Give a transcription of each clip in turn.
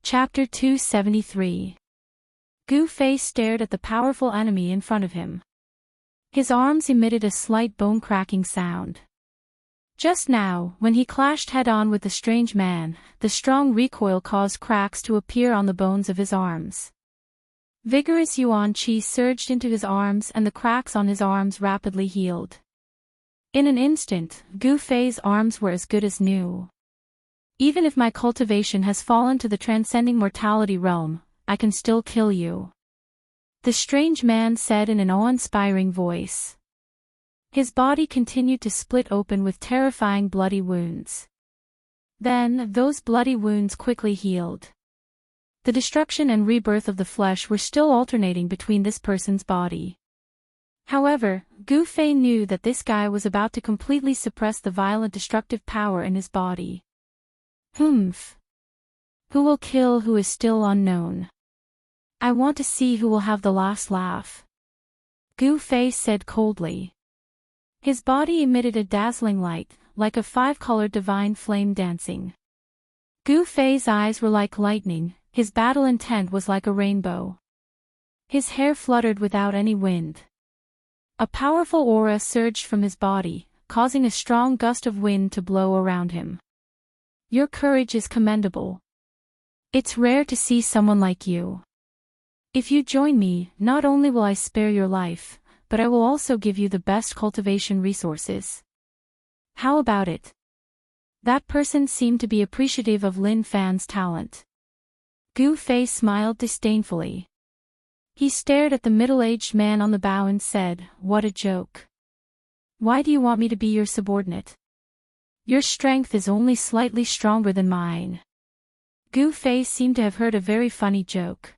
Chapter 273. Gu Fei stared at the powerful enemy in front of him. His arms emitted a slight bone-cracking sound. Just now, when he clashed head-on with the strange man, the strong recoil caused cracks to appear on the bones of his arms. Vigorous yuan qi surged into his arms and the cracks on his arms rapidly healed. In an instant, Gu Fei's arms were as good as new. Even if my cultivation has fallen to the transcending mortality realm, I can still kill you, the strange man said in an awe-inspiring voice. His body continued to split open with terrifying bloody wounds. Then, those bloody wounds quickly healed. The destruction and rebirth of the flesh were still alternating between this person's body. However, Gu Fei knew that this guy was about to completely suppress the violent destructive power in his body. Humph. Who will kill who is still unknown? I want to see who will have the last laugh, Gu Fei said coldly. His body emitted a dazzling light, like a five-colored divine flame dancing. Gu Fei's eyes were like lightning, his battle intent was like a rainbow. His hair fluttered without any wind. A powerful aura surged from his body, causing a strong gust of wind to blow around him. Your courage is commendable. It's rare to see someone like you. If you join me, not only will I spare your life, but I will also give you the best cultivation resources. How about it? That person seemed to be appreciative of Lin Fan's talent. Gu Fei smiled disdainfully. He stared at the middle-aged man on the bow and said, "What a joke. Why do you want me to be your subordinate? Your strength is only slightly stronger than mine." Gu Fei seemed to have heard a very funny joke.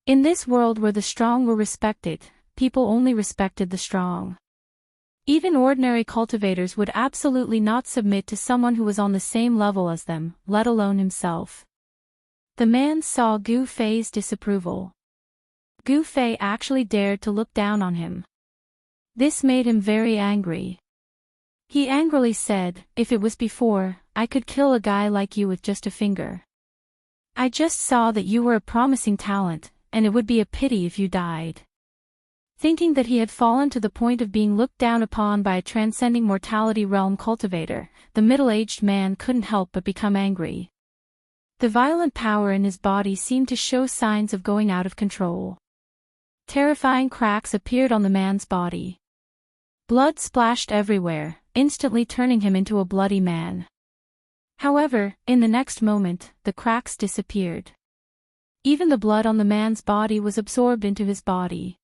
In this world where the strong were respected, people only respected the strong. Even ordinary cultivators would absolutely not submit to someone who was on the same level as them, let alone himself. The man saw Gu Fei's disapproval. Gu Fei actually dared to look down on him. This made him very angry. He angrily said, "If it was before, I could kill a guy like you with just a finger. I just saw that you were a promising talent, and it would be a pity if you died." Thinking that he had fallen to the point of being looked down upon by a transcending mortality realm cultivator, the middle-aged man couldn't help but become angry. The violent power in his body seemed to show signs of going out of control. Terrifying cracks appeared on the man's body. Blood splashed everywhere, instantly turning him into a bloody man. However, in the next moment, the cracks disappeared. Even the blood on the man's body was absorbed into his body.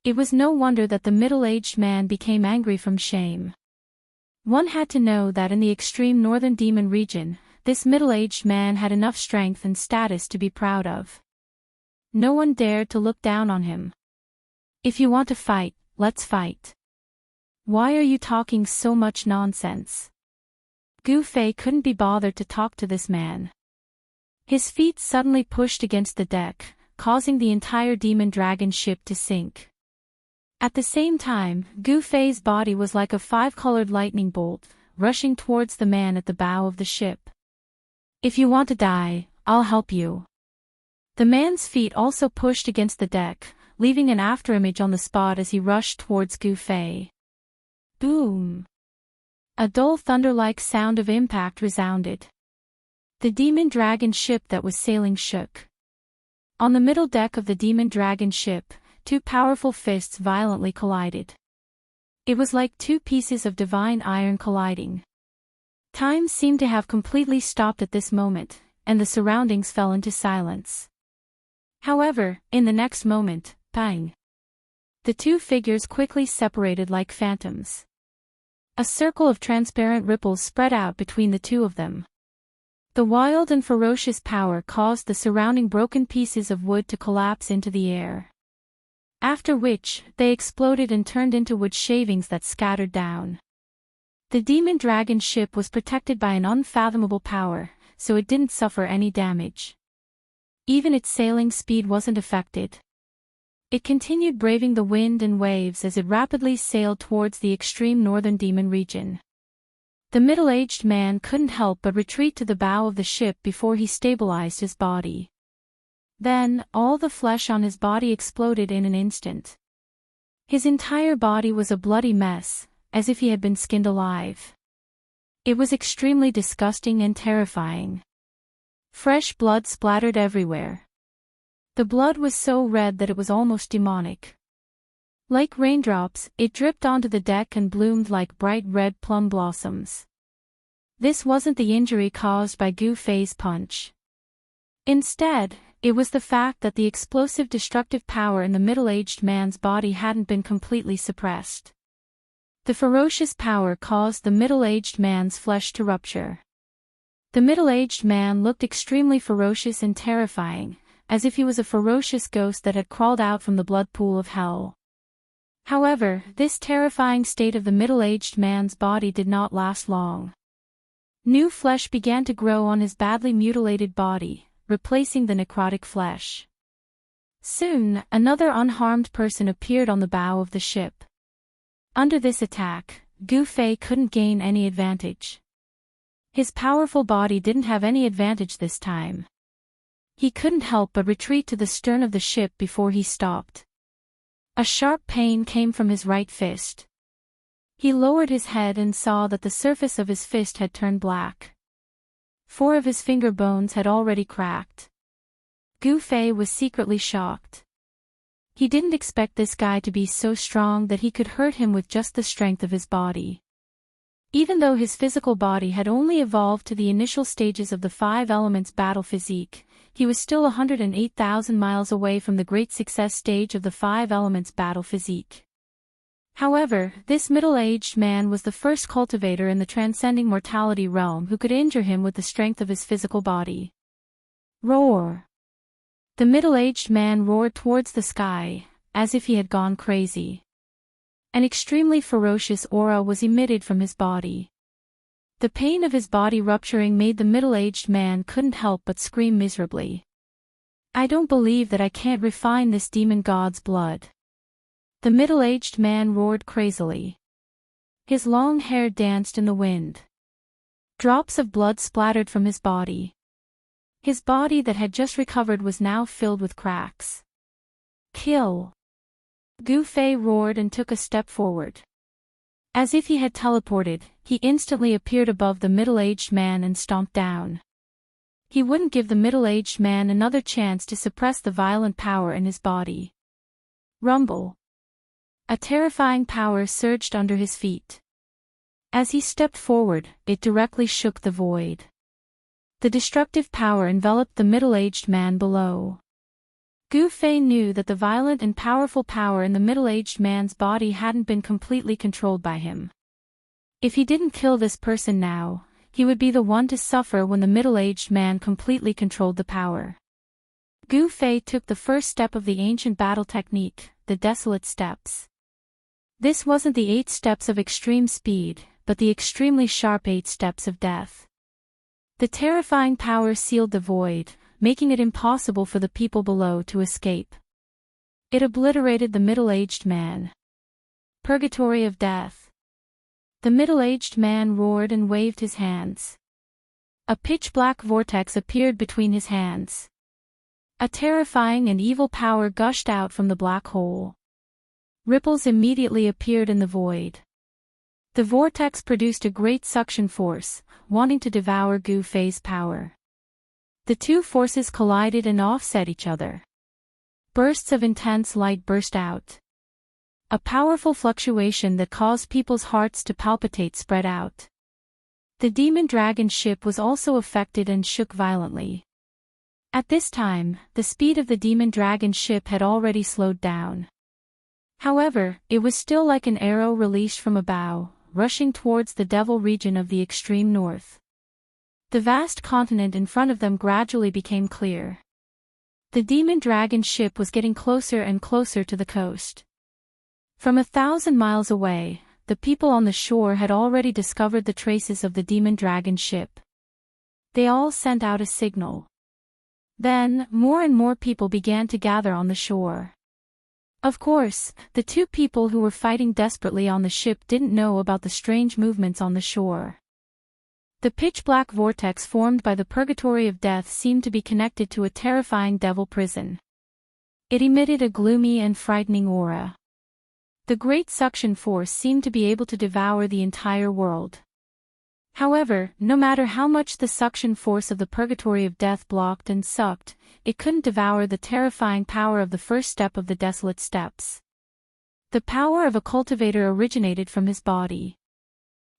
It was no wonder that the middle-aged man became angry from shame. One had to know that in the extreme northern demon region, this middle-aged man had enough strength and status to be proud of. No one dared to look down on him. "If you want to fight, let's fight. Why are you talking so much nonsense?" Gu Fei couldn't be bothered to talk to this man. His feet suddenly pushed against the deck, causing the entire demon dragon ship to sink. At the same time, Gu Fei's body was like a five-colored lightning bolt, rushing towards the man at the bow of the ship. "If you want to die, I'll help you." The man's feet also pushed against the deck, leaving an afterimage on the spot as he rushed towards Gu Fei. Boom! A dull thunder-like sound of impact resounded. The demon dragon ship that was sailing shook. On the middle deck of the demon dragon ship, two powerful fists violently collided. It was like two pieces of divine iron colliding. Time seemed to have completely stopped at this moment, and the surroundings fell into silence. However, in the next moment, bang! The two figures quickly separated like phantoms. A circle of transparent ripples spread out between the two of them. The wild and ferocious power caused the surrounding broken pieces of wood to collapse into the air. After which, they exploded and turned into wood shavings that scattered down. The demon dragon ship was protected by an unfathomable power, so it didn't suffer any damage. Even its sailing speed wasn't affected. It continued braving the wind and waves as it rapidly sailed towards the extreme northern demon region. The middle-aged man couldn't help but retreat to the bow of the ship before he stabilized his body. Then, all the flesh on his body exploded in an instant. His entire body was a bloody mess, as if he had been skinned alive. It was extremely disgusting and terrifying. Fresh blood splattered everywhere. The blood was so red that it was almost demonic. Like raindrops, it dripped onto the deck and bloomed like bright red plum blossoms. This wasn't the injury caused by Gu Fei's punch. Instead, it was the fact that the explosive destructive power in the middle-aged man's body hadn't been completely suppressed. The ferocious power caused the middle-aged man's flesh to rupture. The middle-aged man looked extremely ferocious and terrifying, as if he was a ferocious ghost that had crawled out from the blood pool of hell. However, this terrifying state of the middle-aged man's body did not last long. New flesh began to grow on his badly mutilated body, replacing the necrotic flesh. Soon, another unharmed person appeared on the bow of the ship. Under this attack, Gu Fei couldn't gain any advantage. His powerful body didn't have any advantage this time. He couldn't help but retreat to the stern of the ship before he stopped. A sharp pain came from his right fist. He lowered his head and saw that the surface of his fist had turned black. 4 of his finger bones had already cracked. Gu Fei was secretly shocked. He didn't expect this guy to be so strong that he could hurt him with just the strength of his body. Even though his physical body had only evolved to the initial stages of the 5 elements battle physique, he was still 108,000 miles away from the great success stage of the 5 elements battle physique. However, this middle-aged man was the first cultivator in the transcending mortality realm who could injure him with the strength of his physical body. Roar! The middle-aged man roared towards the sky, as if he had gone crazy. An extremely ferocious aura was emitted from his body. The pain of his body rupturing made the middle-aged man couldn't help but scream miserably. "I don't believe that I can't refine this demon god's blood." The middle-aged man roared crazily. His long hair danced in the wind. Drops of blood splattered from his body. His body that had just recovered was now filled with cracks. "Kill!" Gu Fei roared and took a step forward. As if he had teleported, he instantly appeared above the middle-aged man and stomped down. He wouldn't give the middle-aged man another chance to suppress the violent power in his body. Rumble! A terrifying power surged under his feet. As he stepped forward, it directly shook the void. The destructive power enveloped the middle-aged man below. Gu Fei knew that the violent and powerful power in the middle-aged man's body hadn't been completely controlled by him. If he didn't kill this person now, he would be the one to suffer when the middle-aged man completely controlled the power. Gu Fei took the first step of the ancient battle technique, the Desolate Steps. This wasn't the 8 steps of extreme speed, but the extremely sharp 8 steps of death. The terrifying power sealed the void, making it impossible for the people below to escape. It obliterated the middle-aged man. Purgatory of death. The middle-aged man roared and waved his hands. A pitch-black vortex appeared between his hands. A terrifying and evil power gushed out from the black hole. Ripples immediately appeared in the void. The vortex produced a great suction force, wanting to devour Gu Fei's power. The two forces collided and offset each other. Bursts of intense light burst out. A powerful fluctuation that caused people's hearts to palpitate spread out. The demon dragon ship was also affected and shook violently. At this time, the speed of the demon dragon ship had already slowed down. However, it was still like an arrow released from a bow, rushing towards the devil region of the extreme north. The vast continent in front of them gradually became clear. The demon dragon ship was getting closer and closer to the coast. From 1,000 miles away, the people on the shore had already discovered the traces of the demon dragon ship. They all sent out a signal. Then, more and more people began to gather on the shore. Of course, the 2 people who were fighting desperately on the ship didn't know about the strange movements on the shore. The pitch-black vortex formed by the purgatory of death seemed to be connected to a terrifying devil prison. It emitted a gloomy and frightening aura. The great suction force seemed to be able to devour the entire world. However, no matter how much the suction force of the purgatory of death blocked and sucked, it couldn't devour the terrifying power of the first step of the desolate steps. The power of a cultivator originated from his body.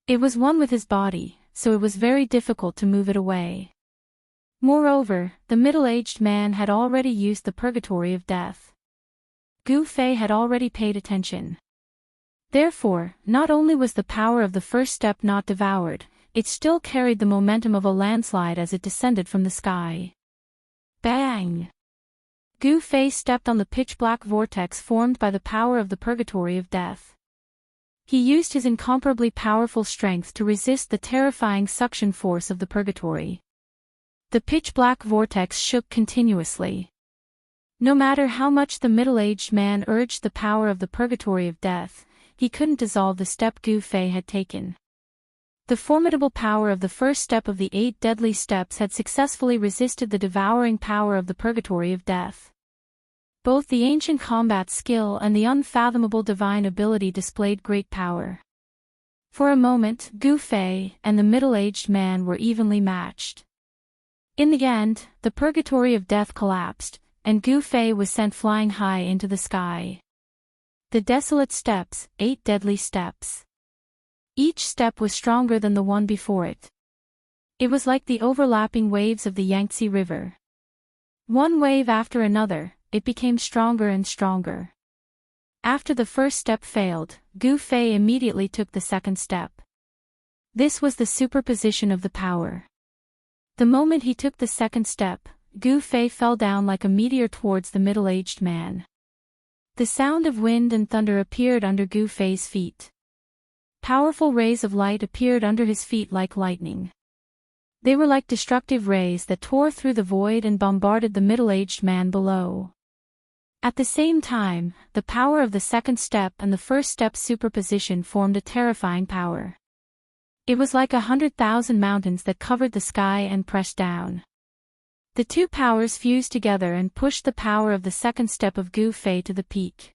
It was one with his body, so it was very difficult to move it away. Moreover, the middle-aged man had already used the purgatory of death. Gu Fei had already paid attention. Therefore, not only was the power of the first step not devoured, it still carried the momentum of a landslide as it descended from the sky. Bang! Gu Fei stepped on the pitch-black vortex formed by the power of the purgatory of death. He used his incomparably powerful strength to resist the terrifying suction force of the purgatory. The pitch-black vortex shook continuously. No matter how much the middle-aged man urged the power of the purgatory of death, he couldn't dissolve the step Gu Fei had taken. The formidable power of the first step of the 8 deadly steps had successfully resisted the devouring power of the purgatory of death. Both the ancient combat skill and the unfathomable divine ability displayed great power. For a moment, Gu Fei and the middle-aged man were evenly matched. In the end, the purgatory of death collapsed, and Gu Fei was sent flying high into the sky. The desolate steps, 8 deadly steps. Each step was stronger than the one before it. It was like the overlapping waves of the Yangtze River. One wave after another, it became stronger and stronger. After the first step failed, Gu Fei immediately took the second step. This was the superposition of the power. The moment he took the second step, Gu Fei fell down like a meteor towards the middle-aged man. The sound of wind and thunder appeared under Gu Fei's feet. Powerful rays of light appeared under his feet like lightning. They were like destructive rays that tore through the void and bombarded the middle-aged man below. At the same time, the power of the second step and the first step superposition formed a terrifying power. It was like 100,000 mountains that covered the sky and pressed down. The two powers fused together and pushed the power of the second step of Gu Fei to the peak.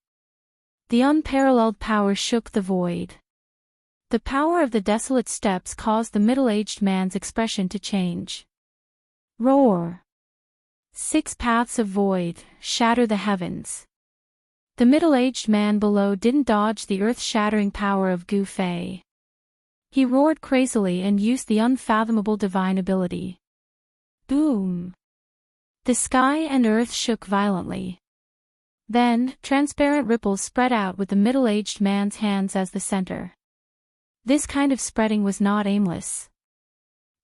The unparalleled power shook the void. The power of the desolate steps caused the middle-aged man's expression to change. Roar! 6 paths of void, shatter the heavens. The middle-aged man below didn't dodge the earth-shattering power of Gu Fei. He roared crazily and used the unfathomable divine ability. Boom! The sky and earth shook violently. Then, transparent ripples spread out with the middle-aged man's hands as the center. This kind of spreading was not aimless.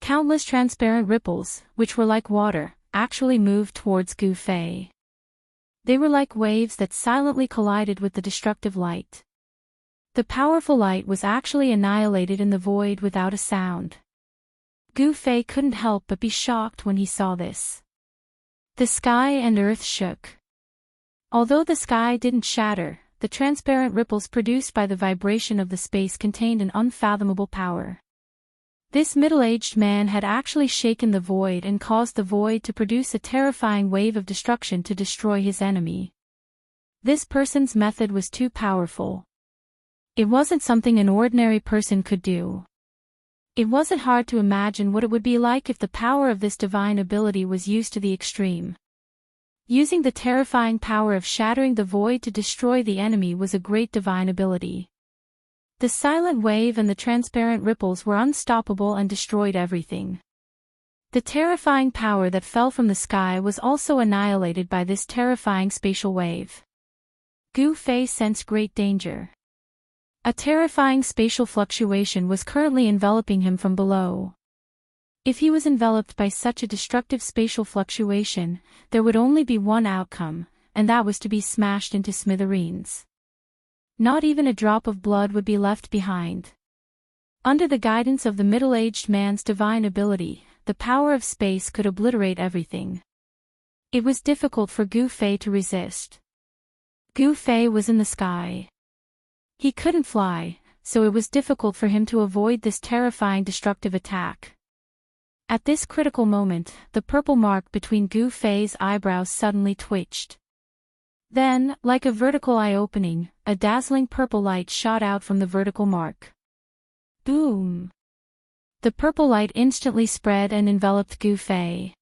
Countless transparent ripples, which were like water, actually moved towards Gu Fei. They were like waves that silently collided with the destructive light. The powerful light was actually annihilated in the void without a sound. Gu Fei couldn't help but be shocked when he saw this. The sky and earth shook. Although the sky didn't shatter, the transparent ripples produced by the vibration of the space contained an unfathomable power. This middle-aged man had actually shaken the void and caused the void to produce a terrifying wave of destruction to destroy his enemy. This person's method was too powerful. It wasn't something an ordinary person could do. It wasn't hard to imagine what it would be like if the power of this divine ability was used to the extreme. Using the terrifying power of shattering the void to destroy the enemy was a great divine ability. The silent wave and the transparent ripples were unstoppable and destroyed everything. The terrifying power that fell from the sky was also annihilated by this terrifying spatial wave. Gu Fei sensed great danger. A terrifying spatial fluctuation was currently enveloping him from below. If he was enveloped by such a destructive spatial fluctuation, there would only be one outcome, and that was to be smashed into smithereens. Not even a drop of blood would be left behind. Under the guidance of the middle-aged man's divine ability, the power of space could obliterate everything. It was difficult for Gu Fei to resist. Gu Fei was in the sky. He couldn't fly, so it was difficult for him to avoid this terrifying destructive attack. At this critical moment, the purple mark between Gu Fei's eyebrows suddenly twitched. Then, like a vertical eye opening, a dazzling purple light shot out from the vertical mark. Boom! The purple light instantly spread and enveloped Gu Fei.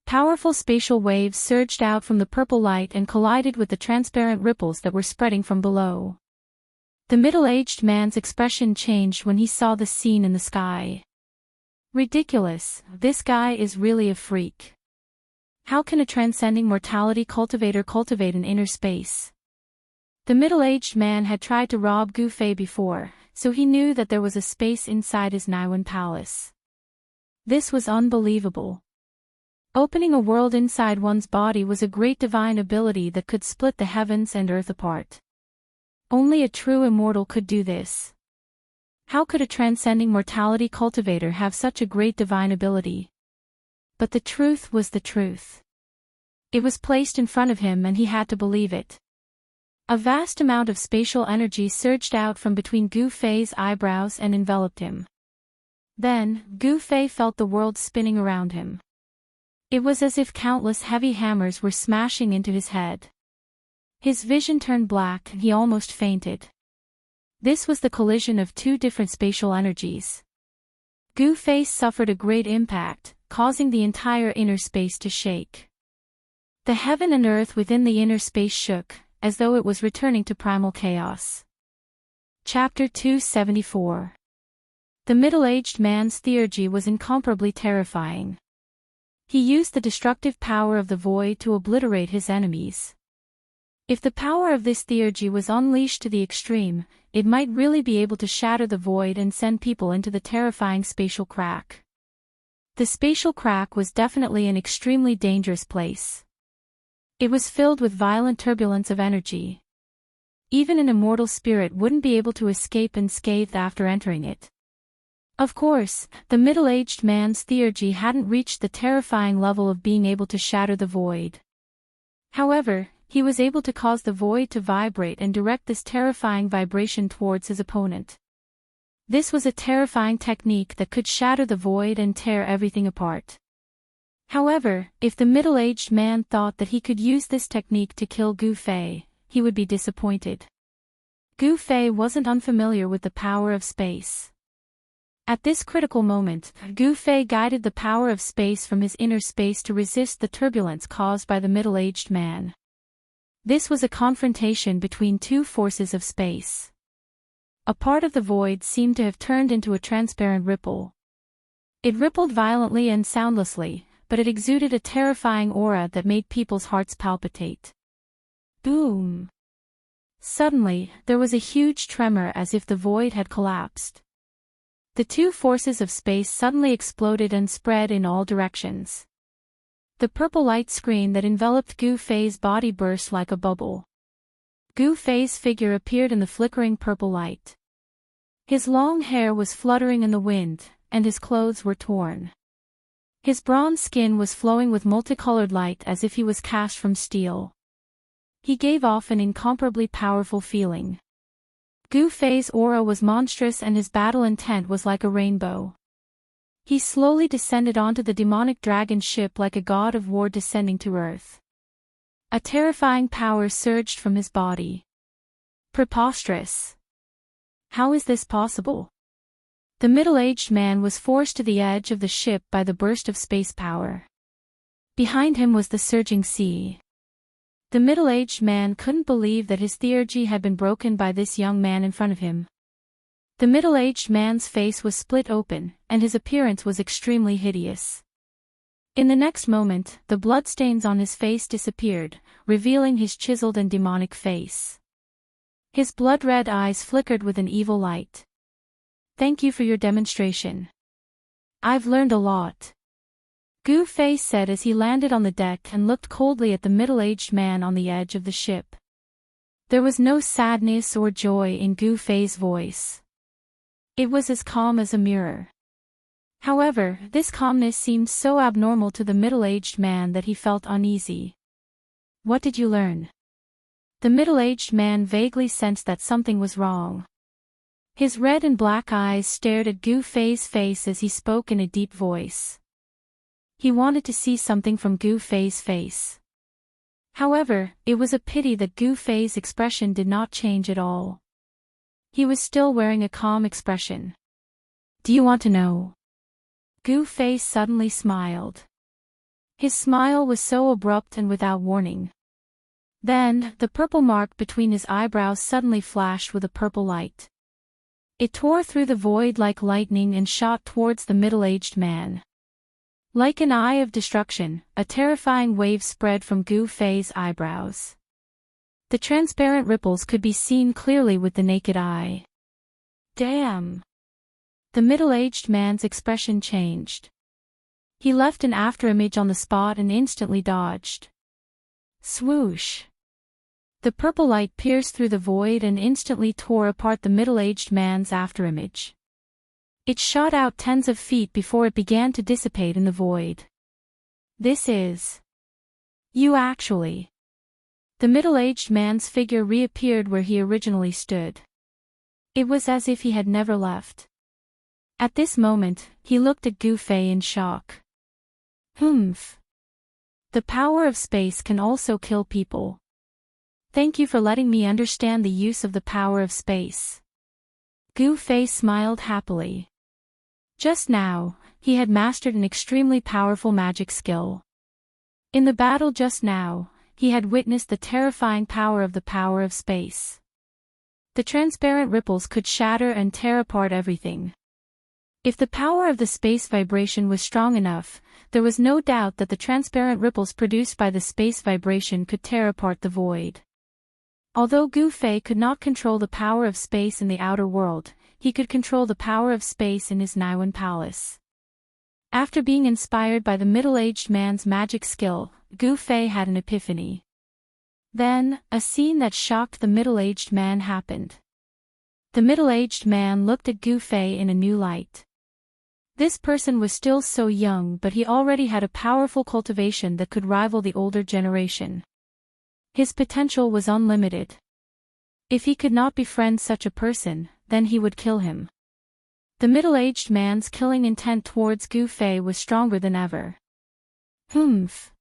Powerful spatial waves surged out from the purple light and collided with the transparent ripples that were spreading from below. The middle-aged man's expression changed when he saw the scene in the sky. Ridiculous, this guy is really a freak. How can a transcending mortality cultivator cultivate an inner space? The middle-aged man had tried to rob Gu Fei before, so he knew that there was a space inside his Naiwan palace. This was unbelievable. Opening a world inside one's body was a great divine ability that could split the heavens and earth apart. Only a true immortal could do this. How could a transcending mortality cultivator have such a great divine ability? But the truth was the truth. It was placed in front of him and he had to believe it. A vast amount of spatial energy surged out from between Gu Fei's eyebrows and enveloped him. Then, Gu Fei felt the world spinning around him. It was as if countless heavy hammers were smashing into his head. His vision turned black and he almost fainted. This was the collision of two different spatial energies. Gu Fei suffered a great impact, causing the entire inner space to shake. The heaven and earth within the inner space shook, as though it was returning to primal chaos. Chapter 274. The middle-aged man's theurgy was incomparably terrifying. He used the destructive power of the void to obliterate his enemies. If the power of this theurgy was unleashed to the extreme, it might really be able to shatter the void and send people into the terrifying spatial crack. The spatial crack was definitely an extremely dangerous place. It was filled with violent turbulence of energy. Even an immortal spirit wouldn't be able to escape unscathed after entering it. Of course, the middle-aged man's theurgy hadn't reached the terrifying level of being able to shatter the void. However, he was able to cause the void to vibrate and direct this terrifying vibration towards his opponent. This was a terrifying technique that could shatter the void and tear everything apart. However, if the middle-aged man thought that he could use this technique to kill Gu Fei, he would be disappointed. Gu Fei wasn't unfamiliar with the power of space. At this critical moment, Gu Fei guided the power of space from his inner space to resist the turbulence caused by the middle-aged man. This was a confrontation between two forces of space. A part of the void seemed to have turned into a transparent ripple. It rippled violently and soundlessly, but it exuded a terrifying aura that made people's hearts palpitate. Boom! Suddenly, there was a huge tremor as if the void had collapsed. The two forces of space suddenly exploded and spread in all directions. The purple light screen that enveloped Gu Fei's body burst like a bubble. Gu Fei's figure appeared in the flickering purple light. His long hair was fluttering in the wind, and his clothes were torn. His bronze skin was flowing with multicolored light as if he was cast from steel. He gave off an incomparably powerful feeling. Gu Fei's aura was monstrous and his battle intent was like a rainbow. He slowly descended onto the demonic dragon ship like a god of war descending to earth. A terrifying power surged from his body. Preposterous! How is this possible? The middle-aged man was forced to the edge of the ship by the burst of space power. Behind him was the surging sea. The middle-aged man couldn't believe that his theurgy had been broken by this young man in front of him. The middle-aged man's face was split open, and his appearance was extremely hideous. In the next moment, the bloodstains on his face disappeared, revealing his chiseled and demonic face. His blood-red eyes flickered with an evil light. Thank you for your demonstration. I've learned a lot. Gu Fei said as he landed on the deck and looked coldly at the middle-aged man on the edge of the ship. There was no sadness or joy in Gu Fei's voice. It was as calm as a mirror. However, this calmness seemed so abnormal to the middle-aged man that he felt uneasy. What did you learn? The middle-aged man vaguely sensed that something was wrong. His red and black eyes stared at Gu Fei's face as he spoke in a deep voice. He wanted to see something from Gu Fei's face. However, it was a pity that Gu Fei's expression did not change at all. He was still wearing a calm expression. "Do you want to know?" Gu Fei suddenly smiled. His smile was so abrupt and without warning. Then, the purple mark between his eyebrows suddenly flashed with a purple light. It tore through the void like lightning and shot towards the middle-aged man. Like an eye of destruction, a terrifying wave spread from Gu Fei's eyebrows. The transparent ripples could be seen clearly with the naked eye. Damn! The middle-aged man's expression changed. He left an afterimage on the spot and instantly dodged. Swoosh! The purple light pierced through the void and instantly tore apart the middle-aged man's afterimage. It shot out tens of feet before it began to dissipate in the void. "This is... you actually..." The middle-aged man's figure reappeared where he originally stood. It was as if he had never left. At this moment, he looked at Gu Fei in shock. "Humph. The power of space can also kill people. Thank you for letting me understand the use of the power of space." Gu Fei smiled happily. Just now, he had mastered an extremely powerful magic skill. In the battle just now, he had witnessed the terrifying power of space. The transparent ripples could shatter and tear apart everything. If the power of the space vibration was strong enough, there was no doubt that the transparent ripples produced by the space vibration could tear apart the void. Although Gu Fei could not control the power of space in the outer world, he could control the power of space in his Naiwan palace. After being inspired by the middle-aged man's magic skill, Gu Fei had an epiphany. Then, a scene that shocked the middle-aged man happened. The middle-aged man looked at Gu Fei in a new light. This person was still so young, but he already had a powerful cultivation that could rival the older generation. His potential was unlimited. If he could not befriend such a person, then he would kill him. The middle-aged man's killing intent towards Gu Fei was stronger than ever. Humph!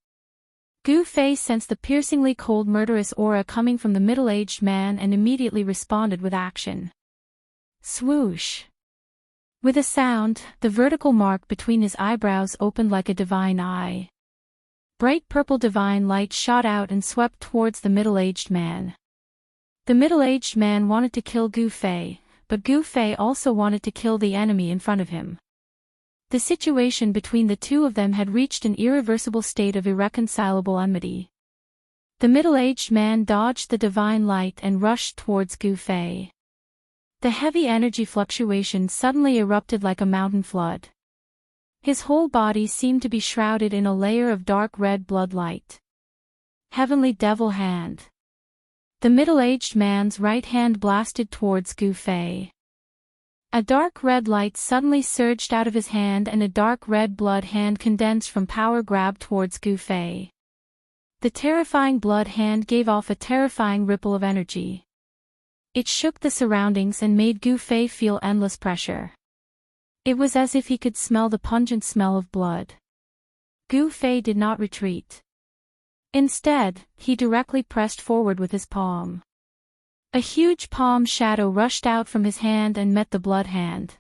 Gu Fei sensed the piercingly cold murderous aura coming from the middle-aged man and immediately responded with action. Swoosh! With a sound, the vertical mark between his eyebrows opened like a divine eye. Bright purple divine light shot out and swept towards the middle-aged man. The middle-aged man wanted to kill Gu Fei, but Gu Fei also wanted to kill the enemy in front of him. The situation between the two of them had reached an irreversible state of irreconcilable enmity. The middle-aged man dodged the divine light and rushed towards Gu Fei. The heavy energy fluctuation suddenly erupted like a mountain flood. His whole body seemed to be shrouded in a layer of dark red blood light. Heavenly Devil Hand. The middle-aged man's right hand blasted towards Gu Fei. A dark red light suddenly surged out of his hand and a dark red blood hand condensed from power grabbed towards Gu Fei. The terrifying blood hand gave off a terrifying ripple of energy. It shook the surroundings and made Gu Fei feel endless pressure. It was as if he could smell the pungent smell of blood. Gu Fei did not retreat. Instead, he directly pressed forward with his palm. A huge palm shadow rushed out from his hand and met the blood hand.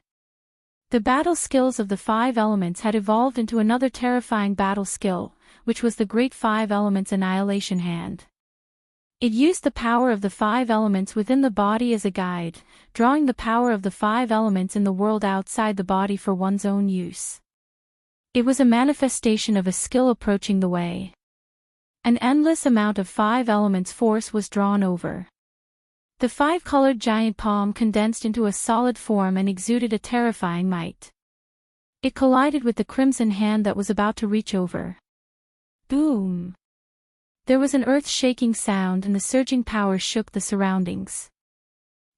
The battle skills of the 5 elements had evolved into another terrifying battle skill, which was the Great 5 Elements Annihilation Hand. It used the power of the 5 elements within the body as a guide, drawing the power of the 5 elements in the world outside the body for one's own use. It was a manifestation of a skill approaching the way. An endless amount of 5 elements force was drawn over. The 5-colored giant palm condensed into a solid form and exuded a terrifying might. It collided with the crimson hand that was about to reach over. Boom! There was an earth-shaking sound and the surging power shook the surroundings.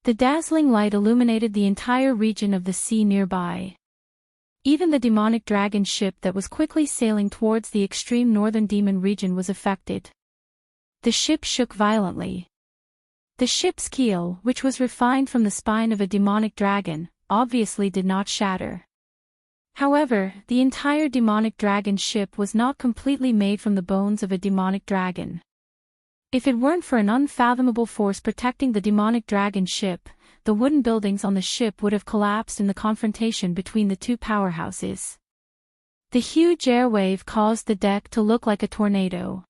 The dazzling light illuminated the entire region of the sea nearby. Even the demonic dragon ship that was quickly sailing towards the extreme northern demon region was affected. The ship shook violently. The ship's keel, which was refined from the spine of a demonic dragon, obviously did not shatter. However, the entire demonic dragon ship was not completely made from the bones of a demonic dragon. If it weren't for an unfathomable force protecting the demonic dragon ship, the wooden buildings on the ship would have collapsed in the confrontation between the two powerhouses. The huge airwave caused the deck to look like a tornado.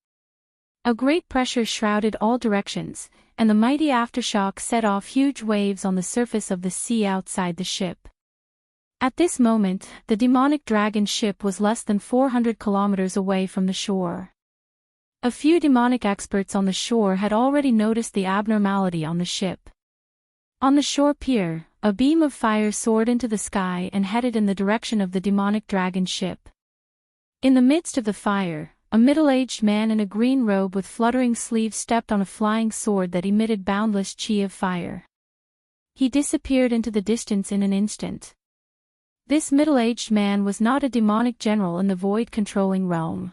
A great pressure shrouded all directions, and the mighty aftershock set off huge waves on the surface of the sea outside the ship. At this moment, the demonic dragon ship was less than 400 kilometers away from the shore. A few demonic experts on the shore had already noticed the abnormality on the ship. On the shore pier, a beam of fire soared into the sky and headed in the direction of the demonic dragon ship. In the midst of the fire, a middle-aged man in a green robe with fluttering sleeves stepped on a flying sword that emitted boundless chi of fire. He disappeared into the distance in an instant. This middle-aged man was not a demonic general in the void-controlling realm.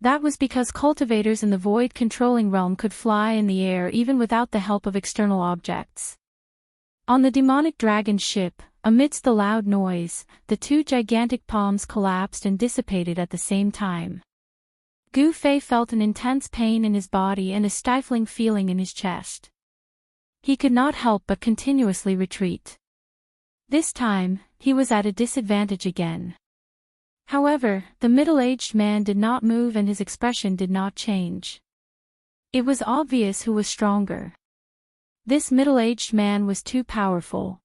That was because cultivators in the void-controlling realm could fly in the air even without the help of external objects. On the demonic dragon ship, amidst the loud noise, the two gigantic palms collapsed and dissipated at the same time. Gu Fei felt an intense pain in his body and a stifling feeling in his chest. He could not help but continuously retreat. This time, he was at a disadvantage again. However, the middle-aged man did not move and his expression did not change. It was obvious who was stronger. This middle-aged man was too powerful.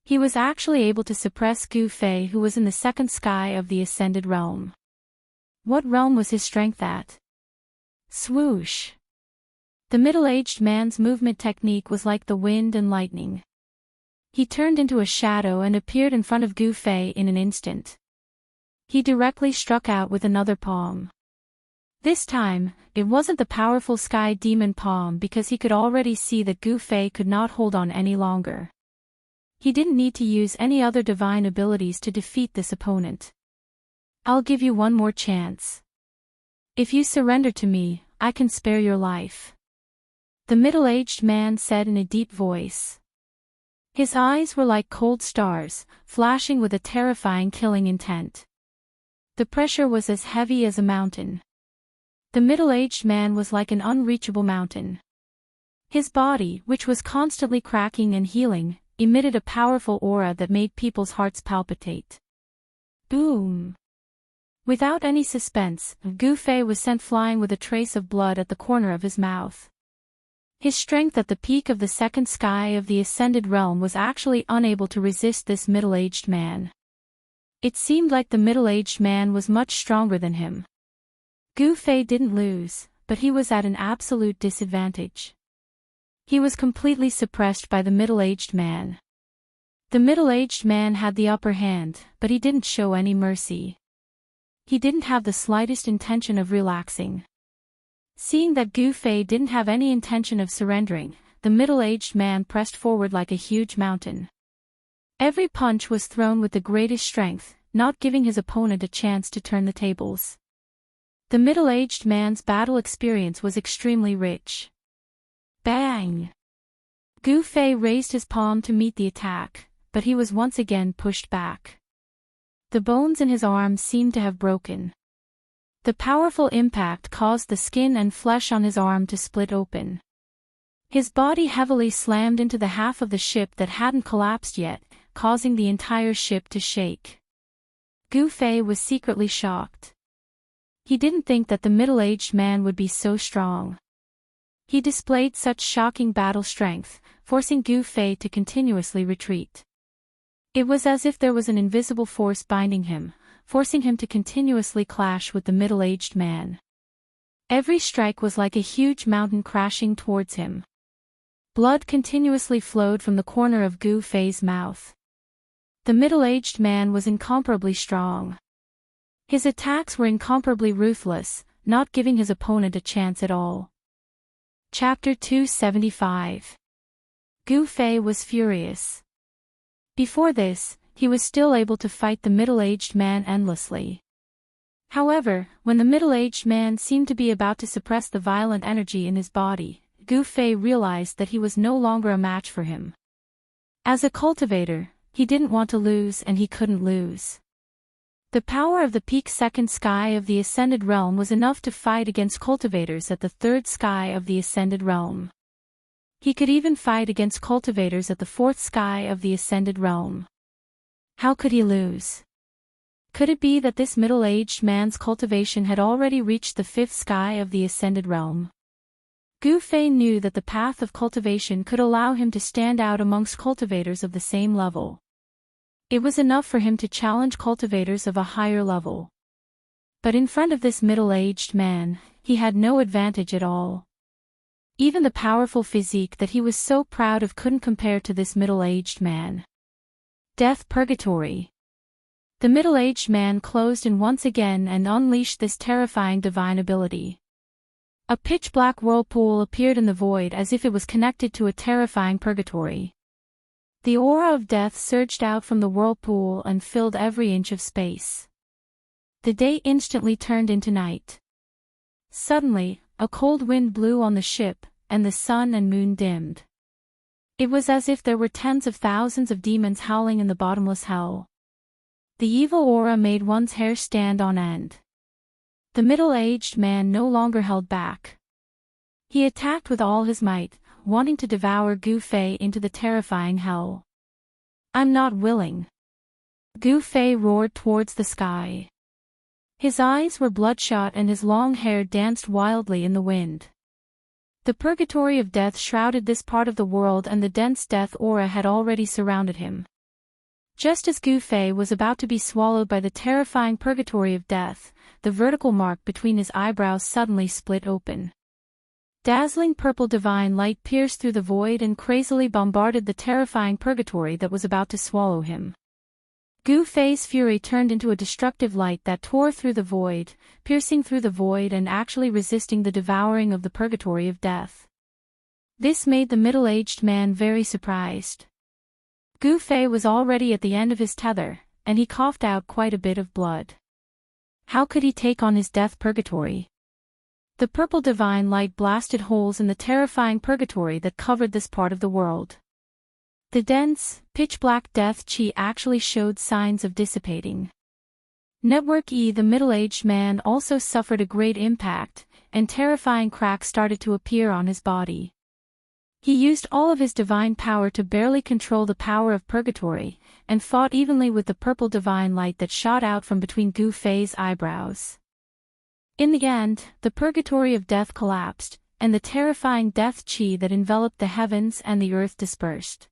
He was actually able to suppress Gu Fei, who was in the second sky of the ascended realm. What realm was his strength at? Swoosh! The middle-aged man's movement technique was like the wind and lightning. He turned into a shadow and appeared in front of Gu Fei in an instant. He directly struck out with another palm. This time, it wasn't the powerful sky demon palm because he could already see that Gu Fei could not hold on any longer. He didn't need to use any other divine abilities to defeat this opponent. I'll give you one more chance. If you surrender to me, I can spare your life. The middle-aged man said in a deep voice. His eyes were like cold stars, flashing with a terrifying killing intent. The pressure was as heavy as a mountain. The middle-aged man was like an unreachable mountain. His body, which was constantly cracking and healing, emitted a powerful aura that made people's hearts palpitate. Boom! Without any suspense, Gu Fei was sent flying with a trace of blood at the corner of his mouth. His strength at the peak of the second sky of the ascended realm was actually unable to resist this middle-aged man. It seemed like the middle-aged man was much stronger than him. Gu Fei didn't lose, but he was at an absolute disadvantage. He was completely suppressed by the middle-aged man. The middle-aged man had the upper hand, but he didn't show any mercy. He didn't have the slightest intention of relaxing. Seeing that Gu Fei didn't have any intention of surrendering, the middle-aged man pressed forward like a huge mountain. Every punch was thrown with the greatest strength, not giving his opponent a chance to turn the tables. The middle-aged man's battle experience was extremely rich. Bang! Gu Fei raised his palm to meet the attack, but he was once again pushed back. The bones in his arms seemed to have broken. The powerful impact caused the skin and flesh on his arm to split open. His body heavily slammed into the half of the ship that hadn't collapsed yet, causing the entire ship to shake. Gu Fei was secretly shocked. He didn't think that the middle-aged man would be so strong. He displayed such shocking battle strength, forcing Gu Fei to continuously retreat. It was as if there was an invisible force binding him, forcing him to continuously clash with the middle-aged man. Every strike was like a huge mountain crashing towards him. Blood continuously flowed from the corner of Gu Fei's mouth. The middle-aged man was incomparably strong. His attacks were incomparably ruthless, not giving his opponent a chance at all. Chapter 275. Gu Fei was furious. Before this, he was still able to fight the middle-aged man endlessly. However, when the middle-aged man seemed to be about to suppress the violent energy in his body, Gu Fei realized that he was no longer a match for him. As a cultivator, he didn't want to lose and he couldn't lose. The power of the peak second sky of the Ascended Realm was enough to fight against cultivators at the third sky of the Ascended Realm. He could even fight against cultivators at the fourth sky of the Ascended Realm. How could he lose? Could it be that this middle-aged man's cultivation had already reached the fifth sky of the Ascended Realm? Gu Fei knew that the path of cultivation could allow him to stand out amongst cultivators of the same level. It was enough for him to challenge cultivators of a higher level. But in front of this middle-aged man, he had no advantage at all. Even the powerful physique that he was so proud of couldn't compare to this middle-aged man. Death Purgatory. The middle-aged man closed in once again and unleashed this terrifying divine ability. A pitch-black whirlpool appeared in the void as if it was connected to a terrifying purgatory. The aura of death surged out from the whirlpool and filled every inch of space. The day instantly turned into night. Suddenly, a cold wind blew on the ship, and the sun and moon dimmed. It was as if there were tens of thousands of demons howling in the bottomless hell. The evil aura made one's hair stand on end. The middle-aged man no longer held back. He attacked with all his might, wanting to devour Gu Fei into the terrifying hell. "I'm not willing." Gu Fei roared towards the sky. His eyes were bloodshot and his long hair danced wildly in the wind. The purgatory of death shrouded this part of the world and the dense death aura had already surrounded him. Just as Gu Fei was about to be swallowed by the terrifying purgatory of death, the vertical mark between his eyebrows suddenly split open. Dazzling purple divine light pierced through the void and crazily bombarded the terrifying purgatory that was about to swallow him. Gu Fei's fury turned into a destructive light that tore through the void, piercing through the void and actually resisting the devouring of the purgatory of death. This made the middle-aged man very surprised. Gu Fei was already at the end of his tether, and he coughed out quite a bit of blood. How could he take on his death purgatory? The purple divine light blasted holes in the terrifying purgatory that covered this part of the world. The dense, pitch-black death chi actually showed signs of dissipating. Network E. The middle-aged man also suffered a great impact, and terrifying cracks started to appear on his body. He used all of his divine power to barely control the power of purgatory, and fought evenly with the purple divine light that shot out from between Gu Fei's eyebrows. In the end, the purgatory of death collapsed, and the terrifying death chi that enveloped the heavens and the earth dispersed.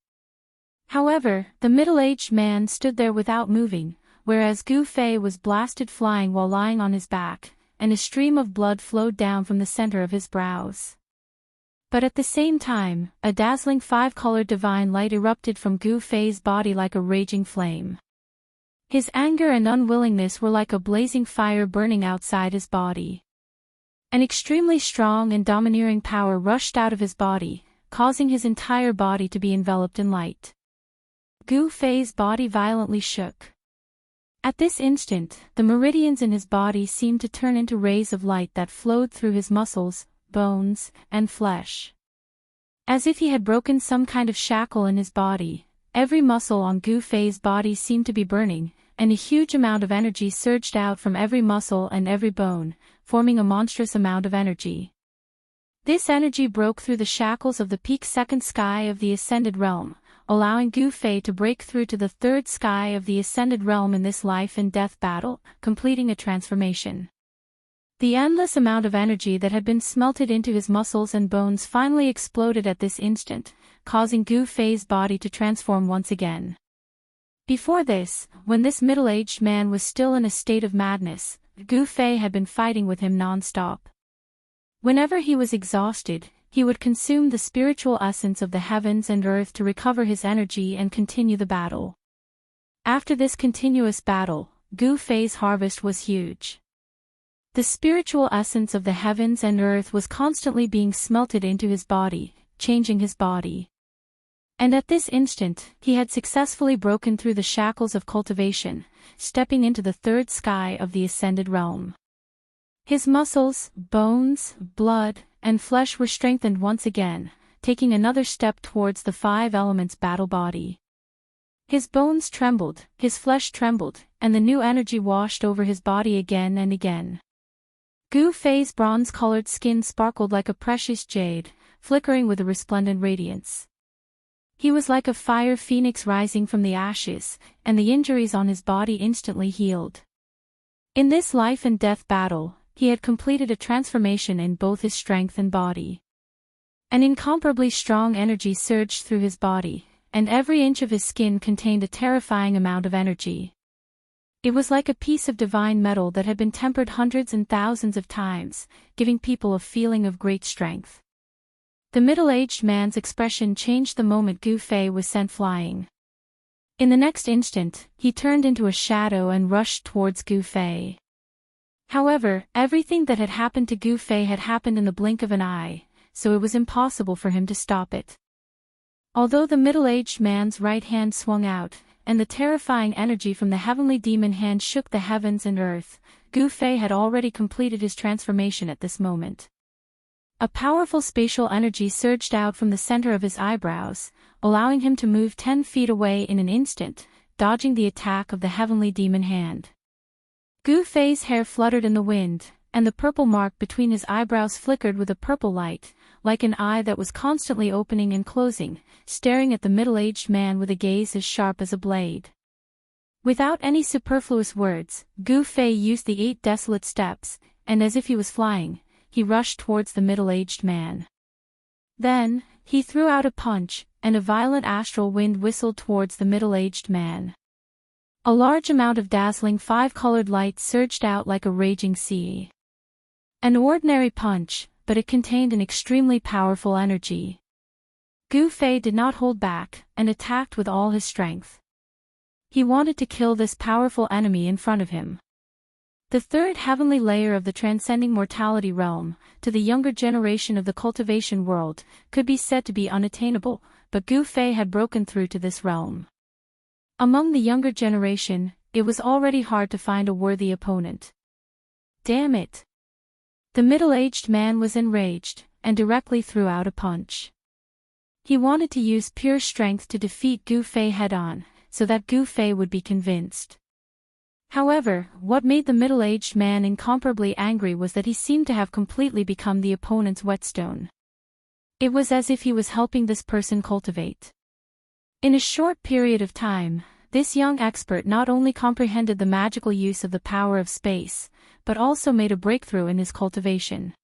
However, the middle-aged man stood there without moving, whereas Gu Fei was blasted flying while lying on his back, and a stream of blood flowed down from the center of his brows. But at the same time, a dazzling five-colored divine light erupted from Gu Fei's body like a raging flame. His anger and unwillingness were like a blazing fire burning outside his body. An extremely strong and domineering power rushed out of his body, causing his entire body to be enveloped in light. Gu Fei's body violently shook. At this instant, the meridians in his body seemed to turn into rays of light that flowed through his muscles, bones, and flesh. As if he had broken some kind of shackle in his body, every muscle on Gu Fei's body seemed to be burning, and a huge amount of energy surged out from every muscle and every bone, forming a monstrous amount of energy. This energy broke through the shackles of the peak second sky of the Ascended Realm, allowing Gu Fei to break through to the third sky of the Ascended Realm in this life and death battle, completing a transformation. The endless amount of energy that had been smelted into his muscles and bones finally exploded at this instant, causing Gu Fei's body to transform once again. Before this, when this middle-aged man was still in a state of madness, Gu Fei had been fighting with him non-stop. Whenever he was exhausted, he would consume the spiritual essence of the heavens and earth to recover his energy and continue the battle. After this continuous battle, Gu Fei's harvest was huge. The spiritual essence of the heavens and earth was constantly being smelted into his body, changing his body. And at this instant, he had successfully broken through the shackles of cultivation, stepping into the third sky of the Ascended Realm. His muscles, bones, blood, and flesh were strengthened once again, taking another step towards the five elements battle body. His bones trembled, his flesh trembled, and the new energy washed over his body again and again. Gu Fei's bronze-colored skin sparkled like a precious jade, flickering with a resplendent radiance. He was like a fire phoenix rising from the ashes, and the injuries on his body instantly healed. In this life-and-death battle, he had completed a transformation in both his strength and body. An incomparably strong energy surged through his body, and every inch of his skin contained a terrifying amount of energy. It was like a piece of divine metal that had been tempered hundreds and thousands of times, giving people a feeling of great strength. The middle-aged man's expression changed the moment Gu Fei was sent flying. In the next instant, he turned into a shadow and rushed towards Gu Fei. However, everything that had happened to Gu Fei had happened in the blink of an eye, so it was impossible for him to stop it. Although the middle-aged man's right hand swung out, and the terrifying energy from the heavenly demon hand shook the heavens and earth, Gu Fei had already completed his transformation at this moment. A powerful spatial energy surged out from the center of his eyebrows, allowing him to move 10 feet away in an instant, dodging the attack of the heavenly demon hand. Gu Fei's hair fluttered in the wind, and the purple mark between his eyebrows flickered with a purple light, like an eye that was constantly opening and closing, staring at the middle-aged man with a gaze as sharp as a blade. Without any superfluous words, Gu Fei used the 8 desolate steps, and as if he was flying, he rushed towards the middle-aged man. Then, he threw out a punch, and a violent astral wind whistled towards the middle-aged man. A large amount of dazzling 5-colored light surged out like a raging sea. An ordinary punch, but it contained an extremely powerful energy. Gu Fei did not hold back, and attacked with all his strength. He wanted to kill this powerful enemy in front of him. The third heavenly layer of the transcending mortality realm, to the younger generation of the cultivation world, could be said to be unattainable, but Gu Fei had broken through to this realm. Among the younger generation, it was already hard to find a worthy opponent. Damn it! The middle-aged man was enraged, and directly threw out a punch. He wanted to use pure strength to defeat Gu Fei head-on, so that Gu Fei would be convinced. However, what made the middle-aged man incomparably angry was that he seemed to have completely become the opponent's whetstone. It was as if he was helping this person cultivate. In a short period of time, this young expert not only comprehended the magical use of the power of space, but also made a breakthrough in his cultivation.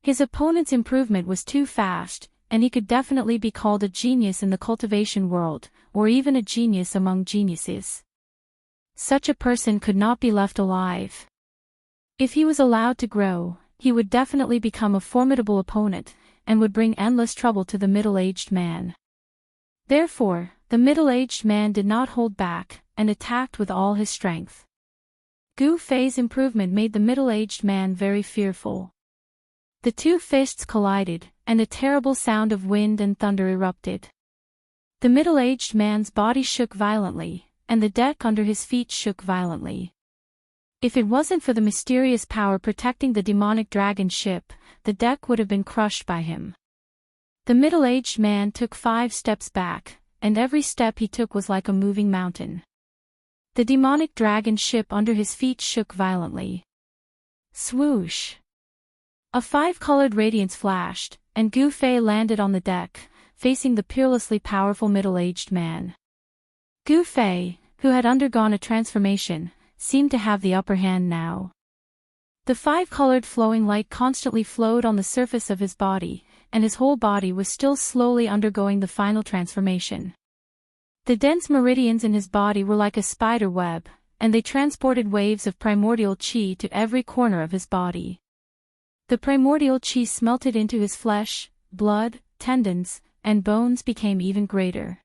His opponent's improvement was too fast, and he could definitely be called a genius in the cultivation world, or even a genius among geniuses. Such a person could not be left alive. If he was allowed to grow, he would definitely become a formidable opponent, and would bring endless trouble to the middle-aged man. Therefore, the middle-aged man did not hold back, and attacked with all his strength. Gu Fei's improvement made the middle-aged man very fearful. The two fists collided, and a terrible sound of wind and thunder erupted. The middle-aged man's body shook violently, and the deck under his feet shook violently. If it wasn't for the mysterious power protecting the demonic dragon ship, the deck would have been crushed by him. The middle-aged man took 5 steps back, and every step he took was like a moving mountain. The demonic dragon ship under his feet shook violently. Swoosh! A 5-colored radiance flashed, and Gu Fei landed on the deck, facing the peerlessly powerful middle-aged man. Gu Fei, who had undergone a transformation, seemed to have the upper hand now. The 5-colored flowing light constantly flowed on the surface of his body, and his whole body was still slowly undergoing the final transformation. The dense meridians in his body were like a spider web, and they transported waves of primordial qi to every corner of his body. The primordial qi smelted into his flesh, blood, tendons, and bones became even greater.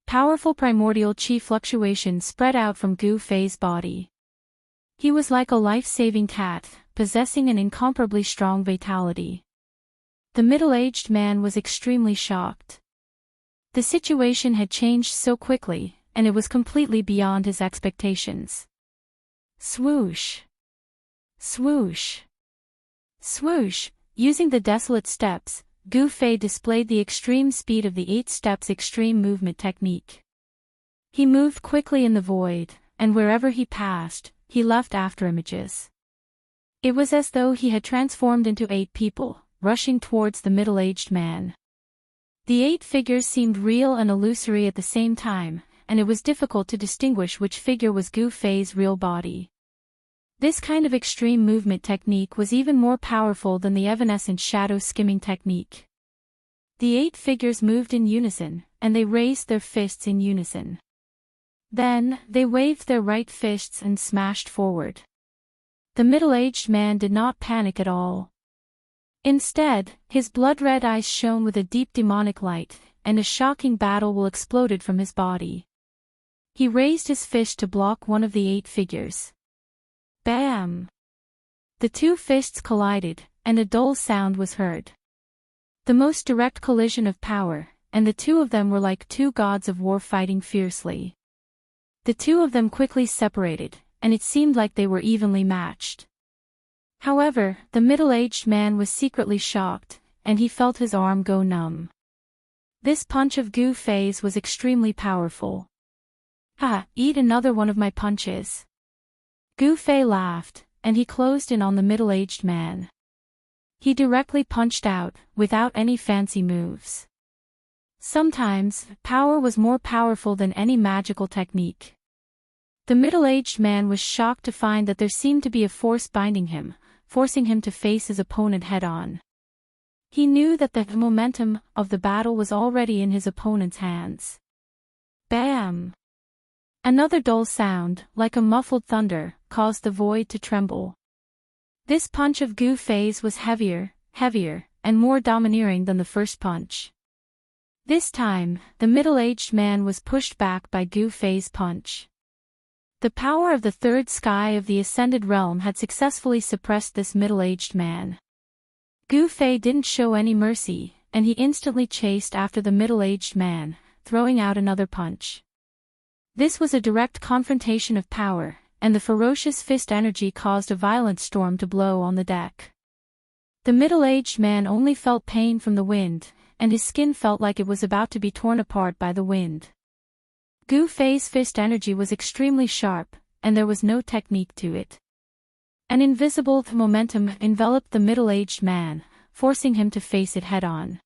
Powerful primordial qi fluctuations spread out from Gu Fei's body. He was like a life-saving cat, possessing an incomparably strong vitality. The middle-aged man was extremely shocked. The situation had changed so quickly, and it was completely beyond his expectations. Swoosh! Swoosh! Swoosh! Using the desolate steps, Gu Fei displayed the extreme speed of the 8 steps extreme movement technique. He moved quickly in the void, and wherever he passed, he left afterimages. It was as though he had transformed into 8 people, rushing towards the middle-aged man. The 8 figures seemed real and illusory at the same time, and it was difficult to distinguish which figure was Gu Fei's real body. This kind of extreme movement technique was even more powerful than the evanescent shadow skimming technique. The 8 figures moved in unison, and they raised their fists in unison. Then, they waved their right fists and smashed forward. The middle-aged man did not panic at all. Instead, his blood-red eyes shone with a deep demonic light, and a shocking battle will exploded from his body. He raised his fist to block one of the 8 figures. Bam! The 2 fists collided, and a dull sound was heard. The most direct collision of power, and the 2 of them were like 2 gods of war fighting fiercely. The 2 of them quickly separated, and it seemed like they were evenly matched. However, the middle-aged man was secretly shocked, and he felt his arm go numb. This punch of Gu Fei's was extremely powerful. "Ha, eat another one of my punches." Gu Fei laughed, and he closed in on the middle-aged man. He directly punched out, without any fancy moves. Sometimes, power was more powerful than any magical technique. The middle-aged man was shocked to find that there seemed to be a force binding him, forcing him to face his opponent head-on. He knew that the momentum of the battle was already in his opponent's hands. Bam! Another dull sound, like a muffled thunder, caused the void to tremble. This punch of Gu Fei's was heavier, and more domineering than the first punch. This time, the middle-aged man was pushed back by Gu Fei's punch. The power of the 3rd sky of the ascended realm had successfully suppressed this middle-aged man. Gu Fei didn't show any mercy, and he instantly chased after the middle-aged man, throwing out another punch. This was a direct confrontation of power, and the ferocious fist energy caused a violent storm to blow on the deck. The middle-aged man only felt pain from the wind, and his skin felt like it was about to be torn apart by the wind. Gu Fei's fist energy was extremely sharp, and there was no technique to it. An invisible momentum enveloped the middle-aged man, forcing him to face it head-on.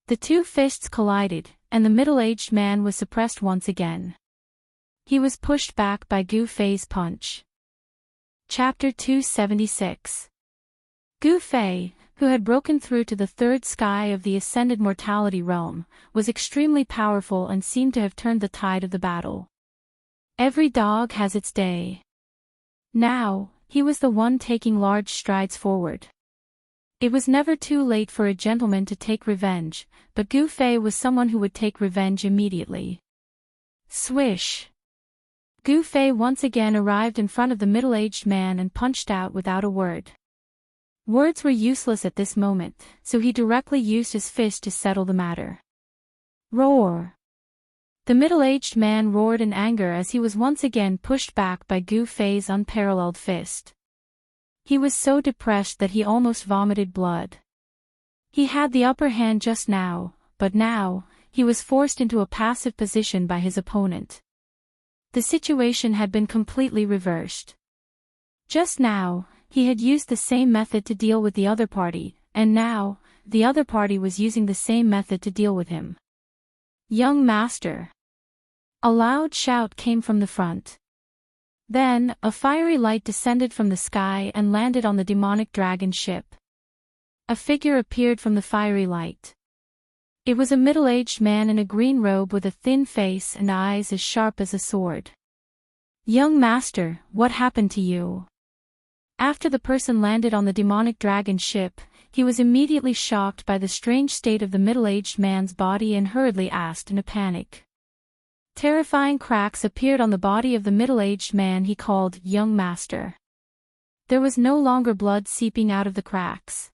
The 2 fists collided, and the middle-aged man was suppressed once again. He was pushed back by Gu Fei's punch. Chapter 276. Gu Fei, who had broken through to the 3rd sky of the ascended mortality realm, was extremely powerful and seemed to have turned the tide of the battle. Every dog has its day. Now, he was the one taking large strides forward. It was never too late for a gentleman to take revenge, but Gu Fei was someone who would take revenge immediately. Swish! Gu Fei once again arrived in front of the middle-aged man and punched out without a word. Words were useless at this moment, so he directly used his fist to settle the matter. Roar! The middle-aged man roared in anger as he was once again pushed back by Gu Fei's unparalleled fist. He was so depressed that he almost vomited blood. He had the upper hand just now, but now, he was forced into a passive position by his opponent. The situation had been completely reversed. Just now, he had used the same method to deal with the other party, and now, the other party was using the same method to deal with him. Young master! A loud shout came from the front. Then, a fiery light descended from the sky and landed on the demonic dragon ship. A figure appeared from the fiery light. It was a middle-aged man in a green robe with a thin face and eyes as sharp as a sword. Young master, what happened to you? After the person landed on the demonic dragon ship, he was immediately shocked by the strange state of the middle-aged man's body and hurriedly asked in a panic. Terrifying cracks appeared on the body of the middle-aged man he called young master. There was no longer blood seeping out of the cracks.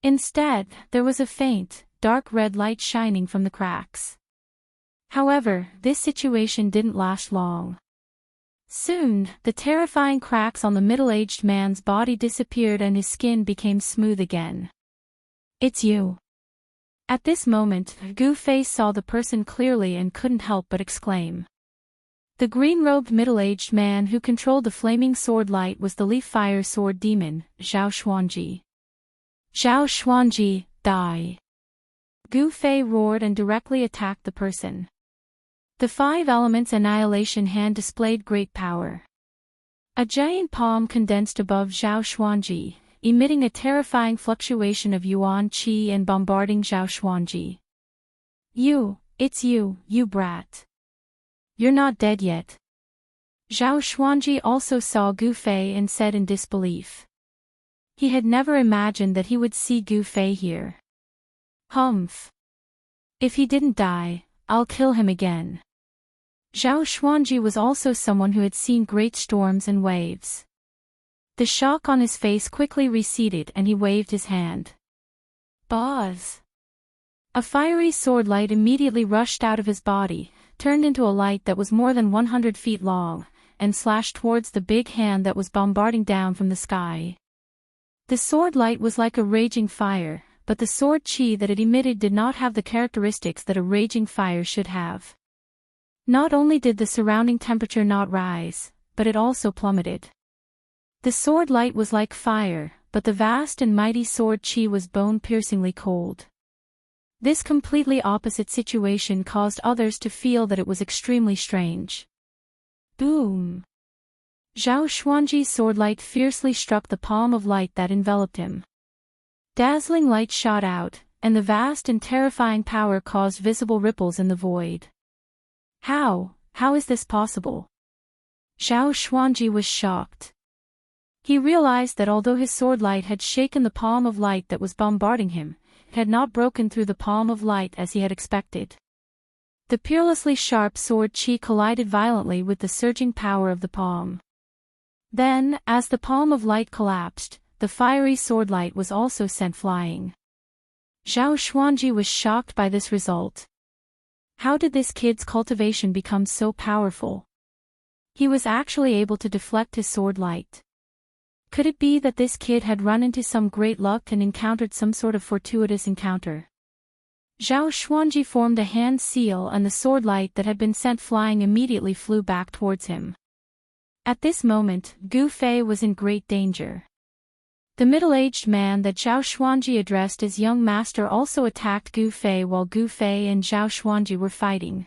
Instead, there was a faint, dark red light shining from the cracks. However, this situation didn't last long. Soon, the terrifying cracks on the middle-aged man's body disappeared and his skin became smooth again. It's you. At this moment, Gu Fei saw the person clearly and couldn't help but exclaim. The green-robed middle-aged man who controlled the flaming sword light was the leaf fire sword demon, Zhao Xuanji. Zhao Xuanji, die! Gu Fei roared and directly attacked the person. The 5 elements annihilation hand displayed great power. A giant palm condensed above Zhao Xuanji, emitting a terrifying fluctuation of yuan qi and bombarding Zhao Xuanji. It's you brat. You're not dead yet. Zhao Xuanji also saw Gu Fei and said in disbelief. He had never imagined that he would see Gu Fei here. Humph. If he didn't die, I'll kill him again. Zhao Xuanji was also someone who had seen great storms and waves. The shock on his face quickly receded and he waved his hand. Buzz! A fiery sword light immediately rushed out of his body, turned into a light that was more than 100 feet long, and slashed towards the big hand that was bombarding down from the sky. The sword light was like a raging fire, but the sword qi that it emitted did not have the characteristics that a raging fire should have. Not only did the surrounding temperature not rise, but it also plummeted. The sword light was like fire, but the vast and mighty sword qi was bone-piercingly cold. This completely opposite situation caused others to feel that it was extremely strange. Boom! Zhao Xuanji's sword light fiercely struck the palm of light that enveloped him. Dazzling light shot out, and the vast and terrifying power caused visible ripples in the void. How is this possible? Zhao Xuanji was shocked. He realized that although his sword light had shaken the palm of light that was bombarding him, it had not broken through the palm of light as he had expected. The peerlessly sharp sword qi collided violently with the surging power of the palm. Then, as the palm of light collapsed, the fiery sword light was also sent flying. Zhao Xuanji was shocked by this result. How did this kid's cultivation become so powerful? He was actually able to deflect his sword light. Could it be that this kid had run into some great luck and encountered some sort of fortuitous encounter? Zhao Xuanji formed a hand seal and the sword light that had been sent flying immediately flew back towards him. At this moment, Gu Fei was in great danger. The middle-aged man that Zhao Xuanji addressed as young master also attacked Gu Fei while Gu Fei and Zhao Xuanji were fighting.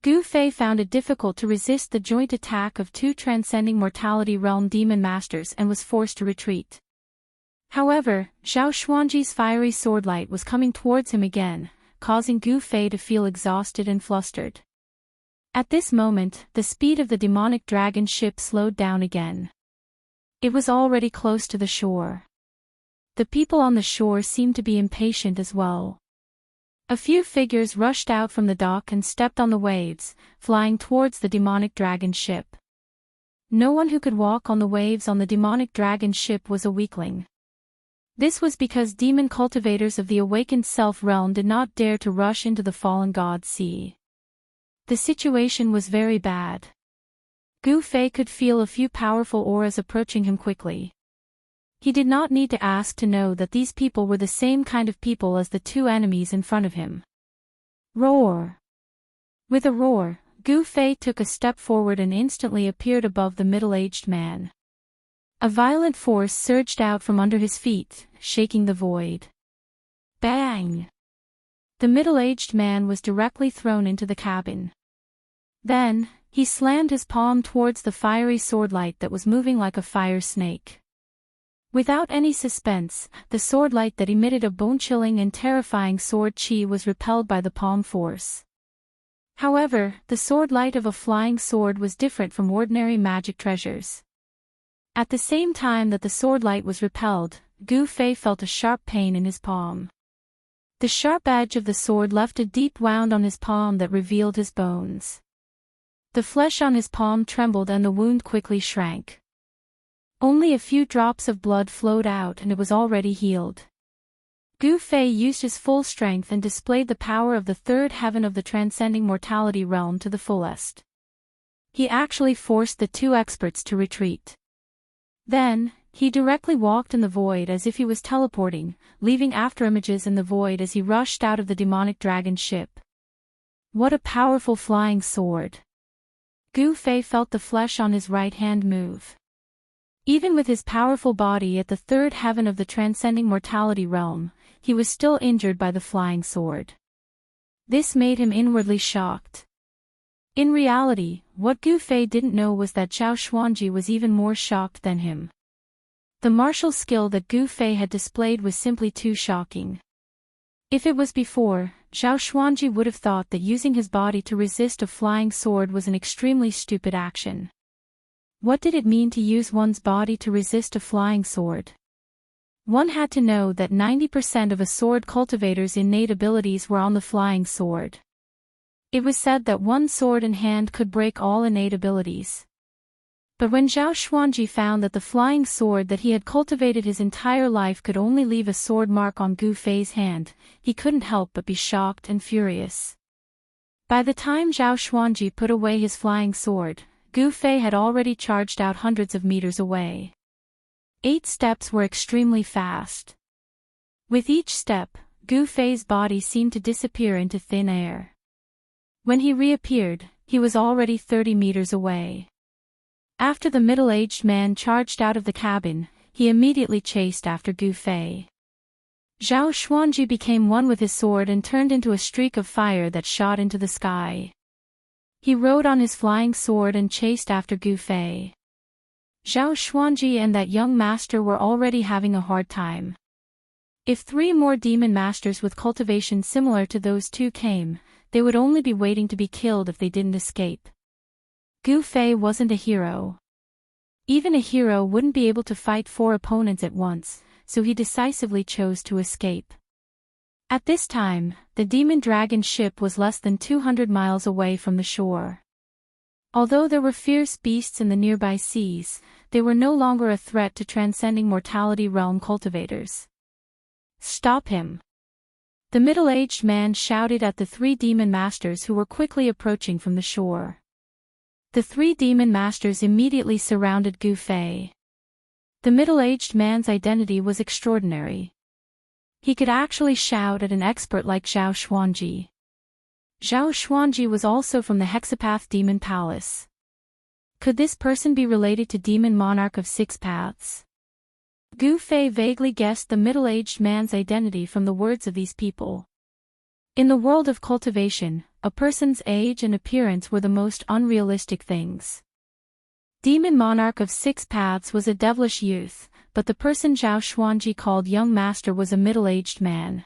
Gu Fei found it difficult to resist the joint attack of 2 transcending mortality realm demon masters and was forced to retreat. However, Zhao Xuanji's fiery sword light was coming towards him again, causing Gu Fei to feel exhausted and flustered. At this moment, the speed of the demonic dragon ship slowed down again. It was already close to the shore. The people on the shore seemed to be impatient as well. A few figures rushed out from the dock and stepped on the waves, flying towards the demonic dragon ship. No one who could walk on the waves on the demonic dragon ship was a weakling. This was because demon cultivators of the awakened self-realm did not dare to rush into the fallen god sea. The situation was very bad. Gu Fei could feel a few powerful auras approaching him quickly. He did not need to ask to know that these people were the same kind of people as the 2 enemies in front of him. Roar! With a roar, Gu Fei took a step forward and instantly appeared above the middle-aged man. A violent force surged out from under his feet, shaking the void. Bang! The middle-aged man was directly thrown into the cabin. Then, he slammed his palm towards the fiery sword light that was moving like a fire snake. Without any suspense, the sword light that emitted a bone-chilling and terrifying sword qi was repelled by the palm force. However, the sword light of a flying sword was different from ordinary magic treasures. At the same time that the sword light was repelled, Gu Fei felt a sharp pain in his palm. The sharp edge of the sword left a deep wound on his palm that revealed his bones. The flesh on his palm trembled and the wound quickly shrank. Only a few drops of blood flowed out and it was already healed. Gu Fei used his full strength and displayed the power of the 3rd heaven of the transcending mortality realm to the fullest. He actually forced the 2 experts to retreat. Then, he directly walked in the void as if he was teleporting, leaving afterimages in the void as he rushed out of the demonic dragon ship. What a powerful flying sword! Gu Fei felt the flesh on his right hand move. Even with his powerful body at the third heaven of the transcending mortality realm, he was still injured by the flying sword. This made him inwardly shocked. In reality, what Gu Fei didn't know was that Zhao Xuanji was even more shocked than him. The martial skill that Gu Fei had displayed was simply too shocking. If it was before, Zhao Xuanji would have thought that using his body to resist a flying sword was an extremely stupid action. What did it mean to use one's body to resist a flying sword? One had to know that 90% of a sword cultivator's innate abilities were on the flying sword. It was said that one sword in hand could break all innate abilities. But when Zhao Xuanji found that the flying sword that he had cultivated his entire life could only leave a sword mark on Gu Fei's hand, he couldn't help but be shocked and furious. By the time Zhao Xuanji put away his flying sword, Gu Fei had already charged out hundreds of meters away. 8 steps were extremely fast. With each step, Gu Fei's body seemed to disappear into thin air. When he reappeared, he was already 30 meters away. After the middle-aged man charged out of the cabin, he immediately chased after Gu Fei. Zhao Xuanji became one with his sword and turned into a streak of fire that shot into the sky. He rode on his flying sword and chased after Gu Fei. Zhao Xuanji and that young master were already having a hard time. If 3 more demon masters with cultivation similar to those two came, they would only be waiting to be killed if they didn't escape. Gu Fei wasn't a hero. Even a hero wouldn't be able to fight 4 opponents at once, so he decisively chose to escape. At this time, the demon dragon ship was less than 200 miles away from the shore. Although there were fierce beasts in the nearby seas, they were no longer a threat to transcending mortality realm cultivators. Stop him! The middle-aged man shouted at the 3 demon masters who were quickly approaching from the shore. The 3 demon masters immediately surrounded Gu Fei. The middle-aged man's identity was extraordinary. He could actually shout at an expert like Zhao Xuanji. Zhao Xuanji was also from the Hexapath Demon Palace. Could this person be related to Demon Monarch of 6 Paths? Gu Fei vaguely guessed the middle-aged man's identity from the words of these people. In the world of cultivation, a person's age and appearance were the most unrealistic things. Demon Monarch of 6 Paths was a devilish youth, but the person Zhao Xuanji called young master was a middle-aged man.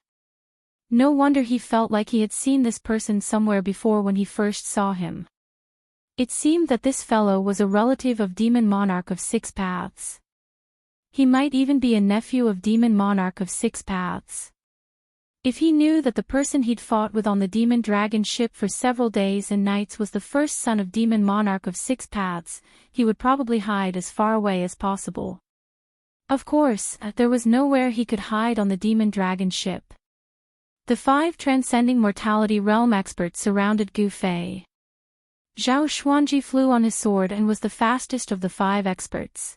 No wonder he felt like he had seen this person somewhere before when he first saw him. It seemed that this fellow was a relative of Demon Monarch of 6 Paths. He might even be a nephew of Demon Monarch of 6 Paths. If he knew that the person he'd fought with on the demon dragon ship for several days and nights was the first son of Demon Monarch of 6 Paths, he would probably hide as far away as possible. Of course, there was nowhere he could hide on the demon dragon ship. The 5 transcending mortality realm experts surrounded Gu Fei. Zhao Xuanji flew on his sword and was the fastest of the 5 experts.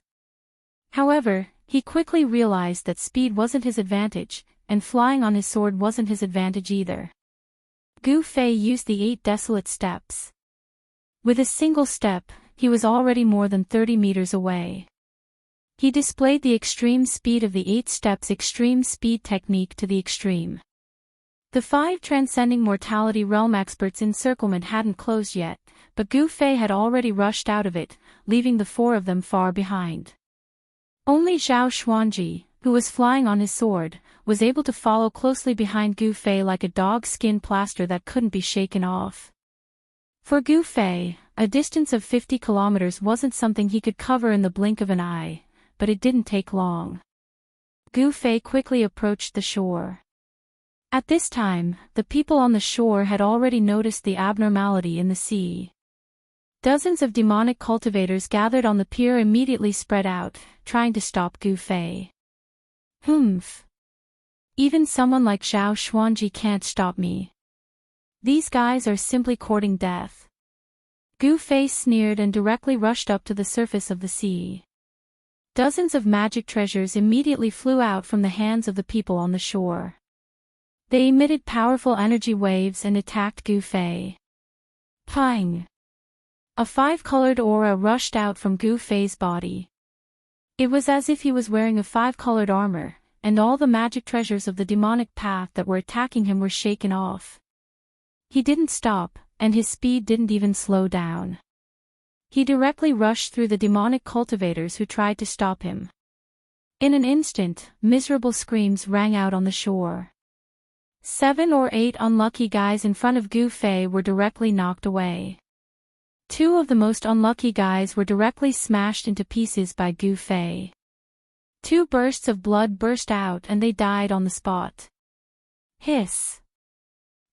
However, he quickly realized that speed wasn't his advantage, and flying on his sword wasn't his advantage either. Gu Fei used the 8 desolate steps. With a single step, he was already more than 30 meters away. He displayed the extreme speed of the 8 steps extreme speed technique to the extreme. The 5 transcending mortality realm experts' encirclement hadn't closed yet, but Gu Fei had already rushed out of it, leaving the 4 of them far behind. Only Zhao Xuanji, who was flying on his sword, was able to follow closely behind Gu Fei like a dog-skin plaster that couldn't be shaken off. For Gu Fei, a distance of 50 kilometers wasn't something he could cover in the blink of an eye, but it didn't take long. Gu Fei quickly approached the shore. At this time, the people on the shore had already noticed the abnormality in the sea. Dozens of demonic cultivators gathered on the pier immediately spread out, trying to stop Gu Fei. Humph. Even someone like Zhao Xuanji can't stop me. These guys are simply courting death. Gu Fei sneered and directly rushed up to the surface of the sea. Dozens of magic treasures immediately flew out from the hands of the people on the shore. They emitted powerful energy waves and attacked Gu Fei. Pang! A five-colored aura rushed out from Gu Fei's body. It was as if he was wearing a five-colored armor, and all the magic treasures of the demonic path that were attacking him were shaken off. He didn't stop, and his speed didn't even slow down. He directly rushed through the demonic cultivators who tried to stop him. In an instant, miserable screams rang out on the shore. 7 or 8 unlucky guys in front of Gu Fei were directly knocked away. 2 of the most unlucky guys were directly smashed into pieces by Gu Fei. 2 bursts of blood burst out and they died on the spot. Hiss!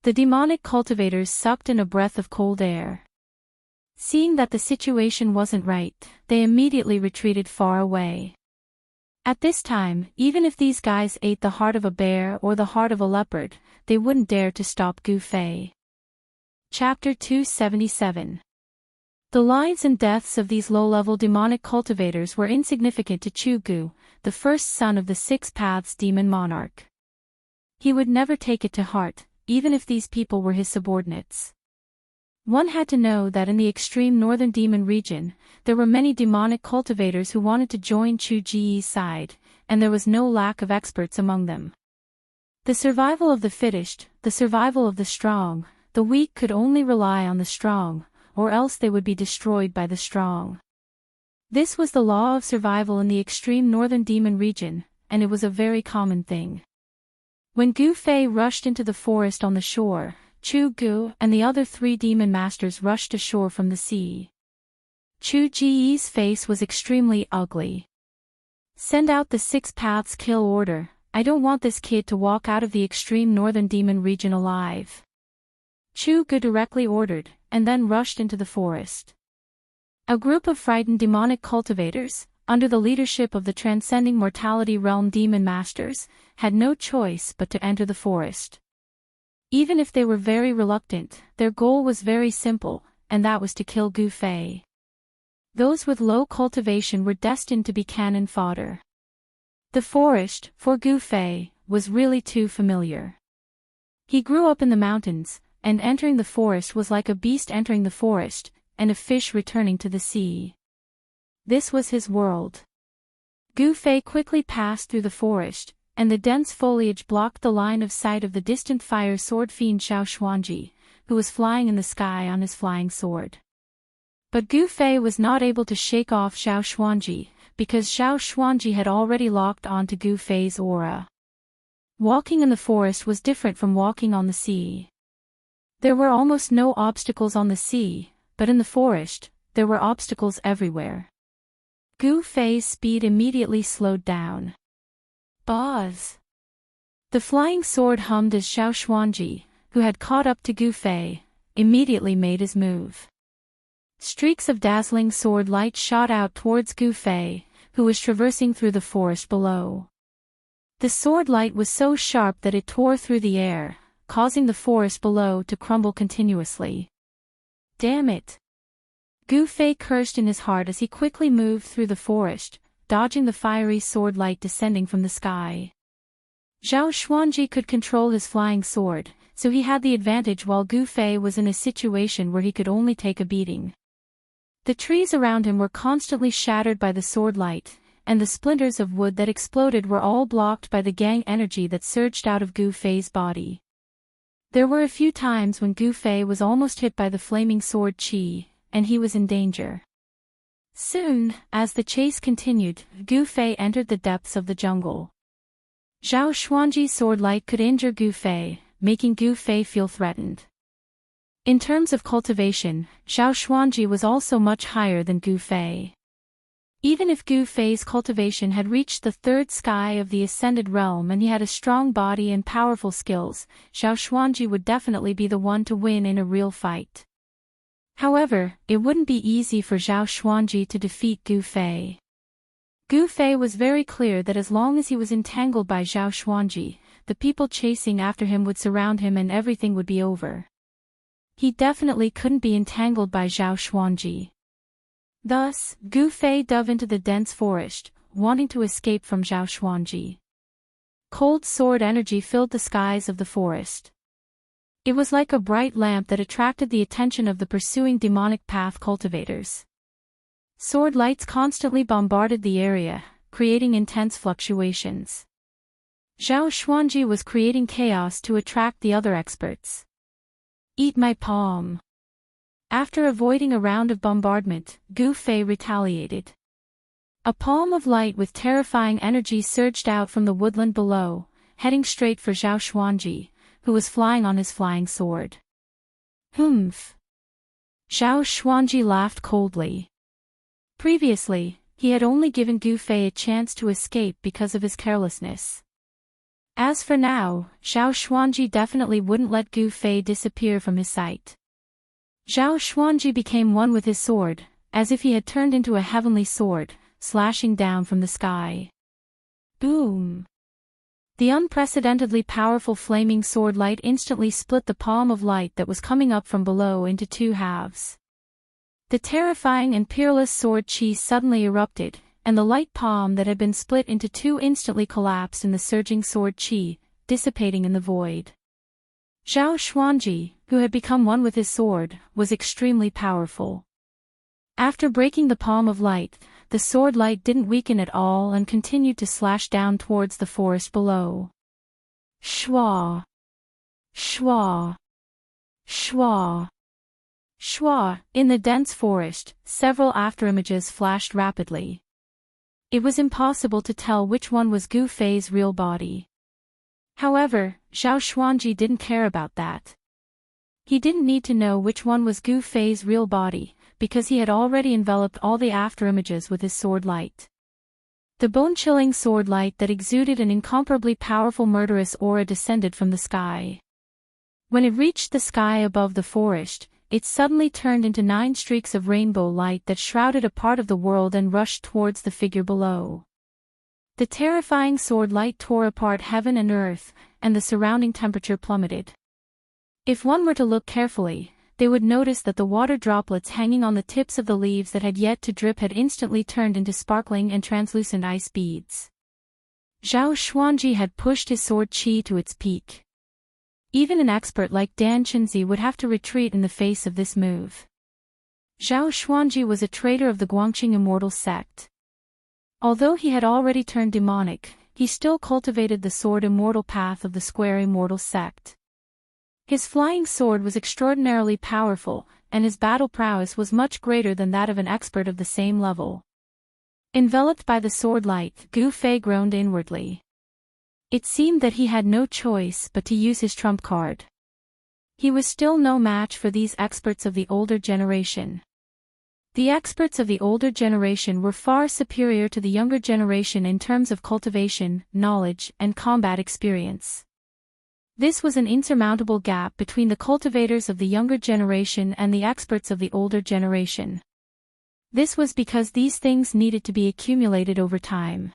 The demonic cultivators sucked in a breath of cold air. Seeing that the situation wasn't right, they immediately retreated far away. At this time, even if these guys ate the heart of a bear or the heart of a leopard, they wouldn't dare to stop Gu Fei. Chapter 277. The lives and deaths of these low-level demonic cultivators were insignificant to Chu Gu, the first son of the Six Paths demon monarch. He would never take it to heart, even if these people were his subordinates. One had to know that in the extreme northern demon region, there were many demonic cultivators who wanted to join Chu Ji's side, and there was no lack of experts among them. The survival of the fittest, the survival of the strong, the weak could only rely on the strong, or else they would be destroyed by the strong. This was the law of survival in the extreme northern demon region, and it was a very common thing. When Gu Fei rushed into the forest on the shore, Chu Gu and the other 3 demon masters rushed ashore from the sea. Chu Ji's face was extremely ugly. Send out the 6 Paths kill order, I don't want this kid to walk out of the extreme northern demon region alive. Chu Gu directly ordered, and then rushed into the forest. A group of frightened demonic cultivators, under the leadership of the transcending mortality realm demon masters, had no choice but to enter the forest. Even if they were very reluctant, their goal was very simple, and that was to kill Gu Fei. Those with low cultivation were destined to be cannon fodder. The forest, for Gu Fei, was really too familiar. He grew up in the mountains, and entering the forest was like a beast entering the forest, and a fish returning to the sea. This was his world. Gu Fei quickly passed through the forest, and the dense foliage blocked the line of sight of the distant fire sword fiend Xiaoxuanji, who was flying in the sky on his flying sword. But Gu Fei was not able to shake off Xiaoxuanji, because Xiaoxuanji had already locked onto Gu Fei's aura. Walking in the forest was different from walking on the sea. There were almost no obstacles on the sea, but in the forest, there were obstacles everywhere. Gu Fei's speed immediately slowed down. Buzz! The flying sword hummed as Xiaoxuanji, who had caught up to Gu Fei, immediately made his move. Streaks of dazzling sword light shot out towards Gu Fei, who was traversing through the forest below. The sword light was so sharp that it tore through the air, causing the forest below to crumble continuously. Damn it! Gu Fei cursed in his heart as he quickly moved through the forest, dodging the fiery sword light descending from the sky. Xiaoxuanji could control his flying sword, so he had the advantage while Gu Fei was in a situation where he could only take a beating. The trees around him were constantly shattered by the sword light, and the splinters of wood that exploded were all blocked by the gang energy that surged out of Gu Fei's body. There were a few times when Gu Fei was almost hit by the flaming sword chi, and he was in danger. Soon, as the chase continued, Gu Fei entered the depths of the jungle. Xiaoxuanji's sword light could injure Gu Fei, making Gu Fei feel threatened. In terms of cultivation, Xiaoxuanji was also much higher than Gu Fei. Even if Gu Fei's cultivation had reached the 3rd sky of the ascended realm and he had a strong body and powerful skills, Xiaoxuanji would definitely be the one to win in a real fight. However, it wouldn't be easy for Xiaoxuanji to defeat Gu Fei. Gu Fei was very clear that as long as he was entangled by Xiaoxuanji, the people chasing after him would surround him and everything would be over. He definitely couldn't be entangled by Xiaoxuanji. Thus, Gu Fei dove into the dense forest, wanting to escape from Xiaoxuanji. Cold sword energy filled the skies of the forest. It was like a bright lamp that attracted the attention of the pursuing demonic path cultivators. Sword lights constantly bombarded the area, creating intense fluctuations. Zhao Xuanji was creating chaos to attract the other experts. Eat my palm. After avoiding a round of bombardment, Gu Fei retaliated. A palm of light with terrifying energy surged out from the woodland below, heading straight for Zhao Xuanji, who was flying on his flying sword. Humph. Zhao Xuanji laughed coldly. Previously, he had only given Gu Fei a chance to escape because of his carelessness. As for now, Zhao Xuanji definitely wouldn't let Gu Fei disappear from his sight. Zhao Xuanji became one with his sword, as if he had turned into a heavenly sword, slashing down from the sky. Boom! The unprecedentedly powerful flaming sword light instantly split the palm of light that was coming up from below into two halves. The terrifying and peerless sword chi suddenly erupted, and the light palm that had been split into two instantly collapsed in the surging sword chi, dissipating in the void. Zhao Xuanji, who had become one with his sword, was extremely powerful. After breaking the palm of light, the sword light didn't weaken at all and continued to slash down towards the forest below. Shwa! Shwa! Shwa! Shwa! In the dense forest, several afterimages flashed rapidly. It was impossible to tell which one was Gu Fei's real body. However, Zhao Xuanji didn't care about that. He didn't need to know which one was Gu Fei's real body, because he had already enveloped all the afterimages with his sword light. The bone-chilling sword light that exuded an incomparably powerful murderous aura descended from the sky. When it reached the sky above the forest, it suddenly turned into 9 streaks of rainbow light that shrouded a part of the world and rushed towards the figure below. The terrifying sword light tore apart heaven and earth, and the surrounding temperature plummeted. If one were to look carefully, they would notice that the water droplets hanging on the tips of the leaves that had yet to drip had instantly turned into sparkling and translucent ice beads. Zhao Xuanji had pushed his sword chi to its peak. Even an expert like Dan Qinzi would have to retreat in the face of this move. Zhao Xuanji was a traitor of the Guangqing Immortal sect. Although he had already turned demonic, he still cultivated the sword immortal path of the square immortal sect. His flying sword was extraordinarily powerful, and his battle prowess was much greater than that of an expert of the same level. Enveloped by the sword light, Gu Fei groaned inwardly. It seemed that he had no choice but to use his trump card. He was still no match for these experts of the older generation. The experts of the older generation were far superior to the younger generation in terms of cultivation, knowledge, and combat experience. This was an insurmountable gap between the cultivators of the younger generation and the experts of the older generation. This was because these things needed to be accumulated over time.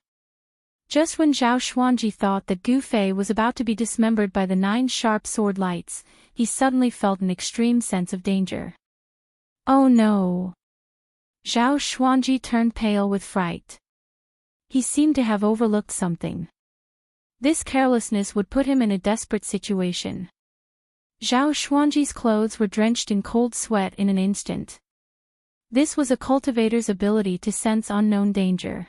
Just when Zhao Xuanji thought that Gu Fei was about to be dismembered by the 9 sharp sword lights, he suddenly felt an extreme sense of danger. Oh no! Zhao Xuanji turned pale with fright. He seemed to have overlooked something. This carelessness would put him in a desperate situation. Zhao Xuanji's clothes were drenched in cold sweat in an instant. This was a cultivator's ability to sense unknown danger.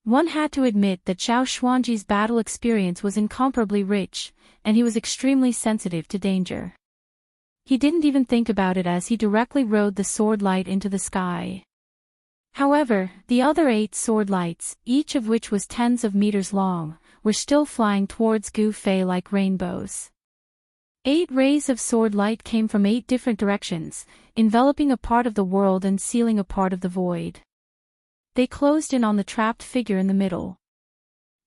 One had to admit that Zhao Xuanji's battle experience was incomparably rich, and he was extremely sensitive to danger. He didn't even think about it as he directly rode the sword light into the sky. However, the other 8 sword lights, each of which was tens of meters long, were still flying towards Gu Fei like rainbows. 8 rays of sword light came from 8 different directions, enveloping a part of the world and sealing a part of the void. They closed in on the trapped figure in the middle.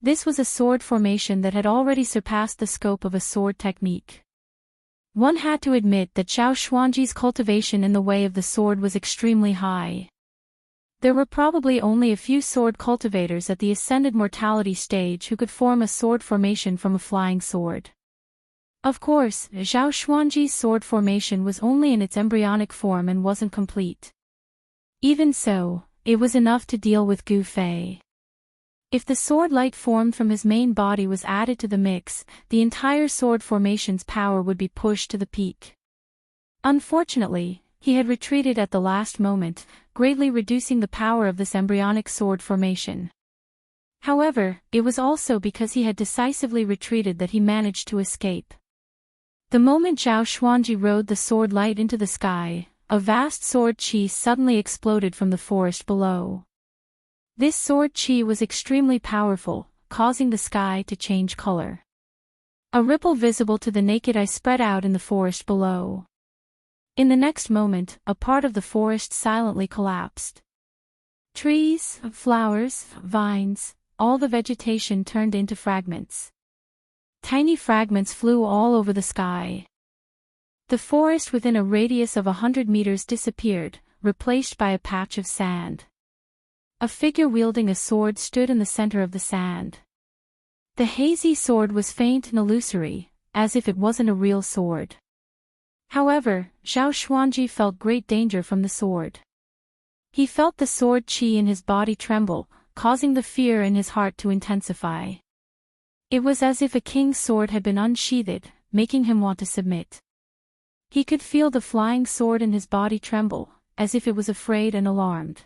This was a sword formation that had already surpassed the scope of a sword technique. One had to admit that Zhao Xuanji's cultivation in the way of the sword was extremely high. There were probably only a few sword cultivators at the ascended mortality stage who could form a sword formation from a flying sword. Of course, Zhao Xuanji's sword formation was only in its embryonic form and wasn't complete. Even so, it was enough to deal with Gu Fei. If the sword light formed from his main body was added to the mix, the entire sword formation's power would be pushed to the peak. Unfortunately, he had retreated at the last moment, greatly reducing the power of this embryonic sword formation. However, it was also because he had decisively retreated that he managed to escape. The moment Zhao Xuanji rode the sword light into the sky, a vast sword chi suddenly exploded from the forest below. This sword chi was extremely powerful, causing the sky to change color. A ripple visible to the naked eye spread out in the forest below. In the next moment, a part of the forest silently collapsed. Trees, flowers, vines, all the vegetation turned into fragments. Tiny fragments flew all over the sky. The forest within a radius of 100 meters disappeared, replaced by a patch of sand. A figure wielding a sword stood in the center of the sand. The hazy sword was faint and illusory, as if it wasn't a real sword. However, Zhao Xuanji felt great danger from the sword. He felt the sword chi in his body tremble, causing the fear in his heart to intensify. It was as if a king's sword had been unsheathed, making him want to submit. He could feel the flying sword in his body tremble, as if it was afraid and alarmed.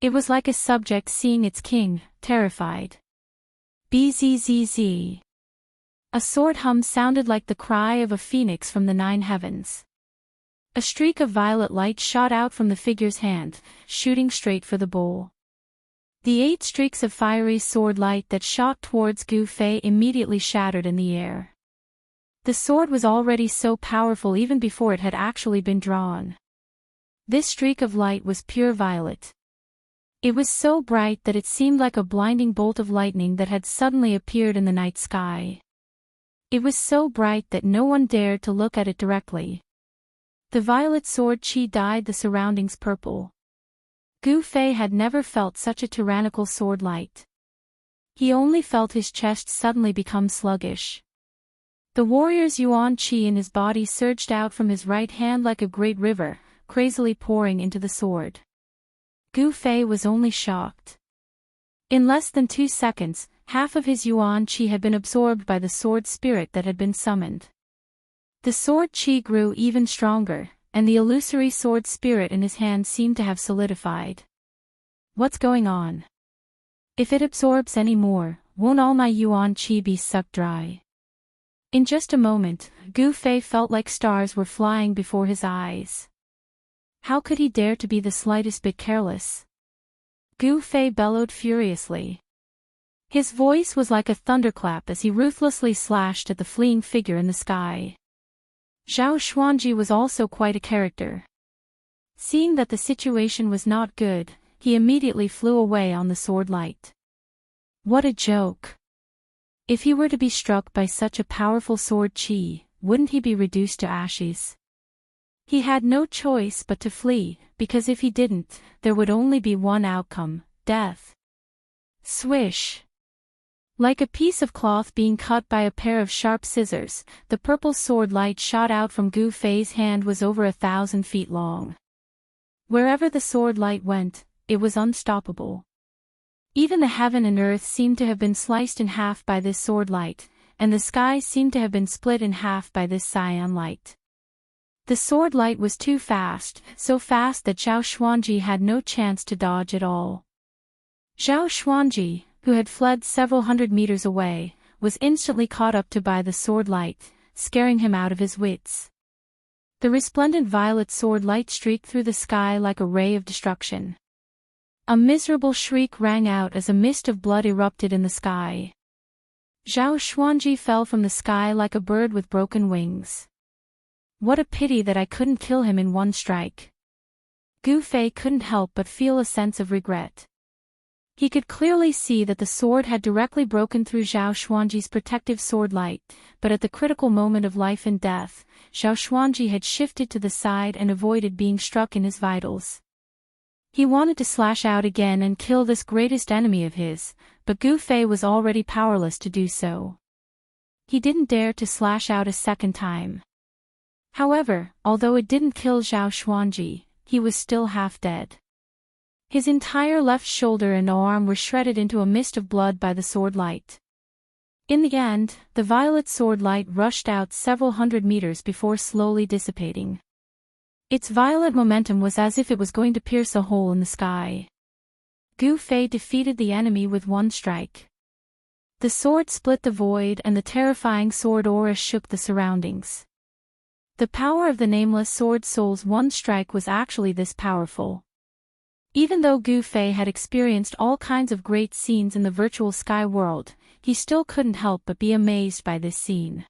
It was like a subject seeing its king, terrified. Bzzz. A sword hum sounded like the cry of a phoenix from the 9 heavens. A streak of violet light shot out from the figure's hand, shooting straight for the bowl. The 8 streaks of fiery sword light that shot towards Gu Fei immediately shattered in the air. The sword was already so powerful even before it had actually been drawn. This streak of light was pure violet. It was so bright that it seemed like a blinding bolt of lightning that had suddenly appeared in the night sky. It was so bright that no one dared to look at it directly. The violet sword chi dyed the surroundings purple. Gu Fei had never felt such a tyrannical sword light. He only felt his chest suddenly become sluggish. The warrior's yuan chi in his body surged out from his right hand like a great river, crazily pouring into the sword. Gu Fei was only shocked. In less than 2 seconds, half of his yuan chi had been absorbed by the sword spirit that had been summoned. The sword chi grew even stronger, and the illusory sword spirit in his hand seemed to have solidified. What's going on? If it absorbs any more, won't all my yuan chi be sucked dry? In just a moment, Gu Fei felt like stars were flying before his eyes. How could he dare to be the slightest bit careless? Gu Fei bellowed furiously. His voice was like a thunderclap as he ruthlessly slashed at the fleeing figure in the sky. Zhao Xuanji was also quite a character. Seeing that the situation was not good, he immediately flew away on the sword light. What a joke! If he were to be struck by such a powerful sword chi, wouldn't he be reduced to ashes? He had no choice but to flee, because if he didn't, there would only be one outcome: death. Swish! Like a piece of cloth being cut by a pair of sharp scissors, the purple sword light shot out from Gu Fei's hand was over 1,000 feet long. Wherever the sword light went, it was unstoppable. Even the heaven and earth seemed to have been sliced in half by this sword light, and the sky seemed to have been split in half by this cyan light. The sword light was too fast, so fast that Zhao Xuanji had no chance to dodge at all. Zhao Xuanji, who had fled several hundred meters away, was instantly caught up to by the sword light, scaring him out of his wits. The resplendent violet sword light streaked through the sky like a ray of destruction. A miserable shriek rang out as a mist of blood erupted in the sky. Zhao Xuanji fell from the sky like a bird with broken wings. What a pity that I couldn't kill him in one strike. Gu Fei couldn't help but feel a sense of regret. He could clearly see that the sword had directly broken through Zhao Xuanji's protective sword light, but at the critical moment of life and death, Zhao Xuanji had shifted to the side and avoided being struck in his vitals. He wanted to slash out again and kill this greatest enemy of his, but Gu Fei was already powerless to do so. He didn't dare to slash out a second time. However, although it didn't kill Zhao Xuanji, he was still half dead. His entire left shoulder and arm were shredded into a mist of blood by the sword light. In the end, the violet sword light rushed out several hundred meters before slowly dissipating. Its violet momentum was as if it was going to pierce a hole in the sky. Gu Fei defeated the enemy with one strike. The sword split the void and the terrifying sword aura shook the surroundings. The power of the nameless sword soul's one strike was actually this powerful. Even though Gu Fei had experienced all kinds of great scenes in the virtual sky world, he still couldn't help but be amazed by this scene.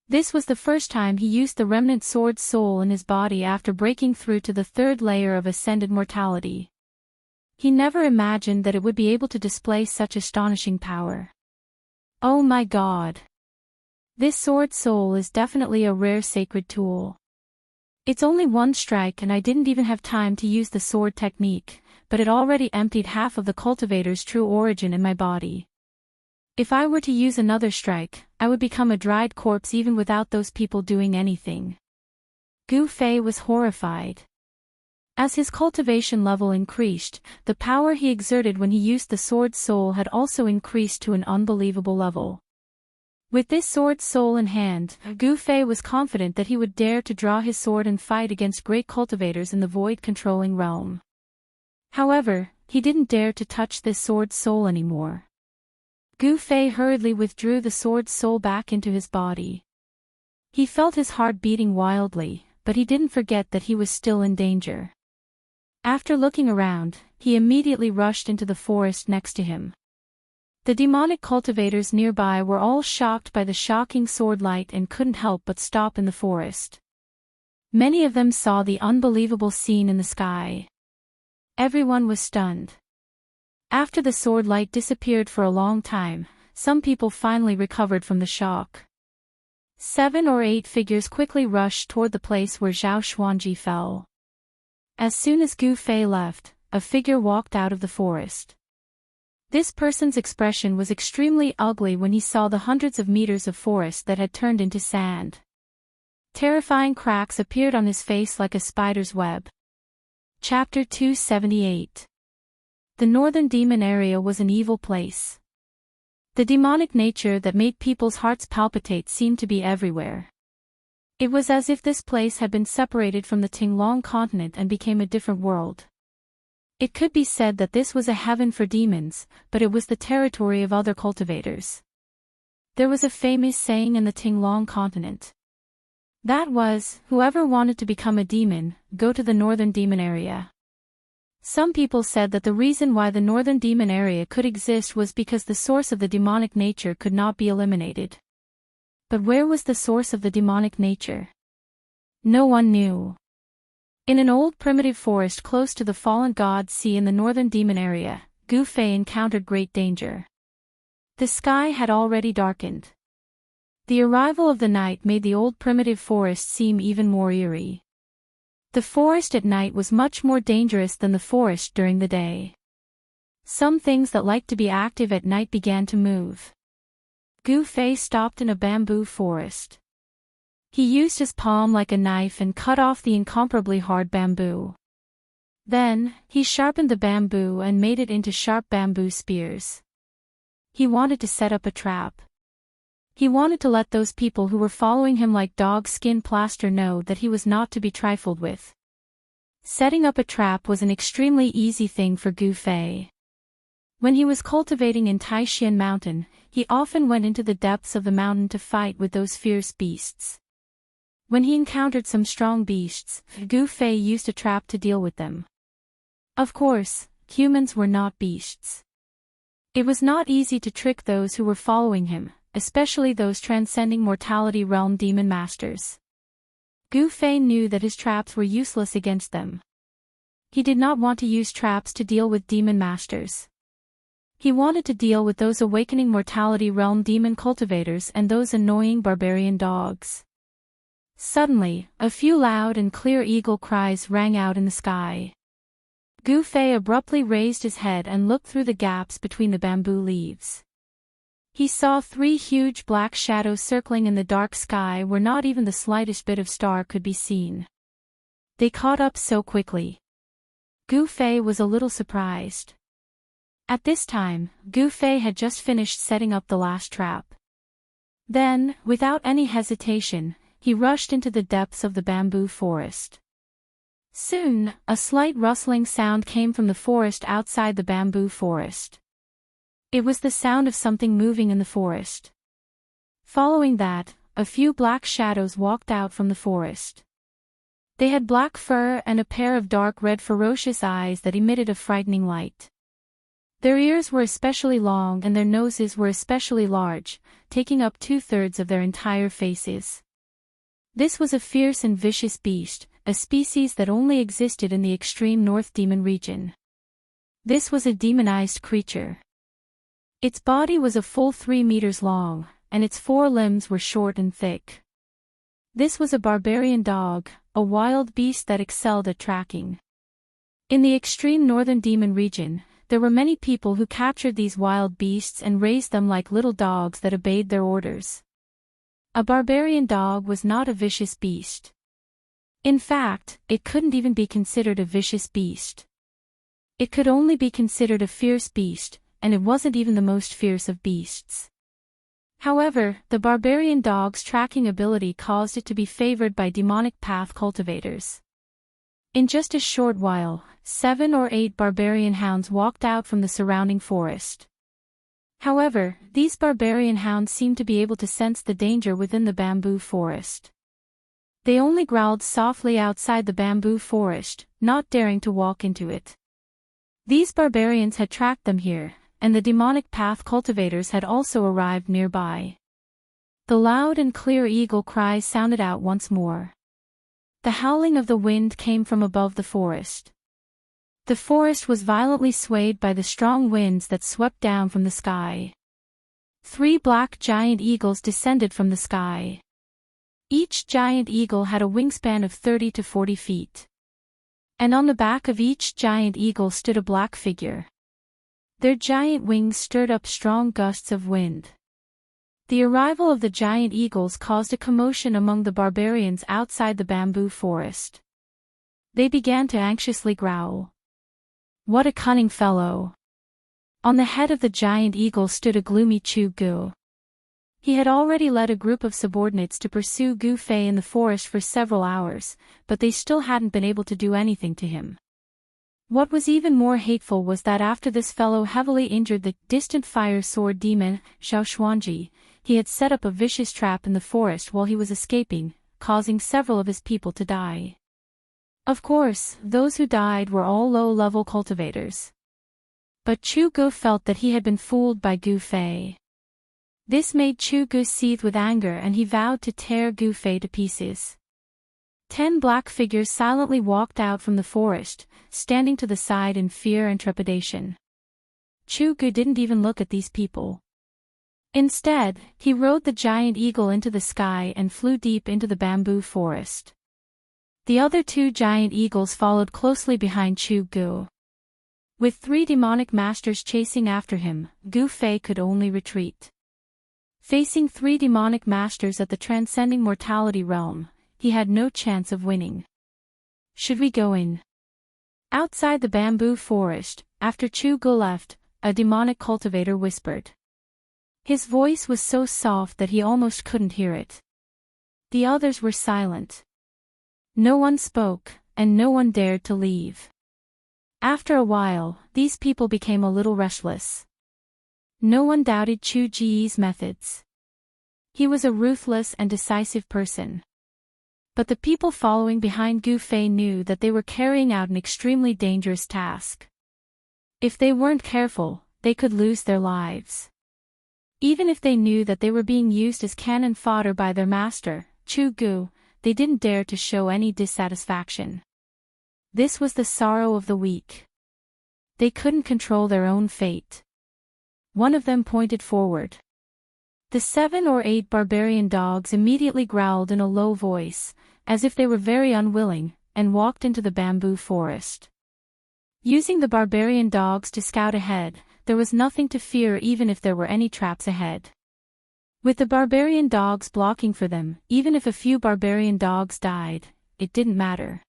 This was the first time he used the remnant sword soul in his body after breaking through to the third layer of ascended mortality. He never imagined that it would be able to display such astonishing power. Oh my god! This sword soul is definitely a rare sacred tool. It's only one strike and I didn't even have time to use the sword technique, but it already emptied half of the cultivator's true origin in my body. If I were to use another strike, I would become a dried corpse even without those people doing anything. Gu Fei was horrified. As his cultivation level increased, the power he exerted when he used the sword soul had also increased to an unbelievable level. With this sword soul in hand, Gu Fei was confident that he would dare to draw his sword and fight against great cultivators in the void-controlling realm. However, he didn't dare to touch this sword soul anymore. Gu Fei hurriedly withdrew the sword soul back into his body. He felt his heart beating wildly, but he didn't forget that he was still in danger. After looking around, he immediately rushed into the forest next to him. The demonic cultivators nearby were all shocked by the shocking sword light and couldn't help but stop in the forest. Many of them saw the unbelievable scene in the sky. Everyone was stunned. After the sword light disappeared for a long time, some people finally recovered from the shock. 7 or 8 figures quickly rushed toward the place where Zhao Xuanji fell. As soon as Gu Fei left, a figure walked out of the forest. This person's expression was extremely ugly when he saw the hundreds of meters of forest that had turned into sand. Terrifying cracks appeared on his face like a spider's web. Chapter 278. The Northern Demon Area was an evil place. The demonic nature that made people's hearts palpitate seemed to be everywhere. It was as if this place had been separated from the Tinglong continent and became a different world. It could be said that this was a heaven for demons, but it was the territory of other cultivators. There was a famous saying in the Tinglong continent. That was, whoever wanted to become a demon, go to the Northern Demon Area. Some people said that the reason why the Northern Demon Area could exist was because the source of the demonic nature could not be eliminated. But where was the source of the demonic nature? No one knew. In an old primitive forest close to the fallen god sea in the Northern Demon Area, Gu Fei encountered great danger. The sky had already darkened. The arrival of the night made the old primitive forest seem even more eerie. The forest at night was much more dangerous than the forest during the day. Some things that liked to be active at night began to move. Gu Fei stopped in a bamboo forest. He used his palm like a knife and cut off the incomparably hard bamboo. Then, he sharpened the bamboo and made it into sharp bamboo spears. He wanted to set up a trap. He wanted to let those people who were following him like dog skin plaster know that he was not to be trifled with. Setting up a trap was an extremely easy thing for Gu Fei. When he was cultivating in Taishan Mountain, he often went into the depths of the mountain to fight with those fierce beasts. When he encountered some strong beasts, Gu Fei used a trap to deal with them. Of course, humans were not beasts. It was not easy to trick those who were following him, especially those transcending mortality realm demon masters. Gu Fei knew that his traps were useless against them. He did not want to use traps to deal with demon masters. He wanted to deal with those awakening mortality realm demon cultivators and those annoying barbarian dogs. Suddenly, a few loud and clear eagle cries rang out in the sky. Gu Fei abruptly raised his head and looked through the gaps between the bamboo leaves. He saw 3 huge black shadows circling in the dark sky where not even the slightest bit of star could be seen. They caught up so quickly. Gu Fei was a little surprised. At this time, Gu Fei had just finished setting up the last trap. Then, without any hesitation, he rushed into the depths of the bamboo forest. Soon, a slight rustling sound came from the forest outside the bamboo forest. It was the sound of something moving in the forest. Following that, a few black shadows walked out from the forest. They had black fur and a pair of dark red ferocious eyes that emitted a frightening light. Their ears were especially long and their noses were especially large, taking up 2/3 of their entire faces. This was a fierce and vicious beast, a species that only existed in the extreme North Demon region. This was a demonized creature. Its body was a full 3 meters long, and its 4 limbs were short and thick. This was a barbarian dog, a wild beast that excelled at tracking. In the extreme northern demon region, there were many people who captured these wild beasts and raised them like little dogs that obeyed their orders. A barbarian dog was not a vicious beast. In fact, it couldn't even be considered a vicious beast. It could only be considered a fierce beast, and it wasn't even the most fierce of beasts. However, the barbarian dog's tracking ability caused it to be favored by demonic path cultivators. In just a short while, 7 or 8 barbarian hounds walked out from the surrounding forest. However, these barbarian hounds seemed to be able to sense the danger within the bamboo forest. They only growled softly outside the bamboo forest, not daring to walk into it. These barbarians had tracked them here, and the demonic path cultivators had also arrived nearby. The loud and clear eagle cries sounded out once more. The howling of the wind came from above the forest. The forest was violently swayed by the strong winds that swept down from the sky. 3 black giant eagles descended from the sky. Each giant eagle had a wingspan of 30 to 40 feet. And on the back of each giant eagle stood a black figure. Their giant wings stirred up strong gusts of wind. The arrival of the giant eagles caused a commotion among the barbarians outside the bamboo forest. They began to anxiously growl. What a cunning fellow! On the head of the giant eagle stood a gloomy Chu Gu. He had already led a group of subordinates to pursue Gu Fei in the forest for several hours, but they still hadn't been able to do anything to him. What was even more hateful was that after this fellow heavily injured the distant fire sword demon, Xianxia, he had set up a vicious trap in the forest while he was escaping, causing several of his people to die. Of course, those who died were all low-level cultivators. But Chu Gu felt that he had been fooled by Gu Fei. This made Chu Gu seethe with anger and he vowed to tear Gu Fei to pieces. 10 black figures silently walked out from the forest, standing to the side in fear and trepidation. Chu Gu didn't even look at these people. Instead, he rode the giant eagle into the sky and flew deep into the bamboo forest. The other 2 giant eagles followed closely behind Chu Gu. With 3 demonic masters chasing after him, Gu Fei could only retreat. Facing 3 demonic masters at the transcending mortality realm, he had no chance of winning. Should we go in? Outside the bamboo forest, after Chu Gu left, a demonic cultivator whispered. His voice was so soft that he almost couldn't hear it. The others were silent. No one spoke, and no one dared to leave. After a while, these people became a little restless. No one doubted Chu Ji's methods. He was a ruthless and decisive person. But the people following behind Gu Fei knew that they were carrying out an extremely dangerous task. If they weren't careful, they could lose their lives. Even if they knew that they were being used as cannon fodder by their master, Chu Gu, they didn't dare to show any dissatisfaction. This was the sorrow of the weak. They couldn't control their own fate. One of them pointed forward. The 7 or 8 barbarian dogs immediately growled in a low voice, as if they were very unwilling, and walked into the bamboo forest. Using the barbarian dogs to scout ahead, there was nothing to fear even if there were any traps ahead. With the barbarian dogs blocking for them, even if a few barbarian dogs died, it didn't matter.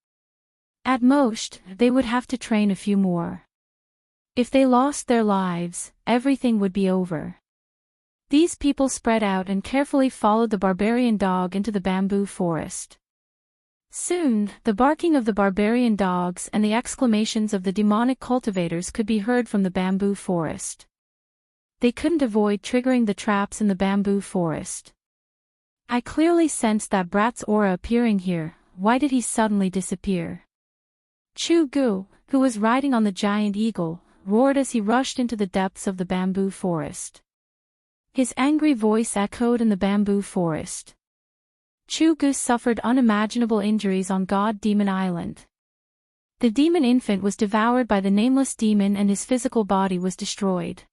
At most, they would have to train a few more. If they lost their lives, everything would be over. These people spread out and carefully followed the barbarian dog into the bamboo forest. Soon, the barking of the barbarian dogs and the exclamations of the demonic cultivators could be heard from the bamboo forest. They couldn't avoid triggering the traps in the bamboo forest. I clearly sensed that brat's aura appearing here. Why did he suddenly disappear? Chu Gu, who was riding on the giant eagle, roared as he rushed into the depths of the bamboo forest. His angry voice echoed in the bamboo forest. Chu Gu suffered unimaginable injuries on God Demon Island. The demon infant was devoured by the nameless demon and his physical body was destroyed.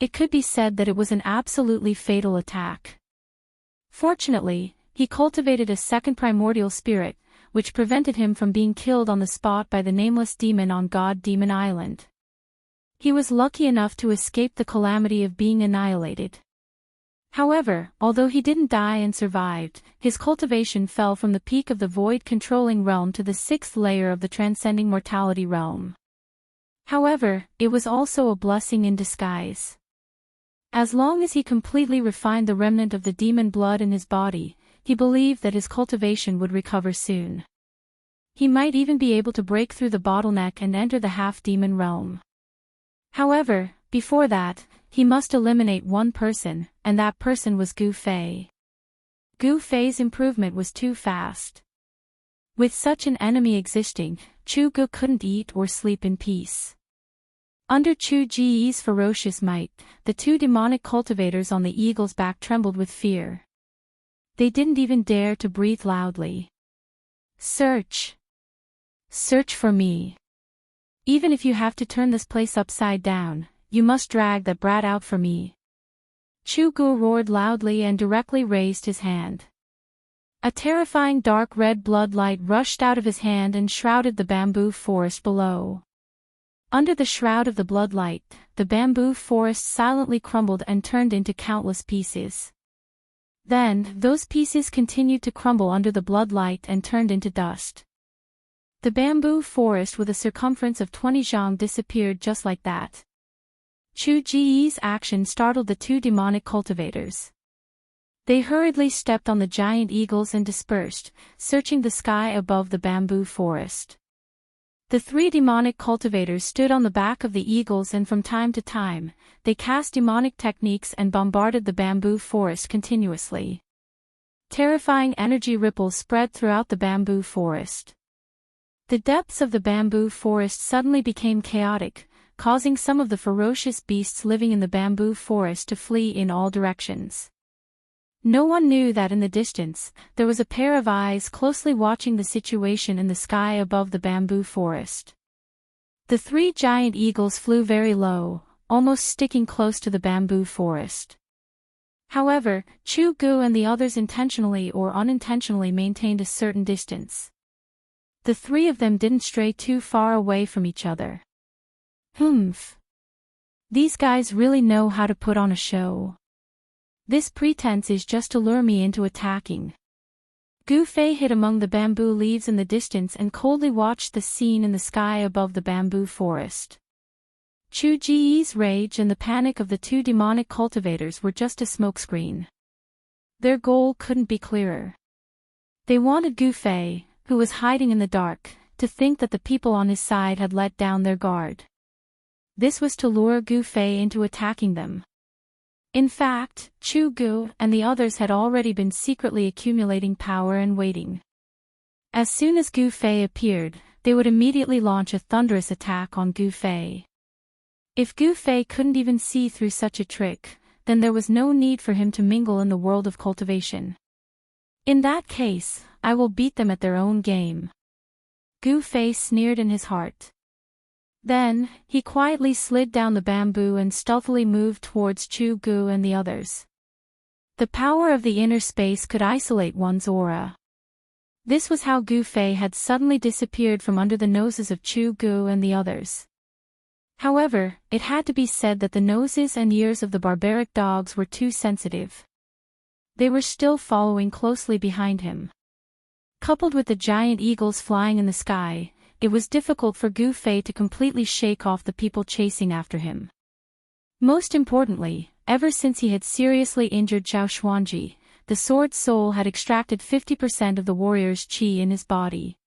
It could be said that it was an absolutely fatal attack. Fortunately, he cultivated a second primordial spirit, which prevented him from being killed on the spot by the nameless demon on God Demon Island. He was lucky enough to escape the calamity of being annihilated. However, although he didn't die and survived, his cultivation fell from the peak of the void-controlling realm to the 6th layer of the transcending mortality realm. However, it was also a blessing in disguise. As long as he completely refined the remnant of the demon blood in his body, he believed that his cultivation would recover soon. He might even be able to break through the bottleneck and enter the half-demon realm. However, before that, he must eliminate one person, and that person was Gu Fei. Gu Fei's improvement was too fast. With such an enemy existing, Chu Gu couldn't eat or sleep in peace. Under Chu Ji's ferocious might, the two demonic cultivators on the eagle's back trembled with fear. They didn't even dare to breathe loudly. Search. Search for me. Even if you have to turn this place upside down, you must drag that brat out for me. Chu Gu roared loudly and directly raised his hand. A terrifying dark red blood light rushed out of his hand and shrouded the bamboo forest below. Under the shroud of the blood light, the bamboo forest silently crumbled and turned into countless pieces. Then, those pieces continued to crumble under the blood light and turned into dust. The bamboo forest with a circumference of 20 zhang disappeared just like that. Chu Ji's action startled the two demonic cultivators. They hurriedly stepped on the giant eagles and dispersed, searching the sky above the bamboo forest. The three demonic cultivators stood on the back of the eagles and from time to time, they cast demonic techniques and bombarded the bamboo forest continuously. Terrifying energy ripples spread throughout the bamboo forest. The depths of the bamboo forest suddenly became chaotic, causing some of the ferocious beasts living in the bamboo forest to flee in all directions. No one knew that in the distance, there was a pair of eyes closely watching the situation in the sky above the bamboo forest. The three giant eagles flew very low, almost sticking close to the bamboo forest. However, Chu Gu and the others intentionally or unintentionally maintained a certain distance. The three of them didn't stray too far away from each other. Humph. These guys really know how to put on a show. This pretense is just to lure me into attacking. Gu Fei hid among the bamboo leaves in the distance and coldly watched the scene in the sky above the bamboo forest. Chu Ji's rage and the panic of the two demonic cultivators were just a smokescreen. Their goal couldn't be clearer. They wanted Gu Fei, who was hiding in the dark, to think that the people on his side had let down their guard. This was to lure Gu Fei into attacking them. In fact, Chu Gu and the others had already been secretly accumulating power and waiting. As soon as Gu Fei appeared, they would immediately launch a thunderous attack on Gu Fei. If Gu Fei couldn't even see through such a trick, then there was no need for him to mingle in the world of cultivation. In that case, I will beat them at their own game. Gu Fei sneered in his heart. Then, he quietly slid down the bamboo and stealthily moved towards Chu Gu and the others. The power of the inner space could isolate one's aura. This was how Gu Fei had suddenly disappeared from under the noses of Chu Gu and the others. However, it had to be said that the noses and ears of the barbaric dogs were too sensitive. They were still following closely behind him. Coupled with the giant eagles flying in the sky, it was difficult for Gu Fei to completely shake off the people chasing after him. Most importantly, ever since he had seriously injured Zhao Xuanji, the sword soul had extracted 50% of the warrior's qi in his body.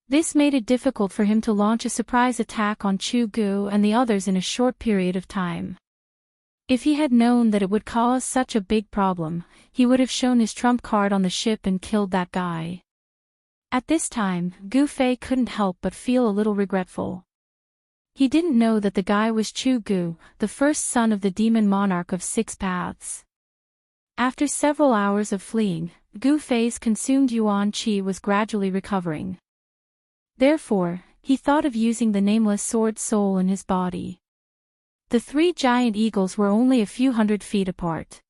This made it difficult for him to launch a surprise attack on Chu Gu and the others in a short period of time. If he had known that it would cause such a big problem, he would have shown his trump card on the ship and killed that guy. At this time, Gu Fei couldn't help but feel a little regretful. He didn't know that the guy was Chu Gu, the first son of the demon monarch of 6 paths. After several hours of fleeing, Gu Fei's consumed yuan qi was gradually recovering. Therefore, he thought of using the nameless sword soul in his body. The 3 giant eagles were only a few hundred feet apart.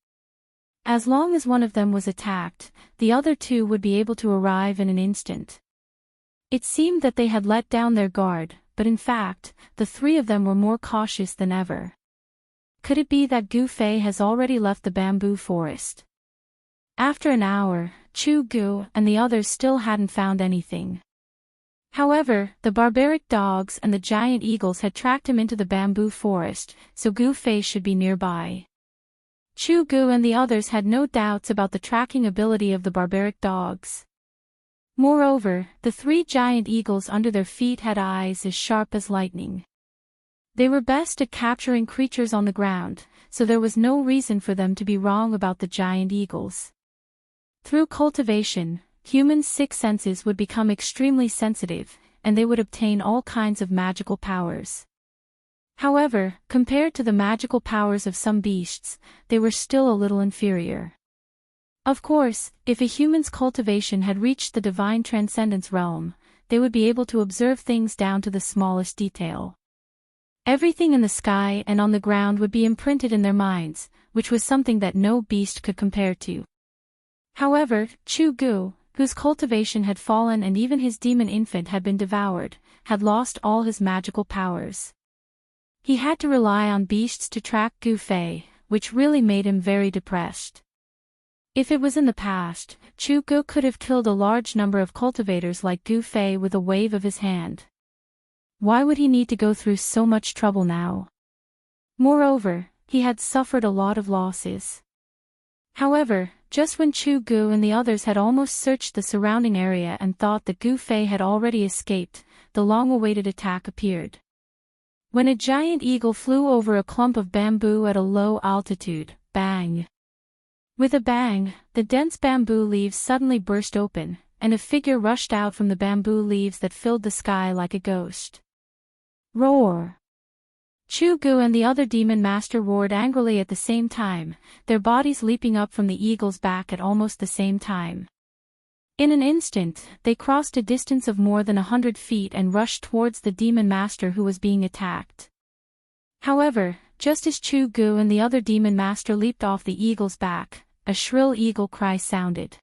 As long as one of them was attacked, the other 2 would be able to arrive in an instant. It seemed that they had let down their guard, but in fact, the 3 of them were more cautious than ever. Could it be that Gu Fei has already left the bamboo forest? After an hour, Chu Gu and the others still hadn't found anything. However, the barbaric dogs and the giant eagles had tracked him into the bamboo forest, so Gu Fei should be nearby. Chu Gu and the others had no doubts about the tracking ability of the barbaric dogs. Moreover, the 3 giant eagles under their feet had eyes as sharp as lightning. They were best at capturing creatures on the ground, so there was no reason for them to be wrong about the giant eagles. Through cultivation, humans' 6 senses would become extremely sensitive, and they would obtain all kinds of magical powers. However, compared to the magical powers of some beasts, they were still a little inferior. Of course, if a human's cultivation had reached the divine transcendence realm, they would be able to observe things down to the smallest detail. Everything in the sky and on the ground would be imprinted in their minds, which was something that no beast could compare to. However, Chu Gu, whose cultivation had fallen and even his demon infant had been devoured, had lost all his magical powers. He had to rely on beasts to track Gu Fei, which really made him very depressed. If it was in the past, Chu Gu could have killed a large number of cultivators like Gu Fei with a wave of his hand. Why would he need to go through so much trouble now? Moreover, he had suffered a lot of losses. However, just when Chu Gu and the others had almost searched the surrounding area and thought that Gu Fei had already escaped, the long-awaited attack appeared. When a giant eagle flew over a clump of bamboo at a low altitude, bang! With a bang, the dense bamboo leaves suddenly burst open, and a figure rushed out from the bamboo leaves that filled the sky like a ghost. Roar! Chu Gu and the other demon master roared angrily at the same time, their bodies leaping up from the eagle's back at almost the same time. In an instant, they crossed a distance of more than 100 feet and rushed towards the demon master who was being attacked. However, just as Chu Gu and the other demon master leaped off the eagle's back, a shrill eagle cry sounded.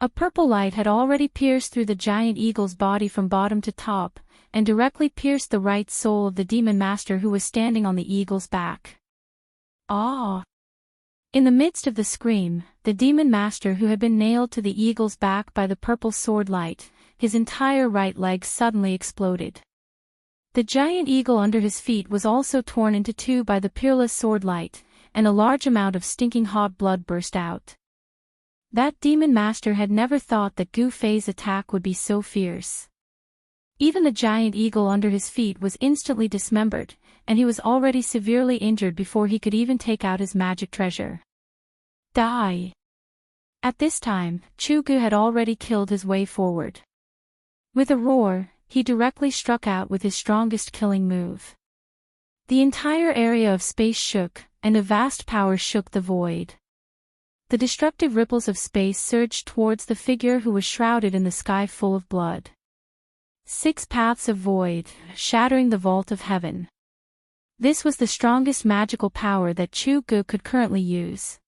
A purple light had already pierced through the giant eagle's body from bottom to top, and directly pierced the right soul of the demon master who was standing on the eagle's back. Ah! In the midst of the scream, the demon master who had been nailed to the eagle's back by the purple sword light, his entire right leg suddenly exploded. The giant eagle under his feet was also torn into 2 by the peerless sword light, and a large amount of stinking hot blood burst out. That demon master had never thought that Gu Fei's attack would be so fierce. Even the giant eagle under his feet was instantly dismembered, and he was already severely injured before he could even take out his magic treasure. Die! At this time, Chu Gu had already killed his way forward. With a roar, he directly struck out with his strongest killing move. The entire area of space shook, and a vast power shook the void. The destructive ripples of space surged towards the figure who was shrouded in the sky full of blood. 6 paths of void, shattering the vault of heaven. This was the strongest magical power that Chu Gu could currently use.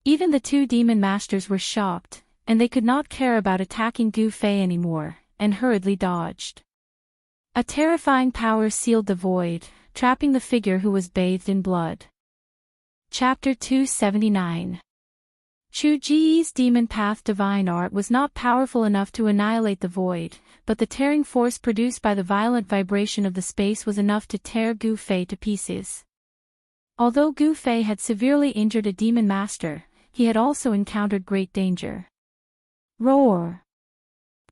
Even the 2 demon masters were shocked, and they could not care about attacking Gu Fei anymore, and hurriedly dodged. A terrifying power sealed the void, trapping the figure who was bathed in blood. Chapter 279. Chu Ji's demon path divine art was not powerful enough to annihilate the void, but the tearing force produced by the violent vibration of the space was enough to tear Gu Fei to pieces. Although Gu Fei had severely injured a demon master, he had also encountered great danger. Roar!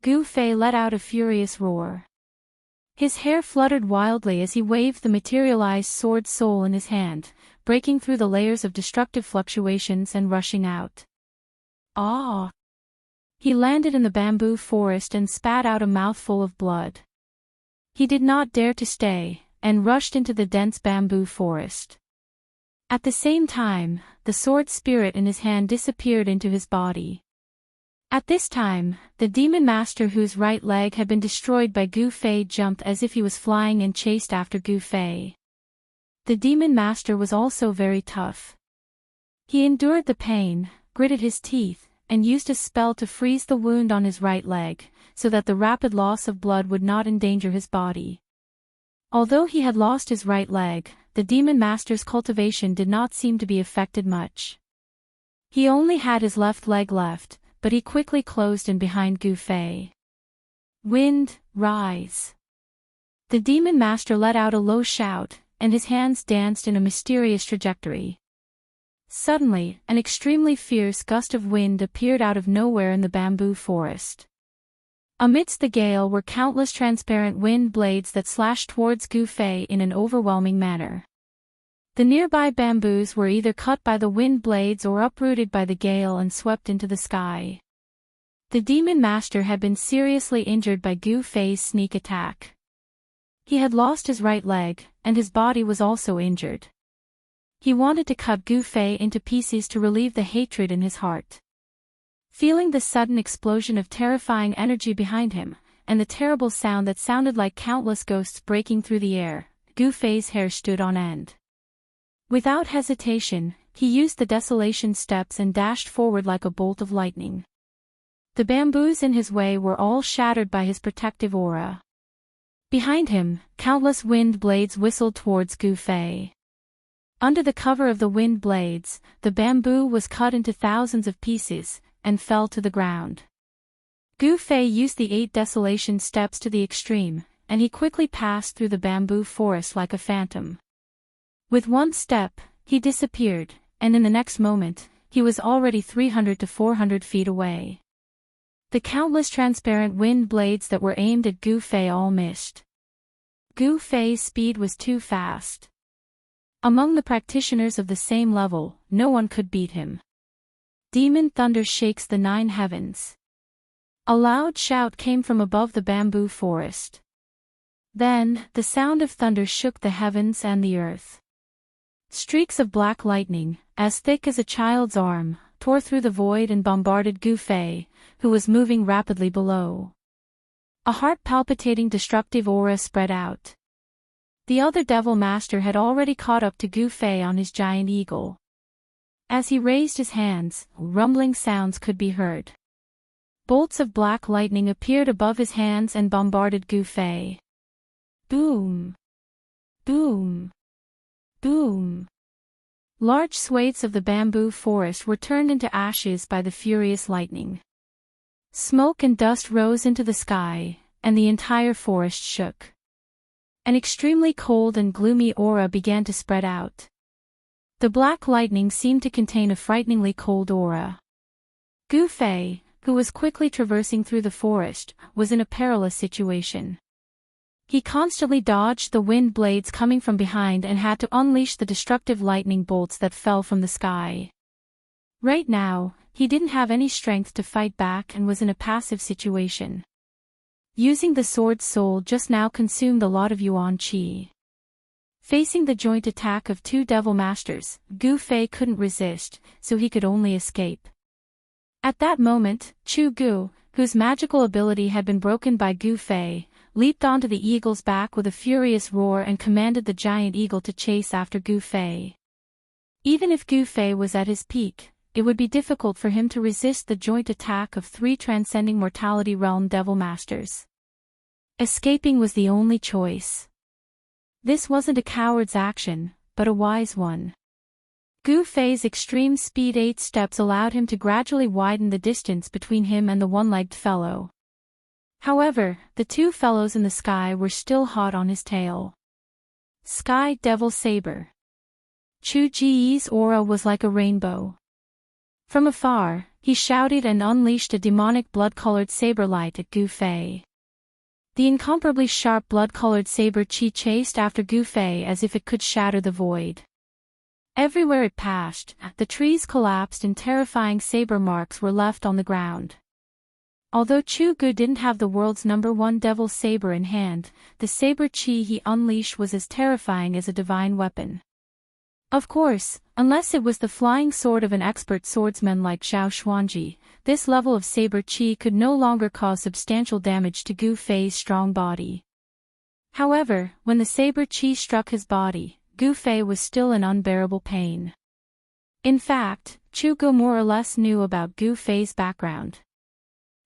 Gu Fei let out a furious roar. His hair fluttered wildly as he waved the materialized sword soul in his hand, breaking through the layers of destructive fluctuations and rushing out. Ah! He landed in the bamboo forest and spat out a mouthful of blood. He did not dare to stay, and rushed into the dense bamboo forest. At the same time, the sword spirit in his hand disappeared into his body. At this time, the demon master whose right leg had been destroyed by Gu Fei jumped as if he was flying and chased after Gu Fei. The demon master was also very tough. He endured the pain, gritted his teeth, and used a spell to freeze the wound on his right leg, so that the rapid loss of blood would not endanger his body. Although he had lost his right leg, the demon master's cultivation did not seem to be affected much. He only had his left leg left, but he quickly closed in behind Gu Fei. Wind, rise! The demon master let out a low shout, and his hands danced in a mysterious trajectory. Suddenly, an extremely fierce gust of wind appeared out of nowhere in the bamboo forest. Amidst the gale were countless transparent wind blades that slashed towards Gu Fei in an overwhelming manner. The nearby bamboos were either cut by the wind blades or uprooted by the gale and swept into the sky. The demon master had been seriously injured by Gu Fei's sneak attack. He had lost his right leg, and his body was also injured. He wanted to cut Gu Fei into pieces to relieve the hatred in his heart. Feeling the sudden explosion of terrifying energy behind him, and the terrible sound that sounded like countless ghosts breaking through the air, Gu Fei's hair stood on end. Without hesitation, he used the desolation steps and dashed forward like a bolt of lightning. The bamboos in his way were all shattered by his protective aura. Behind him, countless wind blades whistled towards Gu Fei. Under the cover of the wind blades, the bamboo was cut into thousands of pieces, and fell to the ground. Gu Fei used the 8 desolation steps to the extreme, and he quickly passed through the bamboo forest like a phantom. With one step, he disappeared, and in the next moment, he was already 300 to 400 feet away. The countless transparent wind blades that were aimed at Gu Fei all missed. Gu Fei's speed was too fast. Among the practitioners of the same level, no one could beat him. Demon thunder shakes the 9 heavens. A loud shout came from above the bamboo forest. Then, the sound of thunder shook the heavens and the earth. Streaks of black lightning, as thick as a child's arm, tore through the void and bombarded Gu Fei, who was moving rapidly below. A heart-palpitating destructive aura spread out. The other devil master had already caught up to Gu Fei on his giant eagle. As he raised his hands, rumbling sounds could be heard. Bolts of black lightning appeared above his hands and bombarded Gu Fei. Boom! Boom! Boom! Large swathes of the bamboo forest were turned into ashes by the furious lightning. Smoke and dust rose into the sky, and the entire forest shook. An extremely cold and gloomy aura began to spread out. The black lightning seemed to contain a frighteningly cold aura. Gu Fei, who was quickly traversing through the forest, was in a perilous situation. He constantly dodged the wind blades coming from behind and had to unleash the destructive lightning bolts that fell from the sky. Right now, he didn't have any strength to fight back and was in a passive situation. Using the sword soul just now consumed a lot of Yuan Qi. Facing the joint attack of 2 devil masters, Gu Fei couldn't resist, so he could only escape. At that moment, Chu Gu, whose magical ability had been broken by Gu Fei, leaped onto the eagle's back with a furious roar and commanded the giant eagle to chase after Gu Fei. Even if Gu Fei was at his peak, it would be difficult for him to resist the joint attack of 3 transcending mortality realm devil masters. Escaping was the only choice. This wasn't a coward's action, but a wise one. Gu Fei's extreme speed 8 steps allowed him to gradually widen the distance between him and the one-legged fellow. However, the two fellows in the sky were still hot on his tail. Sky Devil Saber. Chu Ji's aura was like a rainbow. From afar, he shouted and unleashed a demonic blood-colored saber light at Gu Fei. The incomparably sharp blood-colored saber chi chased after Gu Fei as if it could shatter the void. Everywhere it passed, the trees collapsed and terrifying saber marks were left on the ground. Although Chu Gu didn't have the world's #1 devil saber in hand, the saber chi he unleashed was as terrifying as a divine weapon. Of course, unless it was the flying sword of an expert swordsman like Zhao Xuanji, this level of saber chi could no longer cause substantial damage to Gu Fei's strong body. However, when the saber chi struck his body, Gu Fei was still in unbearable pain. In fact, Chu Gu more or less knew about Gu Fei's background.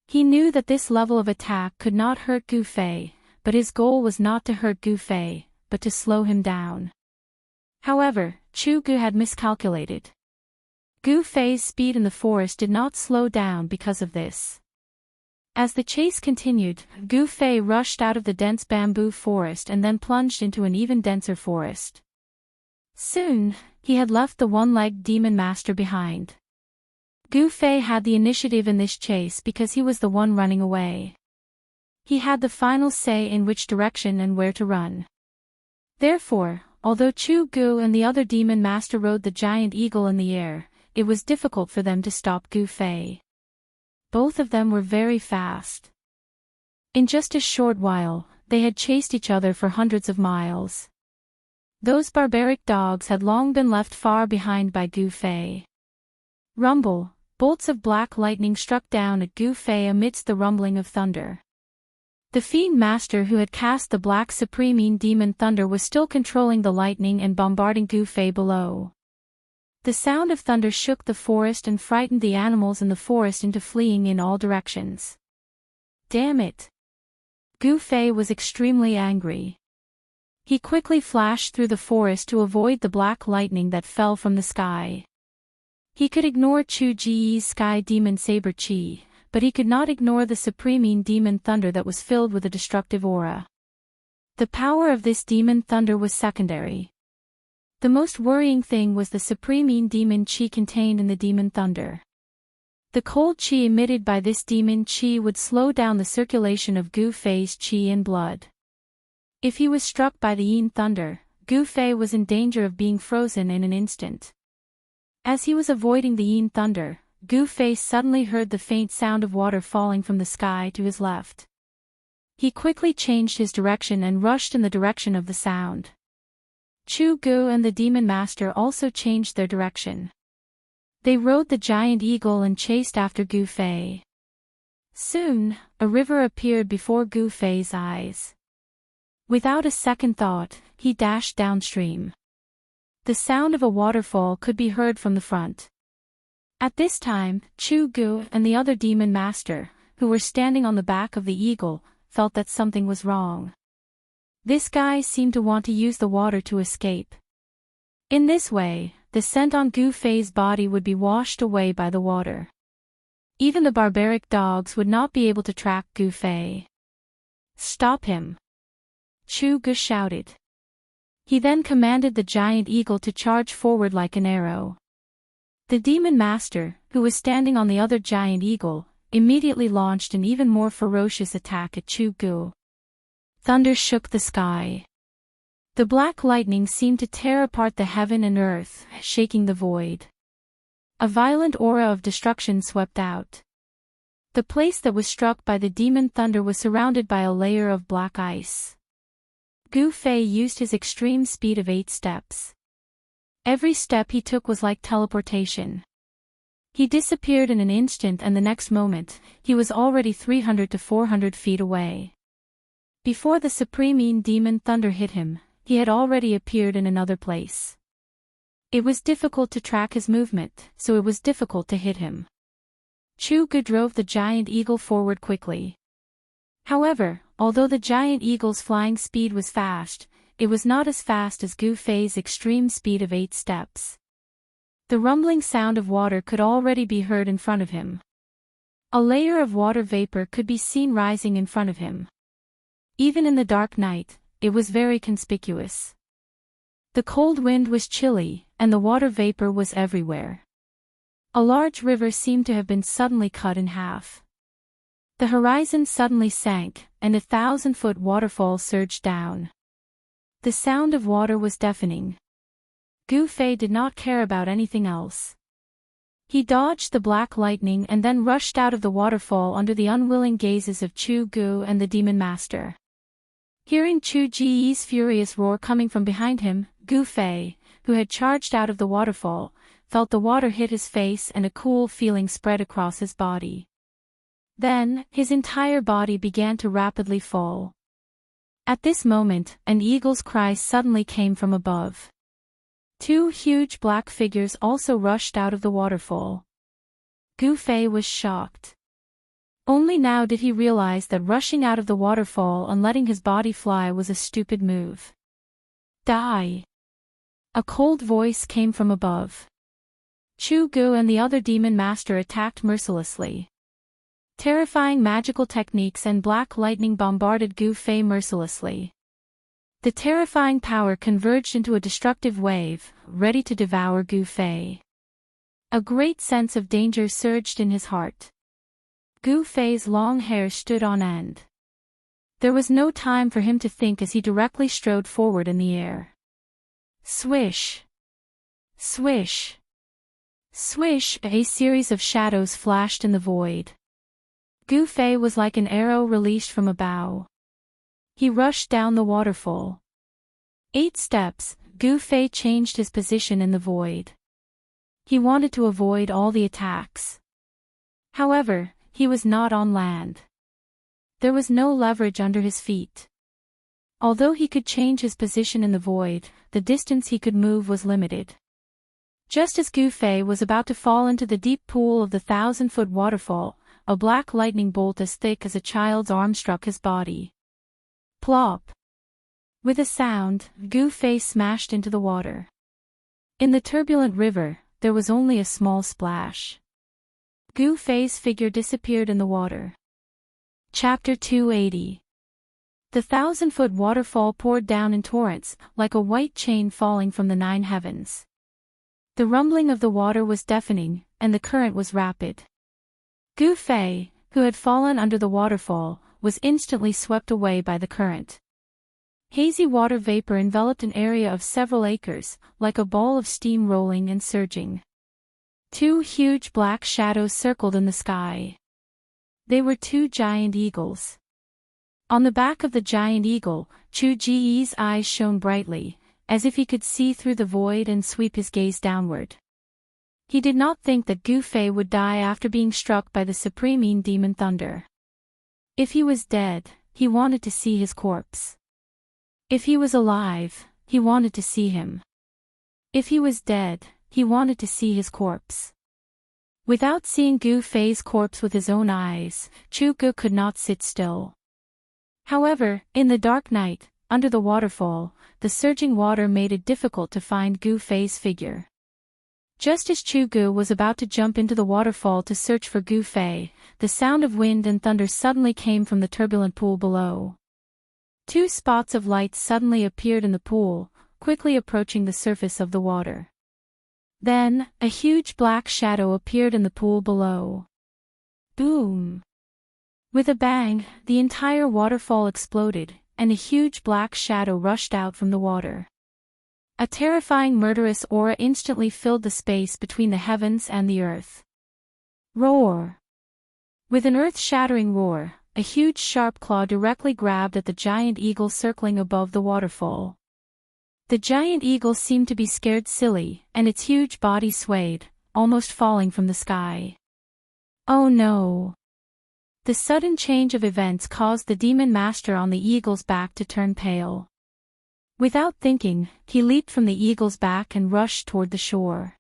He knew that this level of attack could not hurt Gu Fei, but his goal was not to hurt Gu Fei, but to slow him down. However, Chu Gu had miscalculated. Gu Fei's speed in the forest did not slow down because of this. As the chase continued, Gu Fei rushed out of the dense bamboo forest and then plunged into an even denser forest. Soon, he had left the one-legged demon master behind. Gu Fei had the initiative in this chase because he was the one running away. He had the final say in which direction and where to run. Therefore, although Chu Gu and the other demon master rode the giant eagle in the air, it was difficult for them to stop Gu Fei. Both of them were very fast. In just a short while, they had chased each other for hundreds of miles. Those barbaric dogs had long been left far behind by Gu Fei. Rumble, bolts of black lightning struck down at Gu Fei amidst the rumbling of thunder. The fiend master who had cast the black supreme demon thunder was still controlling the lightning and bombarding Gu Fei below. The sound of thunder shook the forest and frightened the animals in the forest into fleeing in all directions. Damn it! Gu Fei was extremely angry. He quickly flashed through the forest to avoid the black lightning that fell from the sky. He could ignore Chu Ji's sky demon saber chi, but he could not ignore the supreme demon thunder that was filled with a destructive aura. The power of this demon thunder was secondary. The most worrying thing was the supreme demon chi contained in the demon thunder. The cold chi emitted by this demon chi would slow down the circulation of Gu Fei's chi in blood. If he was struck by the yin thunder, Gu Fei was in danger of being frozen in an instant. As he was avoiding the yin thunder, Gu Fei suddenly heard the faint sound of water falling from the sky to his left. He quickly changed his direction and rushed in the direction of the sound. Chu Gu and the demon master also changed their direction. They rode the giant eagle and chased after Gu Fei. Soon, a river appeared before Gu Fei's eyes. Without a second thought, he dashed downstream. The sound of a waterfall could be heard from the front. At this time, Chu Gu and the other demon master, who were standing on the back of the eagle, felt that something was wrong. This guy seemed to want to use the water to escape. In this way, the scent on Gu Fei's body would be washed away by the water. Even the barbaric dogs would not be able to track Gu Fei. Stop him! Chu Gu shouted. He then commanded the giant eagle to charge forward like an arrow. The demon master, who was standing on the other giant eagle, immediately launched an even more ferocious attack at Chu Gu. Thunder shook the sky. The black lightning seemed to tear apart the heaven and earth, shaking the void. A violent aura of destruction swept out. The place that was struck by the demon thunder was surrounded by a layer of black ice. Gu Fei used his extreme speed of 8 steps. Every step he took was like teleportation. He disappeared in an instant and the next moment, he was already 300 to 400 feet away. Before the supreme demon thunder hit him, he had already appeared in another place. It was difficult to track his movement, so it was difficult to hit him. Chu Gu drove the giant eagle forward quickly. However, although the giant eagle's flying speed was fast, it was not as fast as Gu Fei's extreme speed of 8 steps. The rumbling sound of water could already be heard in front of him. A layer of water vapor could be seen rising in front of him. Even in the dark night, it was very conspicuous. The cold wind was chilly, and the water vapor was everywhere. A large river seemed to have been suddenly cut in half. The horizon suddenly sank, and a 1,000-foot waterfall surged down. The sound of water was deafening. Gu Fei did not care about anything else. He dodged the black lightning and then rushed out of the waterfall under the unwilling gazes of Chu Gu and the demon master. Hearing Chu Ji's furious roar coming from behind him, Gu Fei, who had charged out of the waterfall, felt the water hit his face and a cool feeling spread across his body. Then, his entire body began to rapidly fall. At this moment, an eagle's cry suddenly came from above. 2 huge black figures also rushed out of the waterfall. Gu Fei was shocked. Only now did he realize that rushing out of the waterfall and letting his body fly was a stupid move. Die! A cold voice came from above. Chu Gu and the other demon master attacked mercilessly. Terrifying magical techniques and black lightning bombarded Gu Fei mercilessly. The terrifying power converged into a destructive wave, ready to devour Gu Fei. A great sense of danger surged in his heart. Gu Fei's long hair stood on end. There was no time for him to think as he directly strode forward in the air. Swish! Swish! Swish! A series of shadows flashed in the void. Gu Fei was like an arrow released from a bow. He rushed down the waterfall. 8 steps, Gu Fei changed his position in the void. He wanted to avoid all the attacks. However, he was not on land. There was no leverage under his feet. Although he could change his position in the void, the distance he could move was limited. Just as Gu Fei was about to fall into the deep pool of the 1,000-foot waterfall, a black lightning bolt as thick as a child's arm struck his body. Plop! With a sound, Gu Fei smashed into the water. In the turbulent river, there was only a small splash. Gu Fei's figure disappeared in the water. Chapter 280. The 1,000-foot waterfall poured down in torrents, like a white chain falling from the 9 heavens. The rumbling of the water was deafening, and the current was rapid. Gu Fei, who had fallen under the waterfall, was instantly swept away by the current. Hazy water vapor enveloped an area of several acres, like a ball of steam rolling and surging. 2 huge black shadows circled in the sky. They were 2 giant eagles. On the back of the giant eagle, Chu Ji's eyes shone brightly, as if he could see through the void and sweep his gaze downward. He did not think that Gu Fei would die after being struck by the supreme demon thunder. If he was dead, he wanted to see his corpse. If he was alive, he wanted to see him. If he was dead, he wanted to see his corpse. Without seeing Gu Fei's corpse with his own eyes, Chu Gu could not sit still. However, in the dark night, under the waterfall, the surging water made it difficult to find Gu Fei's figure. Just as Chu Gu was about to jump into the waterfall to search for Gu Fei, the sound of wind and thunder suddenly came from the turbulent pool below. 2 spots of light suddenly appeared in the pool, quickly approaching the surface of the water. Then, a huge black shadow appeared in the pool below. Boom! With a bang, the entire waterfall exploded, and a huge black shadow rushed out from the water. A terrifying murderous aura instantly filled the space between the heavens and the earth. Roar! With an earth-shattering roar, a huge sharp claw directly grabbed at the giant eagle circling above the waterfall. The giant eagle seemed to be scared silly, and its huge body swayed, almost falling from the sky. Oh no! The sudden change of events caused the demon master on the eagle's back to turn pale. Without thinking, he leaped from the eagle's back and rushed toward the shore.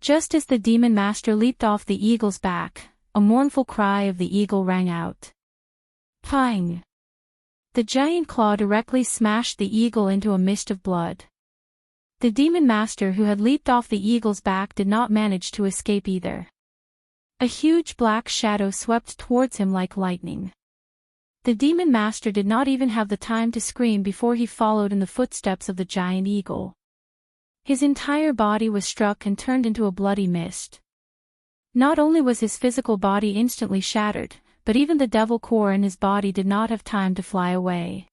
Just as the demon master leaped off the eagle's back, a mournful cry of the eagle rang out. Pang! The giant claw directly smashed the eagle into a mist of blood. The demon master who had leaped off the eagle's back did not manage to escape either. A huge black shadow swept towards him like lightning. The demon master did not even have the time to scream before he followed in the footsteps of the giant eagle. His entire body was struck and turned into a bloody mist. Not only was his physical body instantly shattered, but even the devil core in his body did not have time to fly away.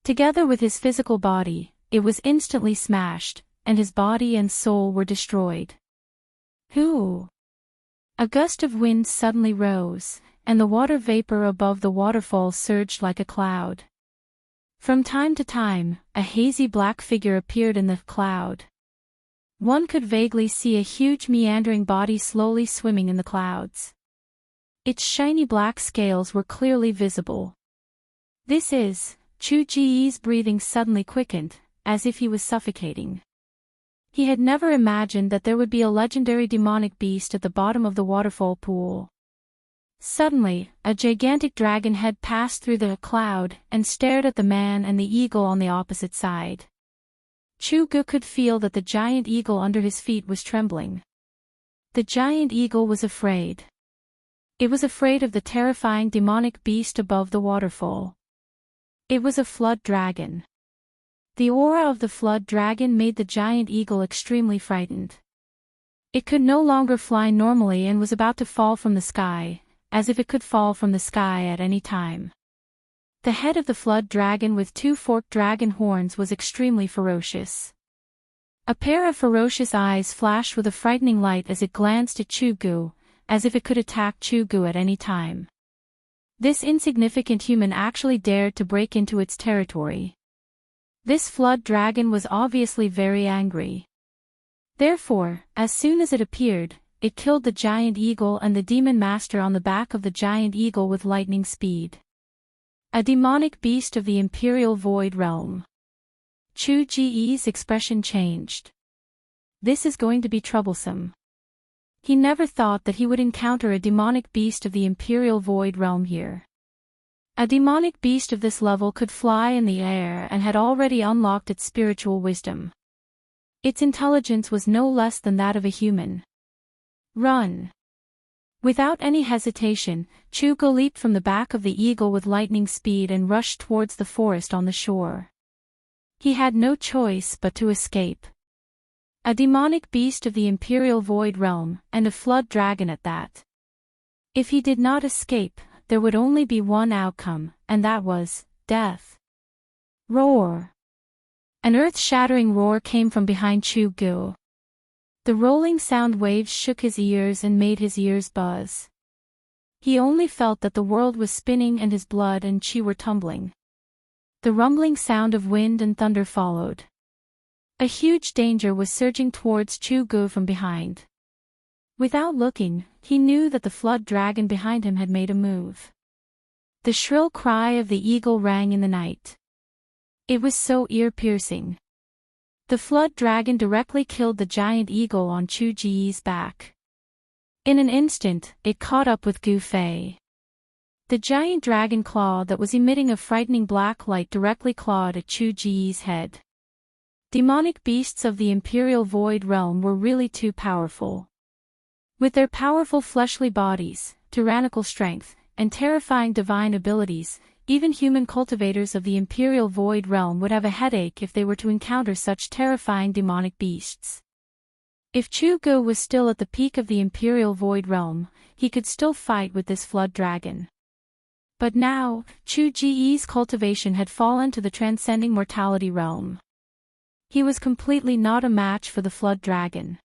Together with his physical body, it was instantly smashed, and his body and soul were destroyed. Who? A gust of wind suddenly rose, and the water vapor above the waterfall surged like a cloud. From time to time, a hazy black figure appeared in the cloud. One could vaguely see a huge meandering body slowly swimming in the clouds. Its shiny black scales were clearly visible. This is, Chu Ji's breathing suddenly quickened, as if he was suffocating. He had never imagined that there would be a legendary demonic beast at the bottom of the waterfall pool. Suddenly, a gigantic dragon head passed through the cloud and stared at the man and the eagle on the opposite side. Chu Gu could feel that the giant eagle under his feet was trembling. The giant eagle was afraid. It was afraid of the terrifying demonic beast above the waterfall. It was a flood dragon. The aura of the flood dragon made the giant eagle extremely frightened. It could no longer fly normally and was about to fall from the sky, as if it could fall from the sky at any time. The head of the flood dragon with two forked dragon horns was extremely ferocious. A pair of ferocious eyes flashed with a frightening light as it glanced at Chu Gu, as if it could attack Chu Gu at any time. This insignificant human actually dared to break into its territory. This flood dragon was obviously very angry. Therefore, as soon as it appeared, it killed the giant eagle and the demon master on the back of the giant eagle with lightning speed. A demonic beast of the Imperial Void Realm. Chu Ji's expression changed. This is going to be troublesome. He never thought that he would encounter a demonic beast of the Imperial Void Realm here. A demonic beast of this level could fly in the air and had already unlocked its spiritual wisdom. Its intelligence was no less than that of a human. Run! Without any hesitation, Chu Gu leaped from the back of the eagle with lightning speed and rushed towards the forest on the shore. He had no choice but to escape. A demonic beast of the Imperial Void Realm, and a flood dragon at that. If he did not escape, there would only be one outcome, and that was death. Roar! An earth-shattering roar came from behind Chu Gu. The rolling sound waves shook his ears and made his ears buzz. He only felt that the world was spinning and his blood and chi were tumbling. The rumbling sound of wind and thunder followed. A huge danger was surging towards Chu Gu from behind. Without looking, he knew that the flood dragon behind him had made a move. The shrill cry of the eagle rang in the night. It was so ear-piercing. The flood dragon directly killed the giant eagle on Chu Ji's back. In an instant, it caught up with Gu Fei. The giant dragon claw that was emitting a frightening black light directly clawed at Chu Ji's head. Demonic beasts of the Imperial Void Realm were really too powerful. With their powerful fleshly bodies, tyrannical strength, and terrifying divine abilities, even human cultivators of the Imperial Void Realm would have a headache if they were to encounter such terrifying demonic beasts. If Chu Gu was still at the peak of the Imperial Void Realm, he could still fight with this flood dragon. But now, Chu Ji's cultivation had fallen to the transcending mortality realm. He was completely not a match for the flood dragon.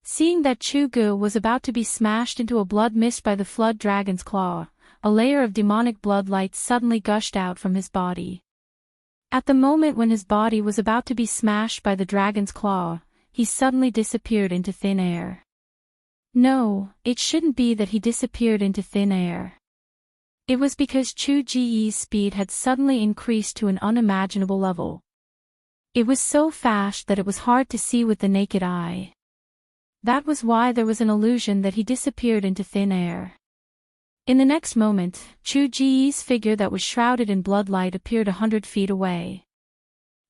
Seeing that Chu Gu was about to be smashed into a blood mist by the flood dragon's claw, a layer of demonic blood light suddenly gushed out from his body. At the moment when his body was about to be smashed by the dragon's claw, he suddenly disappeared into thin air. No, it shouldn't be that he disappeared into thin air. It was because Chu Ji's speed had suddenly increased to an unimaginable level. It was so fast that it was hard to see with the naked eye. That was why there was an illusion that he disappeared into thin air. In the next moment, Chu Ji's figure that was shrouded in bloodlight appeared 100 feet away.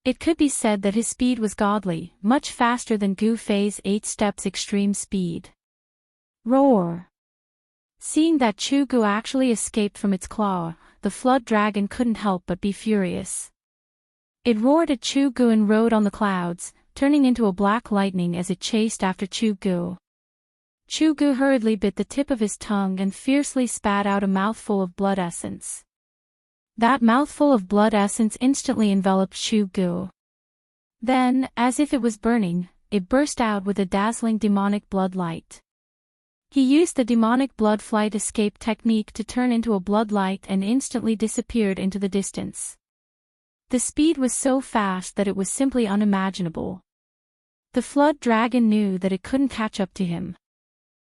It could be said that his speed was godly, much faster than Gu Fei's 8 steps extreme speed. Roar! Seeing that Chu Gu actually escaped from its claw, the flood dragon couldn't help but be furious. It roared at Chu Gu and rode on the clouds, turning into a black lightning as it chased after Chu Gu. Chu Gu hurriedly bit the tip of his tongue and fiercely spat out a mouthful of blood essence. That mouthful of blood essence instantly enveloped Chu Gu. Then, as if it was burning, it burst out with a dazzling demonic blood light. He used the demonic blood flight escape technique to turn into a blood light and instantly disappeared into the distance. The speed was so fast that it was simply unimaginable. The flood dragon knew that it couldn't catch up to him.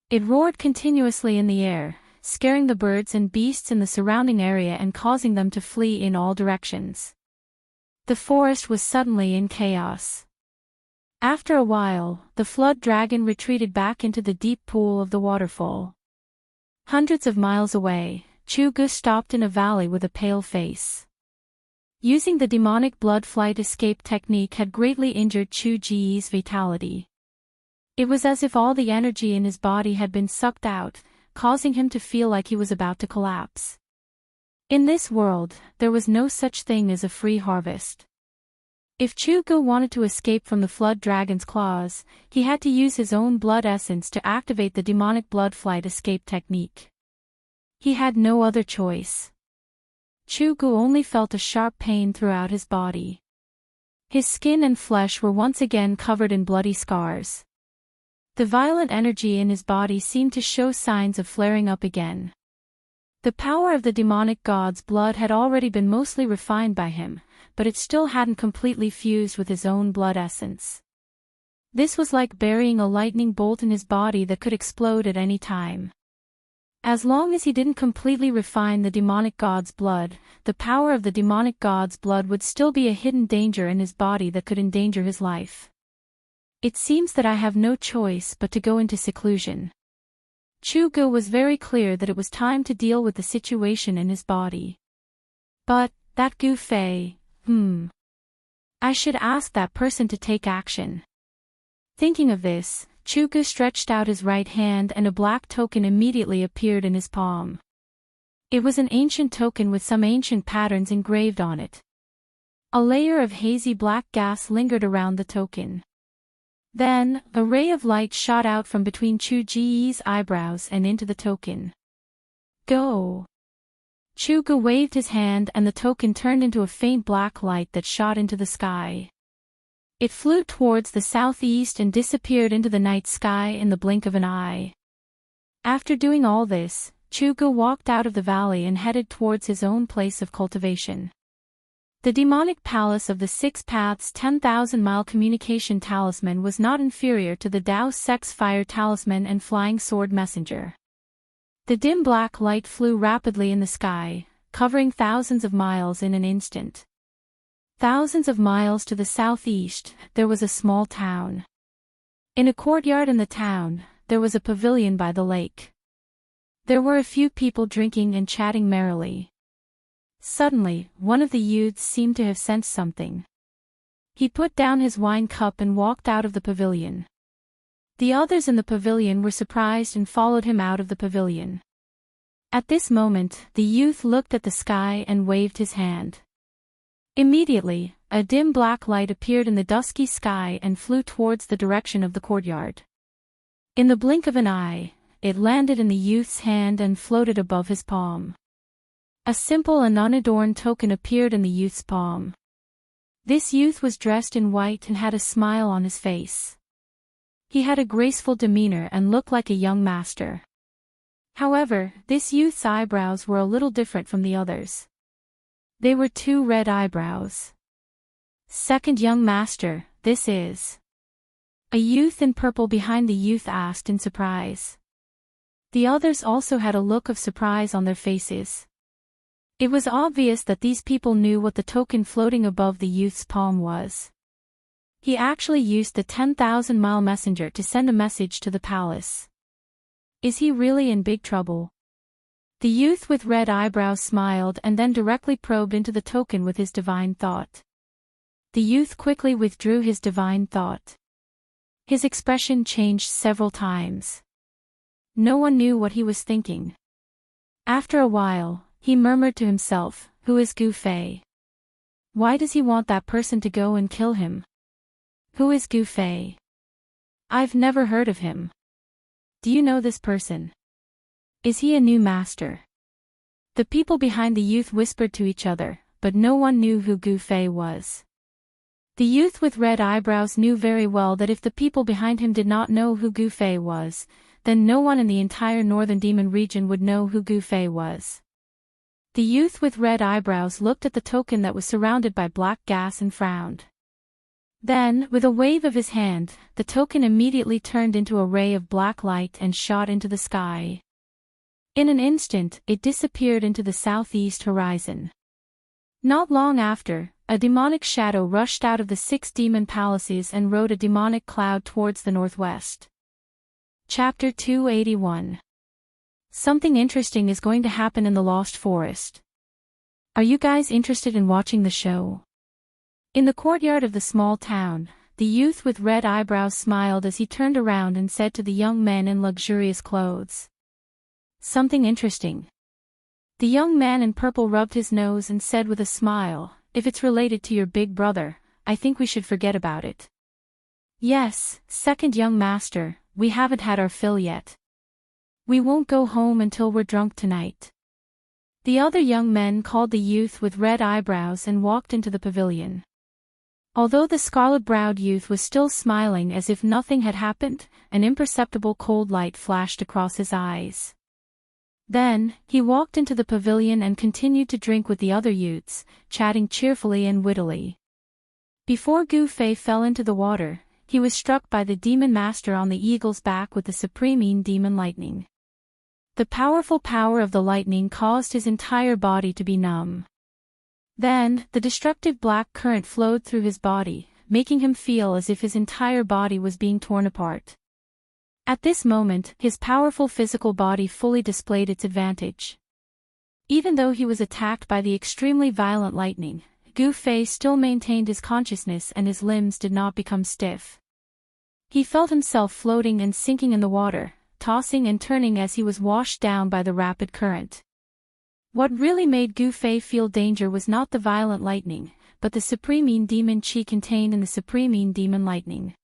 It roared continuously in the air, scaring the birds and beasts in the surrounding area and causing them to flee in all directions. The forest was suddenly in chaos. After a while, the flood dragon retreated back into the deep pool of the waterfall. Hundreds of miles away, Chu Gu stopped in a valley with a pale face. Using the demonic blood flight escape technique had greatly injured Chu Ji's vitality. It was as if all the energy in his body had been sucked out, causing him to feel like he was about to collapse. In this world, there was no such thing as a free harvest. If Chu Gu wanted to escape from the flood dragon's claws, he had to use his own blood essence to activate the demonic blood flight escape technique. He had no other choice. Chu Gu only felt a sharp pain throughout his body. His skin and flesh were once again covered in bloody scars. The violent energy in his body seemed to show signs of flaring up again. The power of the demonic god's blood had already been mostly refined by him, but it still hadn't completely fused with his own blood essence. This was like burying a lightning bolt in his body that could explode at any time. As long as he didn't completely refine the demonic god's blood, the power of the demonic god's blood would still be a hidden danger in his body that could endanger his life. It seems that I have no choice but to go into seclusion. Chu Gu was very clear that it was time to deal with the situation in his body. But, that Gu Fei, I should ask that person to take action. Thinking of this, Chu Gu stretched out his right hand and a black token immediately appeared in his palm. It was an ancient token with some ancient patterns engraved on it. A layer of hazy black gas lingered around the token. Then, a ray of light shot out from between Chu Ji's eyebrows and into the token. Go! Chu Gu waved his hand and the token turned into a faint black light that shot into the sky. It flew towards the southeast and disappeared into the night sky in the blink of an eye. After doing all this, Chu Gu walked out of the valley and headed towards his own place of cultivation. The demonic palace of the Six Paths 10,000-mile communication talisman was not inferior to the Daoist Sex Fire Talisman and Flying Sword Messenger. The dim black light flew rapidly in the sky, covering thousands of miles in an instant. Thousands of miles to the southeast, there was a small town. In a courtyard in the town, there was a pavilion by the lake. There were a few people drinking and chatting merrily. Suddenly, one of the youths seemed to have sensed something. He put down his wine cup and walked out of the pavilion. The others in the pavilion were surprised and followed him out of the pavilion. At this moment, the youth looked at the sky and waved his hand. Immediately, a dim black light appeared in the dusky sky and flew towards the direction of the courtyard. In the blink of an eye, it landed in the youth's hand and floated above his palm. A simple and unadorned token appeared in the youth's palm. This youth was dressed in white and had a smile on his face. He had a graceful demeanor and looked like a young master. However, this youth's eyebrows were a little different from the others. They were 2 red eyebrows. Second young master, this is. A youth in purple behind the youth asked in surprise. The others also had a look of surprise on their faces. It was obvious that these people knew what the token floating above the youth's palm was. He actually used the 10,000-mile messenger to send a message to the palace. Is he really in big trouble? The youth with red eyebrows smiled and then directly probed into the token with his divine thought. the youth quickly withdrew his divine thought. His expression changed several times. No one knew what he was thinking. After a while, he murmured to himself, "Who is Gu Fei? Why does he want that person to go and kill him? Who is Gu Fei? I've never heard of him. Do you know this person? Is he a new master?" The people behind the youth whispered to each other, but no one knew who Gu Fei was. The youth with red eyebrows knew very well that if the people behind him did not know who Gu Fei was, then no one in the entire northern demon region would know who Gu Fei was. The youth with red eyebrows looked at the token that was surrounded by black gas and frowned. Then, with a wave of his hand, the token immediately turned into a ray of black light and shot into the sky. In an instant, it disappeared into the southeast horizon. Not long after, a demonic shadow rushed out of the 6 demon palaces and rode a demonic cloud towards the northwest. Chapter 281. Something interesting is going to happen in the Lost Forest. Are you guys interested in watching the show? In the courtyard of the small town, the youth with red eyebrows smiled as he turned around and said to the young men in luxurious clothes, "Something interesting." The young man in purple rubbed his nose and said with a smile, "If it's related to your big brother, I think we should forget about it." "Yes, second young master, we haven't had our fill yet. We won't go home until we're drunk tonight." The other young men called the youth with red eyebrows and walked into the pavilion. Although the scarlet-browed youth was still smiling as if nothing had happened, an imperceptible cold light flashed across his eyes. Then, he walked into the pavilion and continued to drink with the other youths, chatting cheerfully and wittily. Before Gu Fei fell into the water, he was struck by the demon master on the eagle's back with the supreme demon lightning. The powerful power of the lightning caused his entire body to be numb. Then, the destructive black current flowed through his body, making him feel as if his entire body was being torn apart. At this moment, his powerful physical body fully displayed its advantage. Even though he was attacked by the extremely violent lightning, Gu Fei still maintained his consciousness and his limbs did not become stiff. He felt himself floating and sinking in the water, tossing and turning as he was washed down by the rapid current. What really made Gu Fei feel danger was not the violent lightning, but the supreme demon chi contained in the supreme demon lightning.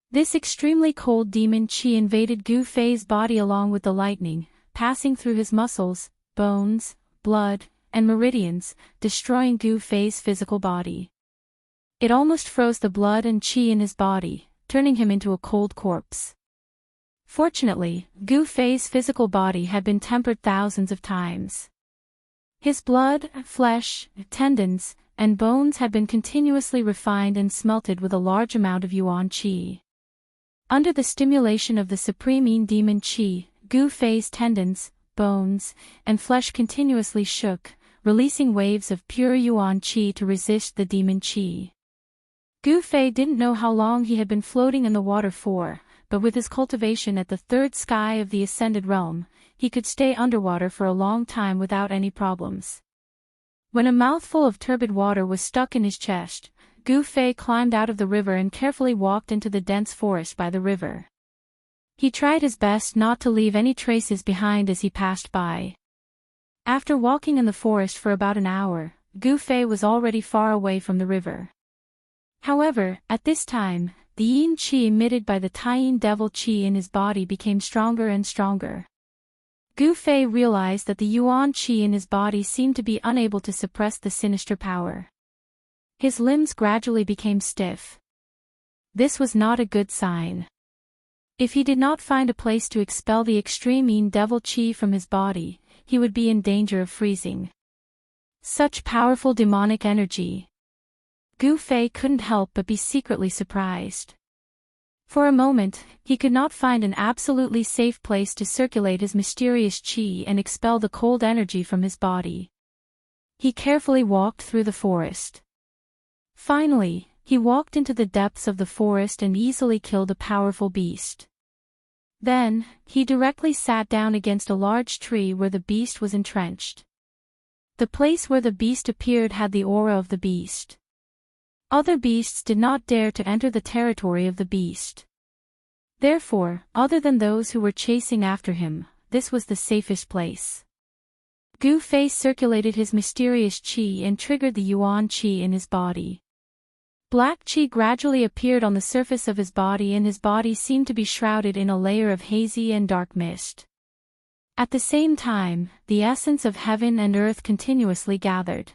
This extremely cold demon chi invaded Gu Fei's body along with the lightning, passing through his muscles, bones, blood, and meridians, destroying Gu Fei's physical body. It almost froze the blood and chi in his body, turning him into a cold corpse. Fortunately, Gu Fei's physical body had been tempered thousands of times. His blood, flesh, tendons, and bones had been continuously refined and smelted with a large amount of yuan qi. Under the stimulation of the supreme demon qi, Gu Fei's tendons, bones, and flesh continuously shook, releasing waves of pure yuan qi to resist the demon qi. Gu Fei didn't know how long he had been floating in the water for, but with his cultivation at the third sky of the ascended realm, he could stay underwater for a long time without any problems. When a mouthful of turbid water was stuck in his chest, Gu Fei climbed out of the river and carefully walked into the dense forest by the river. He tried his best not to leave any traces behind as he passed by. After walking in the forest for about an hour, Gu Fei was already far away from the river. However, at this time, the yin qi emitted by the Taiyin devil qi in his body became stronger and stronger. Gu Fei realized that the yuan qi in his body seemed to be unable to suppress the sinister power. His limbs gradually became stiff. This was not a good sign. If he did not find a place to expel the extreme yin devil qi from his body, he would be in danger of freezing. Such powerful demonic energy. Gu Fei couldn't help but be secretly surprised. For a moment, he could not find an absolutely safe place to circulate his mysterious qi and expel the cold energy from his body. He carefully walked through the forest. Finally, he walked into the depths of the forest and easily killed a powerful beast. Then, he directly sat down against a large tree where the beast was entrenched. The place where the beast appeared had the aura of the beast. Other beasts did not dare to enter the territory of the beast. Therefore, other than those who were chasing after him, this was the safest place. Gu Fei circulated his mysterious qi and triggered the yuan qi in his body. Black qi gradually appeared on the surface of his body, and his body seemed to be shrouded in a layer of hazy and dark mist. At the same time, the essence of heaven and earth continuously gathered.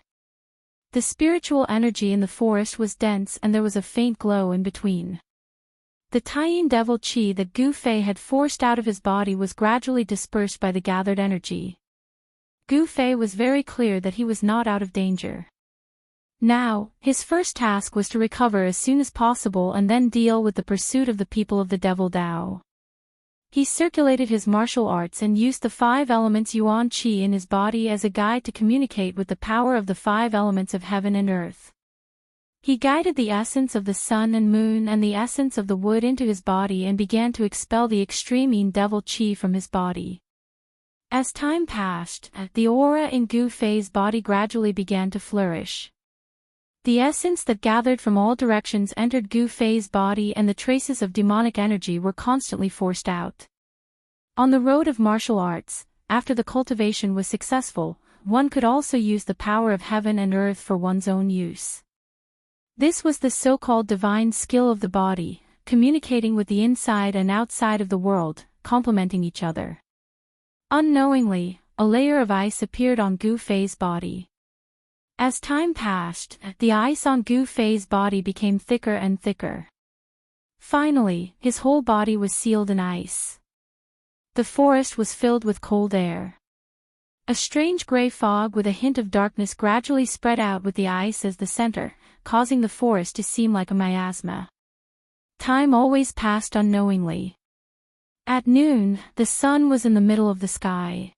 The spiritual energy in the forest was dense, and there was a faint glow in between. The Taiyin devil qi that Gu Fei had forced out of his body was gradually dispersed by the gathered energy. Gu Fei was very clear that he was not out of danger. Now, his first task was to recover as soon as possible and then deal with the pursuit of the people of the devil Dao. He circulated his martial arts and used the 5 elements yuan qi in his body as a guide to communicate with the power of the 5 elements of heaven and earth. He guided the essence of the sun and moon and the essence of the wood into his body and began to expel the extreme yin devil qi from his body. As time passed, the aura in Gu Fei's body gradually began to flourish. The essence that gathered from all directions entered Gu Fei's body, and the traces of demonic energy were constantly forced out. On the road of martial arts, after the cultivation was successful, one could also use the power of heaven and earth for one's own use. This was the so-called divine skill of the body, communicating with the inside and outside of the world, complementing each other. Unknowingly, a layer of ice appeared on Gu Fei's body. As time passed, the ice on Gu Fei's body became thicker and thicker. Finally, his whole body was sealed in ice. The forest was filled with cold air. A strange gray fog with a hint of darkness gradually spread out with the ice as the center, causing the forest to seem like a miasma. Time always passed unknowingly. At noon, the sun was in the middle of the sky.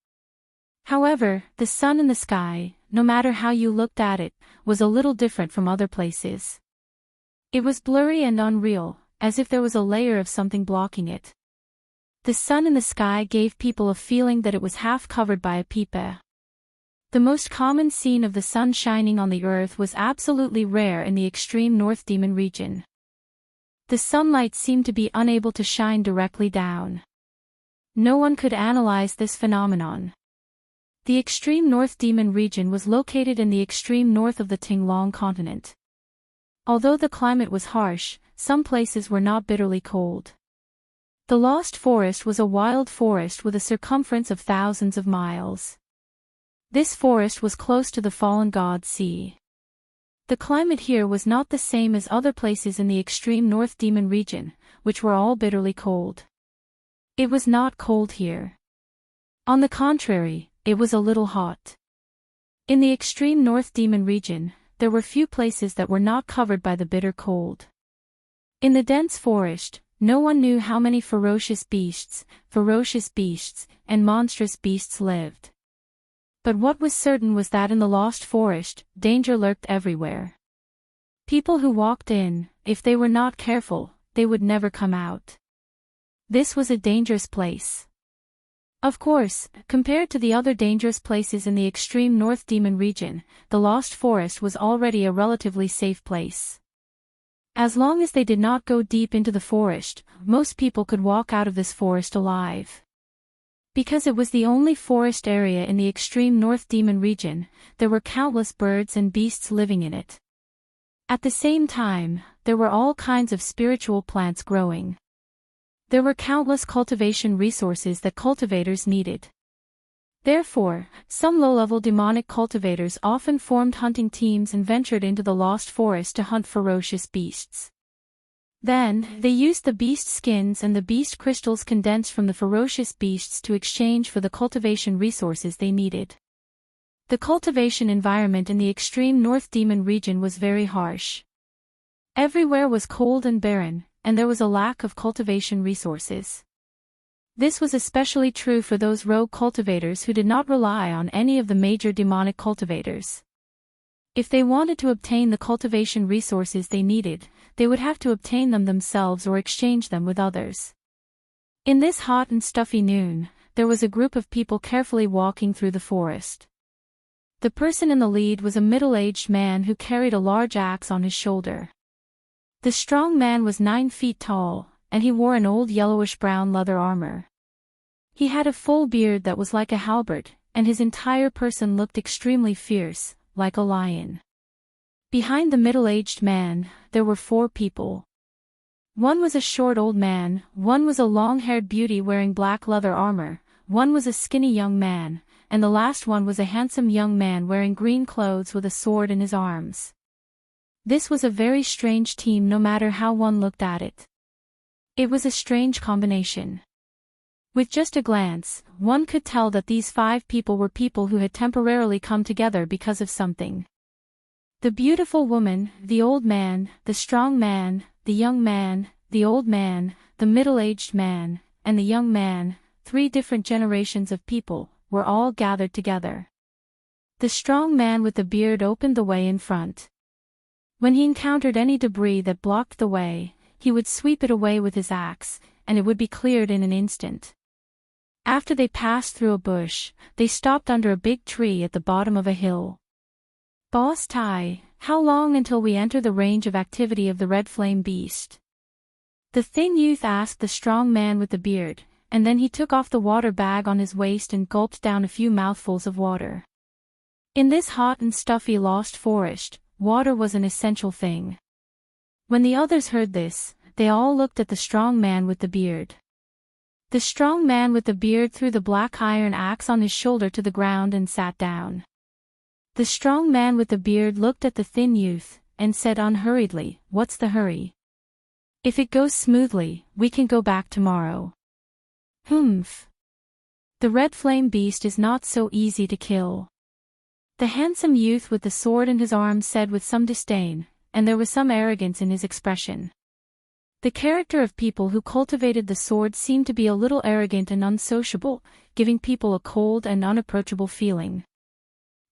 However, the sun in the sky, no matter how you looked at it, was a little different from other places. It was blurry and unreal, as if there was a layer of something blocking it. The sun in the sky gave people a feeling that it was half covered by a pipe. The most common scene of the sun shining on the earth was absolutely rare in the extreme North Demon region. The sunlight seemed to be unable to shine directly down. No one could analyze this phenomenon. The extreme North Demon region was located in the extreme north of the Tinglong continent. Although the climate was harsh, some places were not bitterly cold. The Lost Forest was a wild forest with a circumference of thousands of miles. This forest was close to the fallen god sea. The climate here was not the same as other places in the extreme North Demon region, which were all bitterly cold. It was not cold here. On the contrary, it was a little hot. In the extreme North Demon region, there were few places that were not covered by the bitter cold. In the dense forest, no one knew how many ferocious beasts, and monstrous beasts lived. But what was certain was that in the Lost Forest, danger lurked everywhere. People who walked in, if they were not careful, they would never come out. This was a dangerous place. Of course, compared to the other dangerous places in the extreme North Demon region, the Lost Forest was already a relatively safe place. As long as they did not go deep into the forest, most people could walk out of this forest alive. Because it was the only forest area in the extreme North Demon region, there were countless birds and beasts living in it. At the same time, there were all kinds of spiritual plants growing. There were countless cultivation resources that cultivators needed. Therefore, some low-level demonic cultivators often formed hunting teams and ventured into the Lost Forest to hunt ferocious beasts. Then, they used the beast skins and the beast crystals condensed from the ferocious beasts to exchange for the cultivation resources they needed. The cultivation environment in the extreme North Demon region was very harsh. Everywhere was cold and barren, and there was a lack of cultivation resources. This was especially true for those rogue cultivators who did not rely on any of the major demonic cultivators. If they wanted to obtain the cultivation resources they needed, they would have to obtain them themselves or exchange them with others. In this hot and stuffy noon, there was a group of people carefully walking through the forest. The person in the lead was a middle-aged man who carried a large axe on his shoulder. The strong man was 9 feet tall, and he wore an old yellowish-brown leather armor. He had a full beard that was like a halberd, and his entire person looked extremely fierce, like a lion. Behind the middle-aged man, there were 4 people. One was a short old man, one was a long-haired beauty wearing black leather armor, one was a skinny young man, and the last one was a handsome young man wearing green clothes with a sword in his arms. This was a very strange team no matter how one looked at it. It was a strange combination. With just a glance, one could tell that these 5 people were people who had temporarily come together because of something. The beautiful woman, the old man, the strong man, the young man, the old man, the middle-aged man, and the young man, 3 different generations of people, were all gathered together. The strong man with the beard opened the way in front. When he encountered any debris that blocked the way, he would sweep it away with his axe, and it would be cleared in an instant. After they passed through a bush, they stopped under a big tree at the bottom of a hill. "Boss Tai, how long until we enter the range of activity of the red flame beast?" The thin youth asked the strong man with the beard, and then he took off the water bag on his waist and gulped down a few mouthfuls of water. In this hot and stuffy lost forest, water was an essential thing. When the others heard this, they all looked at the strong man with the beard. The strong man with the beard threw the black iron axe on his shoulder to the ground and sat down. The strong man with the beard looked at the thin youth, and said unhurriedly, "What's the hurry? If it goes smoothly, we can go back tomorrow." "Humph. The red flame beast is not so easy to kill," the handsome youth with the sword in his arm said with some disdain, and there was some arrogance in his expression. The character of people who cultivated the sword seemed to be a little arrogant and unsociable, giving people a cold and unapproachable feeling.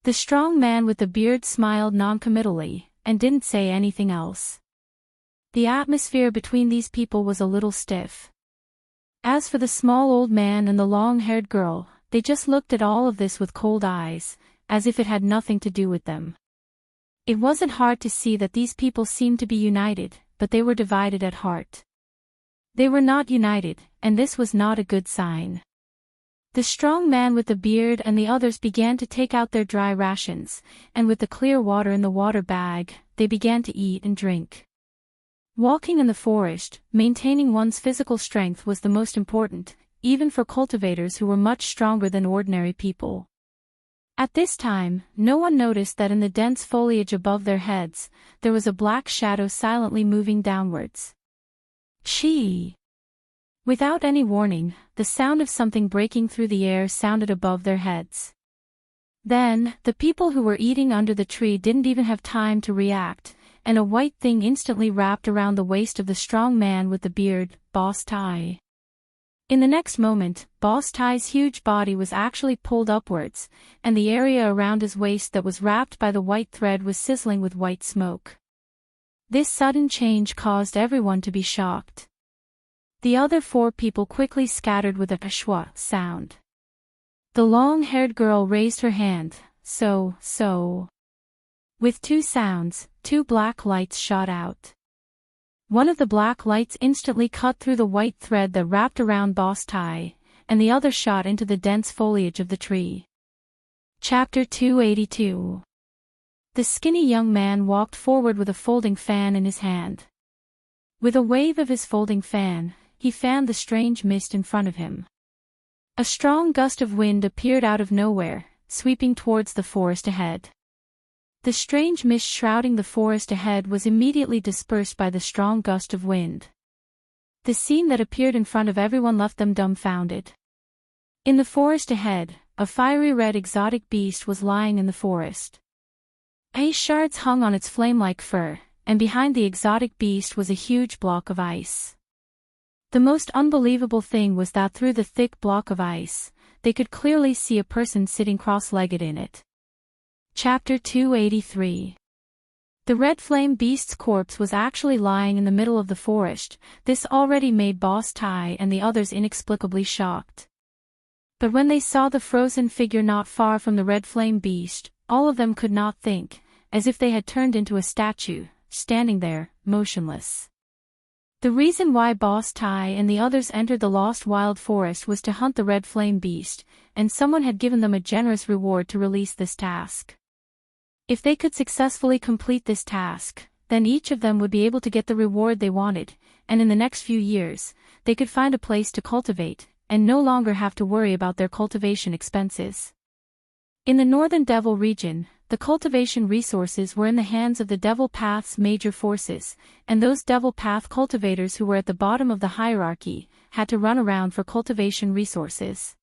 The strong man with the beard smiled noncommittally, and didn't say anything else. The atmosphere between these people was a little stiff. As for the small old man and the long-haired girl, they just looked at all of this with cold eyes, as if it had nothing to do with them. It wasn't hard to see that these people seemed to be united, but they were divided at heart. They were not united, and this was not a good sign. The strong man with the beard and the others began to take out their dry rations, and with the clear water in the water bag, they began to eat and drink. Walking in the forest, maintaining one's physical strength was the most important, even for cultivators who were much stronger than ordinary people. At this time, no one noticed that in the dense foliage above their heads, there was a black shadow silently moving downwards. Chee! Without any warning, the sound of something breaking through the air sounded above their heads. Then, the people who were eating under the tree didn't even have time to react, and a white thing instantly wrapped around the waist of the strong man with the beard, Boss Tai. In the next moment, Boss Tai's huge body was actually pulled upwards, and the area around his waist that was wrapped by the white thread was sizzling with white smoke. This sudden change caused everyone to be shocked. The other 4 people quickly scattered with a pshwa sound. The long-haired girl raised her hand, so. With 2 sounds, 2 black lights shot out. One of the black lights instantly cut through the white thread that wrapped around Boss Tai, and the other shot into the dense foliage of the tree. Chapter 282. The skinny young man walked forward with a folding fan in his hand. With a wave of his folding fan, he fanned the strange mist in front of him. A strong gust of wind appeared out of nowhere, sweeping towards the forest ahead. The strange mist shrouding the forest ahead was immediately dispersed by the strong gust of wind. The scene that appeared in front of everyone left them dumbfounded. In the forest ahead, a fiery red exotic beast was lying in the forest. Ice shards hung on its flame-like fur, and behind the exotic beast was a huge block of ice. The most unbelievable thing was that through the thick block of ice, they could clearly see a person sitting cross-legged in it. Chapter 283. The red flame beast's corpse was actually lying in the middle of the forest. This already made Boss Tai and the others inexplicably shocked. But when they saw the frozen figure not far from the red flame beast, all of them could not think, as if they had turned into a statue, standing there, motionless. The reason why Boss Tai and the others entered the lost wild forest was to hunt the red flame beast, and someone had given them a generous reward to release this task. If they could successfully complete this task, then each of them would be able to get the reward they wanted, and in the next few years, they could find a place to cultivate, and no longer have to worry about their cultivation expenses. In the Northern Devil region, the cultivation resources were in the hands of the Devil Path's major forces, and those Devil Path cultivators who were at the bottom of the hierarchy had to run around for cultivation resources.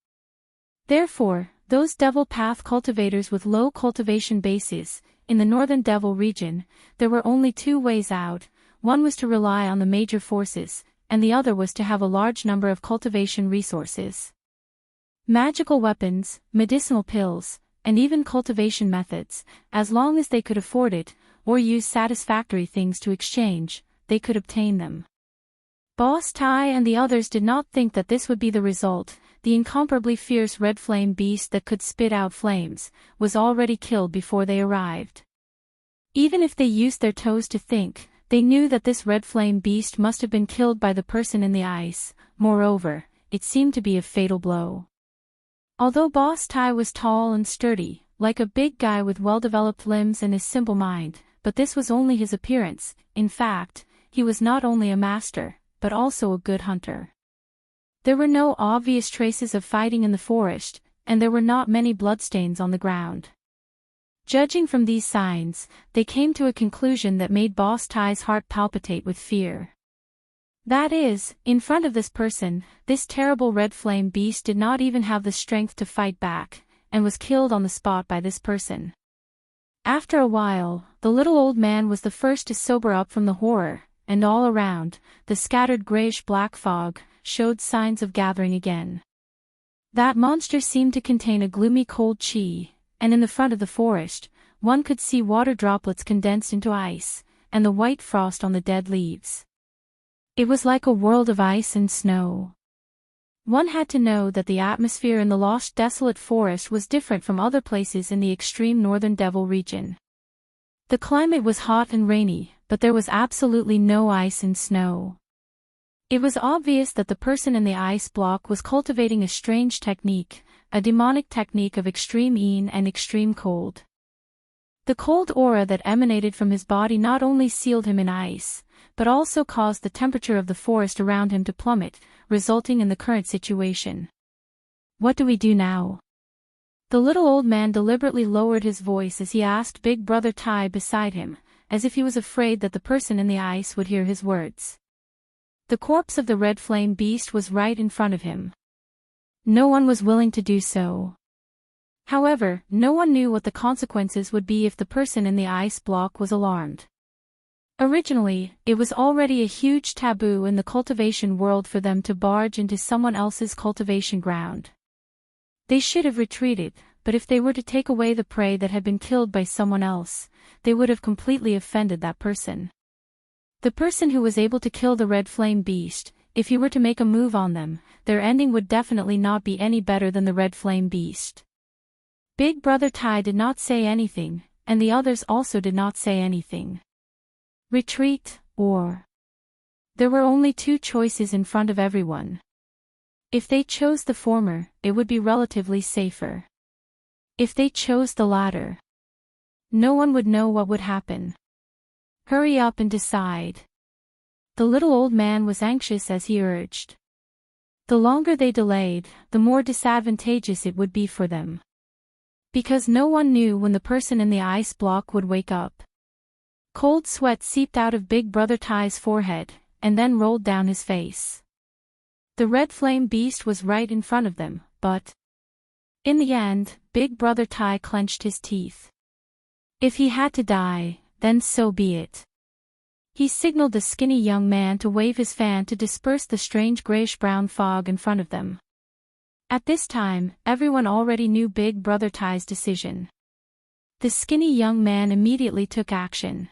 Therefore, those Devil Path cultivators with low cultivation bases, in the Northern Devil region, there were only two ways out. One was to rely on the major forces, and the other was to have a large number of cultivation resources. Magical weapons, medicinal pills, and even cultivation methods, as long as they could afford it, or use satisfactory things to exchange, they could obtain them. Boss Tai and the others did not think that this would be the result. The incomparably fierce red flame beast that could spit out flames was already killed before they arrived. Even if they used their toes to think, they knew that this red flame beast must have been killed by the person in the ice. Moreover, it seemed to be a fatal blow. Although Boss Tai was tall and sturdy, like a big guy with well-developed limbs and a simple mind, but this was only his appearance. In fact, he was not only a master, but also a good hunter. There were no obvious traces of fighting in the forest, and there were not many bloodstains on the ground. Judging from these signs, they came to a conclusion that made Boss Tai's heart palpitate with fear. That is, in front of this person, this terrible red flame beast did not even have the strength to fight back, and was killed on the spot by this person. After a while, the little old man was the first to sober up from the horror, and all around, the scattered grayish-black fog showed signs of gathering again. That monster seemed to contain a gloomy cold chi, and in the front of the forest, one could see water droplets condensed into ice, and the white frost on the dead leaves. It was like a world of ice and snow. One had to know that the atmosphere in the lost desolate forest was different from other places in the extreme Northern Devil region. The climate was hot and rainy, but there was absolutely no ice and snow. It was obvious that the person in the ice block was cultivating a strange technique, a demonic technique of extreme yin and extreme cold. The cold aura that emanated from his body not only sealed him in ice, but also caused the temperature of the forest around him to plummet, resulting in the current situation. What do we do now? The little old man deliberately lowered his voice as he asked Big Brother Tai beside him, as if he was afraid that the person in the ice would hear his words. The corpse of the red flame beast was right in front of him. No one was willing to do so. However, no one knew what the consequences would be if the person in the ice block was alarmed. Originally, it was already a huge taboo in the cultivation world for them to barge into someone else's cultivation ground. They should have retreated, but if they were to take away the prey that had been killed by someone else, they would have completely offended that person. The person who was able to kill the red flame beast, if he were to make a move on them, their ending would definitely not be any better than the red flame beast. Big Brother Tai did not say anything, and the others also did not say anything. Retreat, or... There were only two choices in front of everyone. If they chose the former, it would be relatively safer. If they chose the latter, no one would know what would happen. Hurry up and decide. The little old man was anxious as he urged. The longer they delayed, the more disadvantageous it would be for them. Because no one knew when the person in the ice block would wake up. Cold sweat seeped out of Big Brother Tai's forehead, and then rolled down his face. The red flame beast was right in front of them, but... In the end, Big Brother Tai clenched his teeth. If he had to die, then so be it. He signaled the skinny young man to wave his fan to disperse the strange grayish-brown fog in front of them. At this time, everyone already knew Big Brother Tai's decision. The skinny young man immediately took action.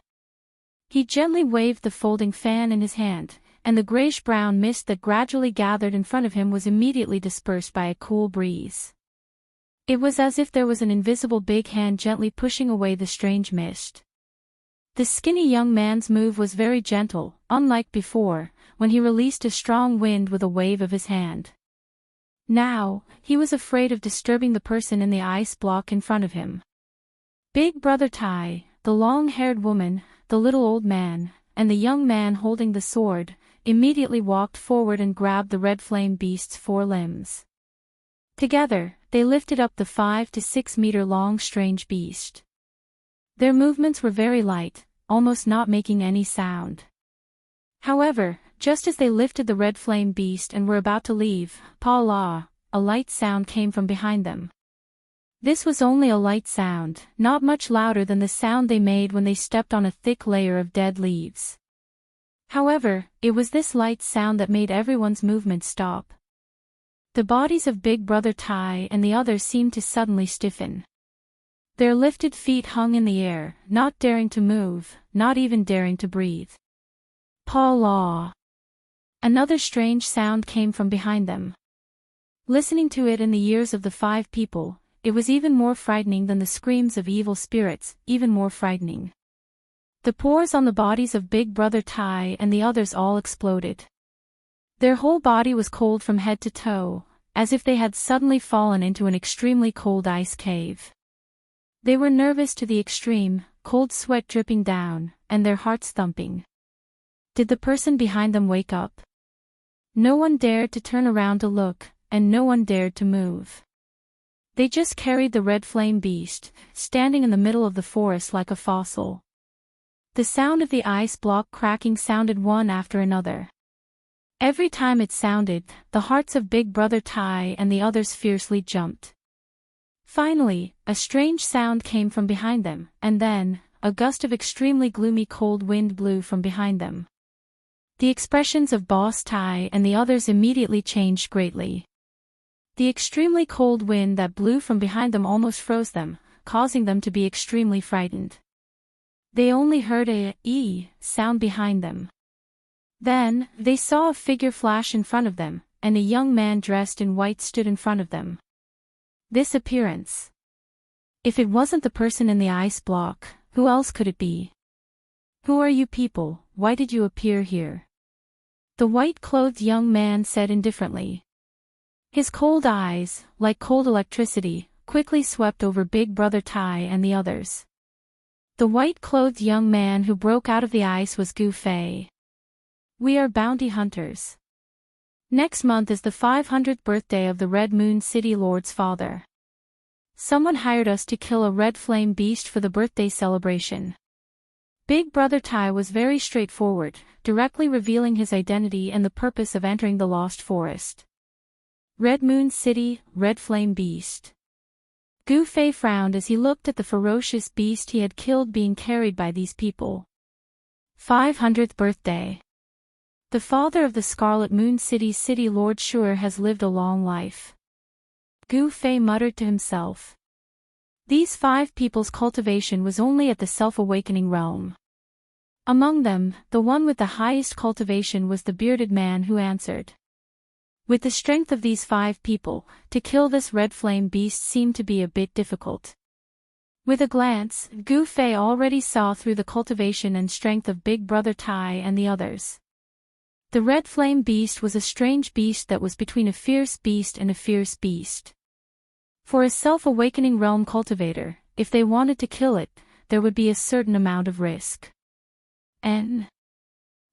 He gently waved the folding fan in his hand, and the grayish-brown mist that gradually gathered in front of him was immediately dispersed by a cool breeze. It was as if there was an invisible big hand gently pushing away the strange mist. The skinny young man's move was very gentle, unlike before, when he released a strong wind with a wave of his hand. Now, he was afraid of disturbing the person in the ice block in front of him. Big Brother Tai, the long-haired woman, the little old man, and the young man holding the sword, immediately walked forward and grabbed the red flame beast's 4 limbs. Together, they lifted up the 5 to 6 meter long strange beast. Their movements were very light, almost not making any sound. However, just as they lifted the red flame beast and were about to leave, pa la, a light sound came from behind them. This was only a light sound, not much louder than the sound they made when they stepped on a thick layer of dead leaves. However, it was this light sound that made everyone's movement stop. The bodies of Big Brother Tai and the others seemed to suddenly stiffen. Their lifted feet hung in the air, not daring to move, not even daring to breathe. Pa la. Another strange sound came from behind them. Listening to it in the ears of the 5 people, it was even more frightening than the screams of evil spirits, even more frightening. The pores on the bodies of Big Brother Tai and the others all exploded. Their whole body was cold from head to toe, as if they had suddenly fallen into an extremely cold ice cave. They were nervous to the extreme, cold sweat dripping down, and their hearts thumping. Did the person behind them wake up? No one dared to turn around to look, and no one dared to move. They just carried the red flame beast, standing in the middle of the forest like a fossil. The sound of the ice block cracking sounded one after another. Every time it sounded, the hearts of Big Brother Tai and the others fiercely jumped. Finally, a strange sound came from behind them, and then, a gust of extremely gloomy cold wind blew from behind them. The expressions of Boss Tai and the others immediately changed greatly. The extremely cold wind that blew from behind them almost froze them, causing them to be extremely frightened. They only heard a "ee" sound behind them. Then, they saw a figure flash in front of them, and a young man dressed in white stood in front of them. This appearance. If it wasn't the person in the ice block, who else could it be? Who are you people? Why did you appear here? The white-clothed young man said indifferently. His cold eyes, like cold electricity, quickly swept over Big Brother Tai and the others. The white-clothed young man who broke out of the ice was Gu Fei. We are bounty hunters. Next month is the 500th birthday of the Red Moon City Lord's father. Someone hired us to kill a red flame beast for the birthday celebration. Big Brother Tai was very straightforward, directly revealing his identity and the purpose of entering the Lost Forest. Red Moon City, Red Flame Beast. Gu Fei frowned as he looked at the ferocious beast he had killed being carried by these people. 500th birthday. The father of the Scarlet Moon City's City Lord sure has lived a long life. Gu Fei muttered to himself. These 5 people's cultivation was only at the self-awakening realm. Among them, the one with the highest cultivation was the bearded man who answered. With the strength of these 5 people, to kill this red flame beast seemed to be a bit difficult. With a glance, Gu Fei already saw through the cultivation and strength of Big Brother Tai and the others. The red flame beast was a strange beast that was between a fierce beast and a fierce beast. For a self-awakening realm cultivator, if they wanted to kill it, there would be a certain amount of risk. And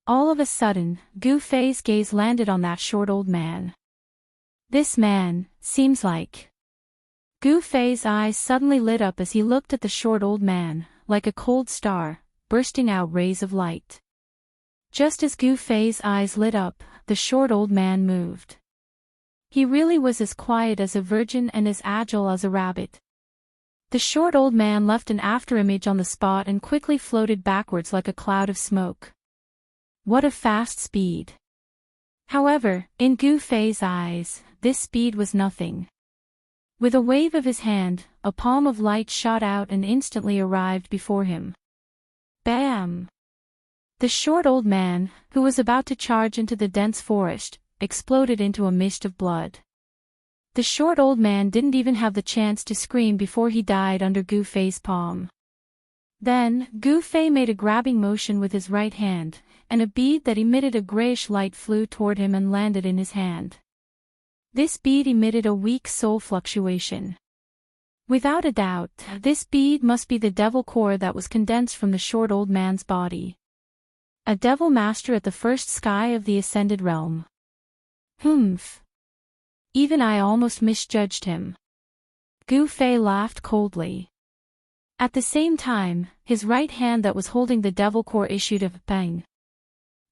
all of a sudden, Gu Fei's gaze landed on that short old man. This man, seems like. Gu Fei's eyes suddenly lit up as he looked at the short old man, like a cold star, bursting out rays of light. Just as Gu Fei's eyes lit up, the short old man moved. He really was as quiet as a virgin and as agile as a rabbit. The short old man left an afterimage on the spot and quickly floated backwards like a cloud of smoke. What a fast speed! However, in Gu Fei's eyes, this speed was nothing. With a wave of his hand, a palm of light shot out and instantly arrived before him. Bam! The short old man, who was about to charge into the dense forest, exploded into a mist of blood. The short old man didn't even have the chance to scream before he died under Gu Fei's palm. Then, Gu Fei made a grabbing motion with his right hand, and a bead that emitted a grayish light flew toward him and landed in his hand. This bead emitted a weak soul fluctuation. Without a doubt, this bead must be the devil core that was condensed from the short old man's body. A devil master at the first sky of the ascended realm. Humph. Even I almost misjudged him. Gu Fei laughed coldly. At the same time, his right hand that was holding the devil core issued a bang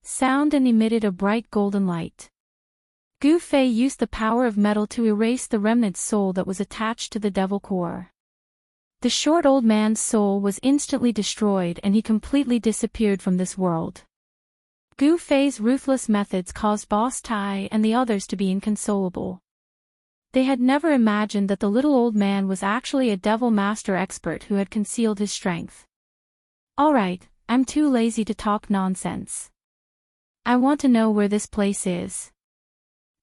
sound and emitted a bright golden light. Gu Fei used the power of metal to erase the remnant soul that was attached to the devil core. The short old man's soul was instantly destroyed and he completely disappeared from this world. Gu Fei's ruthless methods caused Boss Tai and the others to be inconsolable. They had never imagined that the little old man was actually a devil master expert who had concealed his strength. Alright, I'm too lazy to talk nonsense. I want to know where this place is.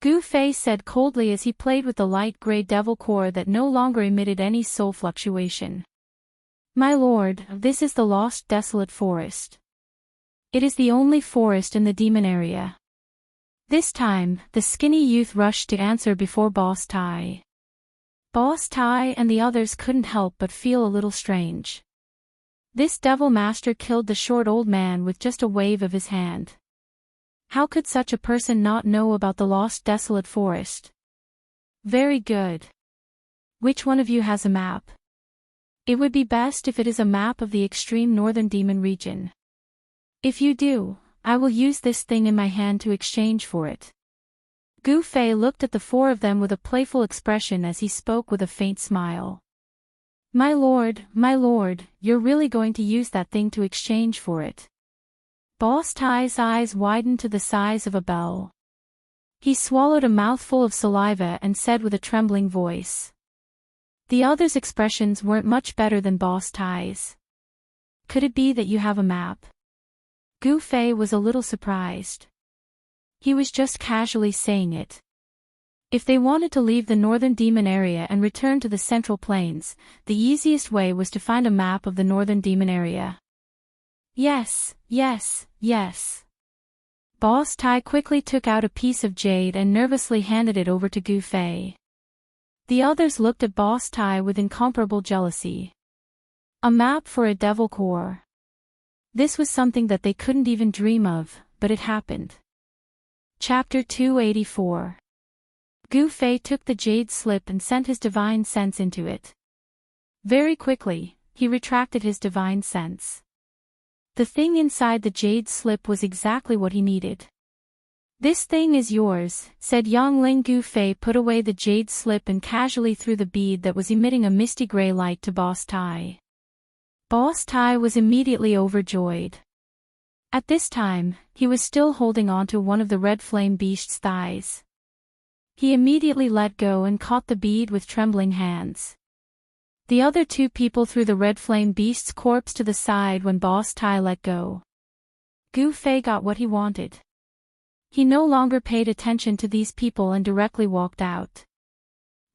Gu Fei said coldly as he played with the light gray devil core that no longer emitted any soul fluctuation. My lord, this is the lost desolate forest. It is the only forest in the demon area. This time, the skinny youth rushed to answer before Boss Tai. Boss Tai and the others couldn't help but feel a little strange. This devil master killed the short old man with just a wave of his hand. How could such a person not know about the lost desolate forest? Very good. Which one of you has a map? It would be best if it is a map of the extreme northern demon region. If you do, I will use this thing in my hand to exchange for it. Gu Fei looked at the four of them with a playful expression as he spoke with a faint smile. My lord, you're really going to use that thing to exchange for it? Boss Tai's eyes widened to the size of a bell. He swallowed a mouthful of saliva and said with a trembling voice. The others' expressions weren't much better than Boss Tai's. Could it be that you have a map? Gu Fei was a little surprised. He was just casually saying it. If they wanted to leave the northern demon area and return to the central plains, the easiest way was to find a map of the northern demon area. Yes. Boss Tai quickly took out a piece of jade and nervously handed it over to Gu Fei. The others looked at Boss Tai with incomparable jealousy. A map for a devil core. This was something that they couldn't even dream of, but it happened. Chapter 284. Gu Fei took the jade slip and sent his divine sense into it. Very quickly, he retracted his divine sense. The thing inside the jade slip was exactly what he needed. This thing is yours, said Wang Lin. Gu Fei put away the jade slip and casually threw the bead that was emitting a misty gray light to Boss Tai. Boss Tai was immediately overjoyed. At this time, he was still holding onto one of the red flame beast's thighs. He immediately let go and caught the bead with trembling hands. The other two people threw the red flame beast's corpse to the side when Boss Tai let go. Gu Fei got what he wanted. He no longer paid attention to these people and directly walked out.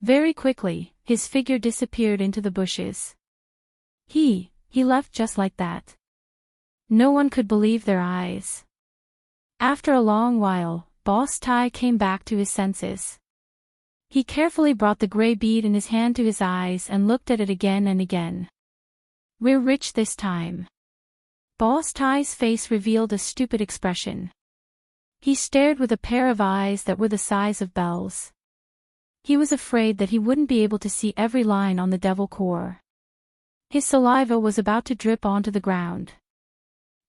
Very quickly, his figure disappeared into the bushes. He left just like that. No one could believe their eyes. After a long while, Boss Tai came back to his senses. He carefully brought the gray bead in his hand to his eyes and looked at it again and again. We're rich this time. Boss Tai's face revealed a stupid expression. He stared with a pair of eyes that were the size of bells. He was afraid that he wouldn't be able to see every line on the devil core. His saliva was about to drip onto the ground.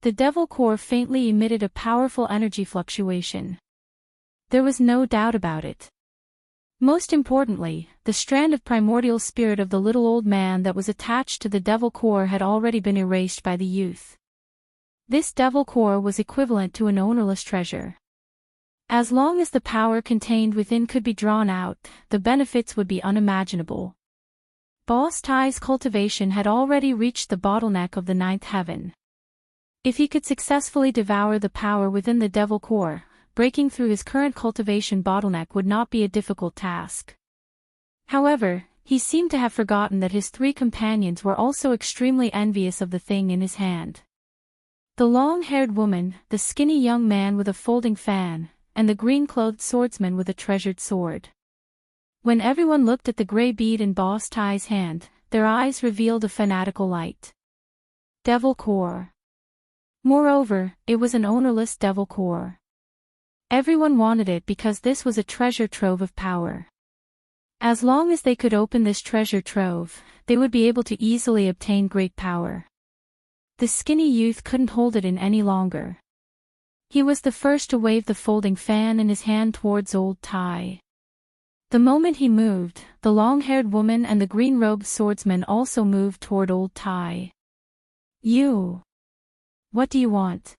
The devil core faintly emitted a powerful energy fluctuation. There was no doubt about it. Most importantly, the strand of primordial spirit of the little old man that was attached to the devil core had already been erased by the youth. This devil core was equivalent to an ownerless treasure. As long as the power contained within could be drawn out, the benefits would be unimaginable. Boss Tai's cultivation had already reached the bottleneck of the ninth heaven. If he could successfully devour the power within the devil core, breaking through his current cultivation bottleneck would not be a difficult task. However, he seemed to have forgotten that his three companions were also extremely envious of the thing in his hand. The long-haired woman, the skinny young man with a folding fan, and the green-clothed swordsman with a treasured sword. When everyone looked at the gray bead in Boss Tai's hand, their eyes revealed a fanatical light. Devil core. Moreover, it was an ownerless devil core. Everyone wanted it because this was a treasure trove of power. As long as they could open this treasure trove, they would be able to easily obtain great power. The skinny youth couldn't hold it in any longer. He was the first to wave the folding fan in his hand towards old Tai. The moment he moved, the long-haired woman and the green-robed swordsman also moved toward old Tai. You. What do you want?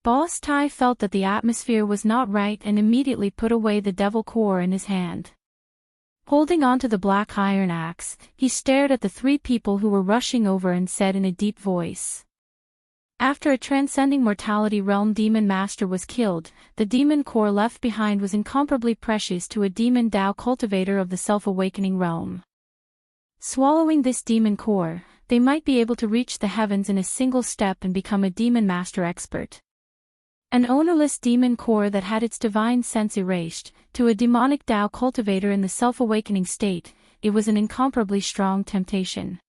Boss Tai felt that the atmosphere was not right and immediately put away the devil core in his hand. Holding onto the black iron axe, he stared at the three people who were rushing over and said in a deep voice. After a transcending mortality realm demon master was killed, the demon core left behind was incomparably precious to a demon Dao cultivator of the self-awakening realm. Swallowing this demon core, they might be able to reach the heavens in a single step and become a demon master expert. An ownerless demon core that had its divine sense erased, to a demonic Dao cultivator in the self-awakening state, it was an incomparably strong temptation.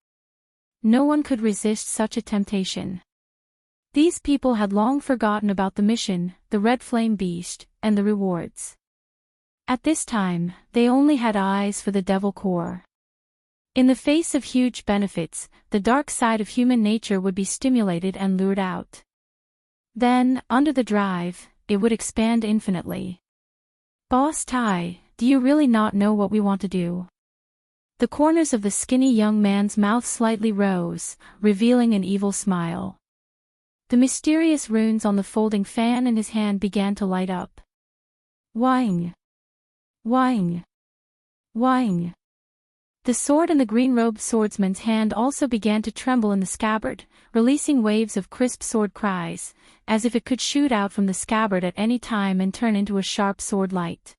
No one could resist such a temptation. These people had long forgotten about the mission, the red flame beast, and the rewards. At this time, they only had eyes for the devil core. In the face of huge benefits, the dark side of human nature would be stimulated and lured out. Then, under the drive, it would expand infinitely. Boss Tai, do you really not know what we want to do? The corners of the skinny young man's mouth slightly rose, revealing an evil smile. The mysterious runes on the folding fan in his hand began to light up. Wang! Wang! Wang! The sword in the green-robed swordsman's hand also began to tremble in the scabbard, releasing waves of crisp sword cries, as if it could shoot out from the scabbard at any time and turn into a sharp sword light.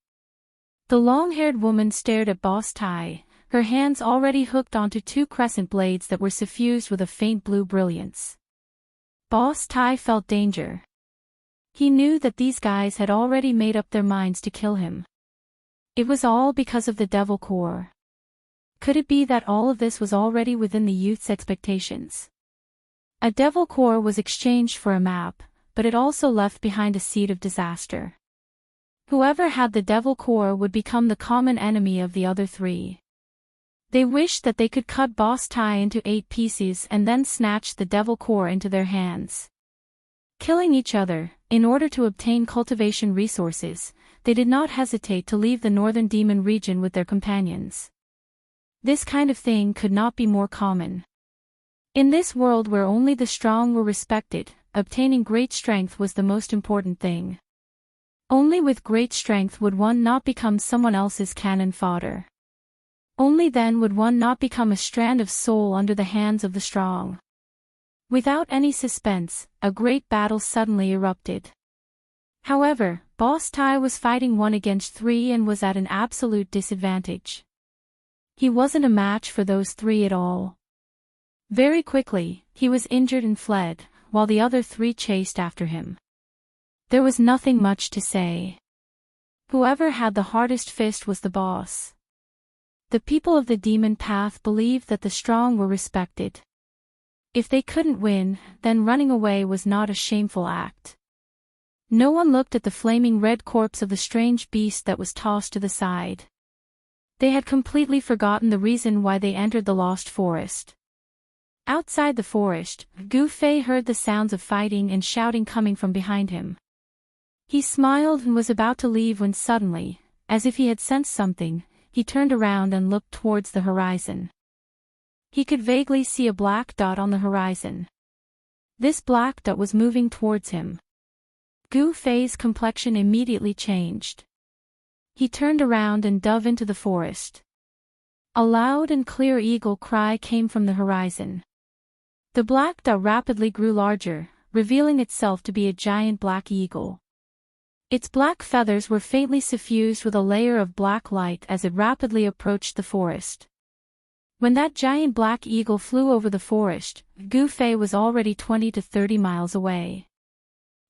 The long-haired woman stared at Boss Tai, her hands already hooked onto two crescent blades that were suffused with a faint blue brilliance. Boss Tai felt danger. He knew that these guys had already made up their minds to kill him. It was all because of the devil core. Could it be that all of this was already within the youth's expectations? A devil core was exchanged for a map, but it also left behind a seed of disaster. Whoever had the devil core would become the common enemy of the other three. They wished that they could cut Boss Tai into 8 pieces and then snatch the devil core into their hands. Killing each other, in order to obtain cultivation resources, they did not hesitate to leave the northern demon region with their companions. This kind of thing could not be more common. In this world where only the strong were respected, obtaining great strength was the most important thing. Only with great strength would one not become someone else's cannon fodder. Only then would one not become a strand of soul under the hands of the strong. Without any suspense, a great battle suddenly erupted. However, Boss Tai was fighting 1 against 3 and was at an absolute disadvantage. He wasn't a match for those 3 at all. Very quickly, he was injured and fled, while the other 3 chased after him. There was nothing much to say. Whoever had the hardest fist was the boss. The people of the demon path believed that the strong were respected. If they couldn't win, then running away was not a shameful act. No one looked at the flaming red corpse of the strange beast that was tossed to the side. They had completely forgotten the reason why they entered the lost forest. Outside the forest, Gu Fei heard the sounds of fighting and shouting coming from behind him. He smiled and was about to leave when suddenly, as if he had sensed something, he turned around and looked towards the horizon. He could vaguely see a black dot on the horizon. This black dot was moving towards him. Gu Fei's complexion immediately changed. He turned around and dove into the forest. A loud and clear eagle cry came from the horizon. The black dot rapidly grew larger, revealing itself to be a giant black eagle. Its black feathers were faintly suffused with a layer of black light as it rapidly approached the forest. When that giant black eagle flew over the forest, Gu Fei was already 20 to 30 miles away.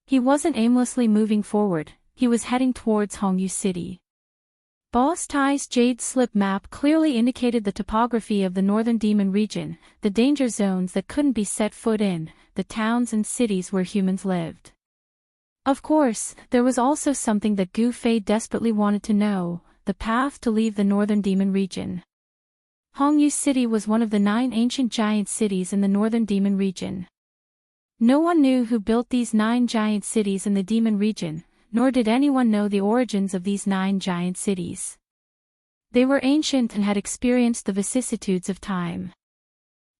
He wasn't aimlessly moving forward, he was heading towards Hongyu City. Daoist's jade slip map clearly indicated the topography of the northern demon region, the danger zones that couldn't be set foot in, the towns and cities where humans lived. Of course, there was also something that Gu Fei desperately wanted to know, the path to leave the northern demon region. Hongyu City was one of the 9 ancient giant cities in the northern demon region. No one knew who built these 9 giant cities in the demon region, nor did anyone know the origins of these 9 giant cities. They were ancient and had experienced the vicissitudes of time.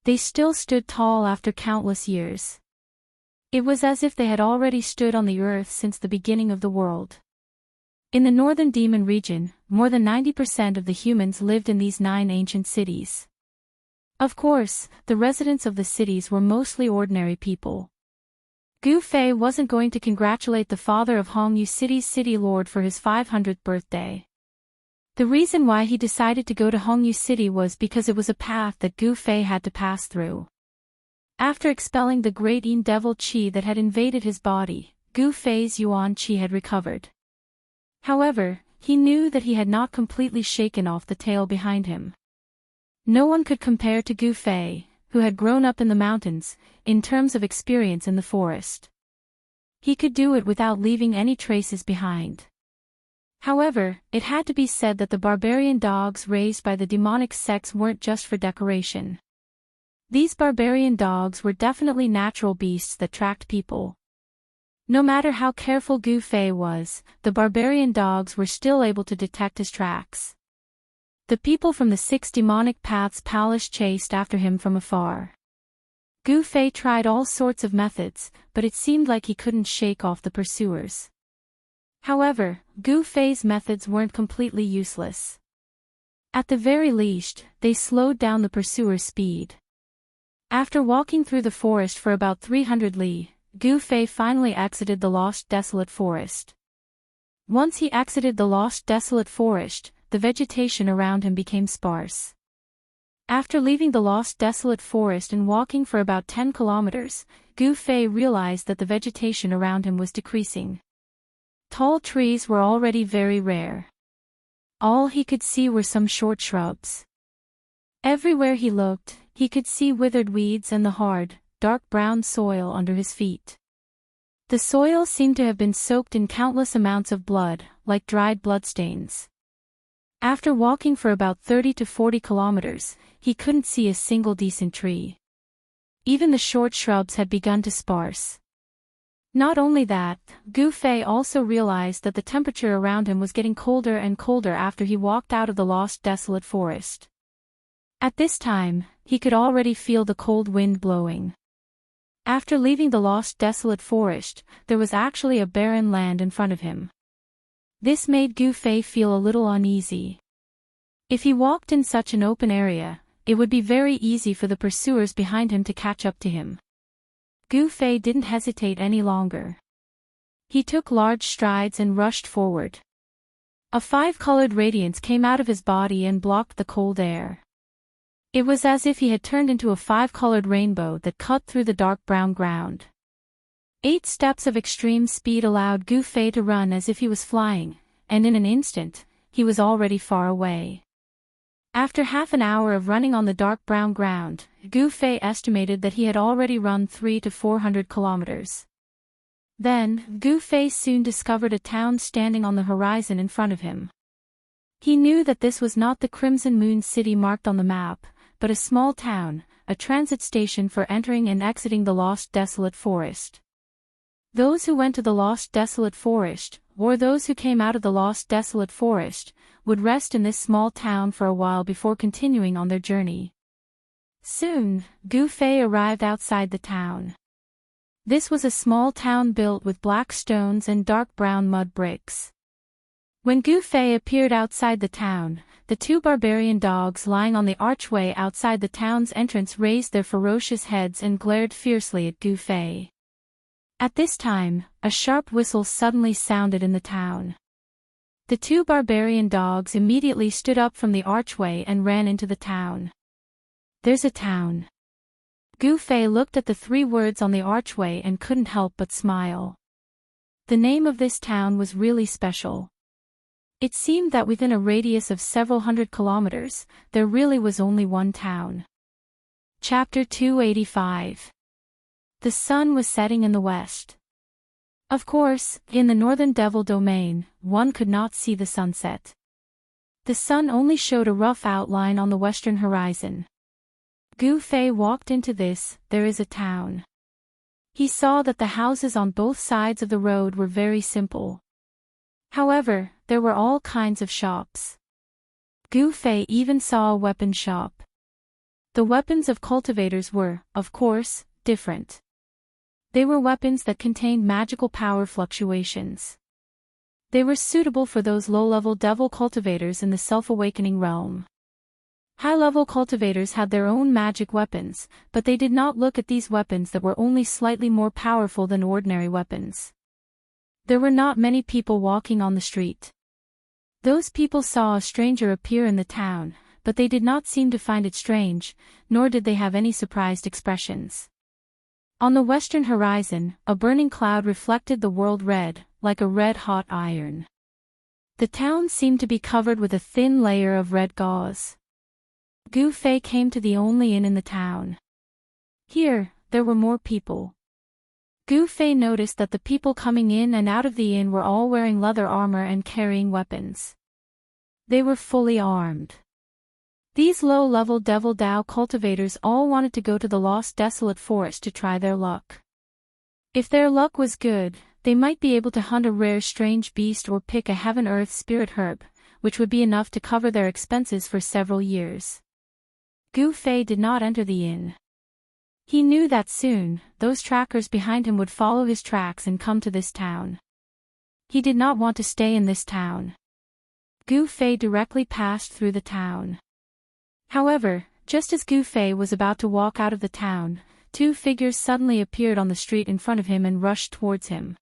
They still stood tall after countless years. It was as if they had already stood on the earth since the beginning of the world. In the northern demon region, more than 90% of the humans lived in these 9 ancient cities. Of course, the residents of the cities were mostly ordinary people. Gu Fei wasn't going to congratulate the father of Hongyu City's city lord for his 500th birthday. The reason why he decided to go to Hongyu City was because it was a path that Gu Fei had to pass through. After expelling the great Yin devil qi that had invaded his body, Gu Fei's yuan qi had recovered. However, he knew that he had not completely shaken off the tail behind him. No one could compare to Gu Fei, who had grown up in the mountains, in terms of experience in the forest. He could do it without leaving any traces behind. However, it had to be said that the barbarian dogs raised by the demonic sects weren't just for decoration. These barbarian dogs were definitely natural beasts that tracked people. No matter how careful Gu Fei was, the barbarian dogs were still able to detect his tracks. The people from the 6 demonic paths Palace chased after him from afar. Gu Fei tried all sorts of methods, but it seemed like he couldn't shake off the pursuers. However, Gu Fei's methods weren't completely useless. At the very least, they slowed down the pursuers' speed. After walking through the forest for about 300 li, Gu Fei finally exited the lost desolate forest. Once he exited the lost desolate forest, the vegetation around him became sparse. After leaving the lost desolate forest and walking for about 10 kilometers, Gu Fei realized that the vegetation around him was decreasing. Tall trees were already very rare. All he could see were some short shrubs. Everywhere he looked, he could see withered weeds and the hard, dark brown soil under his feet. The soil seemed to have been soaked in countless amounts of blood, like dried bloodstains. After walking for about 30 to 40 kilometers, he couldn't see a single decent tree. Even the short shrubs had begun to sparse. Not only that, Gu Fei also realized that the temperature around him was getting colder and colder after he walked out of the lost desolate forest. At this time, he could already feel the cold wind blowing. After leaving the lost desolate forest, there was actually a barren land in front of him. This made Gu Fei feel a little uneasy. If he walked in such an open area, it would be very easy for the pursuers behind him to catch up to him. Gu Fei didn't hesitate any longer. He took large strides and rushed forward. A 5-colored radiance came out of his body and blocked the cold air. It was as if he had turned into a 5-colored rainbow that cut through the dark brown ground. 8 steps of extreme speed allowed Gu Fei to run as if he was flying, and in an instant, he was already far away. After half an hour of running on the dark brown ground, Gu Fei estimated that he had already run 300 to 400 kilometers. Then, Gu Fei soon discovered a town standing on the horizon in front of him. He knew that this was not the Crimson Moon City marked on the map, but a small town, a transit station for entering and exiting the lost desolate forest. Those who went to the lost desolate forest, or those who came out of the lost desolate forest, would rest in this small town for a while before continuing on their journey. Soon, Gu Fei arrived outside the town. This was a small town built with black stones and dark brown mud bricks. When Gu Fei appeared outside the town, the 2 barbarian dogs lying on the archway outside the town's entrance raised their ferocious heads and glared fiercely at Gu Fei. At this time, a sharp whistle suddenly sounded in the town. The two barbarian dogs immediately stood up from the archway and ran into the town. There's a town. Gu Fei looked at the three words on the archway and couldn't help but smile. The name of this town was really special. It seemed that within a radius of several hundred kilometers, there really was only one town. Chapter 285. The sun was setting in the west. Of course, in the northern Devil domain, one could not see the sunset. The sun only showed a rough outline on the western horizon. Gu Fei walked into this, there is a town. He saw that the houses on both sides of the road were very simple. However, there were all kinds of shops. Gu Fei even saw a weapon shop. The weapons of cultivators were, of course, different. They were weapons that contained magical power fluctuations. They were suitable for those low-level devil cultivators in the self-awakening realm. High-level cultivators had their own magic weapons, but they did not look at these weapons that were only slightly more powerful than ordinary weapons. There were not many people walking on the street. Those people saw a stranger appear in the town, but they did not seem to find it strange, nor did they have any surprised expressions. On the western horizon, a burning cloud reflected the world red, like a red-hot iron. The town seemed to be covered with a thin layer of red gauze. Gu Fei came to the only inn in the town. Here, there were more people. Gu Fei noticed that the people coming in and out of the inn were all wearing leather armor and carrying weapons. They were fully armed. These low-level Devil Dao cultivators all wanted to go to the lost desolate forest to try their luck. If their luck was good, they might be able to hunt a rare strange beast or pick a heaven-earth spirit herb, which would be enough to cover their expenses for several years. Gu Fei did not enter the inn. He knew that soon, those trackers behind him would follow his tracks and come to this town. He did not want to stay in this town. Gu Fei directly passed through the town. However, just as Gu Fei was about to walk out of the town, two figures suddenly appeared on the street in front of him and rushed towards him.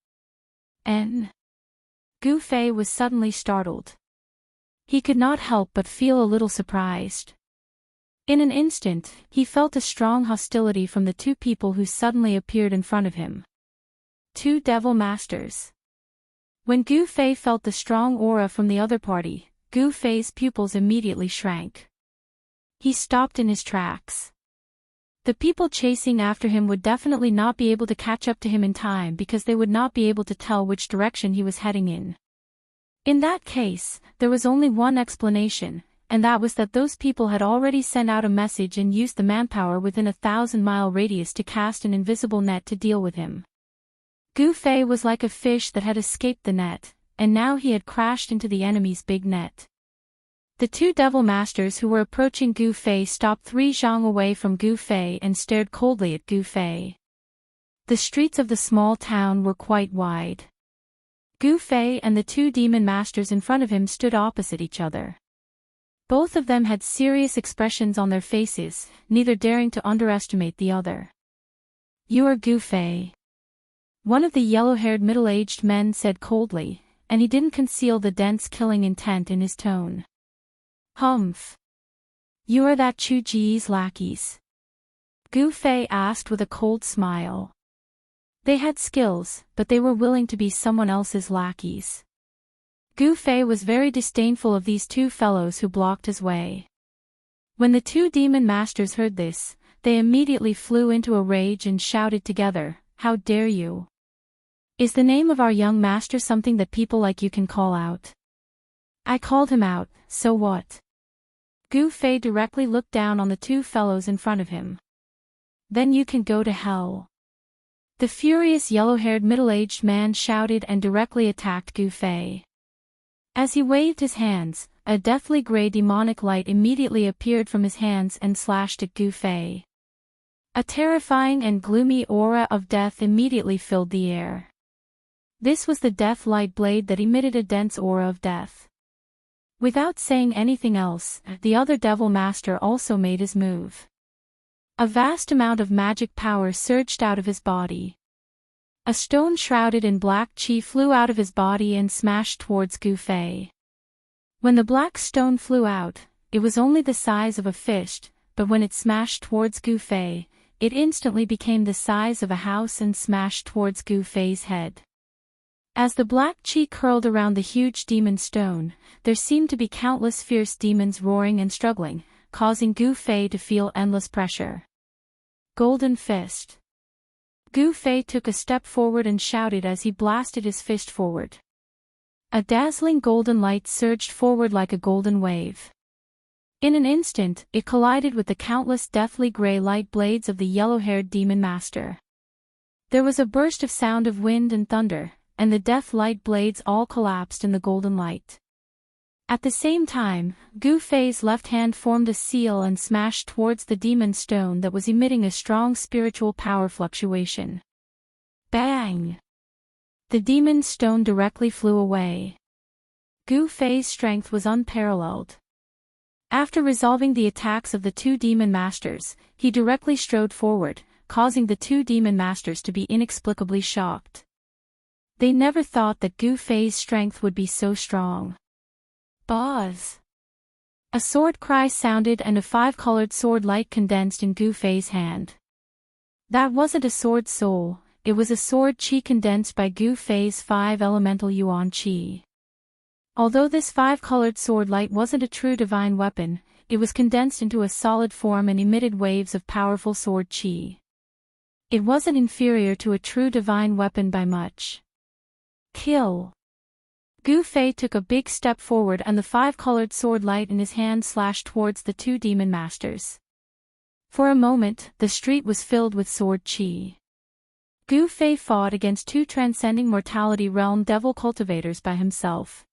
Gu Fei was suddenly startled. He could not help but feel a little surprised. In an instant, he felt a strong hostility from the two people who suddenly appeared in front of him. Two devil masters. When Gu Fei felt the strong aura from the other party, Gu Fei's pupils immediately shrank. He stopped in his tracks. The people chasing after him would definitely not be able to catch up to him in time because they would not be able to tell which direction he was heading in. In that case, there was only one explanation, and that was that those people had already sent out a message and used the manpower within a 1,000-mile radius to cast an invisible net to deal with him. Gu Fei was like a fish that had escaped the net, and now he had crashed into the enemy's big net. The two devil masters who were approaching Gu Fei stopped 3 zhang away from Gu Fei and stared coldly at Gu Fei. The streets of the small town were quite wide. Gu Fei and the two demon masters in front of him stood opposite each other. Both of them had serious expressions on their faces, neither daring to underestimate the other. "You are Gu Fei," one of the yellow-haired middle-aged men said coldly, and he didn't conceal the dense killing intent in his tone. "Humph. You are that Chu Ji's lackeys?" Gu Fei asked with a cold smile. They had skills, but they were willing to be someone else's lackeys. Gu Fei was very disdainful of these two fellows who blocked his way. When the two demon masters heard this, they immediately flew into a rage and shouted together, "How dare you? Is the name of our young master something that people like you can call out?" "I called him out, so what?" Gu Fei directly looked down on the two fellows in front of him. "Then you can go to hell." The furious yellow-haired middle-aged man shouted and directly attacked Gu Fei. As he waved his hands, a deathly gray demonic light immediately appeared from his hands and slashed at Gu Fei. A terrifying and gloomy aura of death immediately filled the air. This was the death light blade that emitted a dense aura of death. Without saying anything else, the other devil master also made his move. A vast amount of magic power surged out of his body. A stone shrouded in black qi flew out of his body and smashed towards Gu Fei. When the black stone flew out, it was only the size of a fist, but when it smashed towards Gu Fei, it instantly became the size of a house and smashed towards Gu Fei's head. As the black qi curled around the huge demon stone, there seemed to be countless fierce demons roaring and struggling, causing Gu Fei to feel endless pressure. Golden Fist. Gu Fei took a step forward and shouted as he blasted his fist forward. A dazzling golden light surged forward like a golden wave. In an instant, it collided with the countless deathly gray light blades of the yellow-haired demon master. There was a burst of sound of wind and thunder, and the death light blades all collapsed in the golden light. At the same time, Gu Fei's left hand formed a seal and smashed towards the demon stone that was emitting a strong spiritual power fluctuation. Bang! The demon stone directly flew away. Gu Fei's strength was unparalleled. After resolving the attacks of the two demon masters, he directly strode forward, causing the two demon masters to be inexplicably shocked. They never thought that Gu Fei's strength would be so strong. Buzz! A sword cry sounded and a five-colored sword light condensed in Gu Fei's hand. That wasn't a sword soul, it was a sword qi condensed by Gu Fei's five elemental yuan qi. Although this five-colored sword light wasn't a true divine weapon, it was condensed into a solid form and emitted waves of powerful sword qi. It wasn't inferior to a true divine weapon by much. Kill! Gu Fei took a big step forward and the five-colored sword light in his hand slashed towards the two demon masters. For a moment, the street was filled with sword qi. Gu Fei fought against two transcending mortality realm devil cultivators by himself.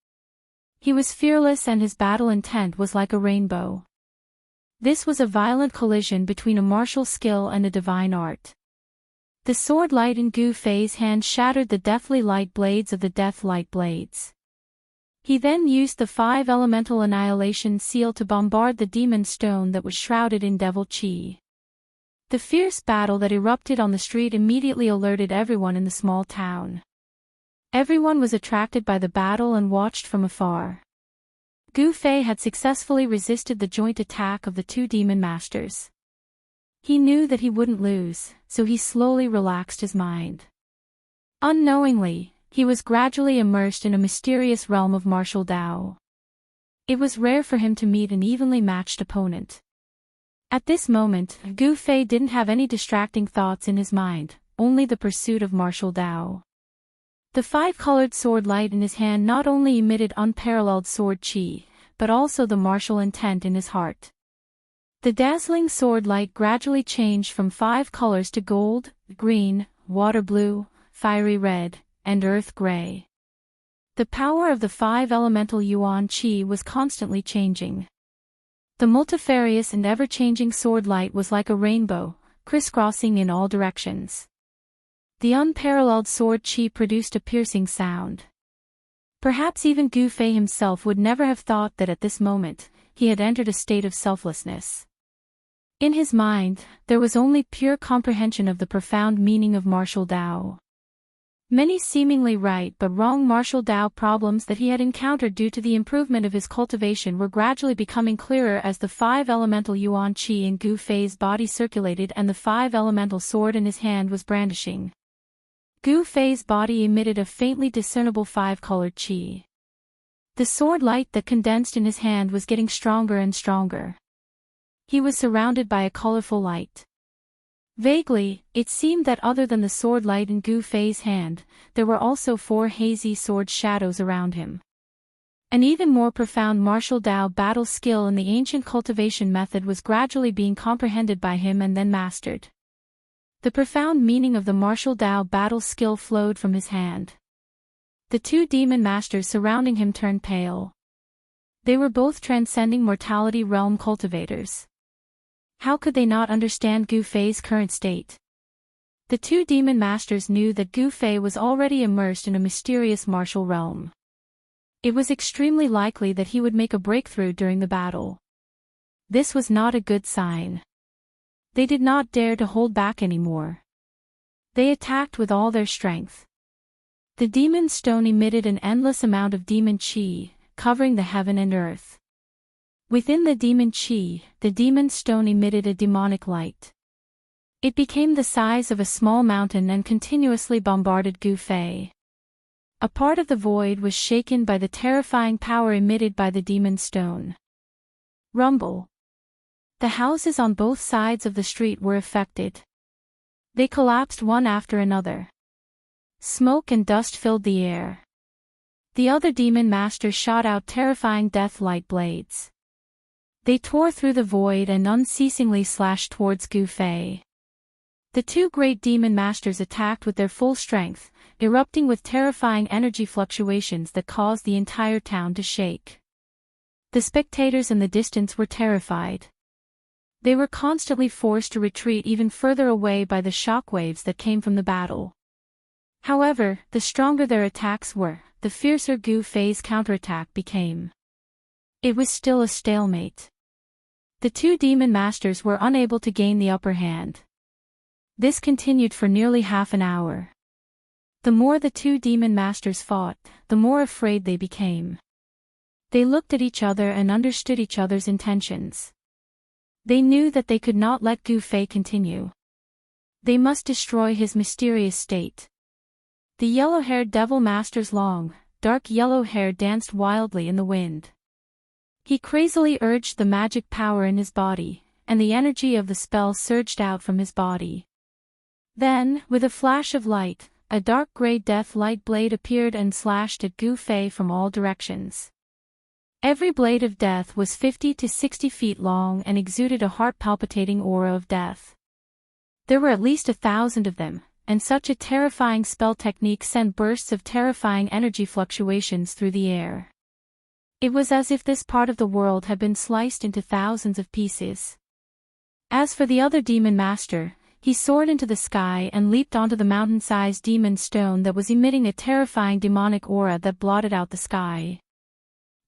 He was fearless and his battle intent was like a rainbow. This was a violent collision between a martial skill and a divine art. The sword light in Gu Fei's hand shattered the deathly light blades of the death light blades. He then used the five elemental annihilation seal to bombard the demon stone that was shrouded in devil qi. The fierce battle that erupted on the street immediately alerted everyone in the small town. Everyone was attracted by the battle and watched from afar. Gu Fei had successfully resisted the joint attack of the two demon masters. He knew that he wouldn't lose, so he slowly relaxed his mind. Unknowingly, he was gradually immersed in a mysterious realm of martial Dao. It was rare for him to meet an evenly matched opponent. At this moment, Gu Fei didn't have any distracting thoughts in his mind, only the pursuit of martial Dao. The five-colored sword light in his hand not only emitted unparalleled sword qi, but also the martial intent in his heart. The dazzling sword light gradually changed from five colors to gold, green, water blue, fiery red, and earth gray. The power of the five elemental yuan qi was constantly changing. The multifarious and ever-changing sword light was like a rainbow, crisscrossing in all directions. The unparalleled sword qi produced a piercing sound. Perhaps even Gu Fei himself would never have thought that at this moment, he had entered a state of selflessness. In his mind, there was only pure comprehension of the profound meaning of martial Dao. Many seemingly right but wrong martial Dao problems that he had encountered due to the improvement of his cultivation were gradually becoming clearer as the five elemental yuan qi in Gu Fei's body circulated and the five elemental sword in his hand was brandishing. Gu Fei's body emitted a faintly discernible five-colored qi. The sword light that condensed in his hand was getting stronger and stronger. He was surrounded by a colorful light. Vaguely, it seemed that other than the sword light in Gu Fei's hand, there were also four hazy sword shadows around him. An even more profound martial Dao battle skill in the ancient cultivation method was gradually being comprehended by him and then mastered. The profound meaning of the martial Dao battle skill flowed from his hand. The two demon masters surrounding him turned pale. They were both transcending mortality realm cultivators. How could they not understand Gu Fei's current state? The two demon masters knew that Gu Fei was already immersed in a mysterious martial realm. It was extremely likely that he would make a breakthrough during the battle. This was not a good sign. They did not dare to hold back anymore. They attacked with all their strength. The demon stone emitted an endless amount of demon qi, covering the heaven and earth. Within the demon qi, the demon stone emitted a demonic light. It became the size of a small mountain and continuously bombarded Gu Fei. A part of the void was shaken by the terrifying power emitted by the demon stone. Rumble. The houses on both sides of the street were affected. They collapsed one after another. Smoke and dust filled the air. The other demon masters shot out terrifying death light blades. They tore through the void and unceasingly slashed towards Gu Fei. The two great demon masters attacked with their full strength, erupting with terrifying energy fluctuations that caused the entire town to shake. The spectators in the distance were terrified. They were constantly forced to retreat even further away by the shockwaves that came from the battle. However, the stronger their attacks were, the fiercer Gu Fei's counterattack became. It was still a stalemate. The two demon masters were unable to gain the upper hand. This continued for nearly half an hour. The more the two demon masters fought, the more afraid they became. They looked at each other and understood each other's intentions. They knew that they could not let Gu Fei continue. They must destroy his mysterious state. The yellow-haired devil master's long, dark yellow hair danced wildly in the wind. He crazily urged the magic power in his body, and the energy of the spell surged out from his body. Then, with a flash of light, a dark gray death light blade appeared and slashed at Gu Fei from all directions. Every blade of death was 50 to 60 feet long and exuded a heart-palpitating aura of death. There were at least 1,000 of them, and such a terrifying spell technique sent bursts of terrifying energy fluctuations through the air. It was as if this part of the world had been sliced into thousands of pieces. As for the other demon master, he soared into the sky and leaped onto the mountain-sized demon stone that was emitting a terrifying demonic aura that blotted out the sky.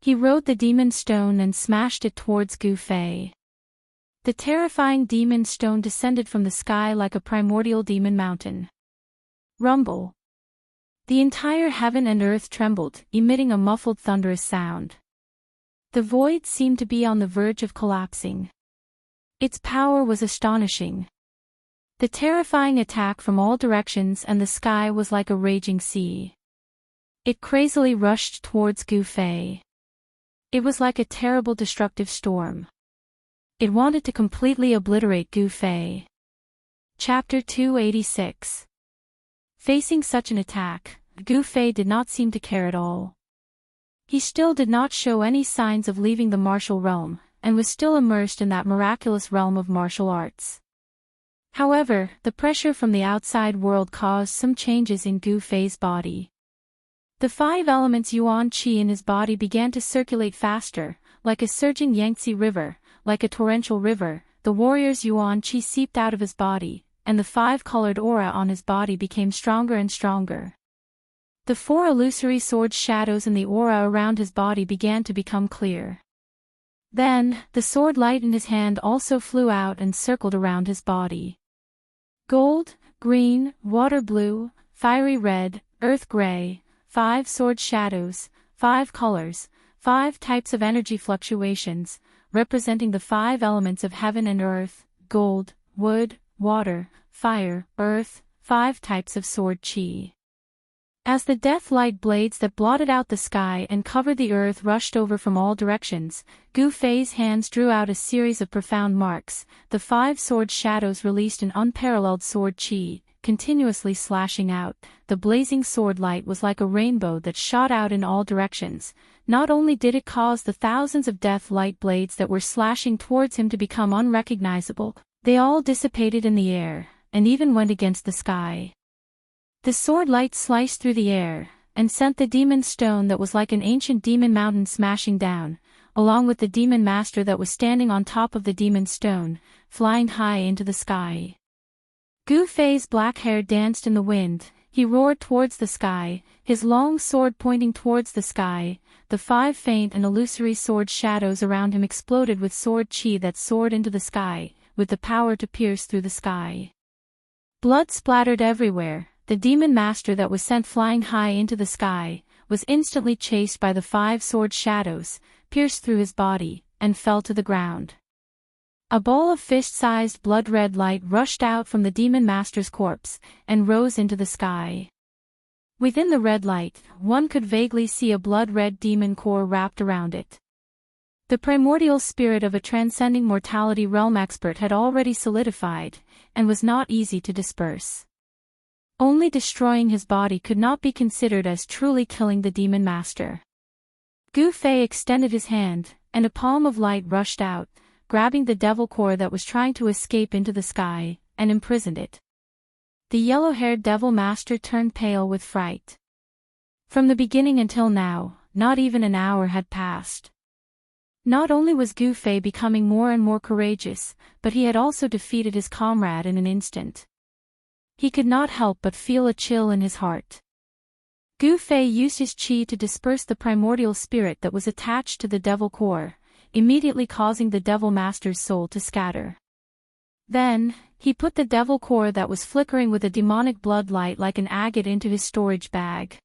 He rode the demon stone and smashed it towards Gu Fei. The terrifying demon stone descended from the sky like a primordial demon mountain. Rumble. The entire heaven and earth trembled, emitting a muffled thunderous sound. The void seemed to be on the verge of collapsing. Its power was astonishing. The terrifying attack from all directions and the sky was like a raging sea. It crazily rushed towards Gu Fei. It was like a terrible destructive storm. It wanted to completely obliterate Gu Fei. Chapter 286. Facing such an attack, Gu Fei did not seem to care at all. He still did not show any signs of leaving the martial realm, and was still immersed in that miraculous realm of martial arts. However, the pressure from the outside world caused some changes in Gu Fei's body. The 5 elements yuan qi in his body began to circulate faster, like a surging Yangtze river, like a torrential river. The warrior's yuan qi seeped out of his body, and the 5-colored aura on his body became stronger and stronger. The 4 illusory sword shadows in the aura around his body began to become clear. Then, the sword light in his hand also flew out and circled around his body. Gold, green, water blue, fiery red, earth gray, 5 sword shadows, 5 colors, 5 types of energy fluctuations, representing the 5 elements of heaven and earth: gold, wood, water, fire, earth, 5 types of sword qi. As the death light blades that blotted out the sky and covered the earth rushed over from all directions, Gu Fei's hands drew out a series of profound marks. The 5 sword shadows released an unparalleled sword qi, continuously slashing out. The blazing sword light was like a rainbow that shot out in all directions. Not only did it cause the thousands of death light blades that were slashing towards him to become unrecognizable, they all dissipated in the air, and even went against the sky. The sword light sliced through the air, and sent the demon stone that was like an ancient demon mountain smashing down, along with the demon master that was standing on top of the demon stone, flying high into the sky. Gu Fei's black hair danced in the wind. He roared towards the sky, his long sword pointing towards the sky. The 5 faint and illusory sword shadows around him exploded with sword qi that soared into the sky, with the power to pierce through the sky. Blood splattered everywhere. The demon master that was sent flying high into the sky was instantly chased by the 5 sword shadows, pierced through his body, and fell to the ground. A ball of fist-sized blood-red light rushed out from the demon master's corpse and rose into the sky. Within the red light, one could vaguely see a blood-red demon core wrapped around it. The primordial spirit of a transcending mortality realm expert had already solidified, and was not easy to disperse. Only destroying his body could not be considered as truly killing the demon master. Gu Fei extended his hand, and a palm of light rushed out, grabbing the devil core that was trying to escape into the sky, and imprisoned it. The yellow-haired devil master turned pale with fright. From the beginning until now, not even an hour had passed. Not only was Gu Fei becoming more and more courageous, but he had also defeated his comrade in an instant. He could not help but feel a chill in his heart. Gu Fei used his qi to disperse the primordial spirit that was attached to the devil core, immediately causing the devil master's soul to scatter. Then, he put the devil core that was flickering with a demonic blood light like an agate into his storage bag.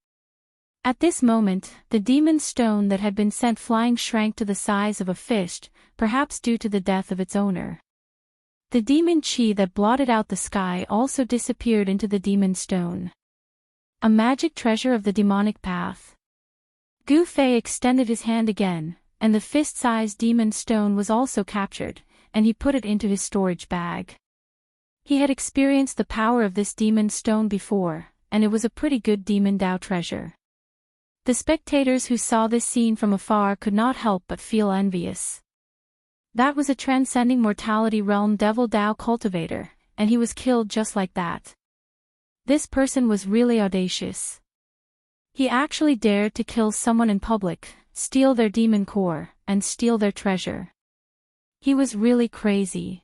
At this moment, the demon stone that had been sent flying shrank to the size of a fist, perhaps due to the death of its owner. The demon qi that blotted out the sky also disappeared into the demon stone. A magic treasure of the demonic path. Gu Fei extended his hand again, and the fist-sized demon stone was also captured, and he put it into his storage bag. He had experienced the power of this demon stone before, and it was a pretty good demon Dao treasure. The spectators who saw this scene from afar could not help but feel envious. That was a transcending mortality realm devil Dao cultivator, and he was killed just like that. This person was really audacious. He actually dared to kill someone in public, steal their demon core, and steal their treasure. He was really crazy.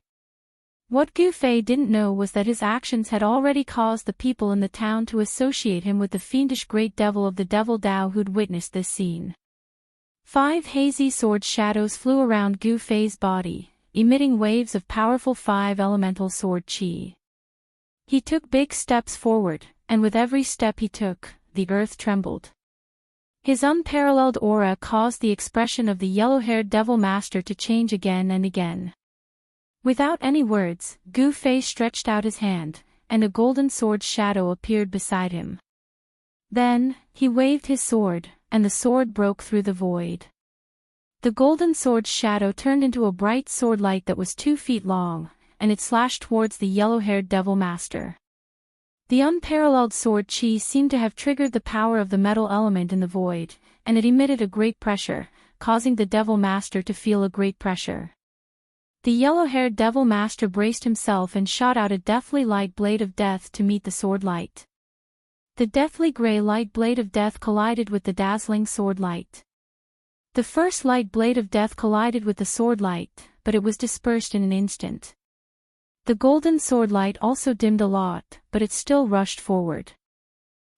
What Gu Fei didn't know was that his actions had already caused the people in the town to associate him with the fiendish great devil of the devil Dao who'd witnessed this scene. 5 hazy sword shadows flew around Gu Fei's body, emitting waves of powerful 5 elemental sword qi. He took big steps forward, and with every step he took, the earth trembled. His unparalleled aura caused the expression of the yellow-haired devil master to change again and again. Without any words, Gu Fei stretched out his hand, and a golden sword shadow appeared beside him. Then, he waved his sword, and the sword broke through the void. The golden sword shadow turned into a bright sword light that was 2 feet long, and it slashed towards the yellow-haired devil master. The unparalleled sword qi seemed to have triggered the power of the metal element in the void, and it emitted a great pressure, causing the devil master to feel a great pressure. The yellow-haired devil master braced himself and shot out a deathly light blade of death to meet the sword light. The deathly gray light blade of death collided with the dazzling sword light. The first light blade of death collided with the sword light, but it was dispersed in an instant. The golden sword light also dimmed a lot, but it still rushed forward.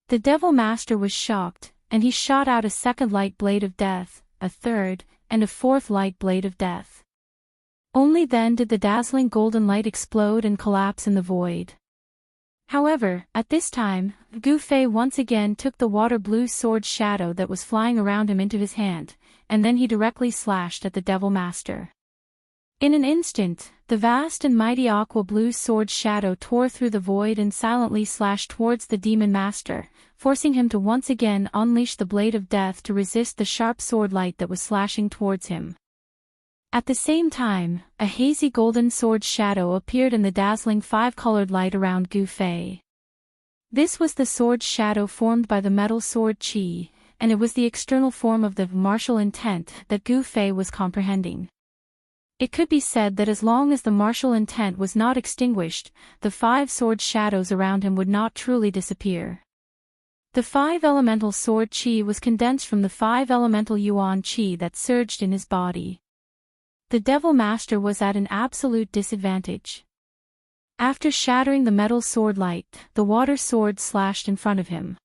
The devil master was shocked, and he shot out a second light blade of death, a third, and a fourth light blade of death. Only then did the dazzling golden light explode and collapse in the void. However, at this time, Gu Fei once again took the water blue sword shadow that was flying around him into his hand, and then he directly slashed at the devil master. In an instant, the vast and mighty aqua blue sword shadow tore through the void and silently slashed towards the demon master, forcing him to once again unleash the blade of death to resist the sharp sword light that was slashing towards him. At the same time, a hazy golden sword shadow appeared in the dazzling 5-colored light around Gu Fei. This was the sword shadow formed by the metal sword qi, and it was the external form of the martial intent that Gu Fei was comprehending. It could be said that as long as the martial intent was not extinguished, the 5 sword shadows around him would not truly disappear. The 5 elemental sword qi was condensed from the 5 elemental yuan qi that surged in his body. The devil master was at an absolute disadvantage. After shattering the metal sword light, the water sword slashed in front of him.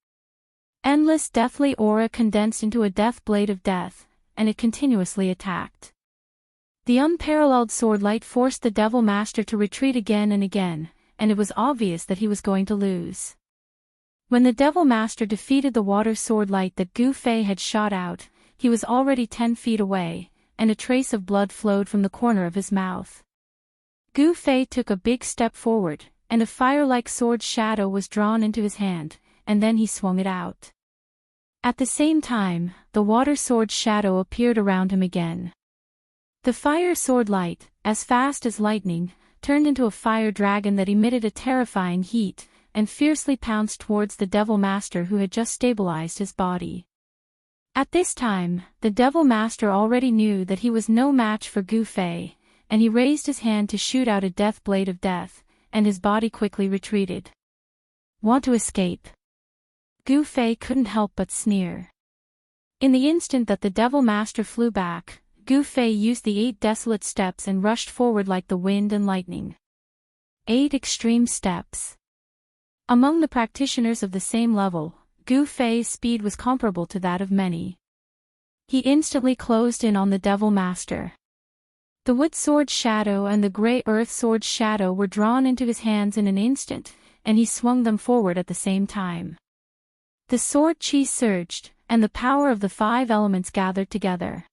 Endless deathly aura condensed into a death blade of death, and it continuously attacked. The unparalleled sword light forced the devil master to retreat again and again, and it was obvious that he was going to lose. When the Devil Master defeated the water sword light that Gu Fei had shot out, he was already 10 feet away, and a trace of blood flowed from the corner of his mouth. Gu Fei took a big step forward, and a fire-like sword shadow was drawn into his hand, and then he swung it out. At the same time, the water sword shadow appeared around him again. The fire sword light, as fast as lightning, turned into a fire dragon that emitted a terrifying heat, and fiercely pounced towards the Devil Master who had just stabilized his body. At this time, the Devil Master already knew that he was no match for Gu Fei, and he raised his hand to shoot out a death blade of death, and his body quickly retreated. Want to escape? Gu Fei couldn't help but sneer. In the instant that the Devil Master flew back, Gu Fei used the 8 desolate steps and rushed forward like the wind and lightning. 8 extreme steps. Among the practitioners of the same level, Gu Fei's speed was comparable to that of many. He instantly closed in on the Devil Master. The wood sword shadow and the gray earth sword shadow were drawn into his hands in an instant, and he swung them forward at the same time. The sword chi surged, and the power of the 5 elements gathered together.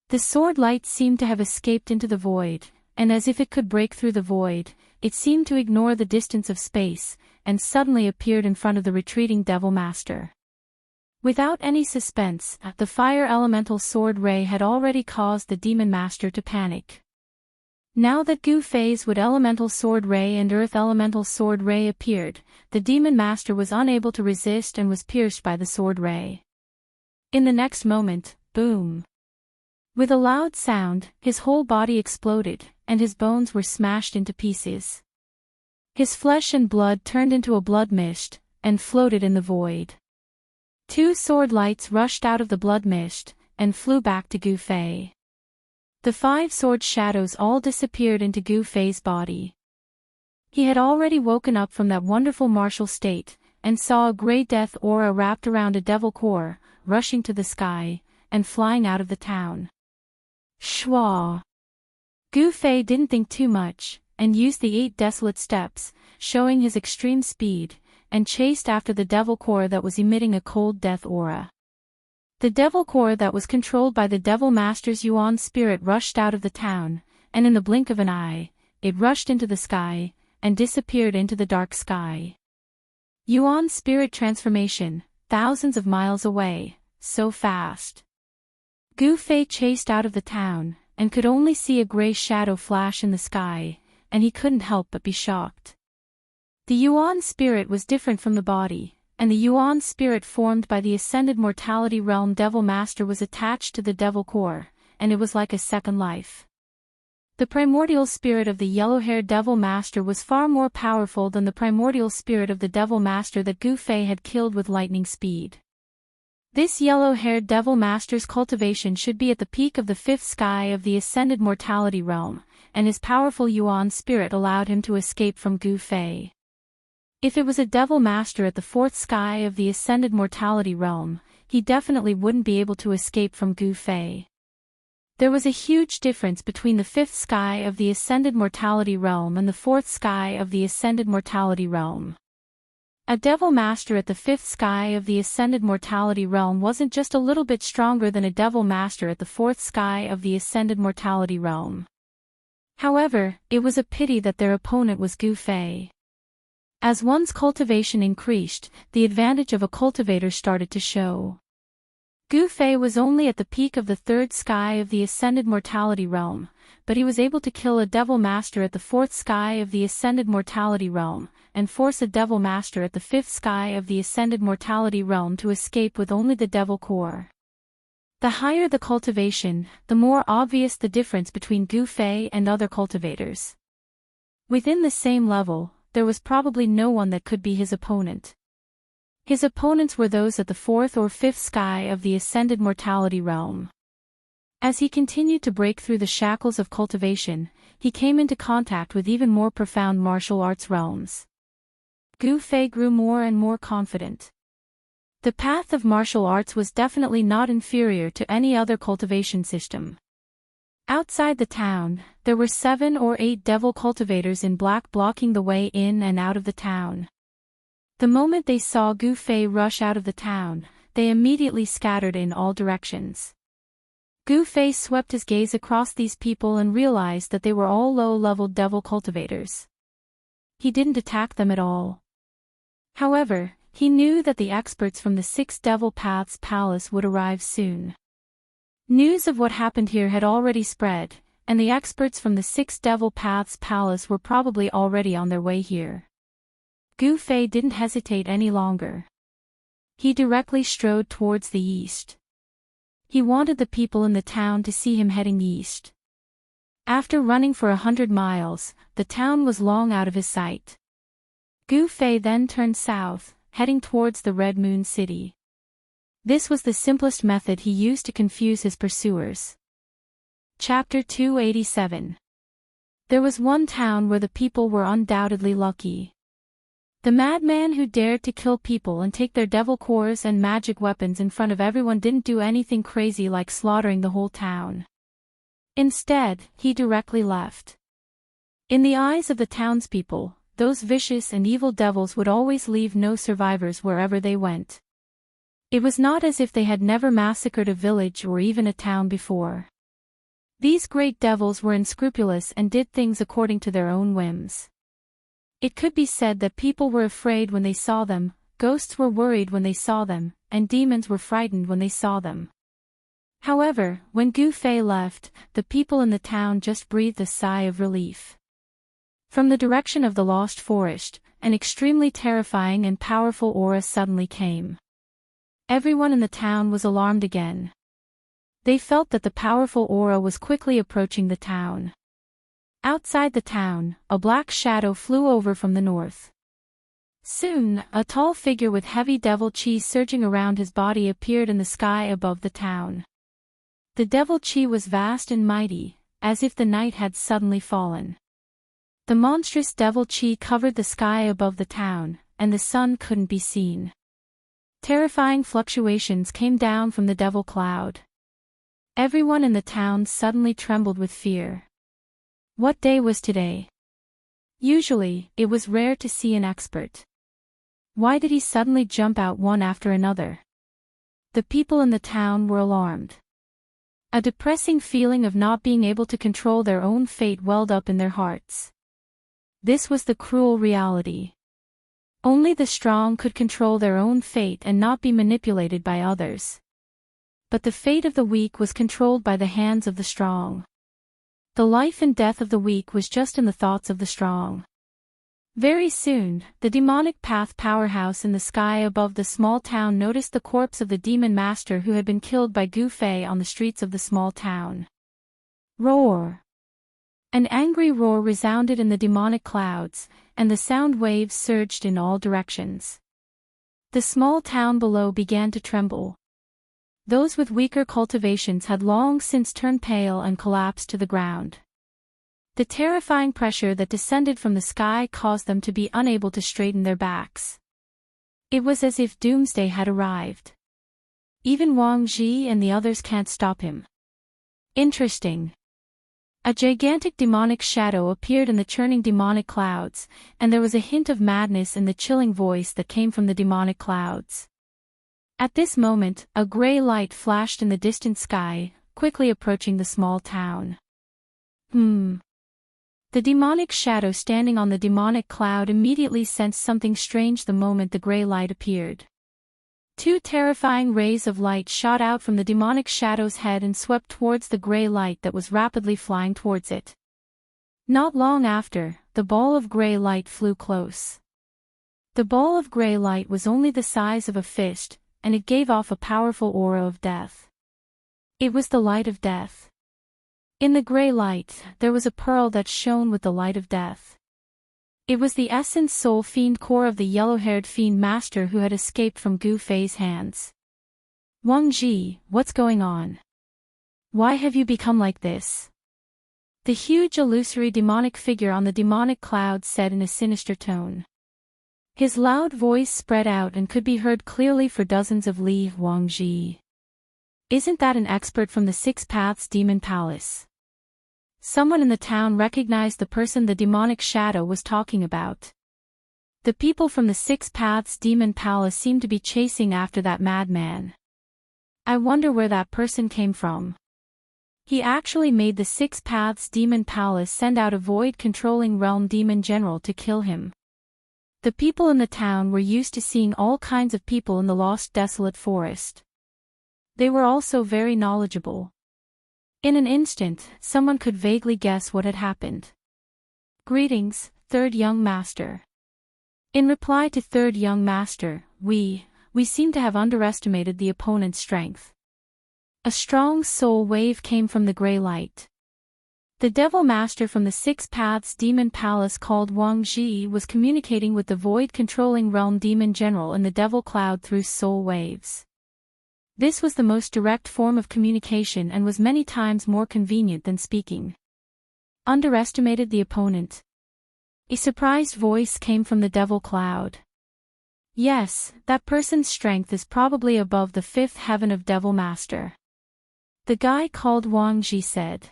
The sword light seemed to have escaped into the void, and as if it could break through the void, it seemed to ignore the distance of space, and suddenly appeared in front of the retreating Devil Master. Without any suspense, the fire elemental sword ray had already caused the Demon Master to panic. Now that Gu Fei's wood elemental sword ray and earth elemental sword ray appeared, the Demon Master was unable to resist and was pierced by the sword ray. In the next moment, boom! With a loud sound, his whole body exploded, and his bones were smashed into pieces. His flesh and blood turned into a blood mist, and floated in the void. 2 sword lights rushed out of the blood mist, and flew back to Gu Fei. The 5 sword shadows all disappeared into Gu Fei's body. He had already woken up from that wonderful martial state, and saw a gray death aura wrapped around a devil core, rushing to the sky, and flying out of the town. Shwa! Gu Fei didn't think too much, and used the 8 desolate steps, showing his extreme speed, and chased after the devil core that was emitting a cold death aura. The devil core that was controlled by the Devil Master's Yuan spirit rushed out of the town, and in the blink of an eye, it rushed into the sky, and disappeared into the dark sky. Yuan spirit transformation, thousands of miles away, so fast. Gu Fei chased out of the town, and could only see a gray shadow flash in the sky, and he couldn't help but be shocked. The Yuan spirit was different from the body, and the Yuan spirit formed by the ascended mortality realm Devil Master was attached to the devil core, and it was like a second life. The primordial spirit of the yellow-haired Devil Master was far more powerful than the primordial spirit of the Devil Master that Gu Fei had killed with lightning speed. This yellow-haired Devil Master's cultivation should be at the peak of the 5th sky of the ascended mortality realm, and his powerful Yuan spirit allowed him to escape from Gu Fei. If it was a Devil Master at the 4th sky of the ascended mortality realm, he definitely wouldn't be able to escape from Gu Fei. There was a huge difference between the 5th sky of the ascended mortality realm and the 4th sky of the ascended mortality realm. A Devil Master at the 5th sky of the ascended mortality realm wasn't just a little bit stronger than a Devil Master at the 4th sky of the ascended mortality realm. However, it was a pity that their opponent was Gu Fei. As one's cultivation increased, the advantage of a cultivator started to show. Gu Fei was only at the peak of the 3rd sky of the ascended mortality realm, but he was able to kill a Devil Master at the 4th sky of the ascended mortality realm, and force a Devil Master at the 5th sky of the ascended mortality realm to escape with only the devil core. The higher the cultivation, the more obvious the difference between Gu Fei and other cultivators. Within the same level, there was probably no one that could be his opponent. His opponents were those at the 4th or 5th sky of the ascended mortality realm. As he continued to break through the shackles of cultivation, he came into contact with even more profound martial arts realms. Gu Fei grew more and more confident. The path of martial arts was definitely not inferior to any other cultivation system. Outside the town, there were 7 or 8 devil cultivators in black blocking the way in and out of the town. The moment they saw Gu Fei rush out of the town, they immediately scattered in all directions. Gu Fei swept his gaze across these people and realized that they were all low-level devil cultivators. He didn't attack them at all. However, he knew that the experts from the 6 Devil Paths Palace would arrive soon. News of what happened here had already spread, and the experts from the 6 Devil Paths Palace were probably already on their way here. Gu Fei didn't hesitate any longer. He directly strode towards the east. He wanted the people in the town to see him heading east. After running for 100 miles, the town was long out of his sight. Gu Fei then turned south, heading towards the Red Moon City. This was the simplest method he used to confuse his pursuers. Chapter 287. There was one town where the people were undoubtedly lucky. The madman who dared to kill people and take their devil cores and magic weapons in front of everyone didn't do anything crazy like slaughtering the whole town. Instead, he directly left. In the eyes of the townspeople, those vicious and evil devils would always leave no survivors wherever they went. It was not as if they had never massacred a village or even a town before. These great devils were unscrupulous and did things according to their own whims. It could be said that people were afraid when they saw them, ghosts were worried when they saw them, and demons were frightened when they saw them. However, when Gu Fei left, the people in the town just breathed a sigh of relief. From the direction of the Lost Forest, an extremely terrifying and powerful aura suddenly came. Everyone in the town was alarmed again. They felt that the powerful aura was quickly approaching the town. Outside the town, a black shadow flew over from the north. Soon, a tall figure with heavy devil chi surging around his body appeared in the sky above the town. The devil chi was vast and mighty, as if the night had suddenly fallen. The monstrous devil chi covered the sky above the town, and the sun couldn't be seen. Terrifying fluctuations came down from the devil cloud. Everyone in the town suddenly trembled with fear. What day was today? Usually, it was rare to see an expert. Why did he suddenly jump out one after another? The people in the town were alarmed. A depressing feeling of not being able to control their own fate welled up in their hearts. This was the cruel reality. Only the strong could control their own fate and not be manipulated by others. But the fate of the weak was controlled by the hands of the strong. The life and death of the weak was just in the thoughts of the strong. Very soon, the demonic path powerhouse in the sky above the small town noticed the corpse of the demon master who had been killed by Gu Fei on the streets of the small town. Roar! An angry roar resounded in the demonic clouds, and the sound waves surged in all directions. The small town below began to tremble. Those with weaker cultivations had long since turned pale and collapsed to the ground. The terrifying pressure that descended from the sky caused them to be unable to straighten their backs. It was as if doomsday had arrived. Even Wang Ji and the others can't stop him. Interesting. A gigantic demonic shadow appeared in the churning demonic clouds, and there was a hint of madness in the chilling voice that came from the demonic clouds. At this moment, a gray light flashed in the distant sky, quickly approaching the small town. The demonic shadow standing on the demonic cloud immediately sensed something strange the moment the gray light appeared. 2 terrifying rays of light shot out from the demonic shadow's head and swept towards the gray light that was rapidly flying towards it. Not long after, the ball of gray light flew close. The ball of gray light was only the size of a fist, and it gave off a powerful aura of death. It was the light of death. In the gray light, there was a pearl that shone with the light of death. It was the essence soul fiend core of the yellow-haired fiend master who had escaped from Gu Fei's hands. Wang Ji, what's going on? Why have you become like this? The huge illusory demonic figure on the demonic cloud said in a sinister tone. His loud voice spread out and could be heard clearly for dozens of li. Wang Ji. Isn't that an expert from the 6 Paths Demon Palace? Someone in the town recognized the person the demonic shadow was talking about. The people from the Six Paths Demon Palace seemed to be chasing after that madman. I wonder where that person came from. He actually made the Six Paths Demon Palace send out a void-controlling realm demon general to kill him. The people in the town were used to seeing all kinds of people in the lost desolate forest. They were also very knowledgeable. In an instant, someone could vaguely guess what had happened. Greetings, Third Young Master. In reply to Third Young Master, we seem to have underestimated the opponent's strength. A strong soul wave came from the gray light. The Devil Master from the Six Paths Demon Palace called Wang Lin was communicating with the void-controlling realm demon general in the Devil Cloud through soul waves. This was the most direct form of communication and was many times more convenient than speaking. Underestimated the opponent. A surprised voice came from the Devil Cloud. Yes, that person's strength is probably above the fifth heaven of Devil Master. The guy called Wang Lin said.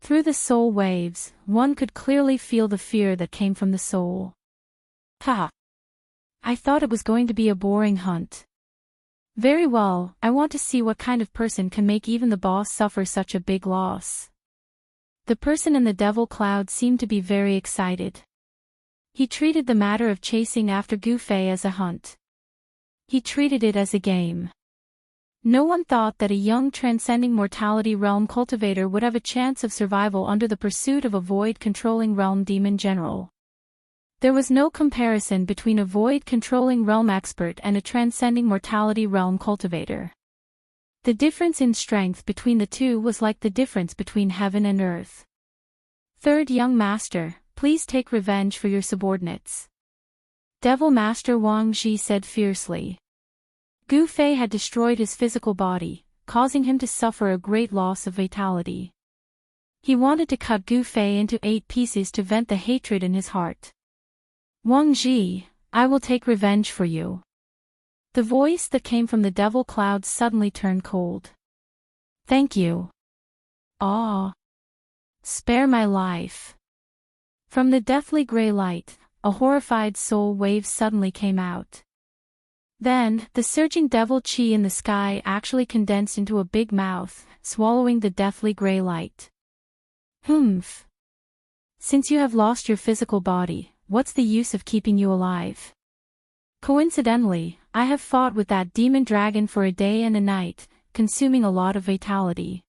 Through the soul waves, one could clearly feel the fear that came from the soul. Ha! I thought it was going to be a boring hunt. Very well, I want to see what kind of person can make even the boss suffer such a big loss. The person in the Devil Cloud seemed to be very excited. He treated the matter of chasing after Gu Fei as a hunt. He treated it as a game. No one thought that a young transcending mortality realm cultivator would have a chance of survival under the pursuit of a void-controlling realm demon general. There was no comparison between a void-controlling realm expert and a transcending mortality realm cultivator. The difference in strength between the two was like the difference between heaven and earth. Third Young Master, please take revenge for your subordinates. Devil Master Wang Lin said fiercely. Gu Fei had destroyed his physical body, causing him to suffer a great loss of vitality. He wanted to cut Gu Fei into 8 pieces to vent the hatred in his heart. Wang Lin, I will take revenge for you. The voice that came from the Devil Cloud suddenly turned cold. Thank you. Ah. Spare my life. From the deathly gray light, a horrified soul wave suddenly came out. Then, the surging devil chi in the sky actually condensed into a big mouth, swallowing the deathly gray light. Humph. Since you have lost your physical body, what's the use of keeping you alive? Coincidentally, I have fought with that demon dragon for a day and a night, consuming a lot of vitality.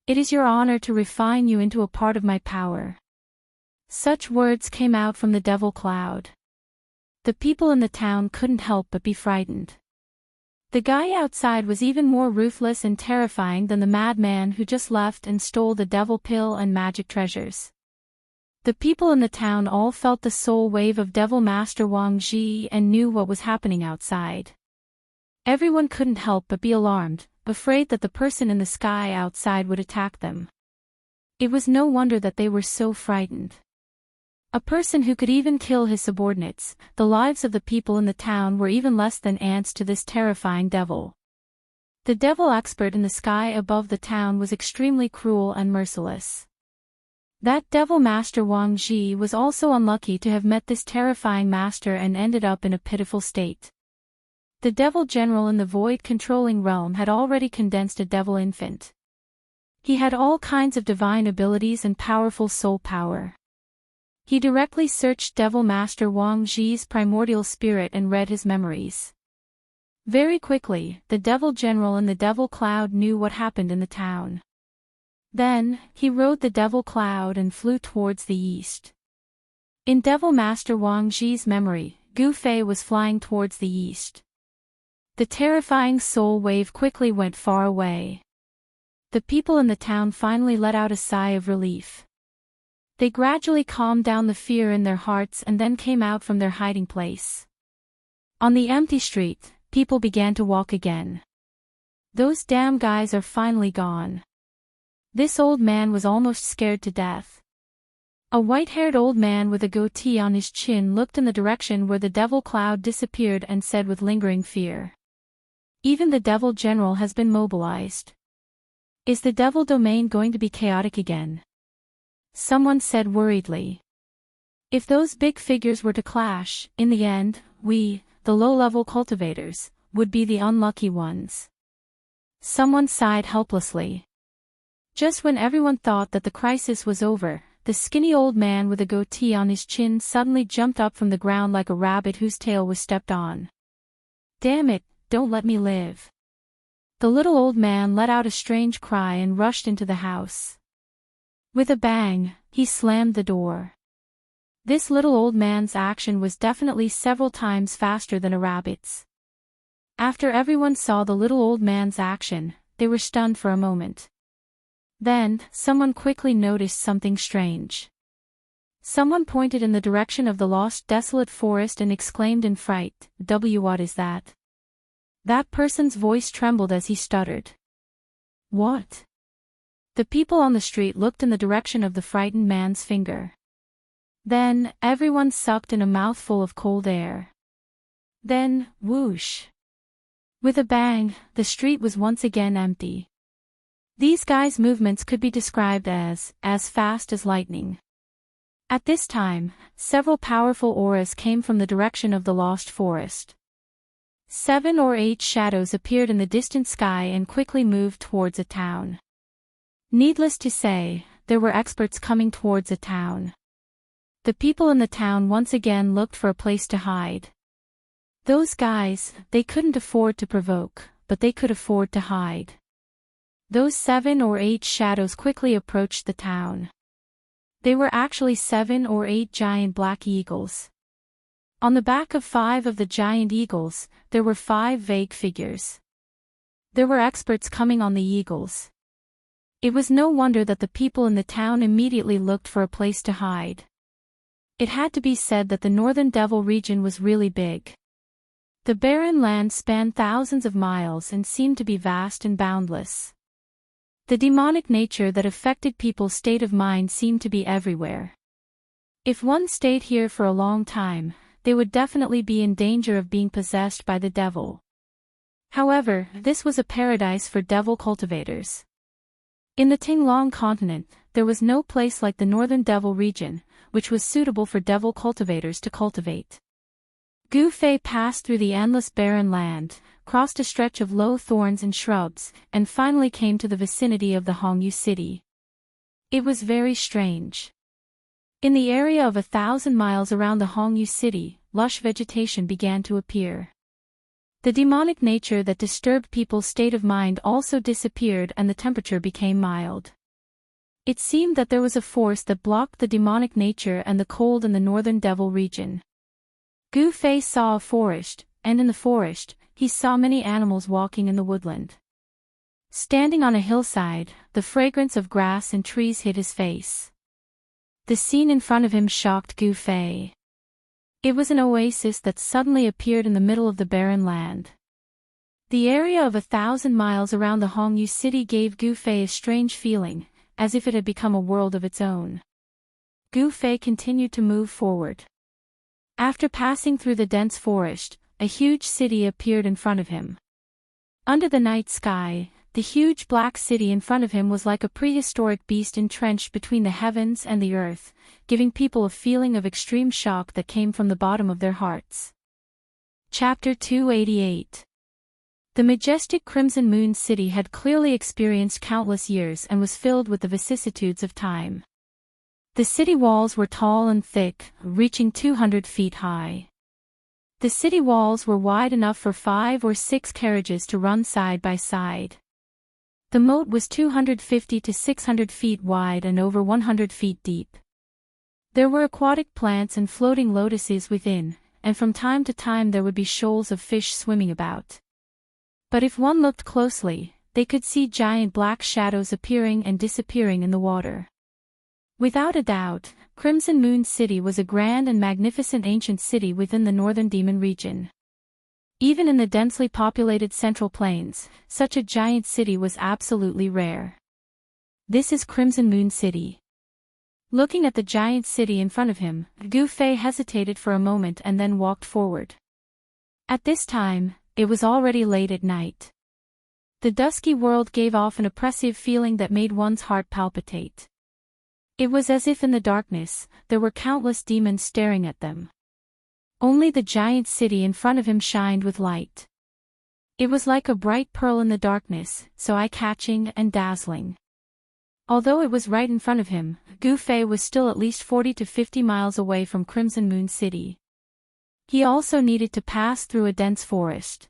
It is your honor to refine you into a part of my power. Such words came out from the Devil Cloud. The people in the town couldn't help but be frightened. The guy outside was even more ruthless and terrifying than the madman who just left and stole the devil pill and magic treasures. The people in the town all felt the soul wave of Devil Master Wang Lin and knew what was happening outside. Everyone couldn't help but be alarmed, afraid that the person in the sky outside would attack them. It was no wonder that they were so frightened. A person who could even kill his subordinates, the lives of the people in the town were even less than ants to this terrifying devil. The devil expert in the sky above the town was extremely cruel and merciless. That Devil Master Wang Lin was also unlucky to have met this terrifying master and ended up in a pitiful state. The Devil General in the void-controlling realm had already condensed a devil infant. He had all kinds of divine abilities and powerful soul power. He directly searched Devil Master Wang Lin's primordial spirit and read his memories. Very quickly, the Devil General in the Devil Cloud knew what happened in the town. Then, he rode the Devil Cloud and flew towards the east. In Devil Master Wang Lin's memory, Gu Fei was flying towards the east. The terrifying soul wave quickly went far away. The people in the town finally let out a sigh of relief. They gradually calmed down the fear in their hearts and then came out from their hiding place. On the empty street, people began to walk again. Those damn guys are finally gone. This old man was almost scared to death. A white-haired old man with a goatee on his chin looked in the direction where the Devil Cloud disappeared and said with lingering fear. Even the Devil General has been mobilized. Is the Devil Domain going to be chaotic again? Someone said worriedly. If those big figures were to clash, in the end, we, the low-level cultivators, would be the unlucky ones. Someone sighed helplessly. Just when everyone thought that the crisis was over, the skinny old man with a goatee on his chin suddenly jumped up from the ground like a rabbit whose tail was stepped on. Damn it, don't let me live. The little old man let out a strange cry and rushed into the house. With a bang, he slammed the door. This little old man's action was definitely several times faster than a rabbit's. After everyone saw the little old man's action, they were stunned for a moment. Then, someone quickly noticed something strange. Someone pointed in the direction of the lost desolate forest and exclaimed in fright, What is that? That person's voice trembled as he stuttered. What? The people on the street looked in the direction of the frightened man's finger. Then, everyone sucked in a mouthful of cold air. Then, whoosh! With a bang, the street was once again empty. These guys' movements could be described as fast as lightning. At this time, several powerful auras came from the direction of the lost forest. 7 or 8 shadows appeared in the distant sky and quickly moved towards a town. Needless to say, there were experts coming towards a town. The people in the town once again looked for a place to hide. Those guys, they couldn't afford to provoke, but they could afford to hide. Those 7 or 8 shadows quickly approached the town. They were actually 7 or 8 giant black eagles. On the back of 5 of the giant eagles, there were 5 vague figures. There were experts coming on the eagles. It was no wonder that the people in the town immediately looked for a place to hide. It had to be said that the Northern Devil region was really big. The barren land spanned thousands of miles and seemed to be vast and boundless. The demonic nature that affected people's state of mind seemed to be everywhere. If one stayed here for a long time, they would definitely be in danger of being possessed by the devil. However, this was a paradise for devil cultivators. In the Tinglong continent, there was no place like the Northern Devil region, which was suitable for devil cultivators to cultivate. Gu Fei passed through the endless barren land, crossed a stretch of low thorns and shrubs, and finally came to the vicinity of the Hongyu city. It was very strange. In the area of 1,000 miles around the Hongyu city, lush vegetation began to appear. The demonic nature that disturbed people's state of mind also disappeared and the temperature became mild. It seemed that there was a force that blocked the demonic nature and the cold in the Northern Devil region. Gu Fei saw a forest, and in the forest, he saw many animals walking in the woodland. Standing on a hillside, the fragrance of grass and trees hid his face. The scene in front of him shocked Gu Fei. It was an oasis that suddenly appeared in the middle of the barren land. The area of 1,000 miles around the Hongyu city gave Gu Fei a strange feeling, as if it had become a world of its own. Gu Fei continued to move forward. After passing through the dense forest, a huge city appeared in front of him. Under the night sky, the huge black city in front of him was like a prehistoric beast entrenched between the heavens and the earth, giving people a feeling of extreme shock that came from the bottom of their hearts. Chapter 288. The majestic Crimson Moon City had clearly experienced countless years and was filled with the vicissitudes of time. The city walls were tall and thick, reaching 200 feet high. The city walls were wide enough for 5 or 6 carriages to run side by side. The moat was 250 to 600 feet wide and over 100 feet deep. There were aquatic plants and floating lotuses within, and from time to time there would be shoals of fish swimming about. But if one looked closely, they could see giant black shadows appearing and disappearing in the water. Without a doubt, Crimson Moon City was a grand and magnificent ancient city within the Northern Demon region. Even in the densely populated Central Plains, such a giant city was absolutely rare. This is Crimson Moon City. Looking at the giant city in front of him, Gu Fei hesitated for a moment and then walked forward. At this time, it was already late at night. The dusky world gave off an oppressive feeling that made one's heart palpitate. It was as if in the darkness, there were countless demons staring at them. Only the giant city in front of him shined with light. It was like a bright pearl in the darkness, so eye-catching and dazzling. Although it was right in front of him, Gu Fei was still at least 40 to 50 miles away from Crimson Moon City. He also needed to pass through a dense forest.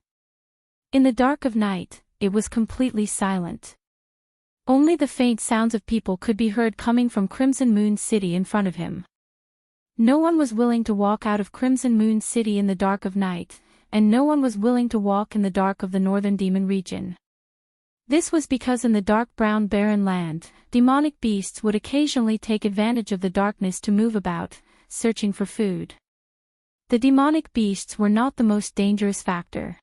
In the dark of night, it was completely silent. Only the faint sounds of people could be heard coming from Crimson Moon City in front of him. No one was willing to walk out of Crimson Moon City in the dark of night, and no one was willing to walk in the dark of the northern demon region. This was because in the dark brown barren land, demonic beasts would occasionally take advantage of the darkness to move about, searching for food. The demonic beasts were not the most dangerous factor.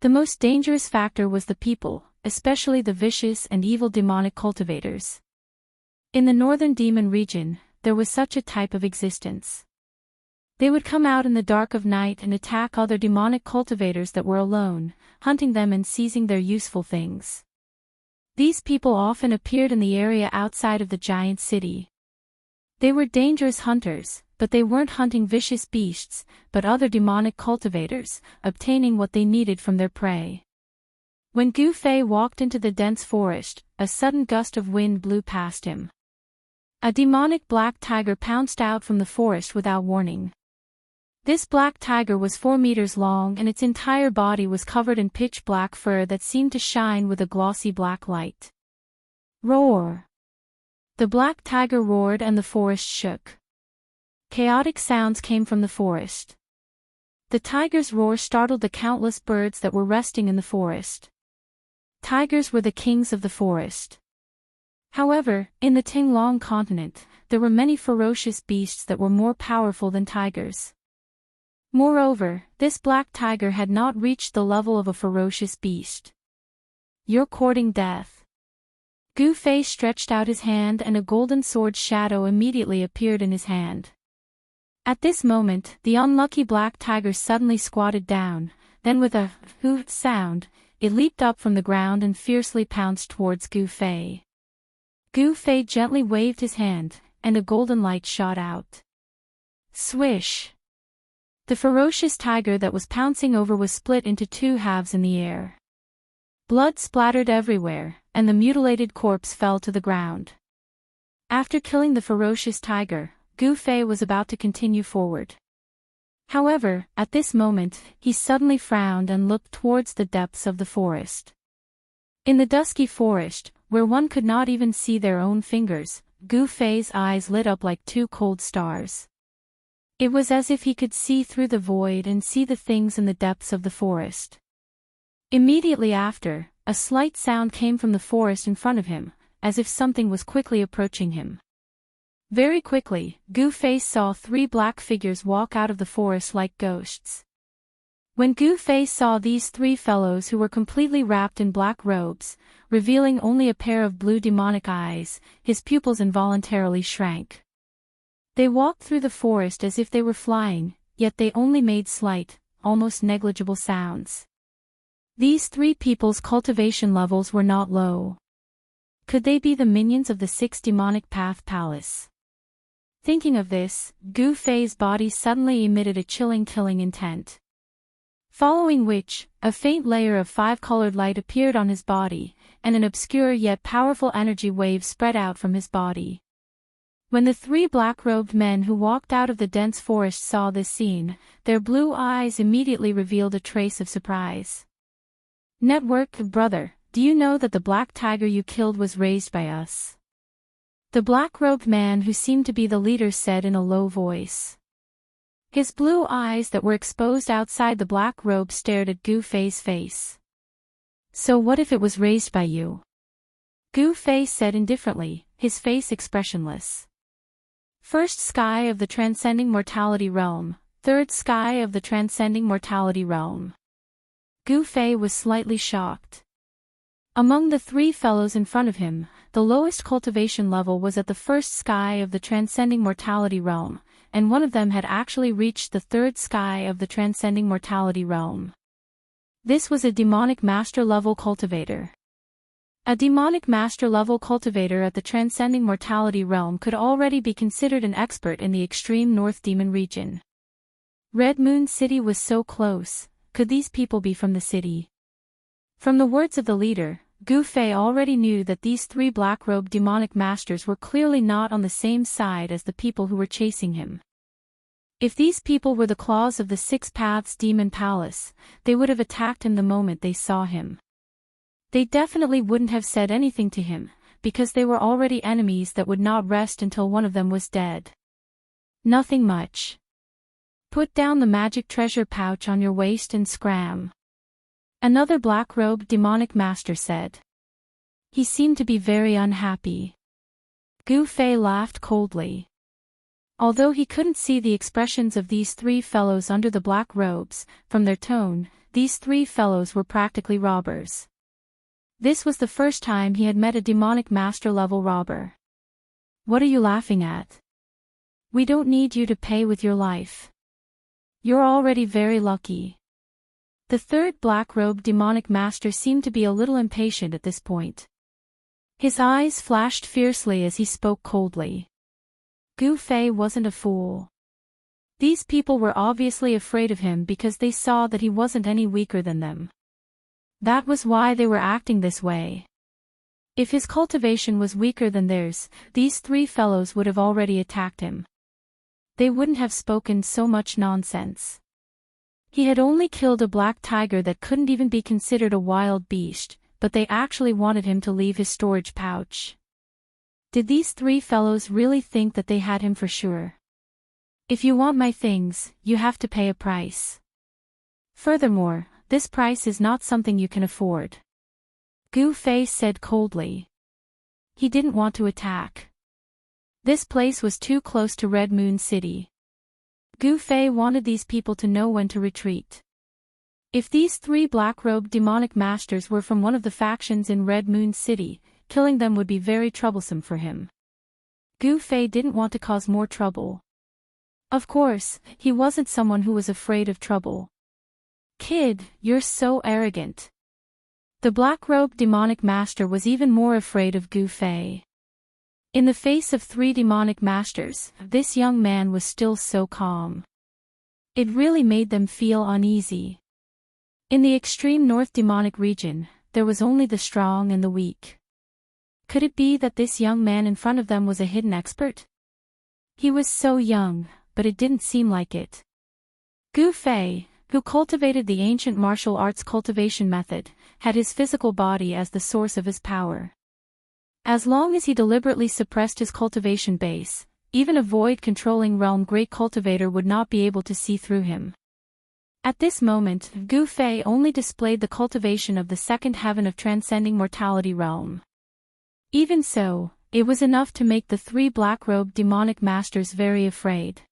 The most dangerous factor was the people, especially the vicious and evil demonic cultivators. In the northern demon region, there was such a type of existence. They would come out in the dark of night and attack other demonic cultivators that were alone, hunting them and seizing their useful things. These people often appeared in the area outside of the giant city. They were dangerous hunters, but they weren't hunting vicious beasts, but other demonic cultivators, obtaining what they needed from their prey. When Gu Fei walked into the dense forest, a sudden gust of wind blew past him. A demonic black tiger pounced out from the forest without warning. This black tiger was 4 meters long and its entire body was covered in pitch black fur that seemed to shine with a glossy black light. Roar! The black tiger roared and the forest shook. Chaotic sounds came from the forest. The tiger's roar startled the countless birds that were resting in the forest. Tigers were the kings of the forest. However, in the Tinglong continent, there were many ferocious beasts that were more powerful than tigers. Moreover, this black tiger had not reached the level of a ferocious beast. You're courting death. Gu Fei stretched out his hand and a golden sword shadow immediately appeared in his hand. At this moment, the unlucky black tiger suddenly squatted down, then with a "hoo" sound, it leaped up from the ground and fiercely pounced towards Gu Fei. Gu Fei gently waved his hand, and a golden light shot out. Swish! The ferocious tiger that was pouncing over was split into 2 halves in the air. Blood splattered everywhere, and the mutilated corpse fell to the ground. After killing the ferocious tiger, Gu Fei was about to continue forward. However, at this moment, he suddenly frowned and looked towards the depths of the forest. In the dusky forest, where one could not even see their own fingers, Gu Fei's eyes lit up like 2 cold stars. It was as if he could see through the void and see the things in the depths of the forest. Immediately after, a slight sound came from the forest in front of him, as if something was quickly approaching him. Very quickly, Gu Fei saw 3 black figures walk out of the forest like ghosts. When Gu Fei saw these 3 fellows who were completely wrapped in black robes, revealing only a pair of blue demonic eyes, his pupils involuntarily shrank. They walked through the forest as if they were flying, yet they only made slight, almost negligible sounds. These 3 people's cultivation levels were not low. Could they be the minions of the 6 demonic path palace? Thinking of this, Gu Fei's body suddenly emitted a chilling killing intent. Following which, a faint layer of 5-colored light appeared on his body, and an obscure yet powerful energy wave spread out from his body. When the 3 black-robed men who walked out of the dense forest saw this scene, their blue eyes immediately revealed a trace of surprise. Network, brother, do you know that the black tiger you killed was raised by us? The black-robed man who seemed to be the leader said in a low voice. His blue eyes that were exposed outside the black robe stared at Gu Fei's face. So what if it was raised by you? Gu Fei said indifferently, his face expressionless. First sky of the transcending mortality realm, 3rd sky of the transcending mortality realm. Gu Fei was slightly shocked. Among the 3 fellows in front of him, the lowest cultivation level was at the 1st sky of the transcending mortality realm, and one of them had actually reached the 3rd sky of the transcending mortality realm. This was a demonic master level cultivator. A demonic master-level cultivator at the transcending mortality realm could already be considered an expert in the extreme North Demon region. Red Moon City was so close. Could these people be from the city? From the words of the leader, Gu Fei already knew that these three black-robed demonic masters were clearly not on the same side as the people who were chasing him. If these people were the claws of the Six Paths Demon Palace, they would have attacked him the moment they saw him. They definitely wouldn't have said anything to him, because they were already enemies that would not rest until one of them was dead. Nothing much. Put down the magic treasure pouch on your waist and scram. Another black-robed demonic master said. He seemed to be very unhappy. Gu Fei laughed coldly. Although he couldn't see the expressions of these three fellows under the black robes, from their tone, these three fellows were practically robbers. This was the first time he had met a demonic master-level robber. What are you laughing at? We don't need you to pay with your life. You're already very lucky. The third black-robed demonic master seemed to be a little impatient at this point. His eyes flashed fiercely as he spoke coldly. Gu Fei wasn't a fool. These people were obviously afraid of him because they saw that he wasn't any weaker than them. That was why they were acting this way. If his cultivation was weaker than theirs, these three fellows would have already attacked him. They wouldn't have spoken so much nonsense. He had only killed a black tiger that couldn't even be considered a wild beast, but they actually wanted him to leave his storage pouch. Did these three fellows really think that they had him for sure? If you want my things, you have to pay a price. Furthermore, this price is not something you can afford. Gu Fei said coldly. He didn't want to attack. This place was too close to Red Moon City. Gu Fei wanted these people to know when to retreat. If these three black-robed demonic masters were from one of the factions in Red Moon City, killing them would be very troublesome for him. Gu Fei didn't want to cause more trouble. Of course, he wasn't someone who was afraid of trouble. Kid, you're so arrogant. The black-robed demonic master was even more afraid of Gu Fei. In the face of three demonic masters, this young man was still so calm. It really made them feel uneasy. In the extreme north demonic region, there was only the strong and the weak. Could it be that this young man in front of them was a hidden expert? He was so young, but it didn't seem like it. Gu Fei, who cultivated the ancient martial arts cultivation method, had his physical body as the source of his power. As long as he deliberately suppressed his cultivation base, even a void-controlling realm great cultivator would not be able to see through him. At this moment, Gu Fei only displayed the cultivation of the second heaven of transcending mortality realm. Even so, it was enough to make the three black-robed demonic masters very afraid.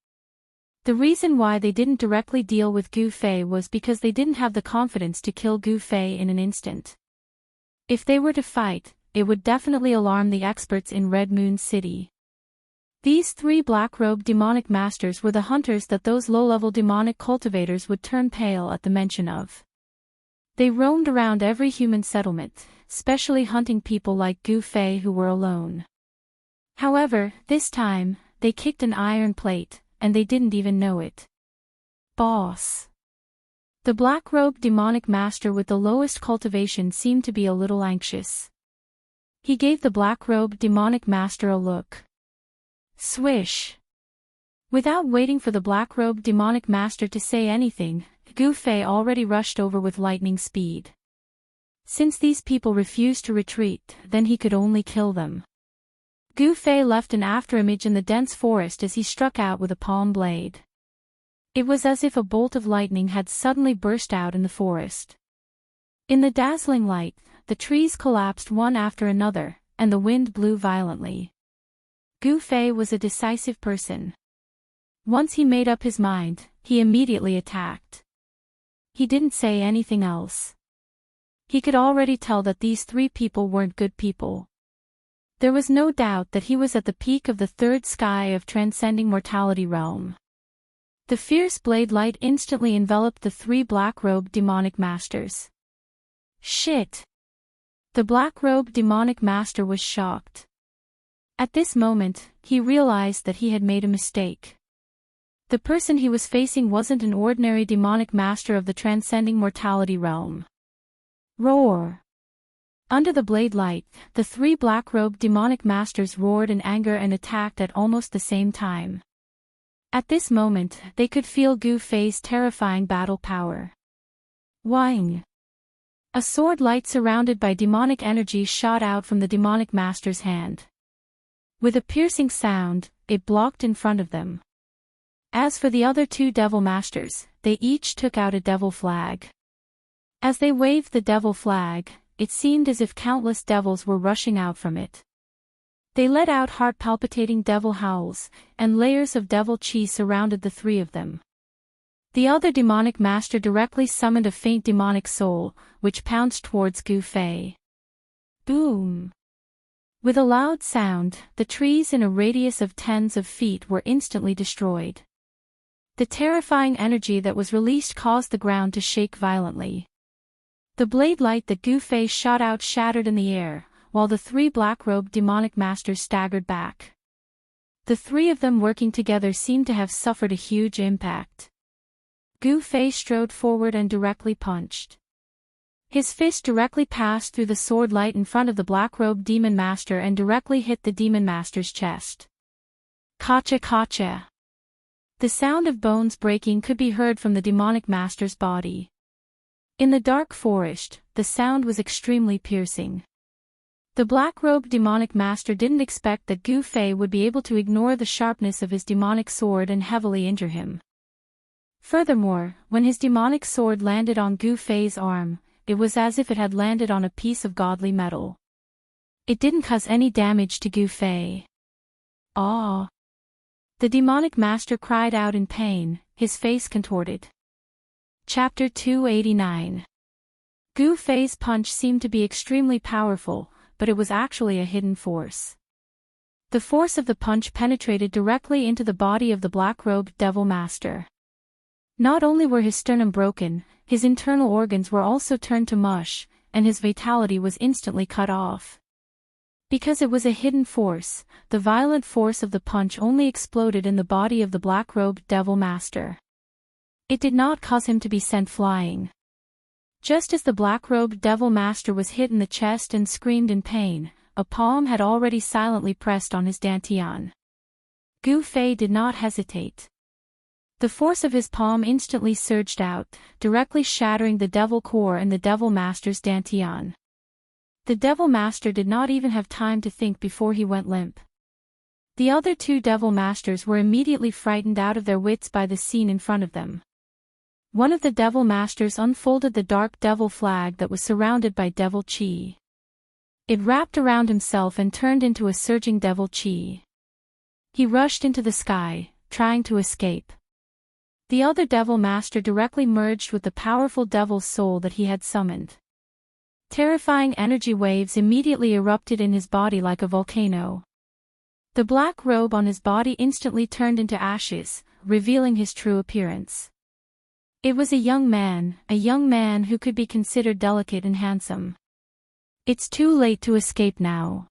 The reason why they didn't directly deal with Gu Fei was because they didn't have the confidence to kill Gu Fei in an instant. If they were to fight, it would definitely alarm the experts in Red Moon City. These three black-robed demonic masters were the hunters that those low-level demonic cultivators would turn pale at the mention of. They roamed around every human settlement, specially hunting people like Gu Fei who were alone. However, this time, they kicked an iron plate, and they didn't even know it. Boss. The black-robed demonic master with the lowest cultivation seemed to be a little anxious. He gave the black-robed demonic master a look. Swish. Without waiting for the black-robed demonic master to say anything, Gu Fei already rushed over with lightning speed. Since these people refused to retreat, then he could only kill them. Gu Fei left an afterimage in the dense forest as he struck out with a palm blade. It was as if a bolt of lightning had suddenly burst out in the forest. In the dazzling light, the trees collapsed one after another, and the wind blew violently. Gu Fei was a decisive person. Once he made up his mind, he immediately attacked. He didn't say anything else. He could already tell that these three people weren't good people. There was no doubt that he was at the peak of the third sky of transcending mortality realm. The fierce blade light instantly enveloped the three black-robed demonic masters. Shit! The black-robed demonic master was shocked. At this moment, he realized that he had made a mistake. The person he was facing wasn't an ordinary demonic master of the transcending mortality realm. Roar! Under the blade light, the three black-robed demonic masters roared in anger and attacked at almost the same time. At this moment, they could feel Gu Fei's terrifying battle power. Wang! A sword light surrounded by demonic energy shot out from the demonic master's hand. With a piercing sound, it blocked in front of them. As for the other two devil masters, they each took out a devil flag. As they waved the devil flag, it seemed as if countless devils were rushing out from it. They let out heart-palpitating devil howls, and layers of devil chi surrounded the three of them. The other demonic master directly summoned a faint demonic soul, which pounced towards Gu Fei. Boom! With a loud sound, the trees in a radius of tens of feet were instantly destroyed. The terrifying energy that was released caused the ground to shake violently. The blade light that Gu Fei shot out shattered in the air, while the three black-robed demonic masters staggered back. The three of them working together seemed to have suffered a huge impact. Gu Fei strode forward and directly punched. His fist directly passed through the sword light in front of the black-robed demon master and directly hit the demon master's chest. Kacha kacha! The sound of bones breaking could be heard from the demonic master's body. In the dark forest, the sound was extremely piercing. The black-robed demonic master didn't expect that Gu Fei would be able to ignore the sharpness of his demonic sword and heavily injure him. Furthermore, when his demonic sword landed on Gu Fei's arm, it was as if it had landed on a piece of godly metal. It didn't cause any damage to Gu Fei. Ah! The demonic master cried out in pain, his face contorted. Chapter 289. Gu Fei's punch seemed to be extremely powerful, but it was actually a hidden force. The force of the punch penetrated directly into the body of the black-robed devil master. Not only were his sternum broken, his internal organs were also turned to mush, and his vitality was instantly cut off. Because it was a hidden force, the violent force of the punch only exploded in the body of the black-robed devil master. It did not cause him to be sent flying. Just as the black-robed devil master was hit in the chest and screamed in pain, a palm had already silently pressed on his dantian. Gu Fei did not hesitate. The force of his palm instantly surged out, directly shattering the devil core and the devil master's dantian. The devil master did not even have time to think before he went limp. The other two devil masters were immediately frightened out of their wits by the scene in front of them. One of the devil masters unfolded the dark devil flag that was surrounded by devil chi. It wrapped around himself and turned into a surging devil chi. He rushed into the sky, trying to escape. The other devil master directly merged with the powerful devil's soul that he had summoned. Terrifying energy waves immediately erupted in his body like a volcano. The black robe on his body instantly turned into ashes, revealing his true appearance. It was a young man who could be considered delicate and handsome. It's too late to escape now.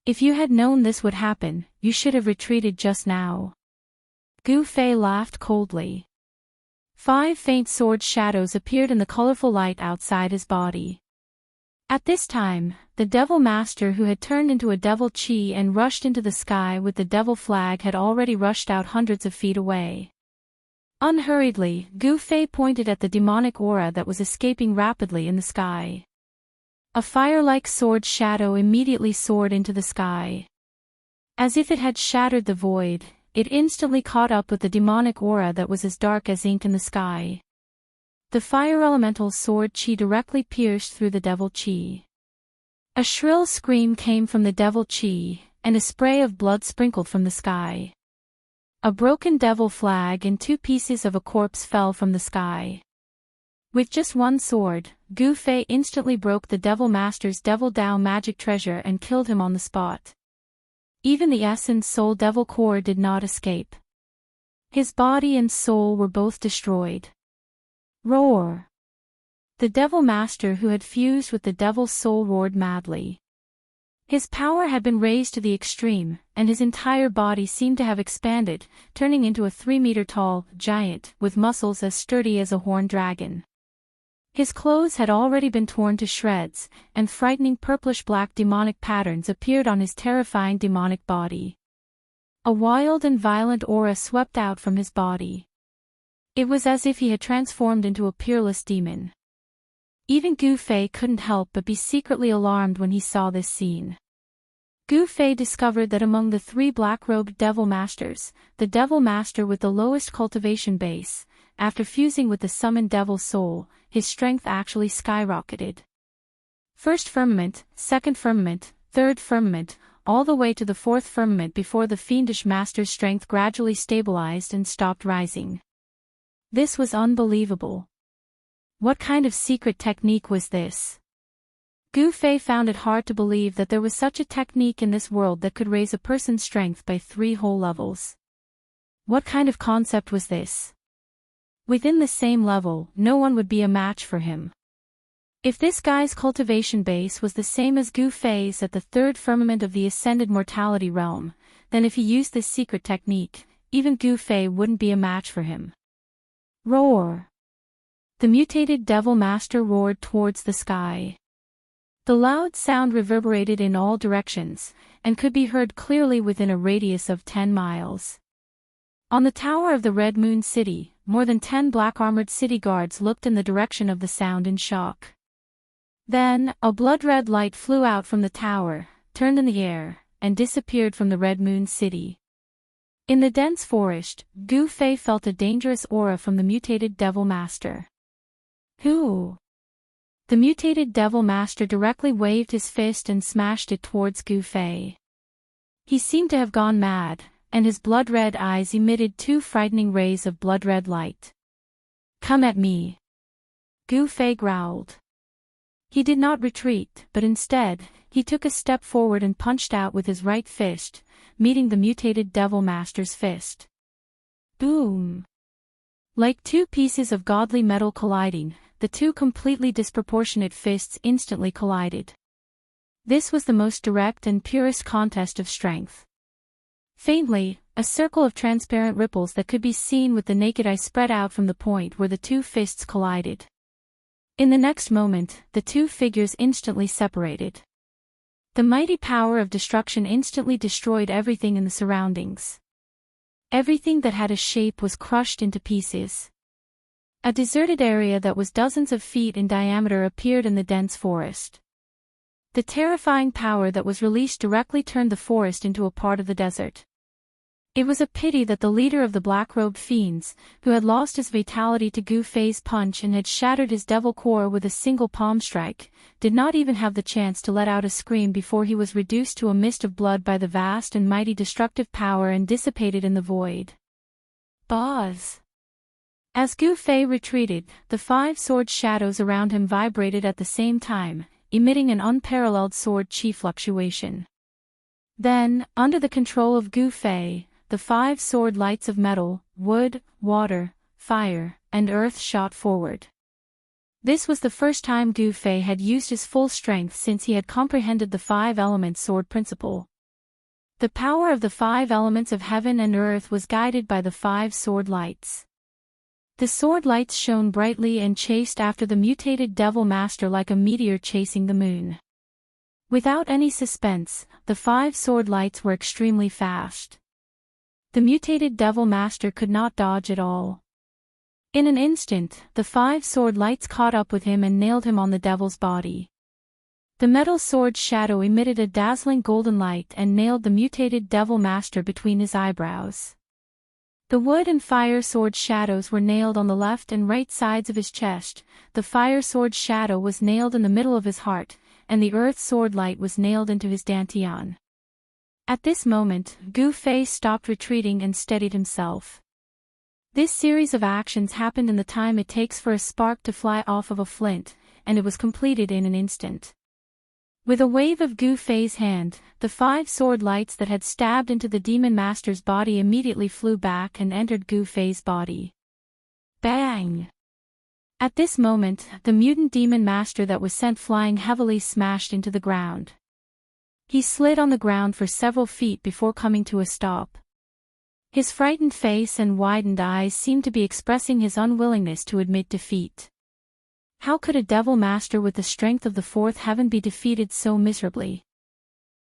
If you had known this would happen, you should have retreated just now. Gu Fei laughed coldly. 5 faint sword shadows appeared in the colorful light outside his body. At this time, the devil master who had turned into a devil chi and rushed into the sky with the devil flag had already rushed out hundreds of feet away. Unhurriedly, Gu Fei pointed at the demonic aura that was escaping rapidly in the sky. A fire-like sword shadow immediately soared into the sky. As if it had shattered the void, it instantly caught up with the demonic aura that was as dark as ink in the sky. The fire elemental sword chi directly pierced through the devil chi. A shrill scream came from the devil chi, and a spray of blood sprinkled from the sky. A broken devil flag and 2 pieces of a corpse fell from the sky. With just one sword, Gu Fei instantly broke the devil master's devil Dao magic treasure and killed him on the spot. Even the essence soul devil core did not escape. His body and soul were both destroyed. Roar! The Devil Master who had fused with the Devil's soul roared madly. His power had been raised to the extreme, and his entire body seemed to have expanded, turning into a 3-meter-tall giant with muscles as sturdy as a horned dragon. His clothes had already been torn to shreds, and frightening purplish-black demonic patterns appeared on his terrifying demonic body. A wild and violent aura swept out from his body. It was as if he had transformed into a peerless demon. Even Gu Fei couldn't help but be secretly alarmed when he saw this scene. Gu Fei discovered that among the 3 black-robed Devil Masters, the Devil Master with the lowest cultivation base, after fusing with the summoned Devil's soul, his strength actually skyrocketed. First firmament, second firmament, third firmament, all the way to the 4th firmament before the fiendish Master's strength gradually stabilized and stopped rising. This was unbelievable. What kind of secret technique was this? Gu Fei found it hard to believe that there was such a technique in this world that could raise a person's strength by 3 whole levels. What kind of concept was this? Within the same level, no one would be a match for him. If this guy's cultivation base was the same as Gu Fei's at the 3rd firmament of the ascended mortality realm, then if he used this secret technique, even Gu Fei wouldn't be a match for him. Roar! The mutated Devil Master roared towards the sky. The loud sound reverberated in all directions, and could be heard clearly within a radius of 10 miles. On the tower of the Red Moon City, more than 10 black-armored city guards looked in the direction of the sound in shock. Then, a blood-red light flew out from the tower, turned in the air, and disappeared from the Red Moon City. In the dense forest, Gu Fei felt a dangerous aura from the mutated Devil Master. Who? The mutated Devil Master directly waved his fist and smashed it towards Gu Fei. He seemed to have gone mad, and his blood-red eyes emitted 2 frightening rays of blood-red light. Come at me! Gu Fei growled. He did not retreat, but instead, he took a step forward and punched out with his right fist, meeting the mutated Devil Master's fist. Boom! Like 2 pieces of godly metal colliding, the 2 completely disproportionate fists instantly collided. This was the most direct and purest contest of strength. Faintly, a circle of transparent ripples that could be seen with the naked eye spread out from the point where the 2 fists collided. In the next moment, the 2 figures instantly separated. The mighty power of destruction instantly destroyed everything in the surroundings. Everything that had a shape was crushed into pieces. A deserted area that was dozens of feet in diameter appeared in the dense forest. The terrifying power that was released directly turned the forest into a part of the desert. It was a pity that the leader of the black-robed fiends, who had lost his vitality to Gu Fei's punch and had shattered his devil core with a single palm strike, did not even have the chance to let out a scream before he was reduced to a mist of blood by the vast and mighty destructive power and dissipated in the void. Buzz! As Gu Fei retreated, the 5 sword shadows around him vibrated at the same time, emitting an unparalleled sword chi fluctuation. Then, under the control of Gu Fei, the 5 sword lights of metal, wood, water, fire, and earth shot forward. This was the first time Gu Fei had used his full strength since he had comprehended the 5-element sword principle. The power of the 5 elements of heaven and earth was guided by the 5 sword lights. The sword lights shone brightly and chased after the mutated Devil Master like a meteor chasing the moon. Without any suspense, the 5 sword lights were extremely fast. The mutated Devil Master could not dodge at all. In an instant, the 5 sword lights caught up with him and nailed him on the devil's body. The metal sword's shadow emitted a dazzling golden light and nailed the mutated Devil Master between his eyebrows. The wood and fire sword shadows were nailed on the left and right sides of his chest, the fire sword shadow was nailed in the middle of his heart, and the earth sword light was nailed into his dantian. At this moment, Gu Fei stopped retreating and steadied himself. This series of actions happened in the time it takes for a spark to fly off of a flint, and it was completed in an instant. With a wave of Gu Fei's hand, the 5 sword lights that had stabbed into the Demon Master's body immediately flew back and entered Gu Fei's body. Bang! At this moment, the mutant demon master that was sent flying heavily smashed into the ground. He slid on the ground for several feet before coming to a stop. His frightened face and widened eyes seemed to be expressing his unwillingness to admit defeat. How could a devil master with the strength of the fourth heaven be defeated so miserably?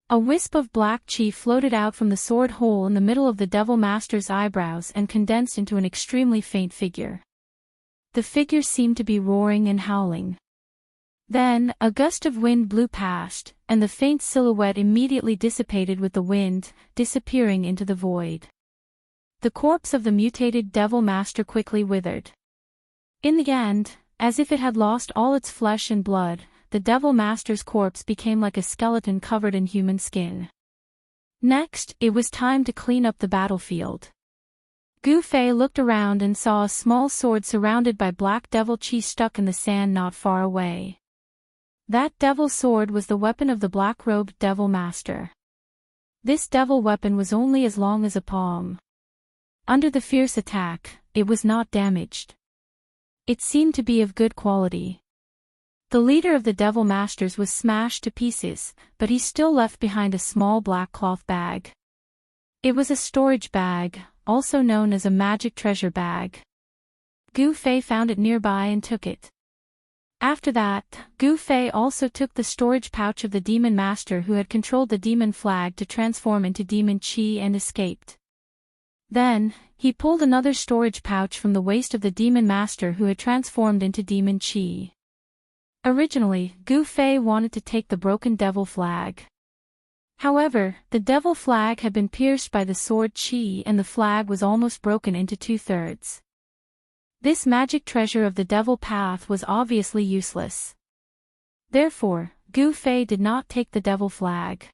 A wisp of black chi floated out from the sword hole in the middle of the devil master's eyebrows and condensed into an extremely faint figure. The figure seemed to be roaring and howling. Then, a gust of wind blew past, and the faint silhouette immediately dissipated with the wind, disappearing into the void. The corpse of the mutated devil master quickly withered. In the end, as if it had lost all its flesh and blood, the devil master's corpse became like a skeleton covered in human skin. Next, it was time to clean up the battlefield. Gu Fei looked around and saw a small sword surrounded by black devil chi stuck in the sand not far away. That devil sword was the weapon of the black-robed devil master. This devil weapon was only as long as a palm. Under the fierce attack, it was not damaged. It seemed to be of good quality. The leader of the devil masters was smashed to pieces, but he still left behind a small black cloth bag. It was a storage bag, also known as a magic treasure bag. Gu Fei found it nearby and took it. After that, Gu Fei also took the storage pouch of the demon master who had controlled the demon flag to transform into demon chi and escaped. Then, he pulled another storage pouch from the waist of the demon master who had transformed into demon chi. Originally, Gu Fei wanted to take the broken devil flag. However, the devil flag had been pierced by the sword chi and the flag was almost broken into 2/3. This magic treasure of the devil path was obviously useless. Therefore, Gu Fei did not take the devil flag.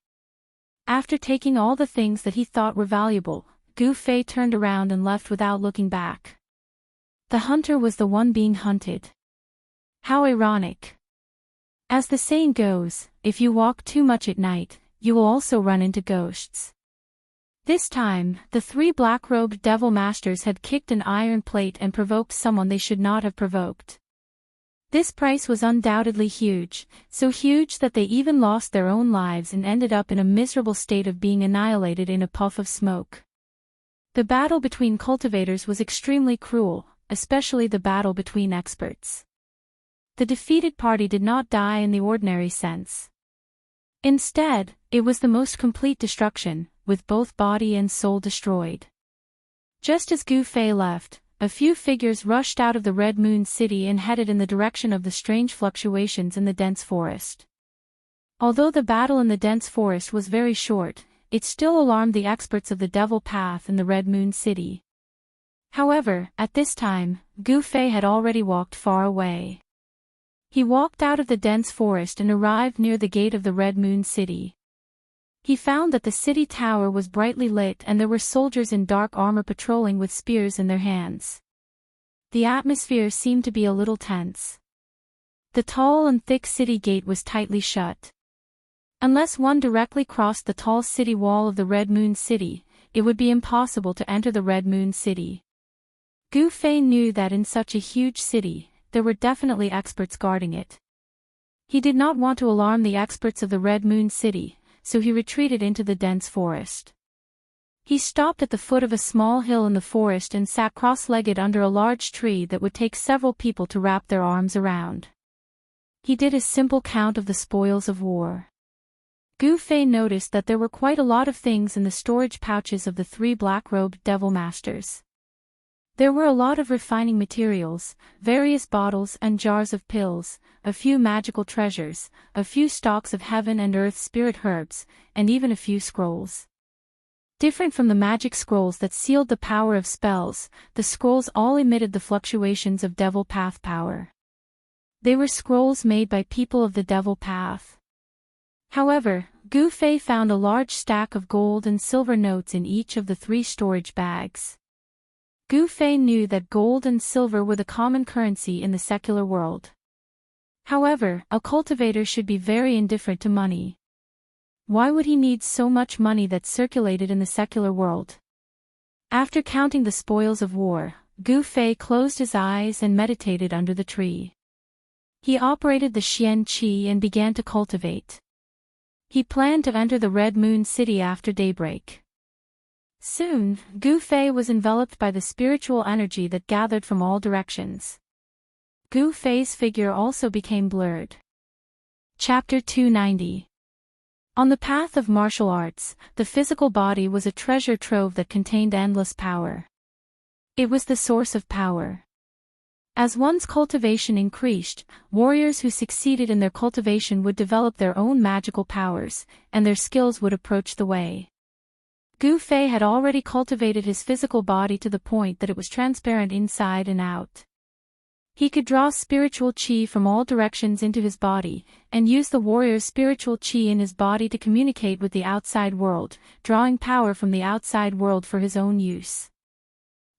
After taking all the things that he thought were valuable, Gu Fei turned around and left without looking back. The hunter was the one being hunted. How ironic. As the saying goes, if you walk too much at night, you will also run into ghosts. This time, the three black-robed devil masters had kicked an iron plate and provoked someone they should not have provoked. This price was undoubtedly huge, so huge that they even lost their own lives and ended up in a miserable state of being annihilated in a puff of smoke. The battle between cultivators was extremely cruel, especially the battle between experts. The defeated party did not die in the ordinary sense. Instead, it was the most complete destruction, with both body and soul destroyed. Just as Gu Fei left, a few figures rushed out of the Red Moon City and headed in the direction of the strange fluctuations in the dense forest. Although the battle in the dense forest was very short, it still alarmed the experts of the Devil Path in the Red Moon City. However, at this time, Gu Fei had already walked far away. He walked out of the dense forest and arrived near the gate of the Red Moon City. He found that the city tower was brightly lit and there were soldiers in dark armor patrolling with spears in their hands. The atmosphere seemed to be a little tense. The tall and thick city gate was tightly shut. Unless one directly crossed the tall city wall of the Red Moon City, it would be impossible to enter the Red Moon City. Gu Fei knew that in such a huge city, there were definitely experts guarding it. He did not want to alarm the experts of the Red Moon City, so he retreated into the dense forest. He stopped at the foot of a small hill in the forest and sat cross-legged under a large tree that would take several people to wrap their arms around. He did a simple count of the spoils of war. Gu Fei noticed that there were quite a lot of things in the storage pouches of the three black-robed devil masters. There were a lot of refining materials, various bottles and jars of pills, a few magical treasures, a few stalks of heaven and earth spirit herbs, and even a few scrolls. Different from the magic scrolls that sealed the power of spells, the scrolls all emitted the fluctuations of Devil Path power. They were scrolls made by people of the Devil Path. However, Gu Fei found a large stack of gold and silver notes in each of the three storage bags. Gu Fei knew that gold and silver were the common currency in the secular world. However, a cultivator should be very indifferent to money. Why would he need so much money that circulated in the secular world? After counting the spoils of war, Gu Fei closed his eyes and meditated under the tree. He operated the Xian Qi and began to cultivate. He planned to enter the Red Moon City after daybreak. Soon, Gu Fei was enveloped by the spiritual energy that gathered from all directions. Gu Fei's figure also became blurred. Chapter 290. On the path of martial arts, the physical body was a treasure trove that contained endless power. It was the source of power. As one's cultivation increased, warriors who succeeded in their cultivation would develop their own magical powers, and their skills would approach the way. Gu Fei had already cultivated his physical body to the point that it was transparent inside and out. He could draw spiritual qi from all directions into his body, and use the warrior's spiritual qi in his body to communicate with the outside world, drawing power from the outside world for his own use.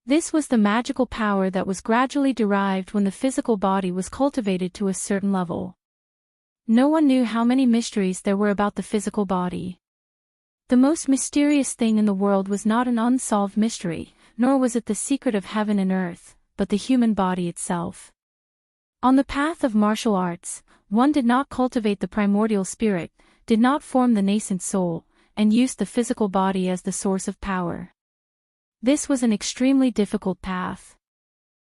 This was the magical power that was gradually derived when the physical body was cultivated to a certain level. No one knew how many mysteries there were about the physical body. The most mysterious thing in the world was not an unsolved mystery, nor was it the secret of heaven and earth, but the human body itself. On the path of martial arts, one did not cultivate the primordial spirit, did not form the nascent soul, and used the physical body as the source of power. This was an extremely difficult path.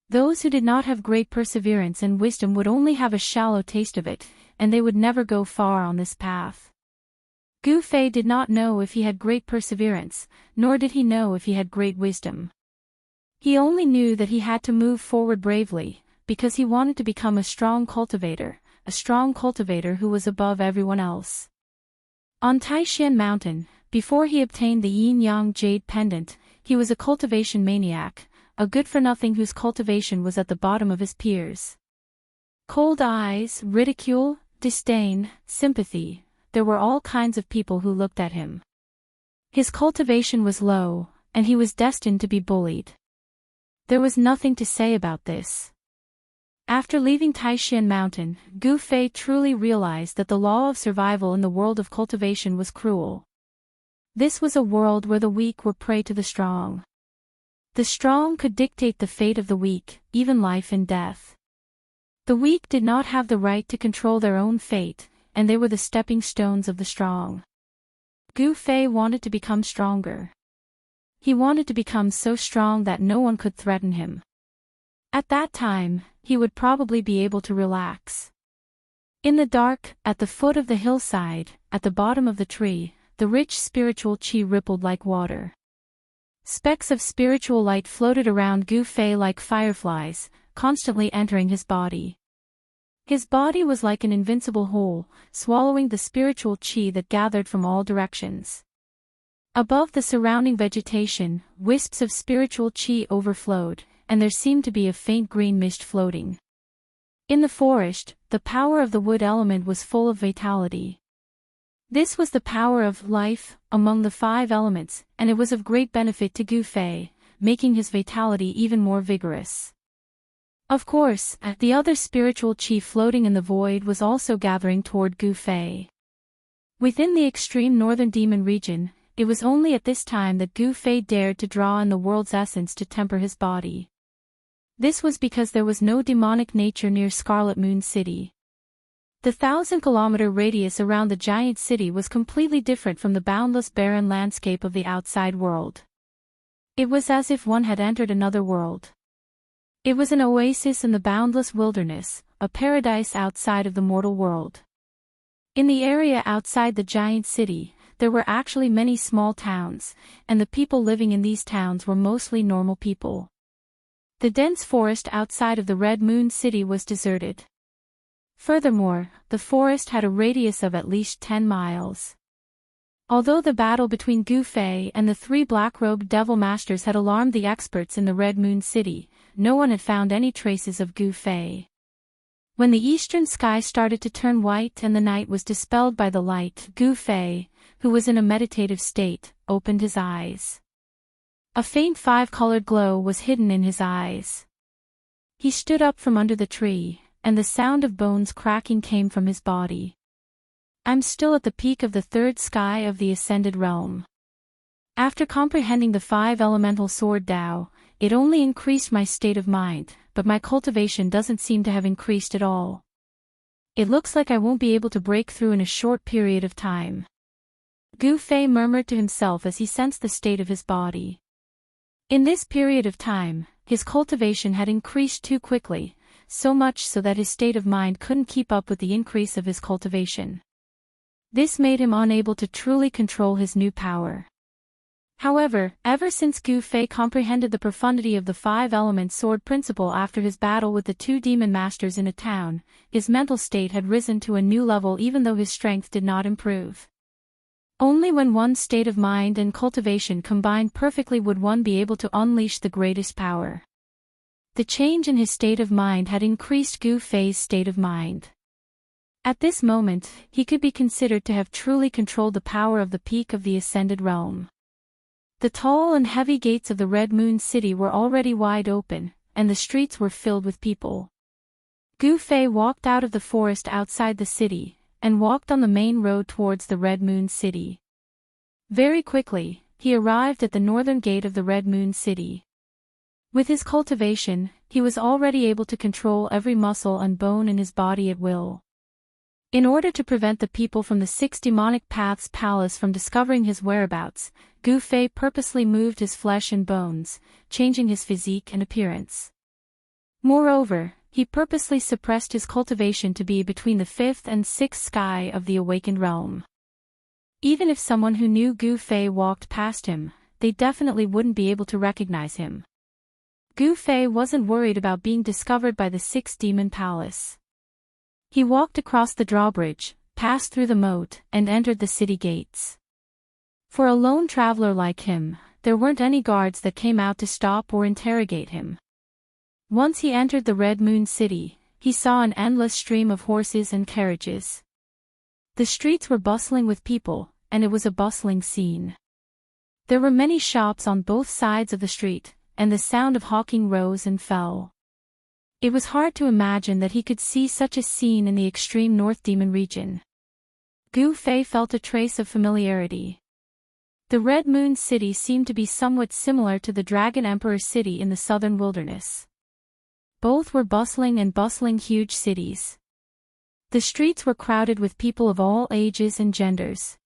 Those who did not have great perseverance and wisdom would only have a shallow taste of it, and they would never go far on this path. Gu Fei did not know if he had great perseverance, nor did he know if he had great wisdom. He only knew that he had to move forward bravely, because he wanted to become a strong cultivator who was above everyone else. On Taishan Mountain, before he obtained the yin-yang jade pendant, he was a cultivation maniac, a good-for-nothing whose cultivation was at the bottom of his peers. Cold eyes, ridicule, disdain, sympathy, there were all kinds of people who looked at him. His cultivation was low, and he was destined to be bullied. There was nothing to say about this. After leaving Taishan Mountain, Gu Fei truly realized that the law of survival in the world of cultivation was cruel. This was a world where the weak were prey to the strong. The strong could dictate the fate of the weak, even life and death. The weak did not have the right to control their own fate, and they were the stepping stones of the strong. Gu Fei wanted to become stronger. He wanted to become so strong that no one could threaten him. At that time, he would probably be able to relax. In the dark, at the foot of the hillside, at the bottom of the tree, the rich spiritual qi rippled like water. Specks of spiritual light floated around Gu Fei like fireflies, constantly entering his body. His body was like an invincible whole, swallowing the spiritual qi that gathered from all directions. Above the surrounding vegetation, wisps of spiritual qi overflowed, and there seemed to be a faint green mist floating. In the forest, the power of the wood element was full of vitality. This was the power of life among the 5 elements, and it was of great benefit to Gu Fei, making his vitality even more vigorous. Of course, the other spiritual qi floating in the void was also gathering toward Gu Fei. Within the extreme northern demon region, it was only at this time that Gu Fei dared to draw in the world's essence to temper his body. This was because there was no demonic nature near Scarlet Moon City. The 1,000-kilometer radius around the giant city was completely different from the boundless barren landscape of the outside world. It was as if one had entered another world. It was an oasis in the boundless wilderness, a paradise outside of the mortal world. In the area outside the giant city, there were actually many small towns, and the people living in these towns were mostly normal people. The dense forest outside of the Red Moon City was deserted. Furthermore, the forest had a radius of at least 10 miles. Although the battle between Gu Fei and the 3 black-robed devil masters had alarmed the experts in the Red Moon City, no one had found any traces of Gu Fei. When the eastern sky started to turn white and the night was dispelled by the light, Gu Fei, who was in a meditative state, opened his eyes. A faint 5-colored glow was hidden in his eyes. He stood up from under the tree, and the sound of bones cracking came from his body. I'm still at the peak of the 3rd sky of the Ascended Realm. After comprehending the 5 elemental sword Dao, it only increased my state of mind, but my cultivation doesn't seem to have increased at all. It looks like I won't be able to break through in a short period of time. Gu Fei murmured to himself as he sensed the state of his body. In this period of time, his cultivation had increased too quickly, so much so that his state of mind couldn't keep up with the increase of his cultivation. This made him unable to truly control his new power. However, ever since Gu Fei comprehended the profundity of the five-element sword principle after his battle with the two demon masters in a town, his mental state had risen to a new level even though his strength did not improve. Only when one's state of mind and cultivation combined perfectly would one be able to unleash the greatest power. The change in his state of mind had increased Gu Fei's state of mind. At this moment, he could be considered to have truly controlled the power of the peak of the ascended realm. The tall and heavy gates of the Red Moon City were already wide open, and the streets were filled with people. Gu Fei walked out of the forest outside the city, and walked on the main road towards the Red Moon City. Very quickly, he arrived at the northern gate of the Red Moon City. With his cultivation, he was already able to control every muscle and bone in his body at will. In order to prevent the people from the Six Demonic Paths Palace from discovering his whereabouts, Gu Fei purposely moved his flesh and bones, changing his physique and appearance. Moreover, he purposely suppressed his cultivation to be between the fifth and sixth sky of the awakened realm. Even if someone who knew Gu Fei walked past him, they definitely wouldn't be able to recognize him. Gu Fei wasn't worried about being discovered by the Sixth Demon Palace. He walked across the drawbridge, passed through the moat, and entered the city gates. For a lone traveler like him, there weren't any guards that came out to stop or interrogate him. Once he entered the Red Moon City, he saw an endless stream of horses and carriages. The streets were bustling with people, and it was a bustling scene. There were many shops on both sides of the street, and the sound of hawking rose and fell. It was hard to imagine that he could see such a scene in the extreme North Demon region. Gu Fei felt a trace of familiarity. The Red Moon City seemed to be somewhat similar to the Dragon Emperor City in the southern wilderness. Both were bustling huge cities. The streets were crowded with people of all ages and genders.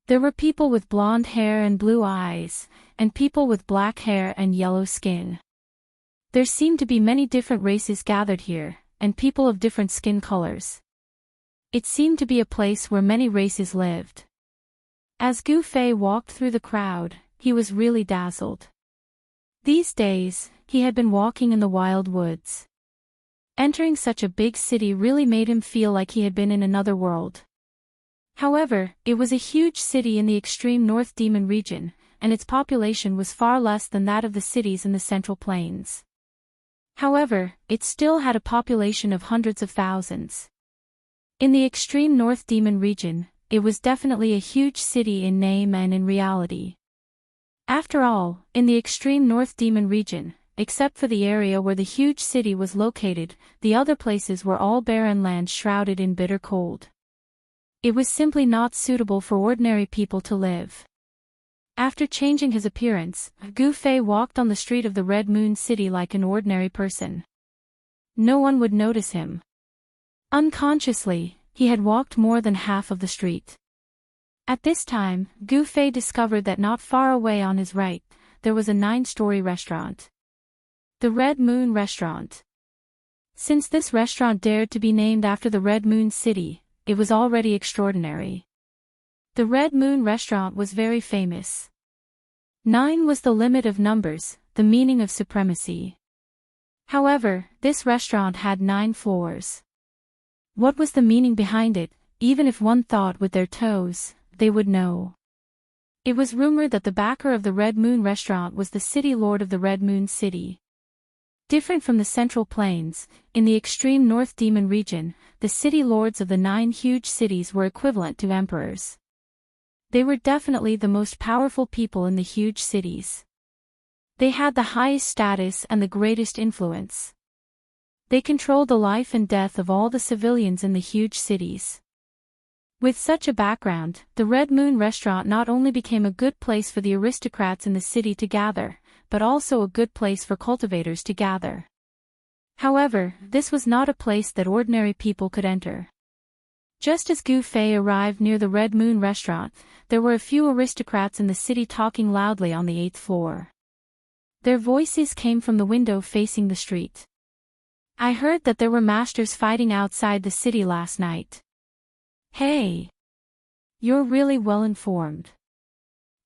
There were people with blonde hair and blue eyes, and people with black hair and yellow skin. There seemed to be many different races gathered here, and people of different skin colors. It seemed to be a place where many races lived. As Gu Fei walked through the crowd, he was really dazzled. These days, he had been walking in the wild woods. Entering such a big city really made him feel like he had been in another world. However, it was a huge city in the extreme North Demon region, and its population was far less than that of the cities in the Central Plains. However, it still had a population of hundreds of thousands. In the extreme North Demon region, it was definitely a huge city in name and in reality. After all, in the extreme North Demon region, except for the area where the huge city was located, the other places were all barren land shrouded in bitter cold. It was simply not suitable for ordinary people to live. After changing his appearance, Gu Fei walked on the street of the Red Moon City like an ordinary person. No one would notice him. Unconsciously, he had walked more than half of the street. At this time, Gu Fei discovered that not far away on his right, there was a 9-story restaurant. The Red Moon Restaurant. Since this restaurant dared to be named after the Red Moon City, it was already extraordinary. The Red Moon Restaurant was very famous. 9 was the limit of numbers, the meaning of supremacy. However, this restaurant had 9 floors. What was the meaning behind it? Even if one thought with their toes, they would know. It was rumored that the backer of the Red Moon Restaurant was the city lord of the Red Moon City. Different from the Central Plains, in the extreme North Demon region, the city lords of the 9 huge cities were equivalent to emperors. They were definitely the most powerful people in the huge cities. They had the highest status and the greatest influence. They controlled the life and death of all the civilians in the huge cities. With such a background, the Red Moon Restaurant not only became a good place for the aristocrats in the city to gather, but also a good place for cultivators to gather. However, this was not a place that ordinary people could enter. Just as Gu Fei arrived near the Red Moon restaurant, there were a few aristocrats in the city talking loudly on the 8th floor. Their voices came from the window facing the street. I heard that there were masters fighting outside the city last night. Hey! You're really well informed.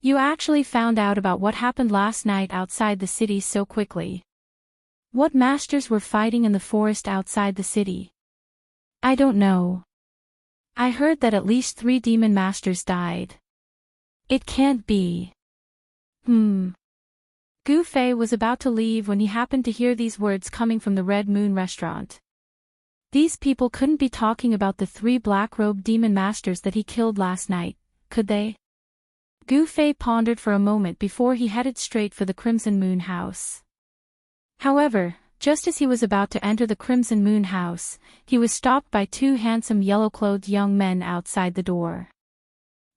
You actually found out about what happened last night outside the city so quickly. What masters were fighting in the forest outside the city? I don't know. I heard that at least 3 demon masters died. It can't be. Gu Fei was about to leave when he happened to hear these words coming from the Red Moon restaurant. These people couldn't be talking about the 3 black-robed demon masters that he killed last night, could they? Gu Fei pondered for a moment before he headed straight for the Crimson Moon house. However, just as he was about to enter the Crimson Moon house, he was stopped by 2 handsome yellow-clothed young men outside the door.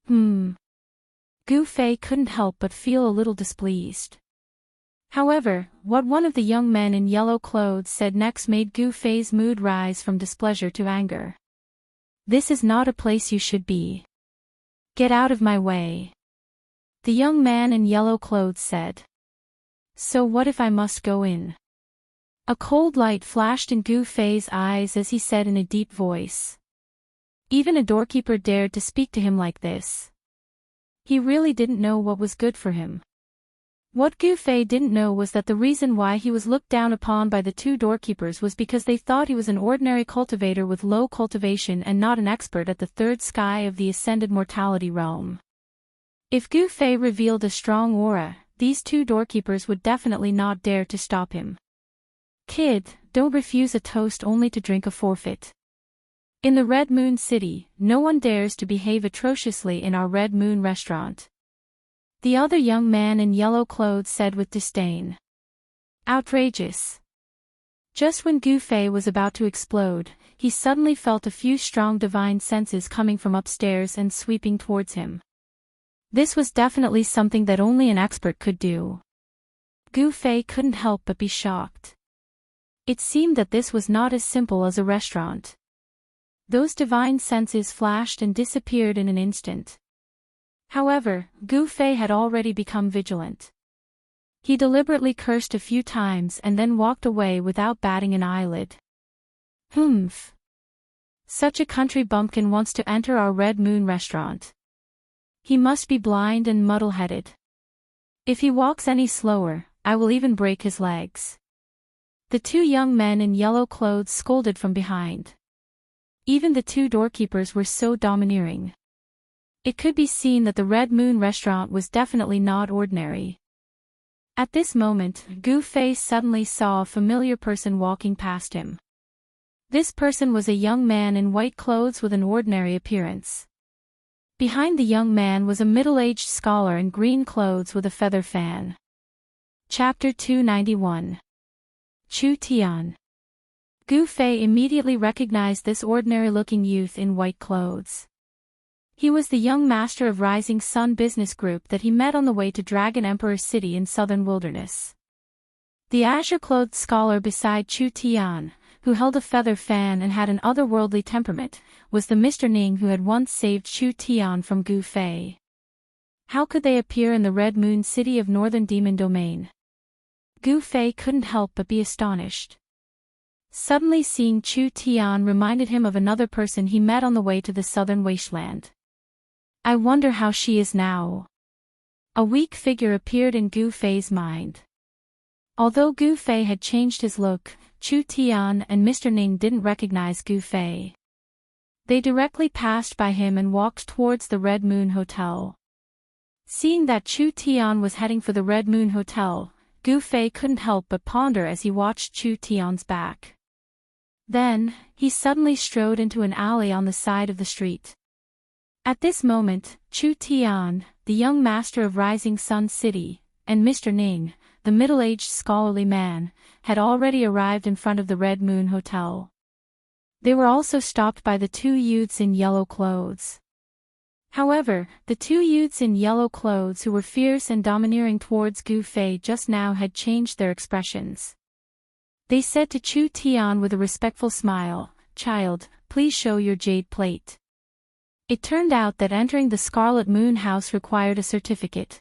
Gu Fei couldn't help but feel a little displeased. However, what one of the young men in yellow clothes said next made Gu Fei's mood rise from displeasure to anger. This is not a place you should be. Get out of my way. The young man in yellow clothes said. So what if I must go in? A cold light flashed in Gu Fei's eyes as he said in a deep voice. Even a doorkeeper dared to speak to him like this. He really didn't know what was good for him. What Gu Fei didn't know was that the reason why he was looked down upon by the 2 doorkeepers was because they thought he was an ordinary cultivator with low cultivation and not an expert at the 3rd sky of the ascended mortality realm. If Gu Fei revealed a strong aura, these 2 doorkeepers would definitely not dare to stop him. Kid, don't refuse a toast only to drink a forfeit. In the Red Moon City, no one dares to behave atrociously in our Red Moon restaurant. The other young man in yellow clothes said with disdain. Outrageous. Just when Gu Fei was about to explode, he suddenly felt a few strong divine senses coming from upstairs and sweeping towards him. This was definitely something that only an expert could do. Gu Fei couldn't help but be shocked. It seemed that this was not as simple as a restaurant. Those divine senses flashed and disappeared in an instant. However, Gu Fei had already become vigilant. He deliberately cursed a few times and then walked away without batting an eyelid. Humph. Such a country bumpkin wants to enter our Red Moon restaurant. He must be blind and muddle-headed. If he walks any slower, I will even break his legs. The 2 young men in yellow clothes scolded from behind. Even the 2 doorkeepers were so domineering. It could be seen that the Red Moon restaurant was definitely not ordinary. At this moment, Gu Fei suddenly saw a familiar person walking past him. This person was a young man in white clothes with an ordinary appearance. Behind the young man was a middle-aged scholar in green clothes with a feather fan. Chapter 291. Chu Tian. Gu Fei immediately recognized this ordinary-looking youth in white clothes. He was the young master of Rising Sun Business Group that he met on the way to Dragon Emperor City in southern wilderness. The azure-clothed scholar beside Chu Tian, who held a feather fan and had an otherworldly temperament, was the Mr. Ning who had once saved Chu Tian from Gu Fei. How could they appear in the Red Moon City of Northern Demon Domain? Gu Fei couldn't help but be astonished. Suddenly seeing Chu Tian reminded him of another person he met on the way to the southern wasteland. I wonder how she is now. A weak figure appeared in Gu Fei's mind. Although Gu Fei had changed his look, Chu Tian and Mr. Ning didn't recognize Gu Fei. They directly passed by him and walked towards the Red Moon Hotel. Seeing that Chu Tian was heading for the Red Moon Hotel, Gu Fei couldn't help but ponder as he watched Chu Tian's back. Then, he suddenly strode into an alley on the side of the street. At this moment, Chu Tian, the young master of Rising Sun City, and Mr. Ning, the middle-aged scholarly man, had already arrived in front of the Red Moon Hotel. They were also stopped by the 2 youths in yellow clothes. However, the two youths in yellow clothes who were fierce and domineering towards Gu Fei just now had changed their expressions. They said to Chu Tian with a respectful smile, "Child, please show your jade plate." It turned out that entering the Scarlet Moon house required a certificate.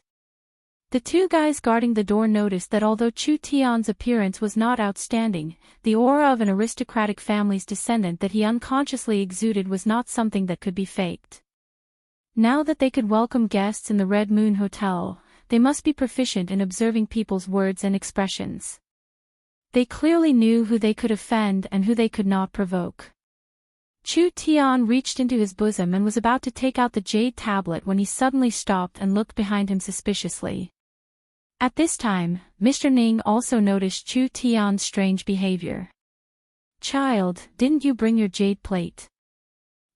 The two guys guarding the door noticed that although Chu Tian's appearance was not outstanding, the aura of an aristocratic family's descendant that he unconsciously exuded was not something that could be faked. Now that they could welcome guests in the Red Moon Hotel, they must be proficient in observing people's words and expressions. They clearly knew who they could offend and who they could not provoke. Chu Tian reached into his bosom and was about to take out the jade tablet when he suddenly stopped and looked behind him suspiciously. At this time, Mr. Ning also noticed Chu Tian's strange behavior. "Child, didn't you bring your jade plate?"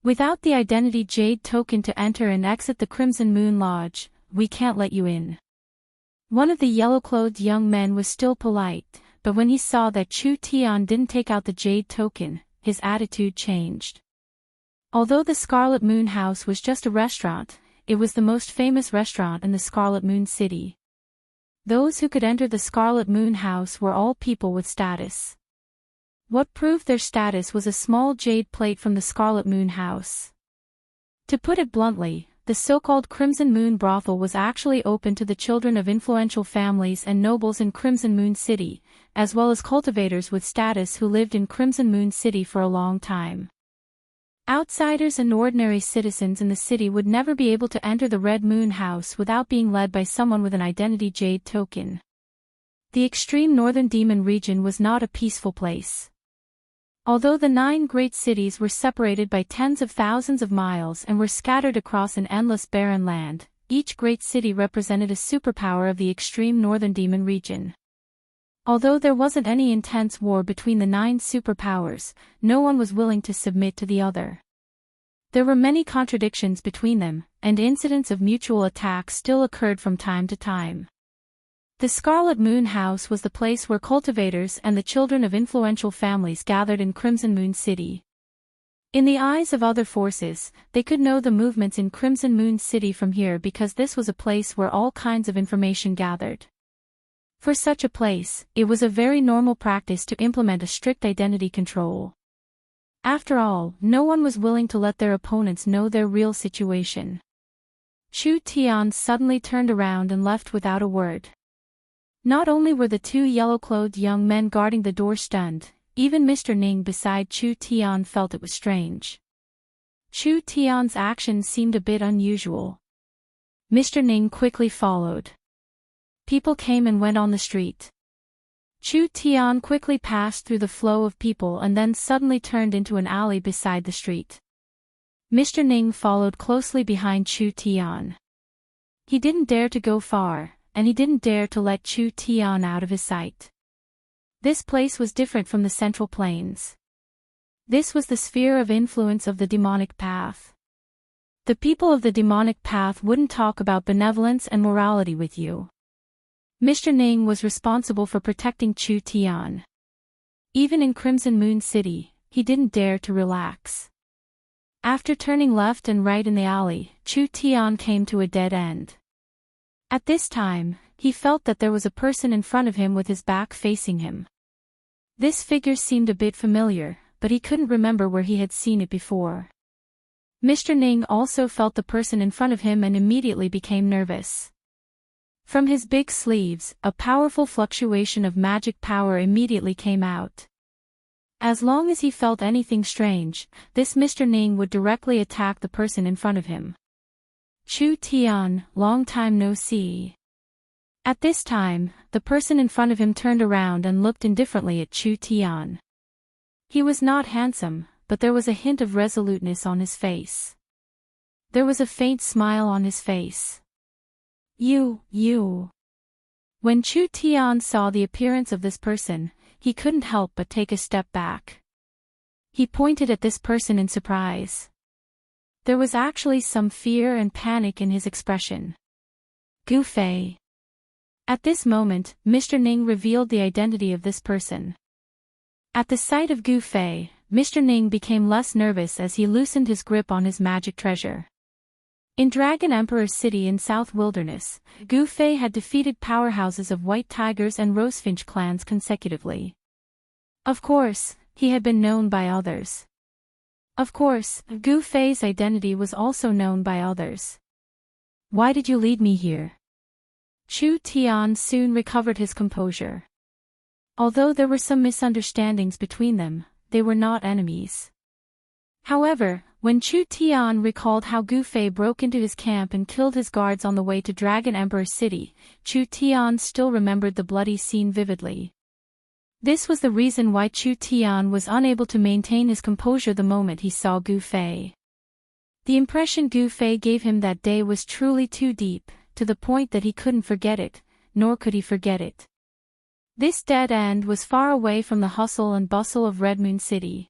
"Without the identity jade token to enter and exit the Crimson Moon Lodge, we can't let you in." One of the yellow-clothed young men was still polite, but when he saw that Chu Tian didn't take out the jade token, his attitude changed. Although the Scarlet Moon House was just a restaurant, it was the most famous restaurant in the Scarlet Moon City. Those who could enter the Scarlet Moon House were all people with status. What proved their status was a small jade plate from the Scarlet Moon House. To put it bluntly, the so-called Crimson Moon brothel was actually open to the children of influential families and nobles in Crimson Moon City, as well as cultivators with status who lived in Crimson Moon City for a long time. Outsiders and ordinary citizens in the city would never be able to enter the Red Moon House without being led by someone with an identity jade token. The extreme northern demon region was not a peaceful place. Although the 9 great cities were separated by tens of thousands of miles and were scattered across an endless barren land, each great city represented a superpower of the extreme northern demon region. Although there wasn't any intense war between the 9 superpowers, no one was willing to submit to the other. There were many contradictions between them, and incidents of mutual attack still occurred from time to time. The Scarlet Moon House was the place where cultivators and the children of influential families gathered in Crimson Moon City. In the eyes of other forces, they could know the movements in Crimson Moon City from here because this was a place where all kinds of information gathered. For such a place, it was a very normal practice to implement a strict identity control. After all, no one was willing to let their opponents know their real situation. Chu Tian suddenly turned around and left without a word. Not only were the 2 yellow-clothed young men guarding the door stunned, even Mr. Ning beside Chu Tian felt it was strange. Chu Tian's actions seemed a bit unusual. Mr. Ning quickly followed. People came and went on the street. Chu Tian quickly passed through the flow of people and then suddenly turned into an alley beside the street. Mr. Ning followed closely behind Chu Tian. He didn't dare to go far, and he didn't dare to let Chu Tian out of his sight. This place was different from the Central Plains. This was the sphere of influence of the demonic path. The people of the demonic path wouldn't talk about benevolence and morality with you. Mr. Ning was responsible for protecting Chu Tian. Even in Crimson Moon City, he didn't dare to relax. After turning left and right in the alley, Chu Tian came to a dead end. At this time, he felt that there was a person in front of him with his back facing him. This figure seemed a bit familiar, but he couldn't remember where he had seen it before. Mr. Ning also felt the person in front of him and immediately became nervous. From his big sleeves, a powerful fluctuation of magic power immediately came out. As long as he felt anything strange, this Mr. Ning would directly attack the person in front of him. Chu Tian, long time no see. At this time, the person in front of him turned around and looked indifferently at Chu Tian. He was not handsome, but there was a hint of resoluteness on his face. There was a faint smile on his face. You. When Chu Tian saw the appearance of this person, he couldn't help but take a step back. He pointed at this person in surprise. There was actually some fear and panic in his expression. Gu Fei. At this moment, Mr. Ning revealed the identity of this person. At the sight of Gu Fei, Mr. Ning became less nervous as he loosened his grip on his magic treasure. In Dragon Emperor City in South Wilderness, Gu Fei had defeated powerhouses of White Tigers and Rosefinch clans consecutively. Of course, he had been known by others. Of course, Gu Fei's identity was also known by others. Why did you lead me here? Chu Tian soon recovered his composure. Although there were some misunderstandings between them, they were not enemies. However, when Chu Tian recalled how Gu Fei broke into his camp and killed his guards on the way to Dragon Emperor City, Chu Tian still remembered the bloody scene vividly. This was the reason why Chu Tian was unable to maintain his composure the moment he saw Gu Fei. The impression Gu Fei gave him that day was truly too deep, to the point that he couldn't forget it, nor could he forget it. This dead end was far away from the hustle and bustle of Red Moon City.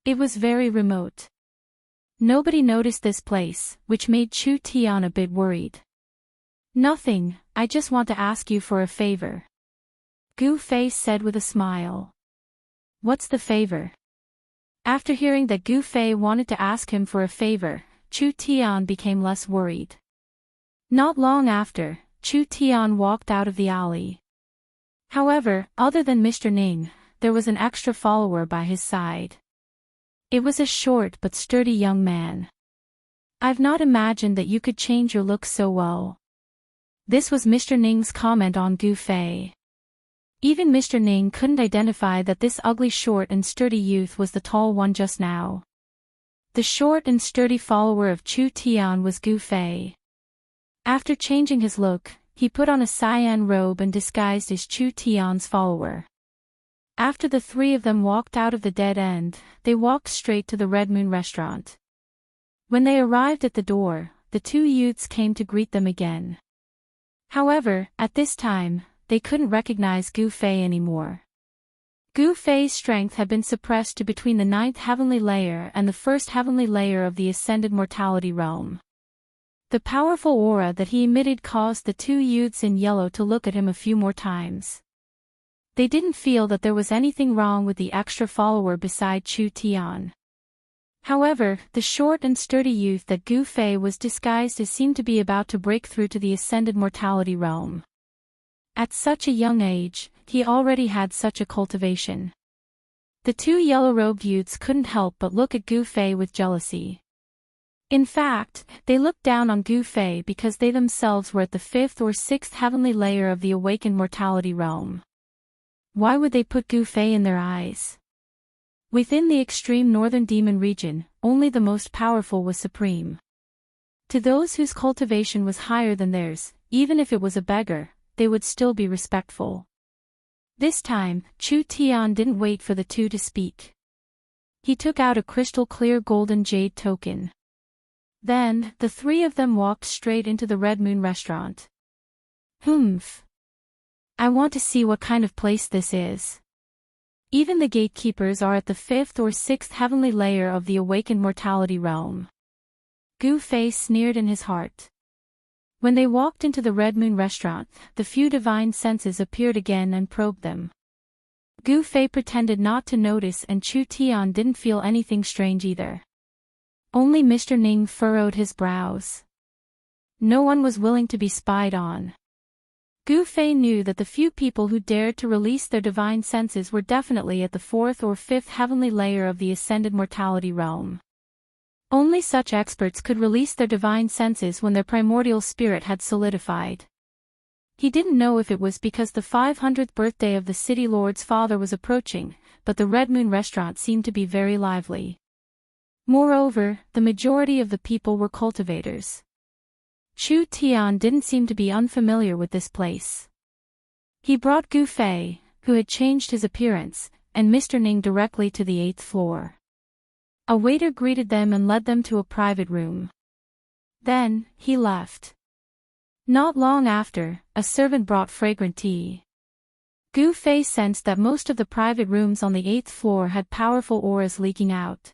It was very remote. Nobody noticed this place, which made Chu Tian a bit worried. Nothing, I just want to ask you for a favor. Gu Fei said with a smile. What's the favor? After hearing that Gu Fei wanted to ask him for a favor, Chu Tian became less worried. Not long after, Chu Tian walked out of the alley. However, other than Mr. Ning, there was an extra follower by his side. It was a short but sturdy young man. I've not imagined that you could change your look so well. This was Mr. Ning's comment on Gu Fei. Even Mr. Ning couldn't identify that this ugly short and sturdy youth was the tall one just now. The short and sturdy follower of Chu Tian was Gu Fei. After changing his look, he put on a cyan robe and disguised as Chu Tian's follower. After the three of them walked out of the dead end, they walked straight to the Red Moon restaurant. When they arrived at the door, the two youths came to greet them again. However, at this time, they couldn't recognize Gu Fei anymore. Gu Fei's strength had been suppressed to between the 9th heavenly layer and the 1st heavenly layer of the ascended mortality realm. The powerful aura that he emitted caused the two youths in yellow to look at him a few more times. They didn't feel that there was anything wrong with the extra follower beside Chu Tian. However, the short and sturdy youth that Gu Fei was disguised as seemed to be about to break through to the ascended mortality realm. At such a young age, he already had such a cultivation. The two yellow-robed youths couldn't help but look at Gu Fei with jealousy. In fact, they looked down on Gu Fei because they themselves were at the 5th or 6th heavenly layer of the awakened mortality realm. Why would they put Gu Fei in their eyes? Within the extreme northern demon region, only the most powerful was supreme. To those whose cultivation was higher than theirs, even if it was a beggar, they would still be respectful. This time, Chu Tian didn't wait for the two to speak. He took out a crystal-clear golden jade token. Then, the three of them walked straight into the Red Moon restaurant. Humph. I want to see what kind of place this is. Even the gatekeepers are at the 5th or 6th heavenly layer of the awakened mortality realm. Gu Fei sneered in his heart. When they walked into the Red Moon restaurant, the few divine senses appeared again and probed them. Gu Fei pretended not to notice and Chu Tian didn't feel anything strange either. Only Mr. Ning furrowed his brows. No one was willing to be spied on. Gu Fei knew that the few people who dared to release their divine senses were definitely at the 4th or 5th heavenly layer of the ascended mortality realm. Only such experts could release their divine senses when their primordial spirit had solidified. He didn't know if it was because the 500th birthday of the city lord's father was approaching, but the Red Moon restaurant seemed to be very lively. Moreover, the majority of the people were cultivators. Chu Tian didn't seem to be unfamiliar with this place. He brought Gu Fei, who had changed his appearance, and Mr. Ning directly to the 8th floor. A waiter greeted them and led them to a private room. Then, he left. Not long after, a servant brought fragrant tea. Gu Fei sensed that most of the private rooms on the 8th floor had powerful auras leaking out.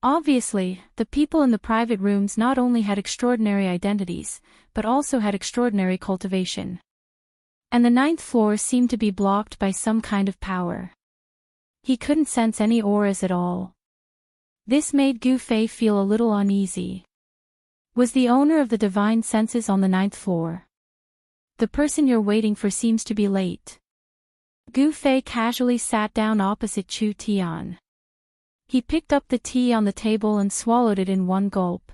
Obviously, the people in the private rooms not only had extraordinary identities, but also had extraordinary cultivation. And the 9th floor seemed to be blocked by some kind of power. He couldn't sense any auras at all. This made Gu Fei feel a little uneasy. Was the owner of the divine senses on the 9th floor? The person you're waiting for seems to be late. Gu Fei casually sat down opposite Chu Tian. He picked up the tea on the table and swallowed it in one gulp.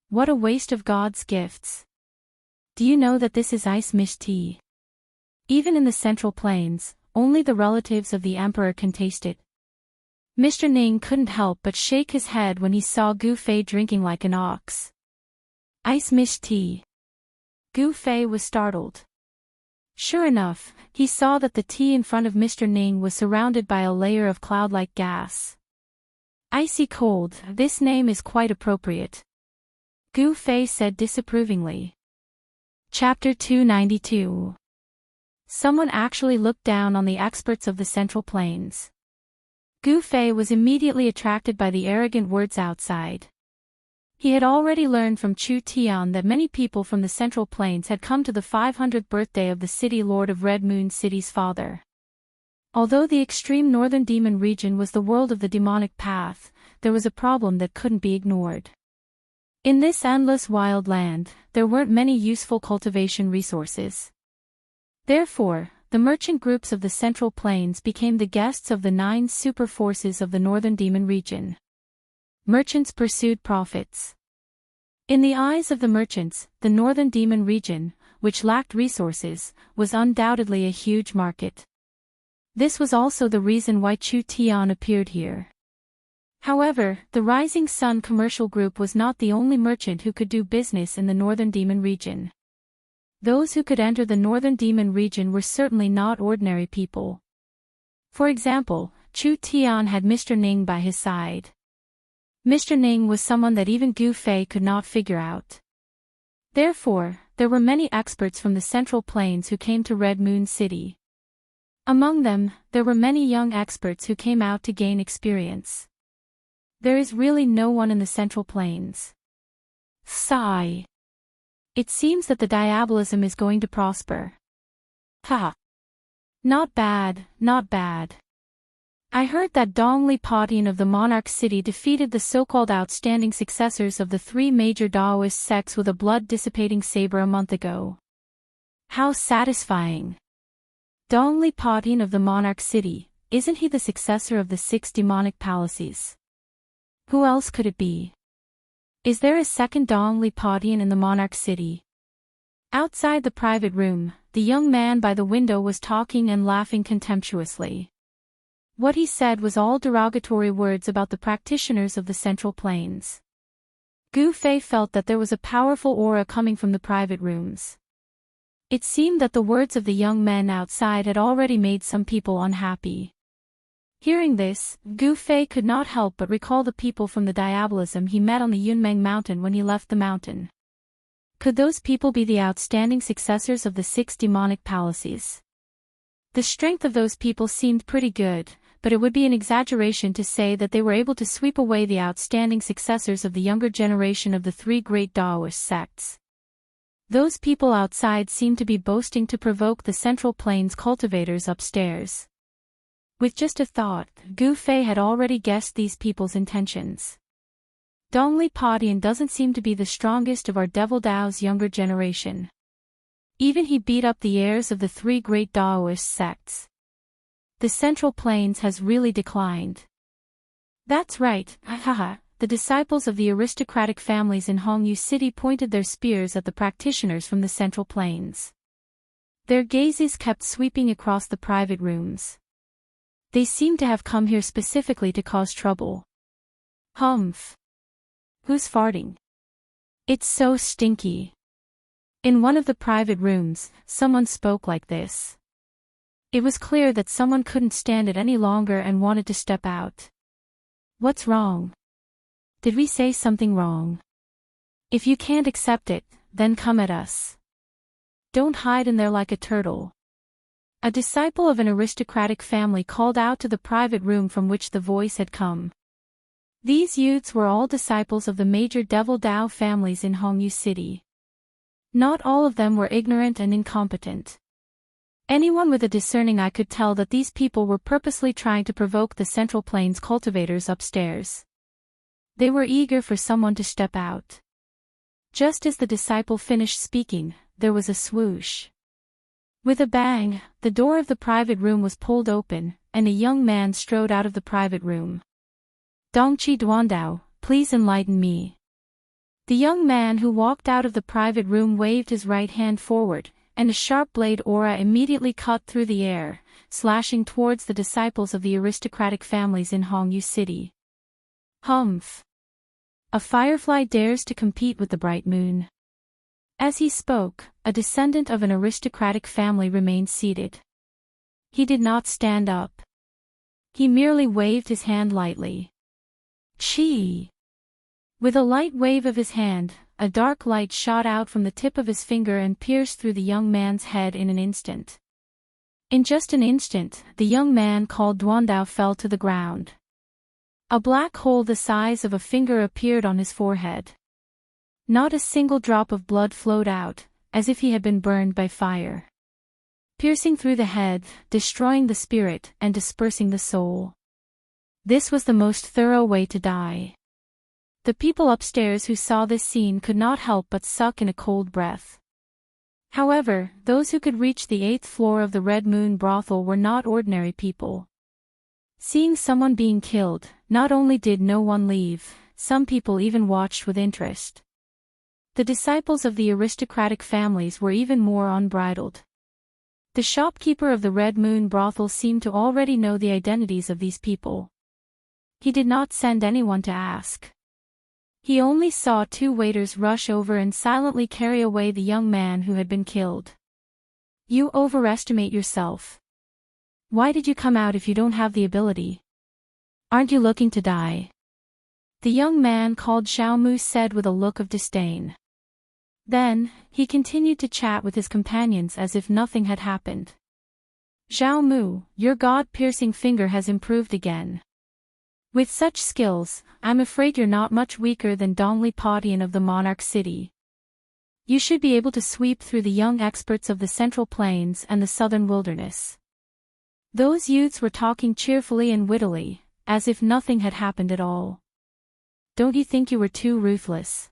What a waste of God's gifts. Do you know that this is ice mist tea? Even in the Central Plains, only the relatives of the emperor can taste it. Mr. Ning couldn't help but shake his head when he saw Gu Fei drinking like an ox. Ice mist tea. Gu Fei was startled. Sure enough, he saw that the tea in front of Mr. Ning was surrounded by a layer of cloud-like gas. Icy cold, this name is quite appropriate. Gu Fei said disapprovingly. Chapter 292. Someone actually looked down on the experts of the Central Plains. Gu Fei was immediately attracted by the arrogant words outside. He had already learned from Chu Tian that many people from the Central Plains had come to the 500th birthday of the city lord of Red Moon City's father. Although the extreme northern demon region was the world of the demonic path, there was a problem that couldn't be ignored. In this endless wild land, there weren't many useful cultivation resources. Therefore, the merchant groups of the Central Plains became the guests of the 9 super forces of the northern demon region. Merchants pursued profits. In the eyes of the merchants, the northern demon region, which lacked resources, was undoubtedly a huge market. This was also the reason why Chu Tian appeared here. However, the Rising Sun Commercial Group was not the only merchant who could do business in the northern demon region. Those who could enter the northern demon region were certainly not ordinary people. For example, Chu Tian had Mr. Ning by his side. Mr. Ning was someone that even Gu Fei could not figure out. Therefore, there were many experts from the Central Plains who came to Red Moon City. Among them, there were many young experts who came out to gain experience. There is really no one in the Central Plains. Sigh. It seems that the diabolism is going to prosper. Ha! Not bad, not bad. I heard that Dongli Patian of the Monarch City defeated the so-called outstanding successors of the 3 major Daoist sects with a blood-dissipating saber a month ago. How satisfying. Dongli Patian of the Monarch City, isn't he the successor of the 6 demonic palaces? Who else could it be? Is there a second Dongli Patian in the Monarch City? Outside the private room, the young man by the window was talking and laughing contemptuously. What he said was all derogatory words about the practitioners of the Central Plains. Gu Fei felt that there was a powerful aura coming from the private rooms. It seemed that the words of the young men outside had already made some people unhappy. Hearing this, Gu Fei could not help but recall the people from the diabolism he met on the Yunmeng mountain when he left the mountain. Could those people be the outstanding successors of the 6 demonic palaces? The strength of those people seemed pretty good, but it would be an exaggeration to say that they were able to sweep away the outstanding successors of the younger generation of the 3 great Daoist sects. Those people outside seemed to be boasting to provoke the Central Plains cultivators upstairs. With just a thought, Gu Fei had already guessed these people's intentions. Dongli Patian doesn't seem to be the strongest of our Devil Dao's younger generation. Even he beat up the heirs of the 3 great Daoist sects. The Central Plains has really declined. That's right, haha. The disciples of the aristocratic families in Hongyu City pointed their spears at the practitioners from the Central Plains. Their gazes kept sweeping across the private rooms. They seemed to have come here specifically to cause trouble. Humph. Who's farting? It's so stinky. In one of the private rooms, someone spoke like this. It was clear that someone couldn't stand it any longer and wanted to step out. What's wrong? Did we say something wrong? If you can't accept it, then come at us. Don't hide in there like a turtle. A disciple of an aristocratic family called out to the private room from which the voice had come. These youths were all disciples of the major Devil Dao families in Hongyu City. Not all of them were ignorant and incompetent. Anyone with a discerning eye could tell that these people were purposely trying to provoke the Central Plains cultivators upstairs. They were eager for someone to step out. Just as the disciple finished speaking, there was a swoosh. With a bang, the door of the private room was pulled open, and a young man strode out of the private room. Dongqi Duandao, please enlighten me. The young man who walked out of the private room waved his right hand forward, and a sharp blade aura immediately cut through the air, slashing towards the disciples of the aristocratic families in Hongyu City. Humph! A firefly dares to compete with the bright moon. As he spoke, a descendant of an aristocratic family remained seated. He did not stand up. He merely waved his hand lightly. Chi! With a light wave of his hand, a dark light shot out from the tip of his finger and pierced through the young man's head in an instant. In just an instant, the young man called Duandao fell to the ground. A black hole the size of a finger appeared on his forehead. Not a single drop of blood flowed out, as if he had been burned by fire. Piercing through the head, destroying the spirit, and dispersing the soul. This was the most thorough way to die. The people upstairs who saw this scene could not help but suck in a cold breath. However, those who could reach the 8th floor of the Red Moon brothel were not ordinary people. Seeing someone being killed, not only did no one leave, some people even watched with interest. The disciples of the aristocratic families were even more unbridled. The shopkeeper of the Red Moon brothel seemed to already know the identities of these people. He did not send anyone to ask. He only saw 2 waiters rush over and silently carry away the young man who had been killed. You overestimate yourself. Why did you come out if you don't have the ability? Aren't you looking to die? The young man called Xiao Mu said with a look of disdain. Then, he continued to chat with his companions as if nothing had happened. Xiao Mu, your god-piercing finger has improved again. With such skills, I'm afraid you're not much weaker than Dongli Padian of the Monarch City. You should be able to sweep through the young experts of the Central Plains and the Southern Wilderness. Those youths were talking cheerfully and wittily, as if nothing had happened at all. Don't you think you were too ruthless?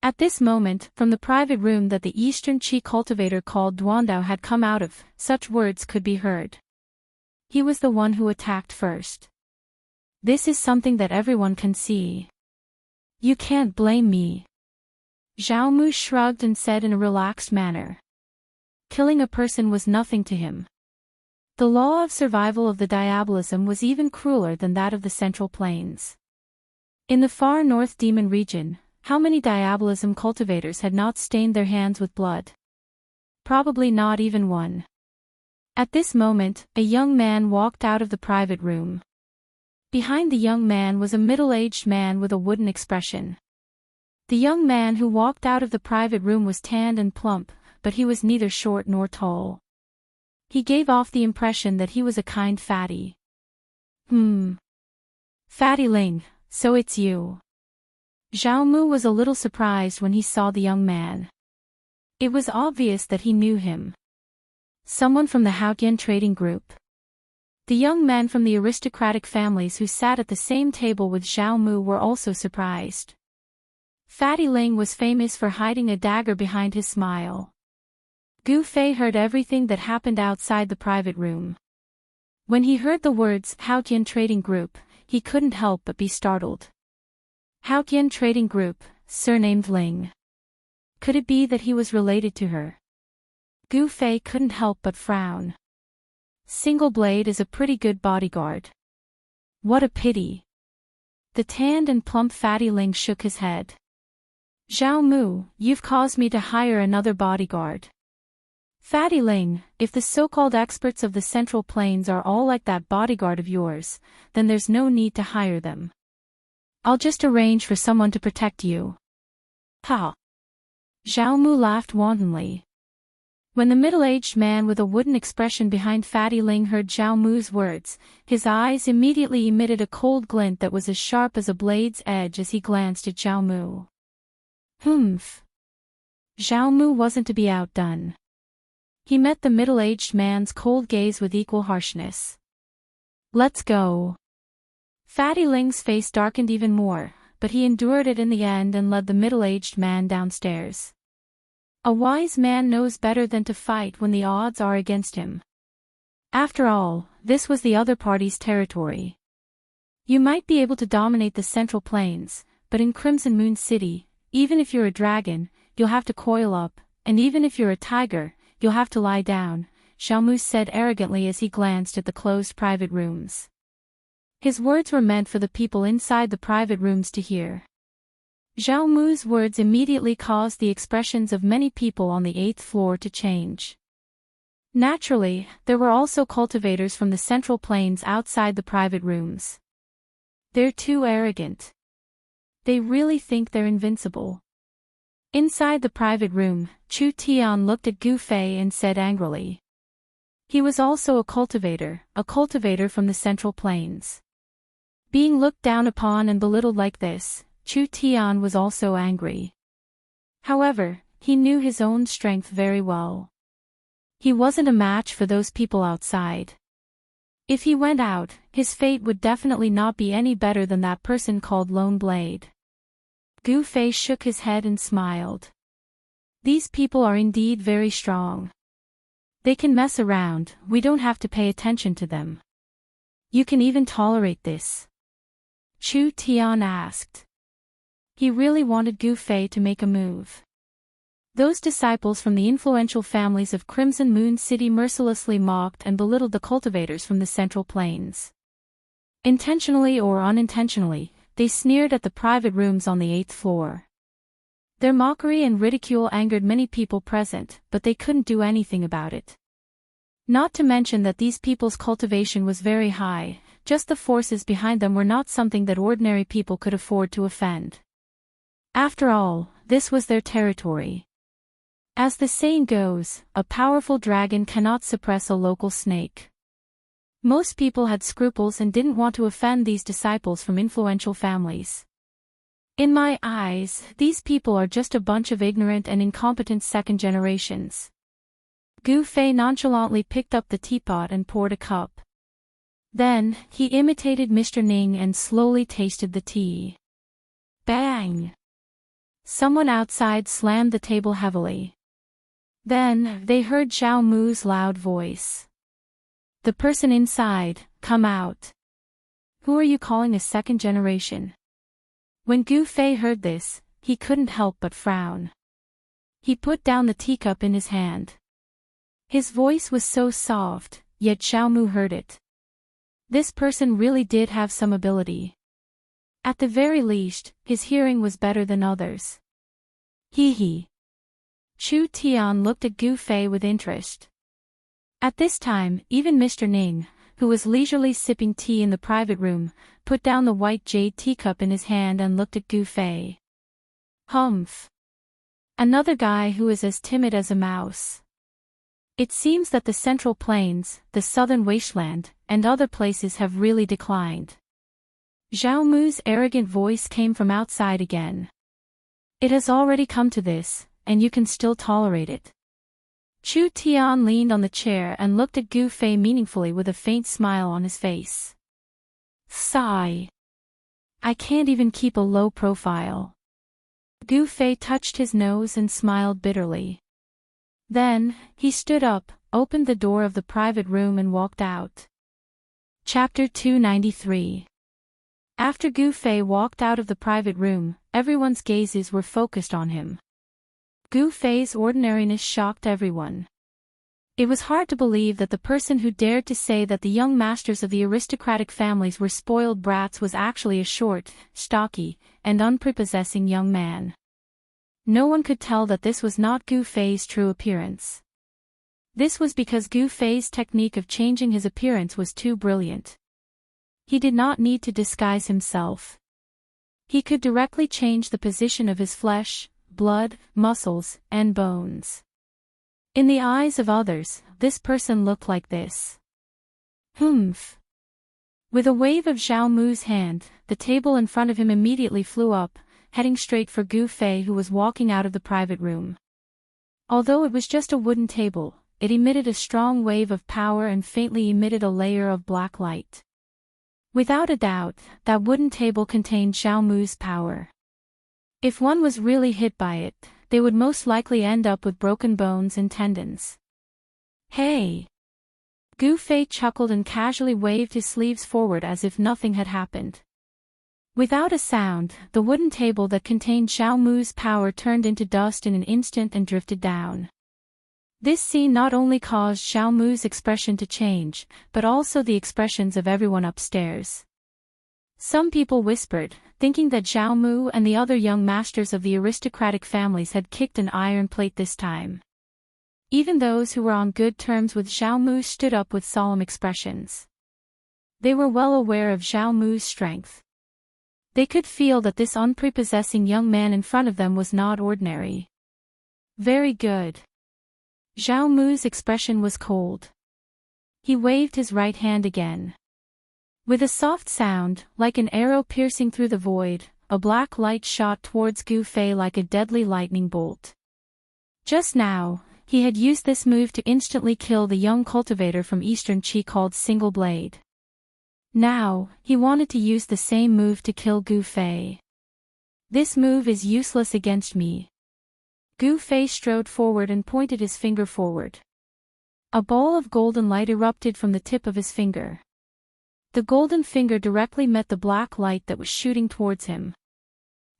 At this moment, from the private room that the Eastern Qi cultivator called Duandao had come out of, such words could be heard. He was the one who attacked first. This is something that everyone can see. You can't blame me. Xiao Mu shrugged and said in a relaxed manner. Killing a person was nothing to him. The law of survival of the diabolism was even crueler than that of the Central Plains. In the far north demon region, how many diabolism cultivators had not stained their hands with blood? Probably not even one. At this moment, a young man walked out of the private room. Behind the young man was a middle-aged man with a wooden expression. The young man who walked out of the private room was tanned and plump, but he was neither short nor tall. He gave off the impression that he was a kind fatty. Fatty Ling, so it's you. Xiao Mu was a little surprised when he saw the young man. It was obvious that he knew him. Someone from the Haotian trading group. The young men from the aristocratic families who sat at the same table with Xiao Mu were also surprised. Fatty Ling was famous for hiding a dagger behind his smile. Gu Fei heard everything that happened outside the private room. When he heard the words Haotian Trading Group, he couldn't help but be startled. Haotian Trading Group, surnamed Ling. Could it be that he was related to her? Gu Fei couldn't help but frown. Single Blade is a pretty good bodyguard. What a pity. The tanned and plump Fatty Ling shook his head. Xiao Mu, you've caused me to hire another bodyguard. Fatty Ling, if the so-called experts of the Central Plains are all like that bodyguard of yours, then there's no need to hire them. I'll just arrange for someone to protect you. Ha! Xiao Mu laughed wantonly. When the middle-aged man with a wooden expression behind Fatty Ling heard Xiao Mu's words, his eyes immediately emitted a cold glint that was as sharp as a blade's edge as he glanced at Xiao Mu. Humph! Xiao Mu wasn't to be outdone. He met the middle-aged man's cold gaze with equal harshness. Let's go. Fatty Ling's face darkened even more, but he endured it in the end and led the middle-aged man downstairs. A wise man knows better than to fight when the odds are against him. After all, this was the other party's territory. You might be able to dominate the Central Plains, but in Crimson Moon City, even if you're a dragon, you'll have to coil up, and even if you're a tiger, you'll have to lie down, Xiaomu said arrogantly as he glanced at the closed private rooms. His words were meant for the people inside the private rooms to hear. Zhao Mu's words immediately caused the expressions of many people on the 8th floor to change. Naturally, there were also cultivators from the Central Plains outside the private rooms. They're too arrogant. They really think they're invincible. Inside the private room, Chu Tian looked at Gu Fei and said angrily. He was also a cultivator from the Central Plains. Being looked down upon and belittled like this, Chu Tian was also angry. However, he knew his own strength very well. He wasn't a match for those people outside. If he went out, his fate would definitely not be any better than that person called Lone Blade. Gu Fei shook his head and smiled. These people are indeed very strong. They can mess around, we don't have to pay attention to them. You can even tolerate this? Chu Tian asked. He really wanted Gu Fei to make a move. Those disciples from the influential families of Crimson Moon City mercilessly mocked and belittled the cultivators from the Central Plains. Intentionally or unintentionally, they sneered at the private rooms on the 8th floor. Their mockery and ridicule angered many people present, but they couldn't do anything about it. Not to mention that these people's cultivation was very high, just the forces behind them were not something that ordinary people could afford to offend. After all, this was their territory. As the saying goes, a powerful dragon cannot suppress a local snake. Most people had scruples and didn't want to offend these disciples from influential families. In my eyes, these people are just a bunch of ignorant and incompetent second generations. Gu Fei nonchalantly picked up the teapot and poured a cup. Then, he imitated Mr. Ning and slowly tasted the tea. Bang! Someone outside slammed the table heavily. Then, they heard Xiao Mu's loud voice. The person inside, come out. Who are you calling a second generation? When Gu Fei heard this, he couldn't help but frown. He put down the teacup in his hand. His voice was so soft, yet Xiao Mu heard it. This person really did have some ability. At the very least, his hearing was better than others. Hee hee. Chu Tian looked at Gu Fei with interest. At this time, even Mr. Ning, who was leisurely sipping tea in the private room, put down the white jade teacup in his hand and looked at Gu Fei. Humph. Another guy who is as timid as a mouse. It seems that the Central Plains, the Southern Wasteland, and other places have really declined. Zhao Mu's arrogant voice came from outside again. It has already come to this, and you can still tolerate it. Chu Tian leaned on the chair and looked at Gu Fei meaningfully with a faint smile on his face. Sigh. I can't even keep a low profile. Gu Fei touched his nose and smiled bitterly. Then, he stood up, opened the door of the private room and walked out. Chapter 293. After Gu Fei walked out of the private room, everyone's gazes were focused on him. Gu Fei's ordinariness shocked everyone. It was hard to believe that the person who dared to say that the young masters of the aristocratic families were spoiled brats was actually a short, stocky, and unprepossessing young man. No one could tell that this was not Gu Fei's true appearance. This was because Gu Fei's technique of changing his appearance was too brilliant. He did not need to disguise himself. He could directly change the position of his flesh, blood, muscles, and bones. In the eyes of others, this person looked like this. Humph. With a wave of Xiao Mu's hand, the table in front of him immediately flew up, heading straight for Gu Fei who was walking out of the private room. Although it was just a wooden table, it emitted a strong wave of power and faintly emitted a layer of black light. Without a doubt, that wooden table contained Xiao Mu's power. If one was really hit by it, they would most likely end up with broken bones and tendons. Hey! Gu Fei chuckled and casually waved his sleeves forward as if nothing had happened. Without a sound, the wooden table that contained Xiao Mu's power turned into dust in an instant and drifted down. This scene not only caused Xiao Mu's expression to change, but also the expressions of everyone upstairs. Some people whispered, thinking that Xiao Mu and the other young masters of the aristocratic families had kicked an iron plate this time. Even those who were on good terms with Xiao Mu stood up with solemn expressions. They were well aware of Xiao Mu's strength. They could feel that this unprepossessing young man in front of them was not ordinary. Very good. Xiao Mu's expression was cold. He waved his right hand again. With a soft sound, like an arrow piercing through the void, a black light shot towards Gu Fei like a deadly lightning bolt. Just now, he had used this move to instantly kill the young cultivator from Eastern Qi called Single Blade. Now, he wanted to use the same move to kill Gu Fei. This move is useless against me. Gu Fei strode forward and pointed his finger forward. A ball of golden light erupted from the tip of his finger. The golden finger directly met the black light that was shooting towards him.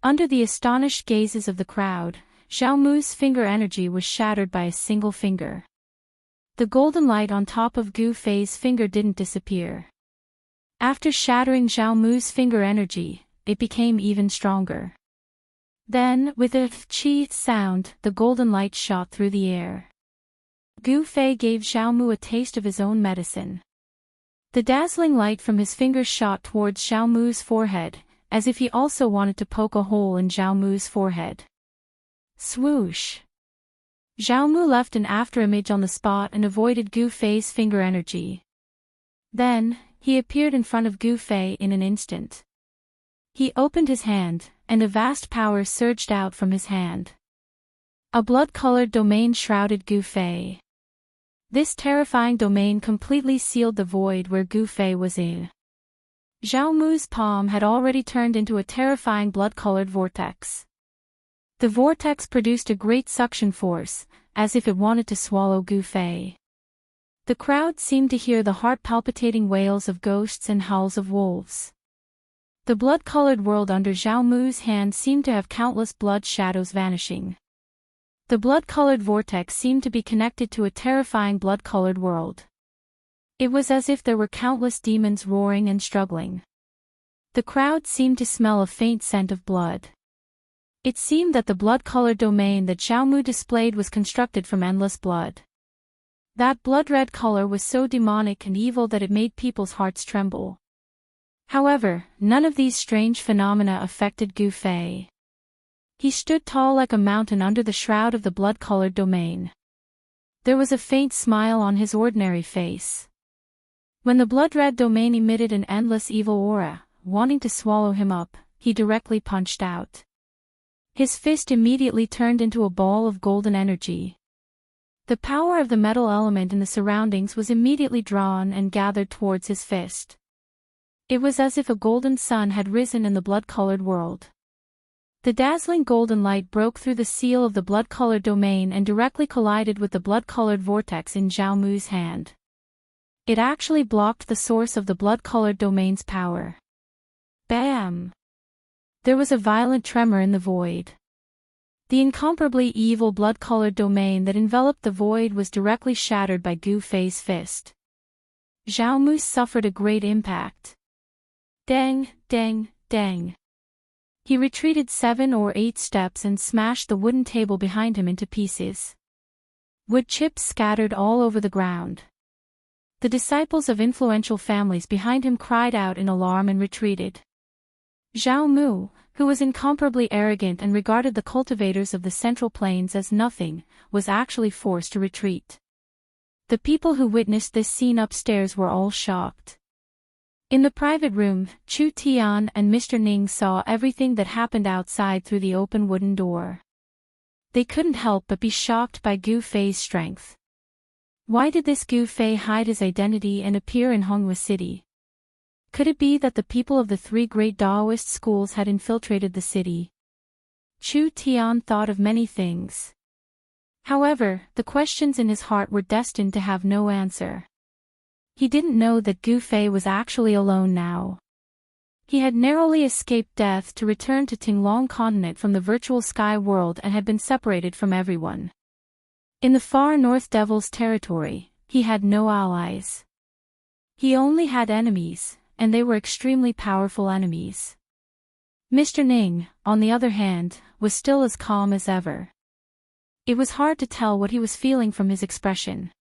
Under the astonished gazes of the crowd, Xiao Mu's finger energy was shattered by a single finger. The golden light on top of Gu Fei's finger didn't disappear. After shattering Xiao Mu's finger energy, it became even stronger. Then, with a "chi" sound, the golden light shot through the air. Gu Fei gave Xiao Mu a taste of his own medicine. The dazzling light from his fingers shot towards Xiao Mu's forehead, as if he also wanted to poke a hole in Xiao Mu's forehead. Swoosh! Xiao Mu left an afterimage on the spot and avoided Gu Fei's finger energy. Then, he appeared in front of Gu Fei in an instant. He opened his hand, and a vast power surged out from his hand. A blood-colored domain shrouded Gu Fei. This terrifying domain completely sealed the void where Gu Fei was in. Xiao Mu's palm had already turned into a terrifying blood-colored vortex. The vortex produced a great suction force, as if it wanted to swallow Gu Fei. The crowd seemed to hear the heart-palpitating wails of ghosts and howls of wolves. The blood-colored world under Xiao Mu's hand seemed to have countless blood shadows vanishing. The blood-colored vortex seemed to be connected to a terrifying blood-colored world. It was as if there were countless demons roaring and struggling. The crowd seemed to smell a faint scent of blood. It seemed that the blood-colored domain that Xiao Mu displayed was constructed from endless blood. That blood-red color was so demonic and evil that it made people's hearts tremble. However, none of these strange phenomena affected Gu Fei. He stood tall like a mountain under the shroud of the blood-colored domain. There was a faint smile on his ordinary face. When the blood-red domain emitted an endless evil aura, wanting to swallow him up, he directly punched out. His fist immediately turned into a ball of golden energy. The power of the metal element in the surroundings was immediately drawn and gathered towards his fist. It was as if a golden sun had risen in the blood-colored world. The dazzling golden light broke through the seal of the blood-colored domain and directly collided with the blood-colored vortex in Xiao Mu's hand. It actually blocked the source of the blood-colored domain's power. Bam! There was a violent tremor in the void. The incomparably evil blood-colored domain that enveloped the void was directly shattered by Gu Fei's fist. Xiao Mu suffered a great impact. Dang, dang, dang. He retreated 7 or 8 steps and smashed the wooden table behind him into pieces. Wood chips scattered all over the ground. The disciples of influential families behind him cried out in alarm and retreated. Xiao Mu, who was incomparably arrogant and regarded the cultivators of the Central Plains as nothing, was actually forced to retreat. The people who witnessed this scene upstairs were all shocked. In the private room, Chu Tian and Mr. Ning saw everything that happened outside through the open wooden door. They couldn't help but be shocked by Gu Fei's strength. Why did this Gu Fei hide his identity and appear in Honghua City? Could it be that the people of the three great Daoist schools had infiltrated the city? Chu Tian thought of many things. However, the questions in his heart were destined to have no answer. He didn't know that Gu Fei was actually alone now. He had narrowly escaped death to return to Tinglong continent from the virtual sky world and had been separated from everyone. In the far north Devil's territory, he had no allies. He only had enemies, and they were extremely powerful enemies. Mr. Ning, on the other hand, was still as calm as ever. It was hard to tell what he was feeling from his expression.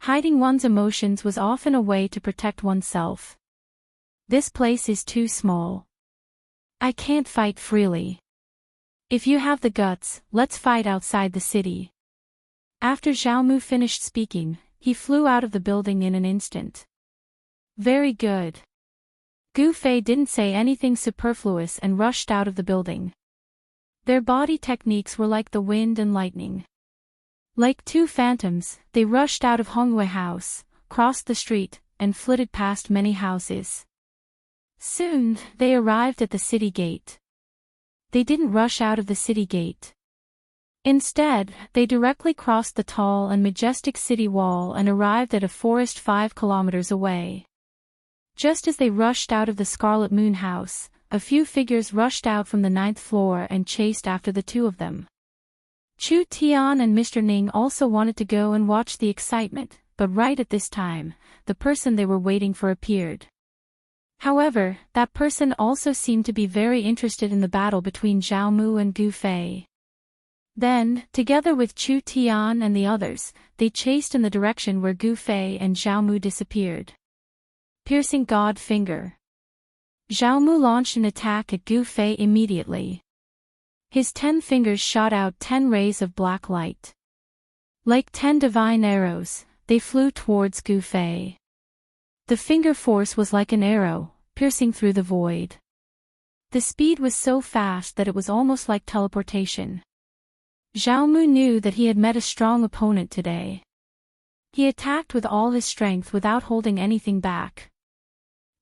Hiding one's emotions was often a way to protect oneself. This place is too small. I can't fight freely. If you have the guts, let's fight outside the city. After Zhao Mu finished speaking, he flew out of the building in an instant. Very good. Gu Fei didn't say anything superfluous and rushed out of the building. Their body techniques were like the wind and lightning. Like two phantoms, they rushed out of Hongwei House, crossed the street, and flitted past many houses. Soon, they arrived at the city gate. They didn't rush out of the city gate. Instead, they directly crossed the tall and majestic city wall and arrived at a forest 5 kilometers away. Just as they rushed out of the Scarlet Moon House, a few figures rushed out from the 9th floor and chased after the two of them. Chu Tian and Mr. Ning also wanted to go and watch the excitement, but right at this time, the person they were waiting for appeared. However, that person also seemed to be very interested in the battle between Zhao Mu and Gu Fei. Then, together with Chu Tian and the others, they chased in the direction where Gu Fei and Zhao Mu disappeared. Piercing God Finger. Zhao Mu launched an attack at Gu Fei immediately. His 10 fingers shot out 10 rays of black light. Like 10 divine arrows, they flew towards Gu Fei. The finger force was like an arrow, piercing through the void. The speed was so fast that it was almost like teleportation. Zhao Mu knew that he had met a strong opponent today. He attacked with all his strength without holding anything back.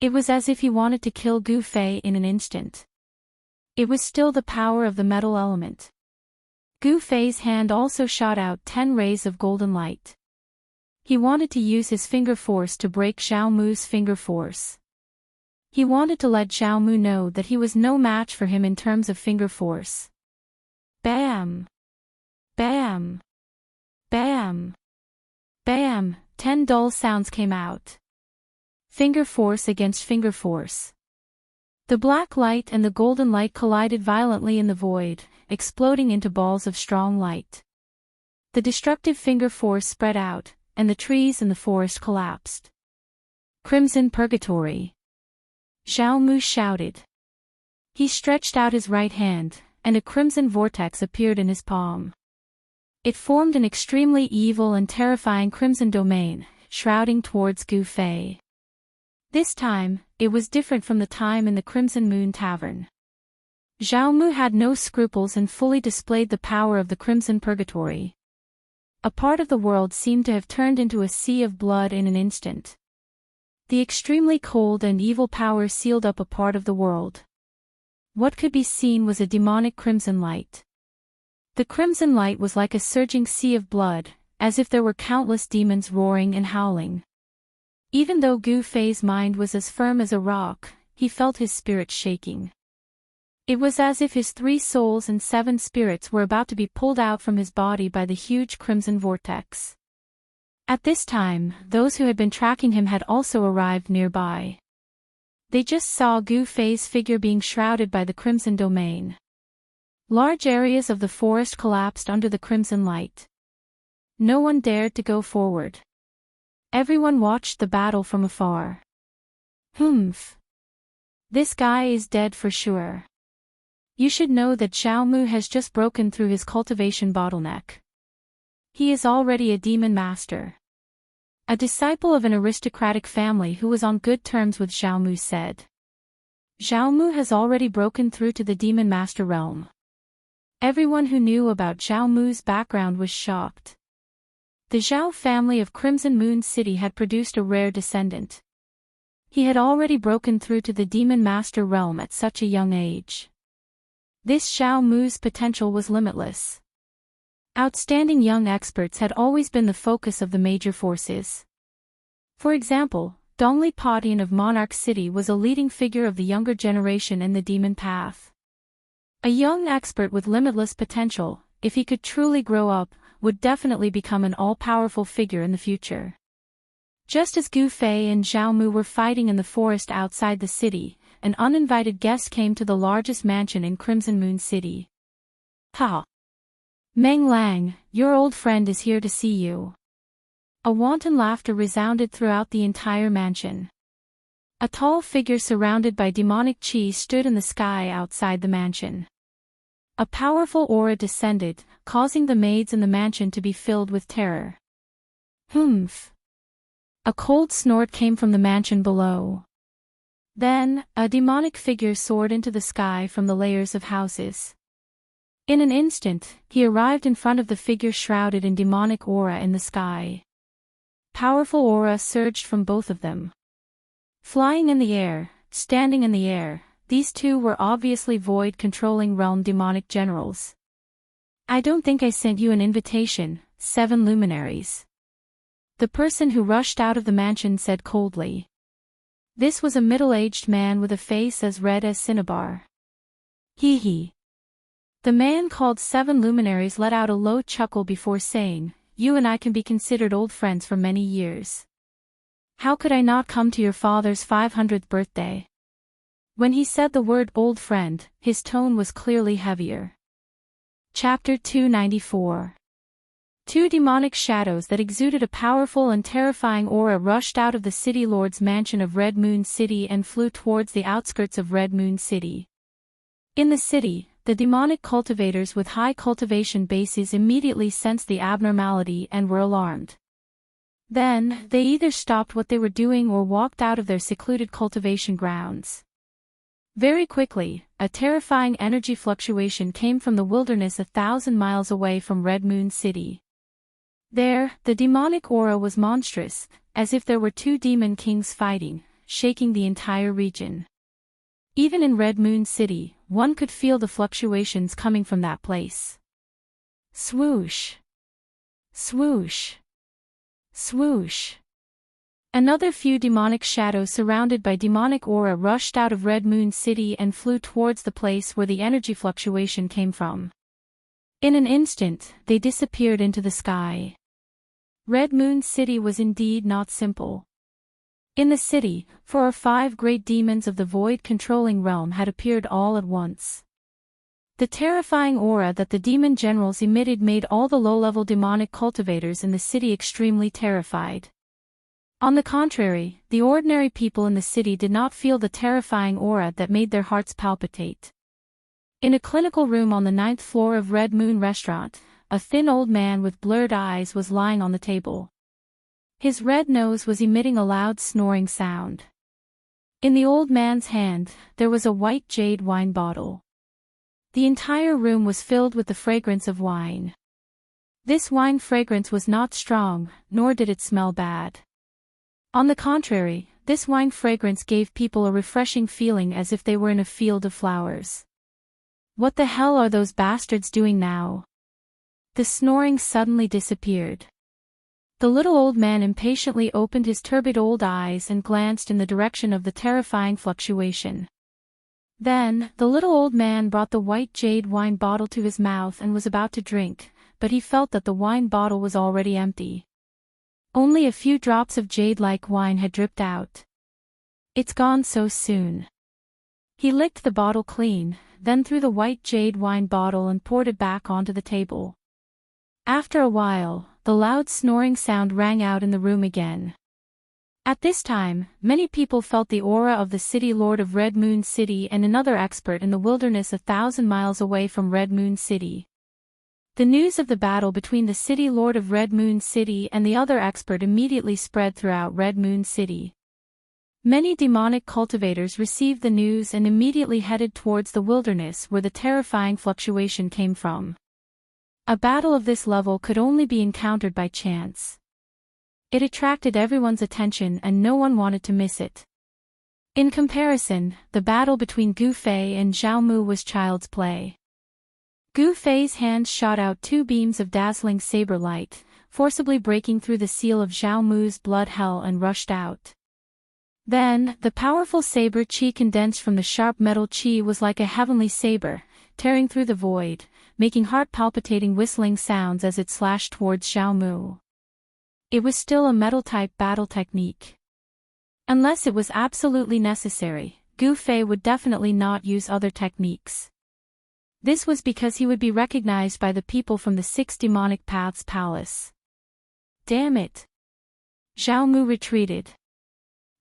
It was as if he wanted to kill Gu Fei in an instant. It was still the power of the metal element. Gu Fei's hand also shot out 10 rays of golden light. He wanted to use his finger force to break Zhao Mu's finger force. He wanted to let Zhao Mu know that he was no match for him in terms of finger force. Bam! Bam! Bam! Bam! 10 dull sounds came out. Finger force against finger force. The black light and the golden light collided violently in the void, exploding into balls of strong light. The destructive finger force spread out, and the trees in the forest collapsed. Crimson Purgatory. Zhao Mu shouted. He stretched out his right hand, and a crimson vortex appeared in his palm. It formed an extremely evil and terrifying crimson domain, shrouding towards Gu Fei. This time, it was different from the time in the Crimson Moon Tavern. Zhao Mu had no scruples and fully displayed the power of the Crimson Purgatory. A part of the world seemed to have turned into a sea of blood in an instant. The extremely cold and evil power sealed up a part of the world. What could be seen was a demonic crimson light. The crimson light was like a surging sea of blood, as if there were countless demons roaring and howling. Even though Gu Fei's mind was as firm as a rock, he felt his spirit shaking. It was as if his 3 souls and 7 spirits were about to be pulled out from his body by the huge crimson vortex. At this time, those who had been tracking him had also arrived nearby. They just saw Gu Fei's figure being shrouded by the crimson domain. Large areas of the forest collapsed under the crimson light. No one dared to go forward. Everyone watched the battle from afar. Humph. This guy is dead for sure. You should know that Zhao Mu has just broken through his cultivation bottleneck. He is already a demon master. A disciple of an aristocratic family who was on good terms with Zhao Mu said. Zhao Mu has already broken through to the demon master realm. Everyone who knew about Zhao Mu's background was shocked. The Zhao family of Crimson Moon City had produced a rare descendant. He had already broken through to the Demon Master realm at such a young age. This Xiao Mu's potential was limitless. Outstanding young experts had always been the focus of the major forces. For example, Dongli Padian of Monarch City was a leading figure of the younger generation in the demon path. A young expert with limitless potential, if he could truly grow up, would definitely become an all-powerful figure in the future. Just as Gu Fei and Zhao Mu were fighting in the forest outside the city, an uninvited guest came to the largest mansion in Crimson Moon City. Ha! Meng Lang, your old friend is here to see you. A wanton laughter resounded throughout the entire mansion. A tall figure surrounded by demonic qi stood in the sky outside the mansion. A powerful aura descended, causing the maids in the mansion to be filled with terror. Humph! A cold snort came from the mansion below. Then, a demonic figure soared into the sky from the layers of houses. In an instant, he arrived in front of the figure shrouded in demonic aura in the sky. Powerful aura surged from both of them. Flying in the air, standing in the air, these two were obviously void-controlling realm demonic generals. I don't think I sent you an invitation, 7 luminaries. The person who rushed out of the mansion said coldly. This was a middle-aged man with a face as red as cinnabar. Hee hee. The man called 7 luminaries let out a low chuckle before saying, you and I can be considered old friends for many years. How could I not come to your father's 500th birthday? When he said the word old friend, his tone was clearly heavier. Chapter 294. Two demonic shadows that exuded a powerful and terrifying aura rushed out of the city lord's mansion of Red Moon City and flew towards the outskirts of Red Moon City. In the city, the demonic cultivators with high cultivation bases immediately sensed the abnormality and were alarmed. Then, they either stopped what they were doing or walked out of their secluded cultivation grounds. Very quickly, a terrifying energy fluctuation came from the wilderness 1,000 miles away from Red Moon City. There, the demonic aura was monstrous, as if there were 2 demon kings fighting, shaking the entire region. Even in Red Moon City, one could feel the fluctuations coming from that place. Swoosh! Swoosh! Swoosh! Another few demonic shadows surrounded by demonic aura rushed out of Red Moon City and flew towards the place where the energy fluctuation came from. In an instant, they disappeared into the sky. Red Moon City was indeed not simple. In the city, 4 or 5 great demons of the void-controlling realm had appeared all at once. The terrifying aura that the demon generals emitted made all the low-level demonic cultivators in the city extremely terrified. On the contrary, the ordinary people in the city did not feel the terrifying aura that made their hearts palpitate. In a clinical room on the 9th floor of Red Moon Restaurant, a thin old man with blurred eyes was lying on the table. His red nose was emitting a loud snoring sound. In the old man's hand, there was a white jade wine bottle. The entire room was filled with the fragrance of wine. This wine fragrance was not strong, nor did it smell bad. On the contrary, this wine fragrance gave people a refreshing feeling as if they were in a field of flowers. What the hell are those bastards doing now? The snoring suddenly disappeared. The little old man impatiently opened his turbid old eyes and glanced in the direction of the terrifying fluctuation. Then, the little old man brought the white jade wine bottle to his mouth and was about to drink, but he felt that the wine bottle was already empty. Only a few drops of jade-like wine had dripped out. It's gone so soon. He licked the bottle clean, then threw the white jade wine bottle and poured it back onto the table. After a while, the loud snoring sound rang out in the room again. At this time, many people felt the aura of the city lord of Red Moon City and another expert in the wilderness 1,000 miles away from Red Moon City. The news of the battle between the city lord of Red Moon City and the other expert immediately spread throughout Red Moon City. Many demonic cultivators received the news and immediately headed towards the wilderness where the terrifying fluctuation came from. A battle of this level could only be encountered by chance. It attracted everyone's attention and no one wanted to miss it. In comparison, the battle between Gu Fei and Zhao Mu was child's play. Gu Fei's hands shot out two beams of dazzling saber light, forcibly breaking through the seal of Zhao Mu's blood hell and rushed out. Then, the powerful saber qi condensed from the sharp metal qi was like a heavenly saber, tearing through the void, making heart-palpitating whistling sounds as it slashed towards Zhao Mu. It was still a metal-type battle technique. Unless it was absolutely necessary, Gu Fei would definitely not use other techniques. This was because he would be recognized by the people from the Six Demonic Paths Palace. Damn it! Zhao Mu retreated.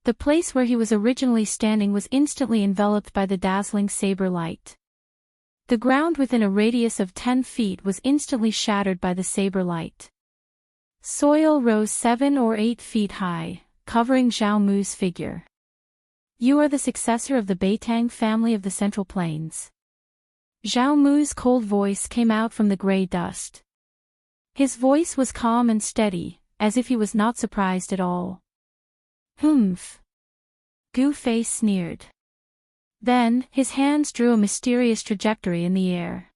The place where he was originally standing was instantly enveloped by the dazzling saber light. The ground within a radius of 10 feet was instantly shattered by the saber light. Soil rose 7 or 8 feet high, covering Zhao Mu's figure. You are the successor of the Beitang family of the Central Plains. Zhao Mu's cold voice came out from the gray dust. His voice was calm and steady, as if he was not surprised at all. Humph! Gu Fei sneered. Then, his hands drew a mysterious trajectory in the air.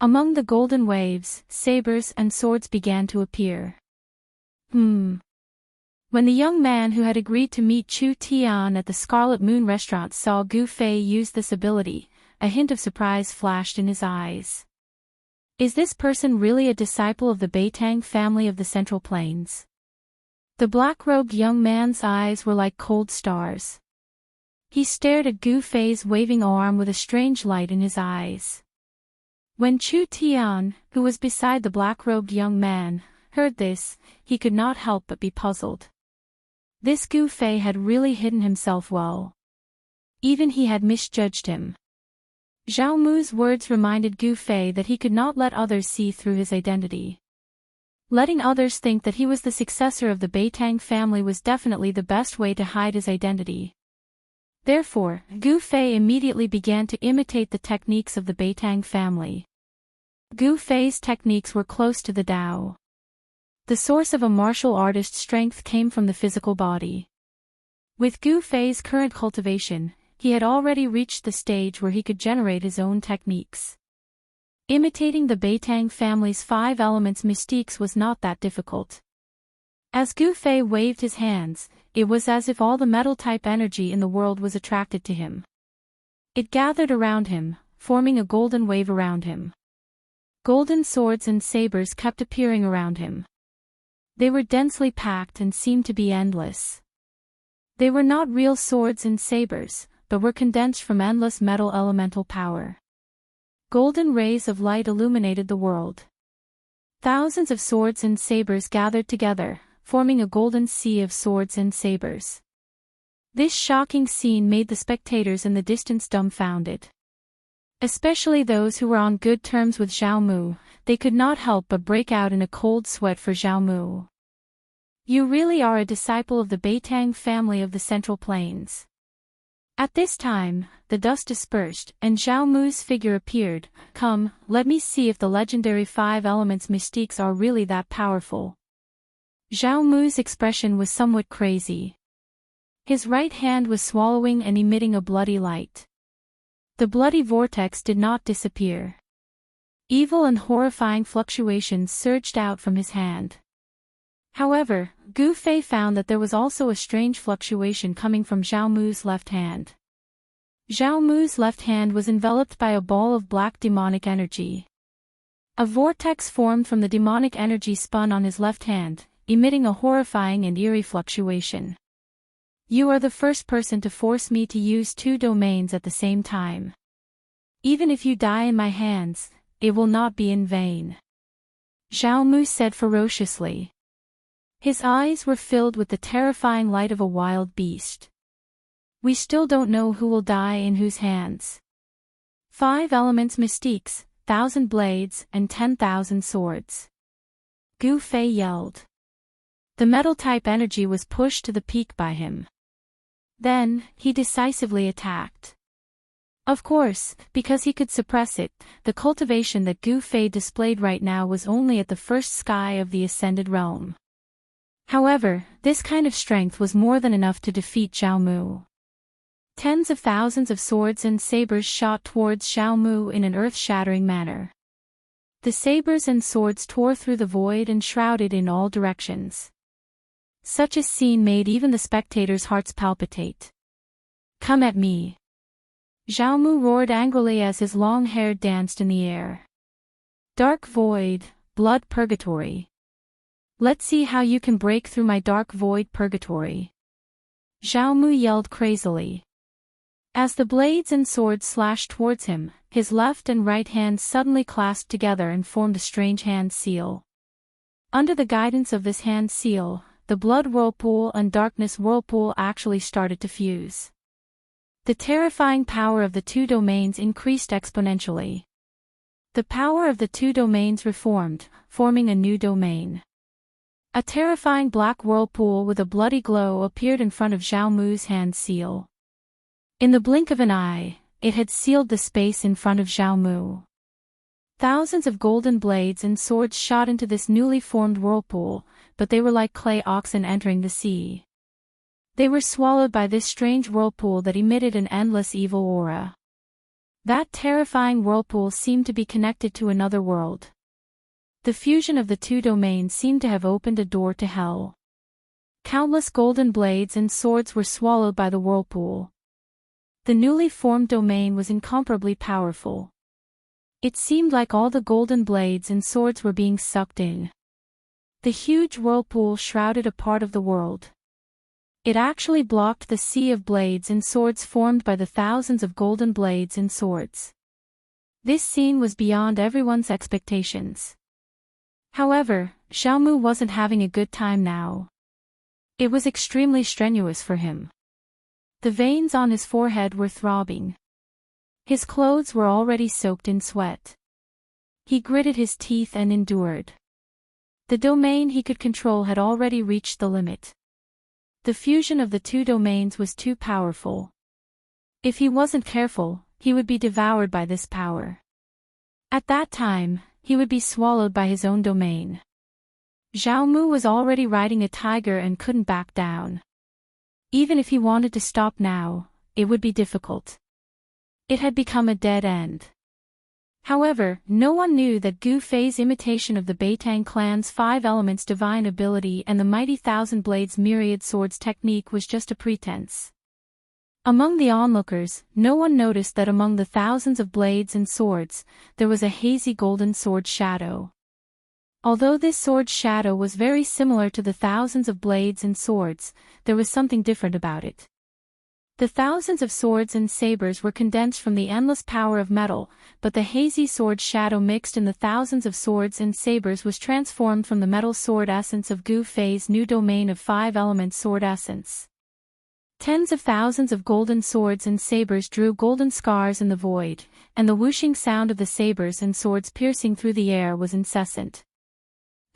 Among the golden waves, sabers and swords began to appear. When the young man who had agreed to meet Chu Tian at the Scarlet Moon restaurant saw Gu Fei use this ability, a hint of surprise flashed in his eyes. Is this person really a disciple of the Beitang family of the Central Plains? The black-robed young man's eyes were like cold stars. He stared at Gu Fei's waving arm with a strange light in his eyes. When Chu Tian, who was beside the black-robed young man, heard this, he could not help but be puzzled. This Gu Fei had really hidden himself well. Even he had misjudged him. Zhao Mu's words reminded Gu Fei that he could not let others see through his identity. Letting others think that he was the successor of the Beitang family was definitely the best way to hide his identity. Therefore, Gu Fei immediately began to imitate the techniques of the Beitang family. Gu Fei's techniques were close to the Tao. The source of a martial artist's strength came from the physical body. With Gu Fei's current cultivation, he had already reached the stage where he could generate his own techniques. Imitating the Beitang family's 5 elements mystiques was not that difficult. As Gu Fei waved his hands, it was as if all the metal-type energy in the world was attracted to him. It gathered around him, forming a golden wave around him. Golden swords and sabers kept appearing around him. They were densely packed and seemed to be endless. They were not real swords and sabers, but were condensed from endless metal elemental power. Golden rays of light illuminated the world. Thousands of swords and sabers gathered together, forming a golden sea of swords and sabers. This shocking scene made the spectators in the distance dumbfounded. Especially those who were on good terms with Zhao Mu, they could not help but break out in a cold sweat for Zhao Mu. You really are a disciple of the Beitang family of the Central Plains. At this time, the dust dispersed, and Zhao Mu's figure appeared. Come, let me see if the legendary 5 elements mystiques are really that powerful. Zhao Mu's expression was somewhat crazy. His right hand was swallowing and emitting a bloody light. The bloody vortex did not disappear. Evil and horrifying fluctuations surged out from his hand. However, Gu Fei found that there was also a strange fluctuation coming from Zhao Mu's left hand. Zhao Mu's left hand was enveloped by a ball of black demonic energy. A vortex formed from the demonic energy spun on his left hand, emitting a horrifying and eerie fluctuation. You are the first person to force me to use 2 domains at the same time. Even if you die in my hands, it will not be in vain. Zhao Mu said ferociously. His eyes were filled with the terrifying light of a wild beast. We still don't know who will die in whose hands. 5 elements mystiques, 1,000 blades, and 10,000 swords. Gu Fei yelled. The metal-type energy was pushed to the peak by him. Then, he decisively attacked. Of course, because he could suppress it, the cultivation that Gu Fei displayed right now was only at the first sky of the ascended realm. However, this kind of strength was more than enough to defeat Zhao Mu. Tens of thousands of swords and sabers shot towards Xiao Mu in an earth-shattering manner. The sabers and swords tore through the void and shrouded in all directions. Such a scene made even the spectators' hearts palpitate. "Come at me!" Xiao Mu roared angrily as his long hair danced in the air. "Dark void, blood purgatory. Let's see how you can break through my dark void purgatory." Xiao Mu yelled crazily. As the blades and swords slashed towards him, his left and right hands suddenly clasped together and formed a strange hand seal. Under the guidance of this hand seal, the blood whirlpool and darkness whirlpool actually started to fuse. The terrifying power of the two domains increased exponentially. The power of the two domains reformed, forming a new domain. A terrifying black whirlpool with a bloody glow appeared in front of Xiao Mu's hand seal. In the blink of an eye, it had sealed the space in front of Xiao Mu. Thousands of golden blades and swords shot into this newly formed whirlpool, but they were like clay oxen entering the sea. They were swallowed by this strange whirlpool that emitted an endless evil aura. That terrifying whirlpool seemed to be connected to another world. The fusion of the two domains seemed to have opened a door to hell. Countless golden blades and swords were swallowed by the whirlpool. The newly formed domain was incomparably powerful. It seemed like all the golden blades and swords were being sucked in. The huge whirlpool shrouded a part of the world. It actually blocked the sea of blades and swords formed by the thousands of golden blades and swords. This scene was beyond everyone's expectations. However, Xiao Mu wasn't having a good time now. It was extremely strenuous for him. The veins on his forehead were throbbing. His clothes were already soaked in sweat. He gritted his teeth and endured. The domain he could control had already reached the limit. The fusion of the two domains was too powerful. If he wasn't careful, he would be devoured by this power. At that time, he would be swallowed by his own domain. Xiao Mu was already riding a tiger and couldn't back down. Even if he wanted to stop now, it would be difficult. It had become a dead end. However, no one knew that Gu Fei's imitation of the Beitang clan's 5 elements divine ability and the mighty thousand blades myriad swords technique was just a pretense. Among the onlookers, no one noticed that among the thousands of blades and swords, there was a hazy golden sword shadow. Although this sword shadow was very similar to the thousands of blades and swords, there was something different about it. The thousands of swords and sabers were condensed from the endless power of metal, but the hazy sword shadow mixed in the thousands of swords and sabers was transformed from the metal sword essence of Gu Fei's new domain of 5-element sword essence. Tens of thousands of golden swords and sabers drew golden scars in the void, and the whooshing sound of the sabers and swords piercing through the air was incessant.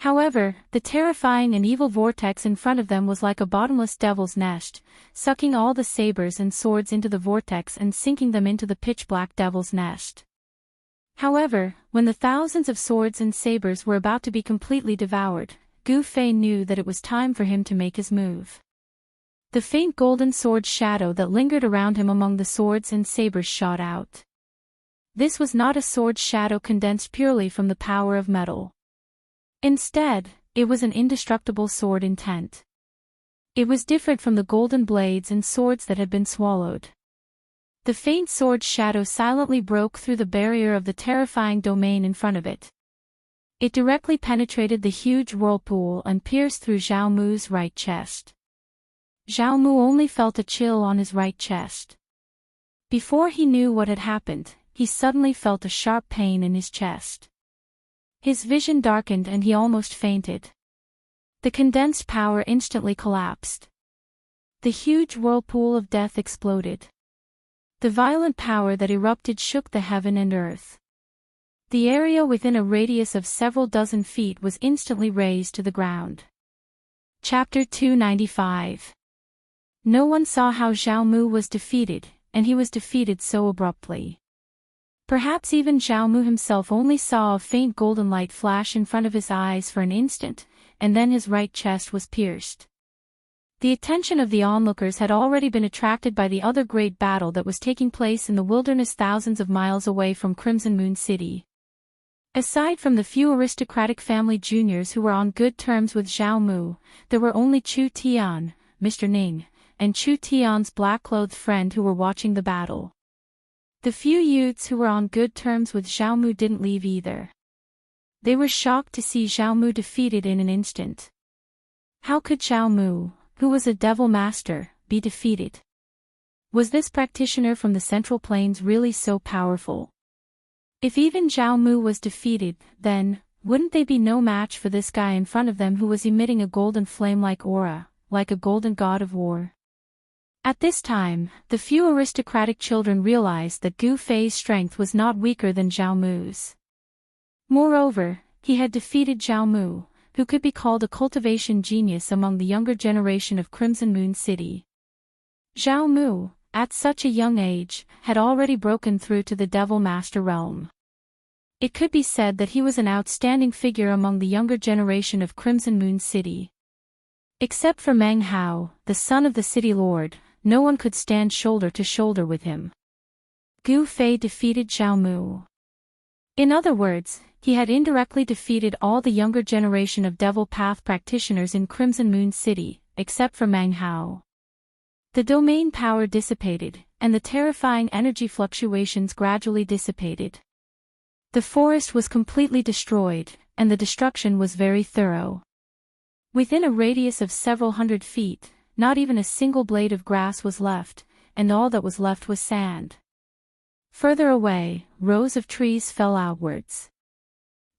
However, the terrifying and evil vortex in front of them was like a bottomless devil's nest, sucking all the sabers and swords into the vortex and sinking them into the pitch-black devil's nest. However, when the thousands of swords and sabers were about to be completely devoured, Gu Fei knew that it was time for him to make his move. The faint golden sword shadow that lingered around him among the swords and sabers shot out. This was not a sword shadow condensed purely from the power of metal. Instead, it was an indestructible sword intent. It was different from the golden blades and swords that had been swallowed. The faint sword shadow silently broke through the barrier of the terrifying domain in front of it. It directly penetrated the huge whirlpool and pierced through Xiao Mu's right chest. Xiao Mu only felt a chill on his right chest. Before he knew what had happened, he suddenly felt a sharp pain in his chest. His vision darkened and he almost fainted. The condensed power instantly collapsed. The huge whirlpool of death exploded. The violent power that erupted shook the heaven and earth. The area within a radius of several dozen feet was instantly razed to the ground. Chapter 295. No one saw how Xiao Mu was defeated, and he was defeated so abruptly. Perhaps even Xiao Mu himself only saw a faint golden light flash in front of his eyes for an instant, and then his right chest was pierced. The attention of the onlookers had already been attracted by the other great battle that was taking place in the wilderness thousands of miles away from Crimson Moon City. Aside from the few aristocratic family juniors who were on good terms with Zhao Mu, there were only Chu Tian, Mr. Ning, and Chu Tian's black-clothed friend who were watching the battle. The few youths who were on good terms with Zhao Mu didn't leave either. They were shocked to see Zhao Mu defeated in an instant. How could Zhao Mu, who was a devil master, be defeated? Was this practitioner from the Central Plains really so powerful? If even Zhao Mu was defeated, then, wouldn't they be no match for this guy in front of them who was emitting a golden flame-like aura, like a golden god of war? At this time, the few aristocratic children realized that Gu Fei's strength was not weaker than Zhao Mu's. Moreover, he had defeated Zhao Mu, who could be called a cultivation genius among the younger generation of Crimson Moon City. Zhao Mu, at such a young age, had already broken through to the Devil Master realm. It could be said that he was an outstanding figure among the younger generation of Crimson Moon City. Except for Meng Hao, the son of the city lord, no one could stand shoulder to shoulder with him. Gu Fei defeated Zhao Mu. In other words, he had indirectly defeated all the younger generation of Devil Path practitioners in Crimson Moon City, except for Meng Hao. The domain power dissipated, and the terrifying energy fluctuations gradually dissipated. The forest was completely destroyed, and the destruction was very thorough. Within a radius of several hundred feet, not even a single blade of grass was left, and all that was left was sand. Further away, rows of trees fell outwards.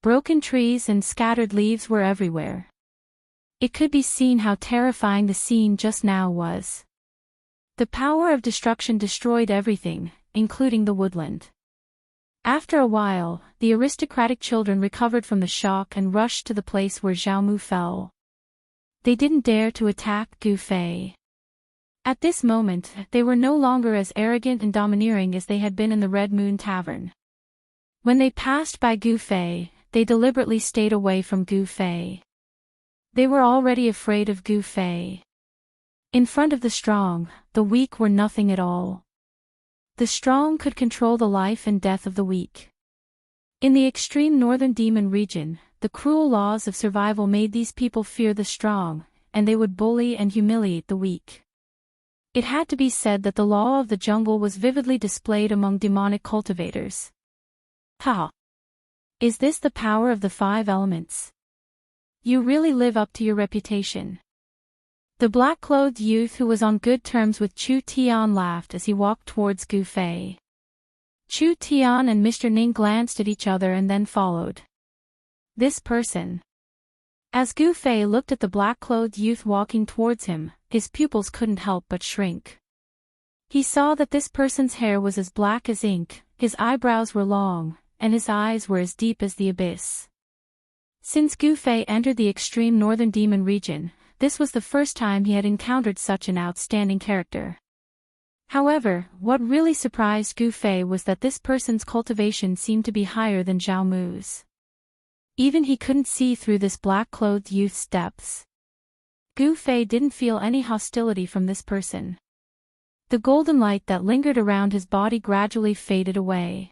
Broken trees and scattered leaves were everywhere. It could be seen how terrifying the scene just now was. The power of destruction destroyed everything, including the woodland. After a while, the aristocratic children recovered from the shock and rushed to the place where Zhao Mu fell. They didn't dare to attack Gu Fei. At this moment, they were no longer as arrogant and domineering as they had been in the Red Moon Tavern. When they passed by Gu Fei, they deliberately stayed away from Gu Fei. They were already afraid of Gu Fei. In front of the strong, the weak were nothing at all. The strong could control the life and death of the weak. In the extreme northern demon region, the cruel laws of survival made these people fear the strong, and they would bully and humiliate the weak. It had to be said that the law of the jungle was vividly displayed among demonic cultivators. Ha! Is this the power of the 5 elements? You really live up to your reputation. The black-clothed youth who was on good terms with Chu Tian laughed as he walked towards Gu Fei. Chu Tian and Mr. Ning glanced at each other and then followed. This person. As Gu Fei looked at the black-clothed youth walking towards him, his pupils couldn't help but shrink. He saw that this person's hair was as black as ink, his eyebrows were long, and his eyes were as deep as the abyss. Since Gu Fei entered the extreme northern demon region, this was the first time he had encountered such an outstanding character. However, what really surprised Gu Fei was that this person's cultivation seemed to be higher than Zhao Mu's. Even he couldn't see through this black-clothed youth's depths. Gu Fei didn't feel any hostility from this person. The golden light that lingered around his body gradually faded away.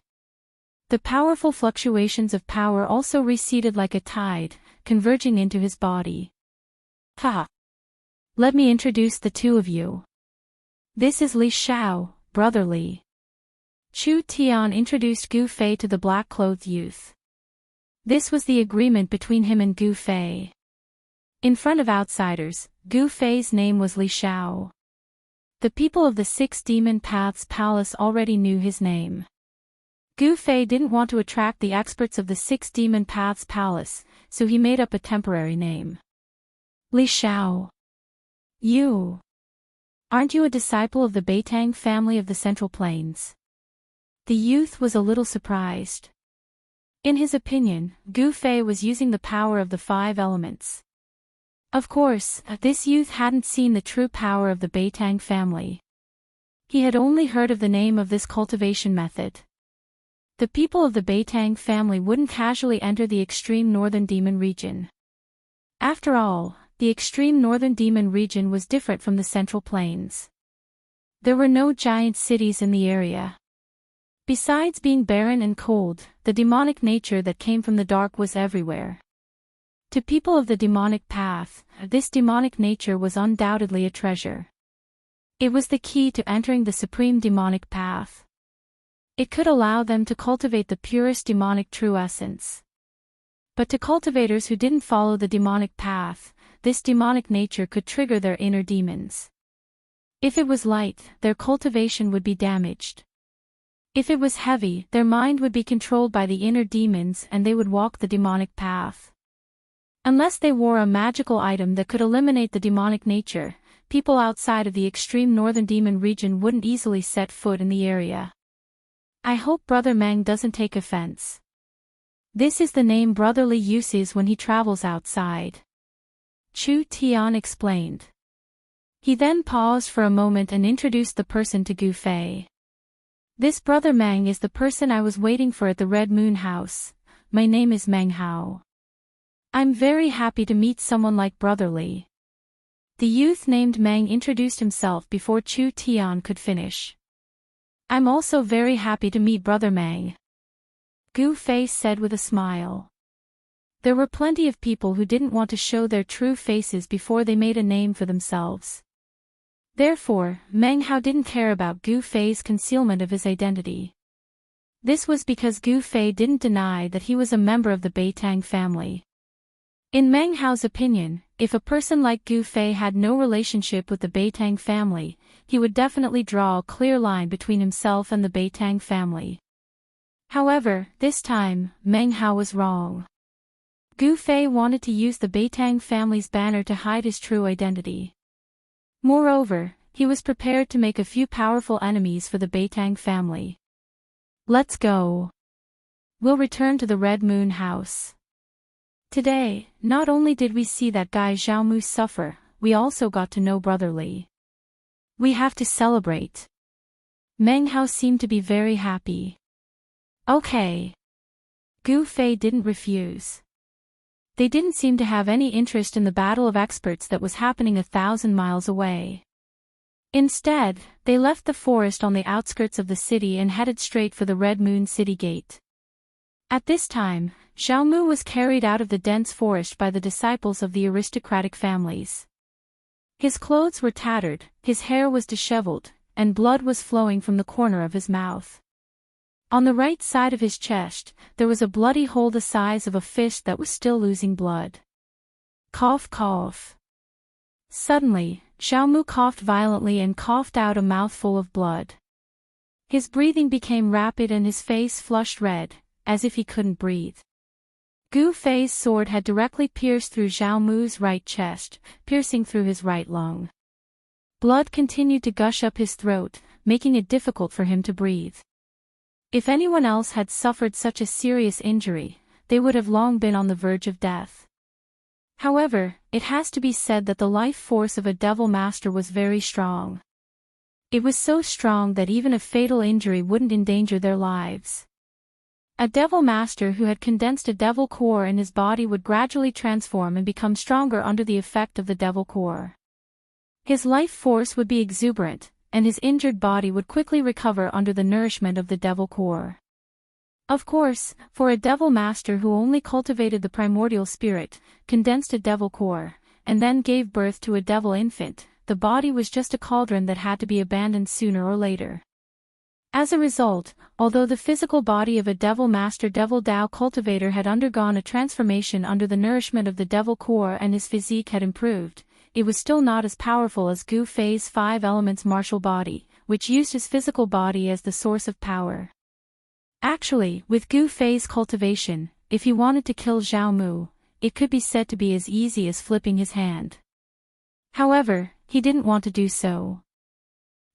The powerful fluctuations of power also receded like a tide, converging into his body. Ha! Let me introduce the two of you. This is Li Xiao, brother Li. Chu Tian introduced Gu Fei to the black-clothed youth. This was the agreement between him and Gu Fei. In front of outsiders, Gu Fei's name was Li Xiao. The people of the 6 Demon Paths Palace already knew his name. Gu Fei didn't want to attract the experts of the 6 Demon Paths Palace, so he made up a temporary name. Li Xiao. You. Aren't you a disciple of the Beitang family of the Central Plains? The youth was a little surprised. In his opinion, Gu Fei was using the power of the 5 elements. Of course, this youth hadn't seen the true power of the Beitang family. He had only heard of the name of this cultivation method. The people of the Beitang family wouldn't casually enter the extreme northern demon region. After all, the extreme northern demon region was different from the central plains. There were no giant cities in the area. Besides being barren and cold, the demonic nature that came from the dark was everywhere. To people of the demonic path, this demonic nature was undoubtedly a treasure. It was the key to entering the supreme demonic path. It could allow them to cultivate the purest demonic true essence. But to cultivators who didn't follow the demonic path, this demonic nature could trigger their inner demons. If it was light, their cultivation would be damaged. If it was heavy, their mind would be controlled by the inner demons and they would walk the demonic path. Unless they wore a magical item that could eliminate the demonic nature, people outside of the extreme northern demon region wouldn't easily set foot in the area. I hope Brother Meng doesn't take offense. This is the name Brother Li uses when he travels outside. Chu Tian explained. He then paused for a moment and introduced the person to Gu Fei. This Brother Meng is the person I was waiting for at the Red Moon House. My name is Meng Hao. I'm very happy to meet someone like Brother Li. The youth named Meng introduced himself before Chu Tian could finish. I'm also very happy to meet Brother Meng, Gu Fei said with a smile. There were plenty of people who didn't want to show their true faces before they made a name for themselves. Therefore, Meng Hao didn't care about Gu Fei's concealment of his identity. This was because Gu Fei didn't deny that he was a member of the Beitang family. In Meng Hao's opinion, if a person like Gu Fei had no relationship with the Beitang family, he would definitely draw a clear line between himself and the Beitang family. However, this time, Meng Hao was wrong. Gu Fei wanted to use the Beitang family's banner to hide his true identity. Moreover, he was prepared to make a few powerful enemies for the Beitang family. Let's go. We'll return to the Red Moon House. Today, not only did we see that guy Zhao Mu suffer, we also got to know Brother Li. We have to celebrate. Meng Hao seemed to be very happy. Okay. Gu Fei didn't refuse. They didn't seem to have any interest in the battle of experts that was happening 1,000 miles away. Instead, they left the forest on the outskirts of the city and headed straight for the Red Moon City Gate. At this time, Zhao Mu was carried out of the dense forest by the disciples of the aristocratic families. His clothes were tattered, his hair was disheveled, and blood was flowing from the corner of his mouth. On the right side of his chest, there was a bloody hole the size of a fish that was still losing blood. Cough, cough. Suddenly, Zhao Mu coughed violently and coughed out a mouthful of blood. His breathing became rapid and his face flushed red, as if he couldn't breathe. Gu Fei's sword had directly pierced through Zhao Mu's right chest, piercing through his right lung. Blood continued to gush up his throat, making it difficult for him to breathe. If anyone else had suffered such a serious injury, they would have long been on the verge of death. However, it has to be said that the life force of a devil master was very strong. It was so strong that even a fatal injury wouldn't endanger their lives. A devil master who had condensed a devil core in his body would gradually transform and become stronger under the effect of the devil core. His life force would be exuberant, and his injured body would quickly recover under the nourishment of the devil core. Of course, for a devil master who only cultivated the primordial spirit, condensed a devil core, and then gave birth to a devil infant, the body was just a cauldron that had to be abandoned sooner or later. As a result, although the physical body of a devil master devil Dao cultivator had undergone a transformation under the nourishment of the devil core and his physique had improved, it was still not as powerful as Gu Fei's 5 elements martial body, which used his physical body as the source of power. Actually, with Gu Fei's cultivation, if he wanted to kill Zhao Mu, it could be said to be as easy as flipping his hand. However, he didn't want to do so.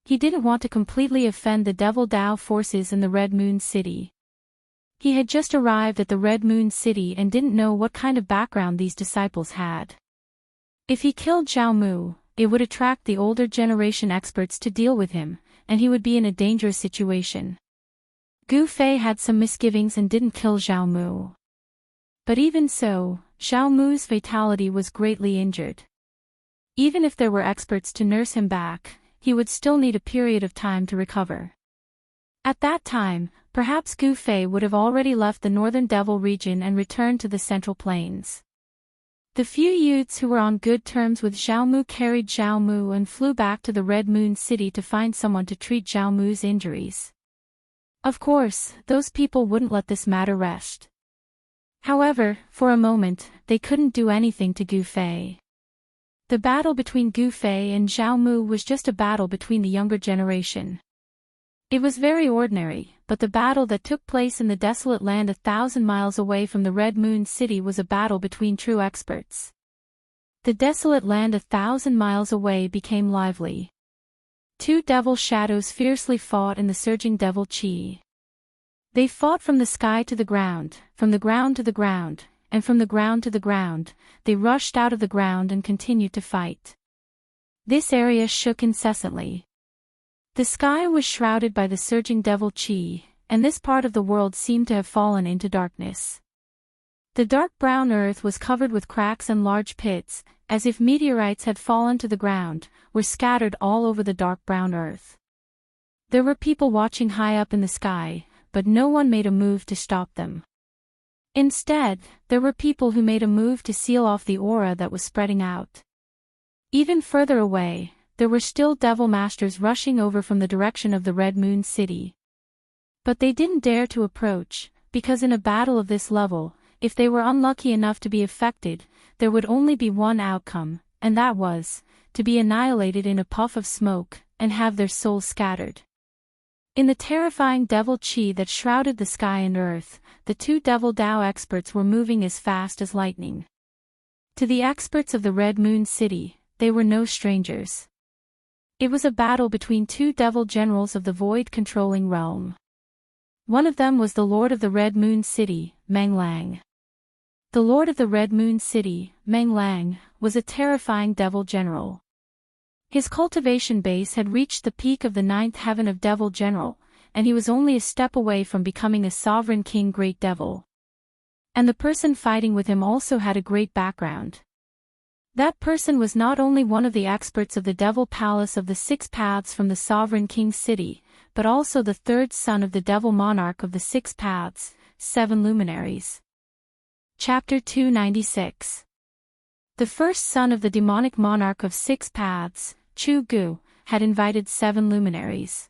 He didn't want to completely offend the Devil Dao forces in the Red Moon City. He had just arrived at the Red Moon City and didn't know what kind of background these disciples had. If he killed Zhao Mu, it would attract the older generation experts to deal with him, and he would be in a dangerous situation. Gu Fei had some misgivings and didn't kill Zhao Mu. But even so, Zhao Mu's fatality was greatly injured. Even if there were experts to nurse him back, he would still need a period of time to recover. At that time, perhaps Gu Fei would have already left the northern devil region and returned to the central plains. The few youths who were on good terms with Zhao Mu carried Zhao Mu and flew back to the Red Moon City to find someone to treat Zhao Mu's injuries. Of course, those people wouldn't let this matter rest. However, for a moment, they couldn't do anything to Gu Fei. The battle between Gu Fei and Zhao Mu was just a battle between the younger generation. It was very ordinary, but the battle that took place in the desolate land 1,000 miles away from the Red Moon City was a battle between true experts. The desolate land 1,000 miles away became lively. Two devil shadows fiercely fought in the surging devil chi. They fought from the sky to the ground, from the ground to the ground, and from the ground to the ground. They rushed out of the ground and continued to fight. This area shook incessantly. The sky was shrouded by the surging devil chi, and this part of the world seemed to have fallen into darkness. The dark brown earth was covered with cracks and large pits, as if meteorites had fallen to the ground, were scattered all over the dark brown earth. There were people watching high up in the sky, but no one made a move to stop them. Instead, there were people who made a move to seal off the aura that was spreading out. Even further away, there were still devil masters rushing over from the direction of the Red Moon City. But they didn't dare to approach, because in a battle of this level, if they were unlucky enough to be affected, there would only be one outcome, and that was, to be annihilated in a puff of smoke, and have their souls scattered. In the terrifying devil chi that shrouded the sky and earth, the two devil Dao experts were moving as fast as lightning. To the experts of the Red Moon City, they were no strangers. It was a battle between two devil generals of the void-controlling realm. One of them was the Lord of the Red Moon City, Meng Lang. The Lord of the Red Moon City, Meng Lang, was a terrifying devil general. His cultivation base had reached the peak of the 9th heaven of Devil General, and he was only a step away from becoming a sovereign king great devil. And the person fighting with him also had a great background. That person was not only one of the experts of the Devil Palace of the 6 Paths from the Sovereign King's city, but also the third son of the Devil Monarch of the 6 Paths, 7 Luminaries. Chapter 296. The first son of the demonic monarch of 6 Paths, Chu Gu, had invited 7 luminaries.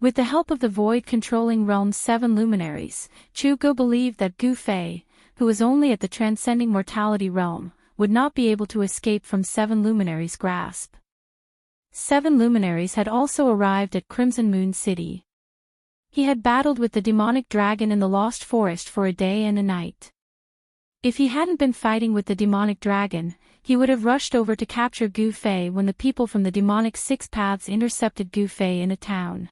With the help of the void-controlling realm's 7 luminaries, Chu Gu believed that Gu Fei, who was only at the transcending mortality realm, would not be able to escape from 7 luminaries' grasp. 7 luminaries had also arrived at Crimson Moon City. He had battled with the demonic dragon in the Lost Forest for a day and a night. If he hadn't been fighting with the demonic dragon, he would have rushed over to capture Gu Fei when the people from the demonic 6 Paths intercepted Gu Fei in a town.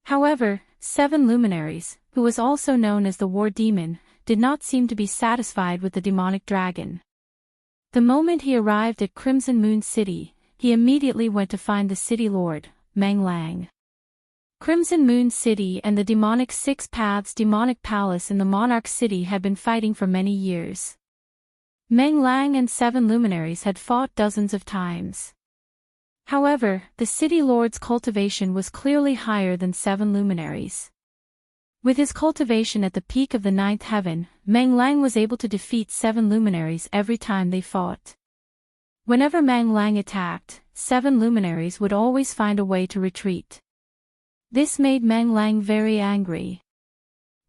However, 7 luminaries, who was also known as the War Demon, did not seem to be satisfied with the demonic dragon. The moment he arrived at Crimson Moon City, he immediately went to find the city lord, Meng Lang. Crimson Moon City and the demonic 6 Paths demonic palace in the Monarch City had been fighting for many years. Meng Lang and 7 luminaries had fought dozens of times. However, the city lord's cultivation was clearly higher than 7 luminaries. With his cultivation at the peak of the 9th heaven, Meng Lang was able to defeat 7 luminaries every time they fought. Whenever Meng Lang attacked, 7 luminaries would always find a way to retreat. This made Meng Lang very angry.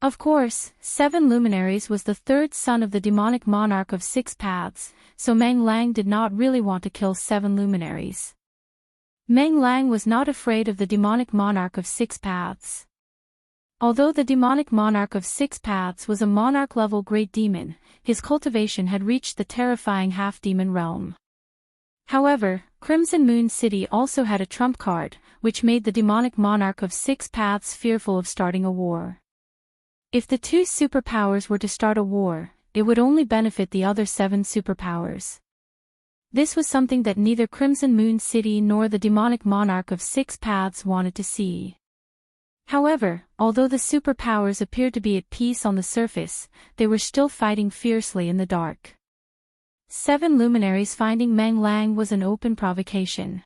Of course, 7 luminaries was the third son of the demonic monarch of 6 Paths, so Meng Lang did not really want to kill 7 luminaries. Meng Lang was not afraid of the demonic monarch of 6 Paths. Although the demonic monarch of 6 Paths was a monarch-level great demon, his cultivation had reached the terrifying half-demon realm. However, Crimson Moon City also had a trump card, which made the demonic monarch of 6 Paths fearful of starting a war. If the 2 superpowers were to start a war, it would only benefit the other 7 superpowers. This was something that neither Crimson Moon City nor the demonic monarch of 6 Paths wanted to see. However, although the superpowers appeared to be at peace on the surface, they were still fighting fiercely in the dark. 7 luminaries finding Meng Lang was an open provocation.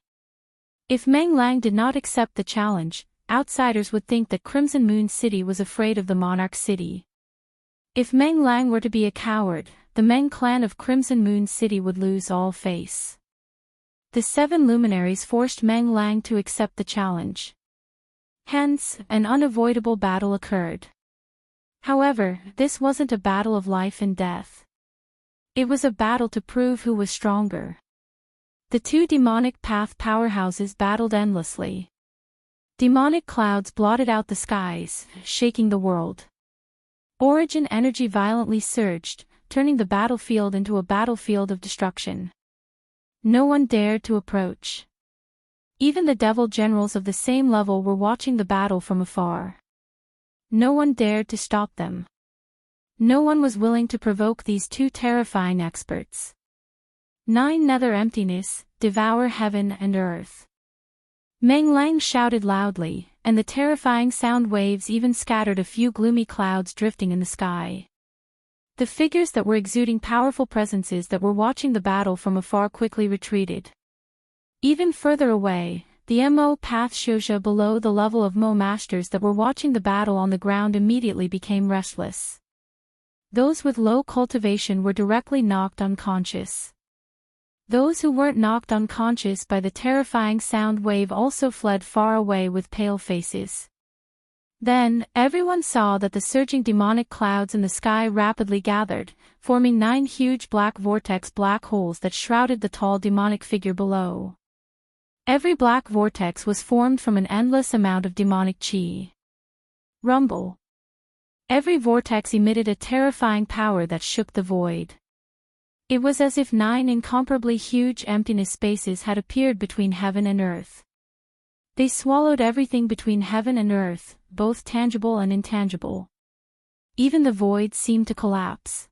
If Meng Lang did not accept the challenge, outsiders would think that Crimson Moon City was afraid of the Monarch City. If Meng Lang were to be a coward, the Meng clan of Crimson Moon City would lose all face. The 7 luminaries forced Meng Lang to accept the challenge. Hence, an unavoidable battle occurred. However, this wasn't a battle of life and death. It was a battle to prove who was stronger. The two demonic path powerhouses battled endlessly. Demonic clouds blotted out the skies, shaking the world. Origin energy violently surged, turning the battlefield into a battlefield of destruction. No one dared to approach. Even the devil generals of the same level were watching the battle from afar. No one dared to stop them. No one was willing to provoke these two terrifying experts. 9 Nether emptiness, devour heaven and earth. Meng Lang shouted loudly, and the terrifying sound waves even scattered a few gloomy clouds drifting in the sky. The figures that were exuding powerful presences that were watching the battle from afar quickly retreated. Even further away, the Mo path Shouja below the level of Mo masters that were watching the battle on the ground immediately became restless. Those with low cultivation were directly knocked unconscious. Those who weren't knocked unconscious by the terrifying sound wave also fled far away with pale faces. Then, everyone saw that the surging demonic clouds in the sky rapidly gathered, forming 9 huge black vortex black holes that shrouded the tall demonic figure below. Every black vortex was formed from an endless amount of demonic chi. Rumble. Every vortex emitted a terrifying power that shook the void. It was as if 9 incomparably huge emptiness spaces had appeared between heaven and earth. They swallowed everything between heaven and earth, both tangible and intangible. Even the void seemed to collapse.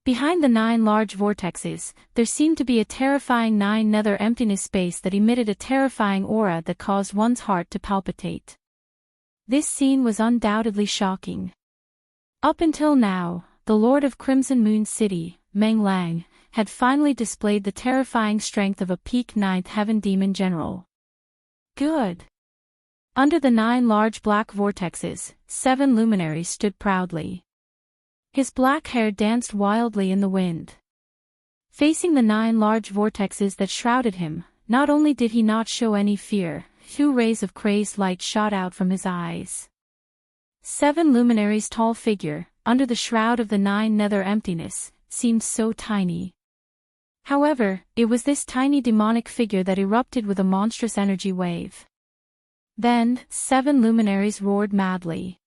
Behind the 9 large vortexes, there seemed to be a terrifying 9 nether emptiness space that emitted a terrifying aura that caused one's heart to palpitate. This scene was undoubtedly shocking. Up until now, the Lord of Crimson Moon City, Meng Lang, had finally displayed the terrifying strength of a peak 9th heaven demon general. Good. Under the 9 large black vortexes, 7 luminaries stood proudly. His black hair danced wildly in the wind. Facing the 9 large vortexes that shrouded him, not only did he not show any fear, 2 rays of crazed light shot out from his eyes. 7 luminaries' tall figure, under the shroud of the 9 nether emptiness, seemed so tiny. However, it was this tiny demonic figure that erupted with a monstrous energy wave. Then, 7 luminaries roared madly.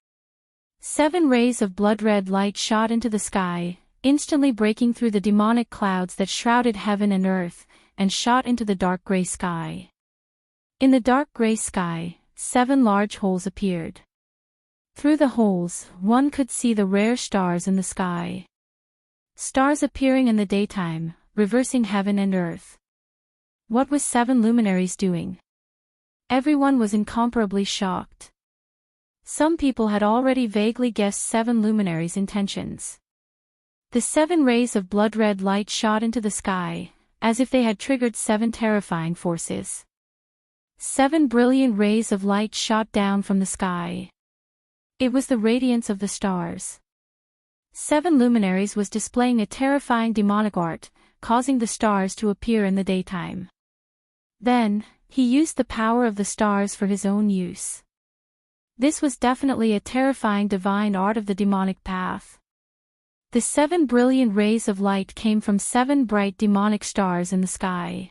7 rays of blood-red light shot into the sky, instantly breaking through the demonic clouds that shrouded heaven and earth, and shot into the dark gray sky. In the dark gray sky, 7 large holes appeared. Through the holes, one could see the rare stars in the sky. Stars appearing in the daytime, reversing heaven and earth. What was 7 luminaries doing? Everyone was incomparably shocked. Some people had already vaguely guessed 7 luminaries' intentions. The 7 rays of blood-red light shot into the sky, as if they had triggered 7 terrifying forces. 7 brilliant rays of light shot down from the sky. It was the radiance of the stars. 7 luminaries was displaying a terrifying demonic art, causing the stars to appear in the daytime. Then, he used the power of the stars for his own use. This was definitely a terrifying divine art of the demonic path. The 7 brilliant rays of light came from 7 bright demonic stars in the sky.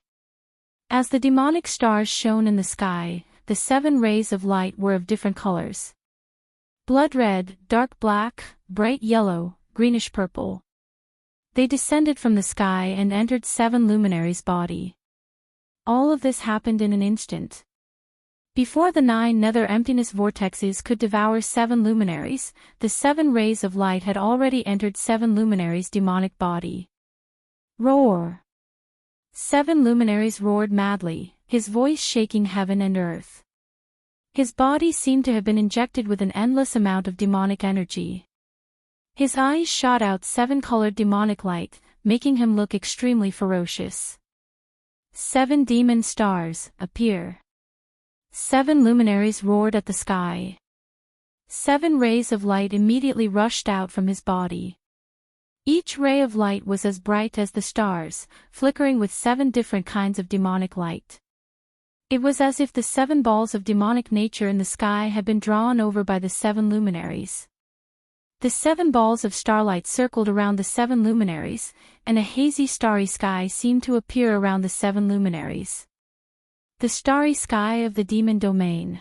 As the demonic stars shone in the sky, the 7 rays of light were of different colors. Blood red, dark black, bright yellow, greenish purple. They descended from the sky and entered 7 luminaries' body. All of this happened in an instant. Before the 9 nether emptiness vortexes could devour 7 luminaries, the 7 rays of light had already entered 7 luminaries' demonic body. Roar! 7 luminaries roared madly, his voice shaking heaven and earth. His body seemed to have been injected with an endless amount of demonic energy. His eyes shot out 7 colored demonic light, making him look extremely ferocious. 7 demon stars, appear. 7 luminaries roared at the sky. 7 rays of light immediately rushed out from his body. Each ray of light was as bright as the stars, flickering with 7 different kinds of demonic light. It was as if the 7 balls of demonic nature in the sky had been drawn over by the 7 luminaries. The 7 balls of starlight circled around the 7 luminaries, and a hazy starry sky seemed to appear around the 7 luminaries. The starry sky of the demon domain.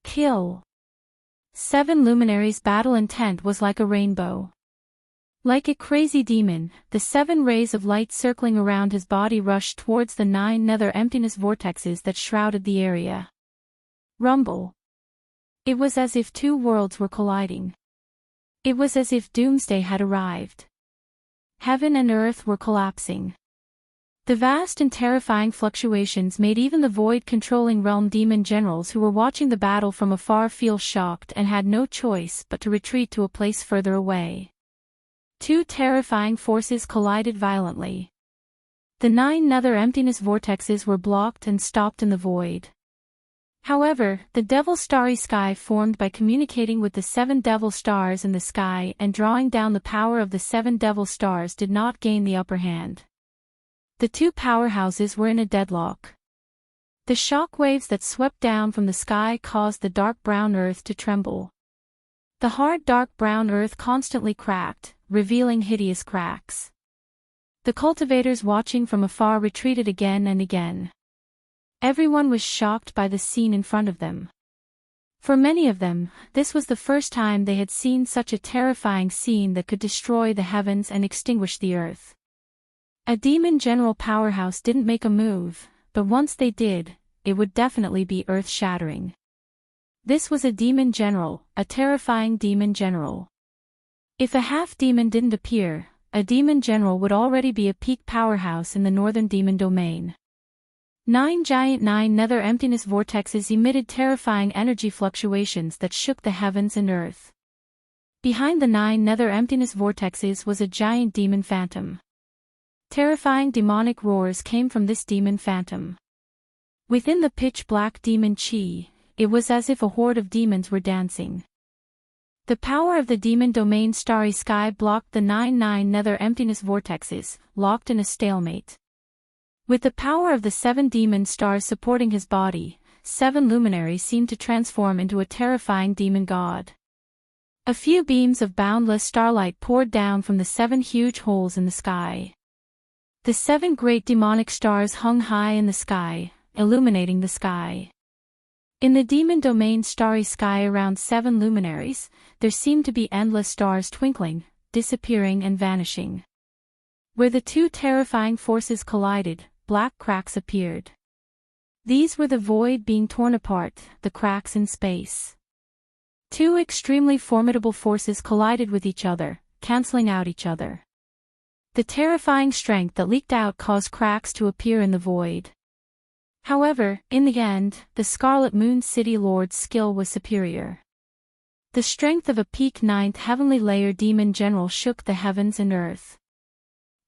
Kill. 7 luminaries' battle intent was like a rainbow. Like a crazy demon, the 7 rays of light circling around his body rushed towards the 9 nether emptiness vortexes that shrouded the area. Rumble. It was as if 2 worlds were colliding. It was as if doomsday had arrived. Heaven and earth were collapsing. The vast and terrifying fluctuations made even the void-controlling realm demon generals who were watching the battle from afar feel shocked and had no choice but to retreat to a place further away. 2 terrifying forces collided violently. The 9 nether emptiness vortexes were blocked and stopped in the void. However, the devil starry sky formed by communicating with the 7 devil stars in the sky and drawing down the power of the 7 devil stars did not gain the upper hand. The 2 powerhouses were in a deadlock. The shock waves that swept down from the sky caused the dark brown earth to tremble. The hard dark brown earth constantly cracked, revealing hideous cracks. The cultivators watching from afar retreated again and again. Everyone was shocked by the scene in front of them. For many of them, this was the first time they had seen such a terrifying scene that could destroy the heavens and extinguish the earth. A demon general powerhouse didn't make a move, but once they did, it would definitely be earth-shattering. This was a demon general, a terrifying demon general. If a half-demon didn't appear, a demon general would already be a peak powerhouse in the northern demon domain. 9 giant 9 nether emptiness vortexes emitted terrifying energy fluctuations that shook the heavens and earth. Behind the 9 nether emptiness vortexes was a giant demon phantom. Terrifying demonic roars came from this demon phantom. Within the pitch-black demon chi, it was as if a horde of demons were dancing. The power of the demon domain starry sky blocked the 9 nether emptiness vortexes, locked in a stalemate. With the power of the 7 demon stars supporting his body, 7 luminaries seemed to transform into a terrifying demon god. A few beams of boundless starlight poured down from the 7 huge holes in the sky. The 7 great demonic stars hung high in the sky, illuminating the sky. In the demon domain starry sky around 7 luminaries, there seemed to be endless stars twinkling, disappearing and vanishing. Where the 2 terrifying forces collided, black cracks appeared. These were the void being torn apart, the cracks in space. 2 extremely formidable forces collided with each other, canceling out each other. The terrifying strength that leaked out caused cracks to appear in the void. However, in the end, the Scarlet Moon City Lord's skill was superior. The strength of a peak 9th heavenly layer demon general shook the heavens and earth.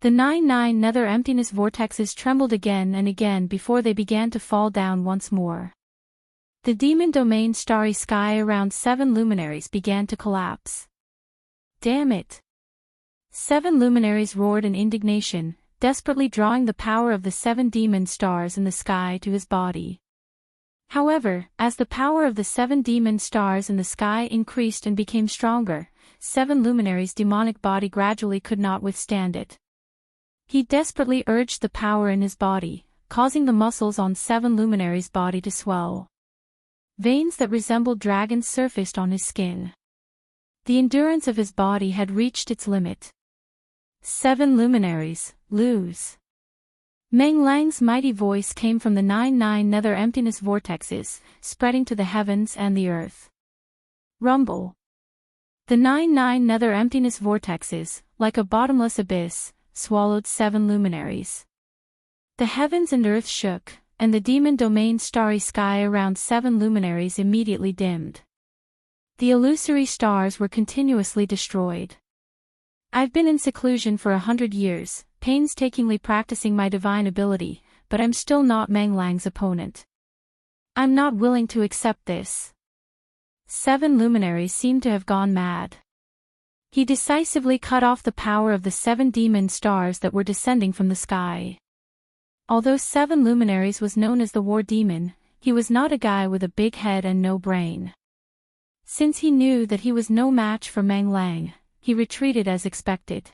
The 9 nether emptiness vortexes trembled again and again before they began to fall down once more. The demon domain starry sky around 7 luminaries began to collapse. Damn it! 7 luminaries roared in indignation, desperately drawing the power of the 7 demon stars in the sky to his body. However, as the power of the 7 demon stars in the sky increased and became stronger, 7 luminaries' demonic body gradually could not withstand it. He desperately urged the power in his body, causing the muscles on 7 luminaries' body to swell. Veins that resembled dragons surfaced on his skin. The endurance of his body had reached its limit. 7 luminaries, lose. Meng Lang's mighty voice came from the 9 nether emptiness vortexes, spreading to the heavens and the earth. Rumble. The 9 nether emptiness vortexes, like a bottomless abyss, swallowed 7 luminaries. The heavens and earth shook, and the demon domain starry sky around 7 luminaries immediately dimmed. The illusory stars were continuously destroyed. I've been in seclusion for 100 years, painstakingly practicing my divine ability, but I'm still not Meng Lang's opponent. I'm not willing to accept this. 7 luminaries seem to have gone mad. He decisively cut off the power of the 7 demon stars that were descending from the sky. Although 7 luminaries was known as the war demon, he was not a guy with a big head and no brain. Since he knew that he was no match for Meng Lang, he retreated as expected.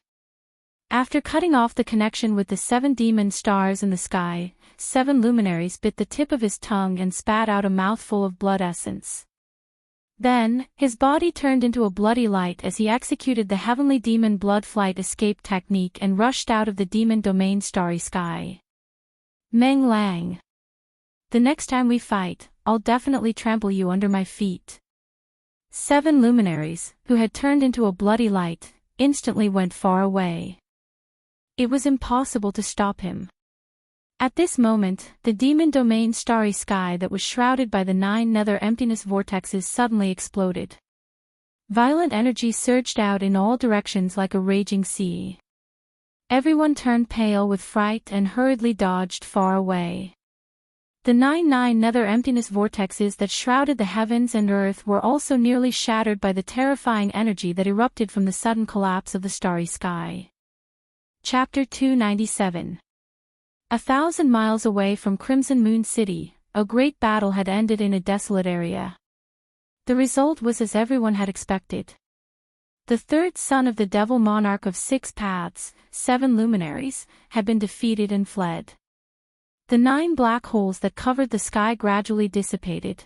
After cutting off the connection with the 7 demon stars in the sky, 7 luminaries bit the tip of his tongue and spat out a mouthful of blood essence. Then, his body turned into a bloody light as he executed the heavenly demon blood flight escape technique and rushed out of the demon domain starry sky. Meng Lang. The next time we fight, I'll definitely trample you under my feet. 7 luminaries, who had turned into a bloody light, instantly went far away. It was impossible to stop him. At this moment, the demon domain starry sky that was shrouded by the 9 nether emptiness vortexes suddenly exploded. Violent energy surged out in all directions like a raging sea. Everyone turned pale with fright and hurriedly dodged far away. The 9 nether emptiness vortexes that shrouded the heavens and earth were also nearly shattered by the terrifying energy that erupted from the sudden collapse of the starry sky. Chapter 297. 1,000 miles away from Crimson Moon City, a great battle had ended in a desolate area. The result was as everyone had expected. The 3rd son of the devil monarch of 6 paths, 7 luminaries, had been defeated and fled. The 9 black holes that covered the sky gradually dissipated.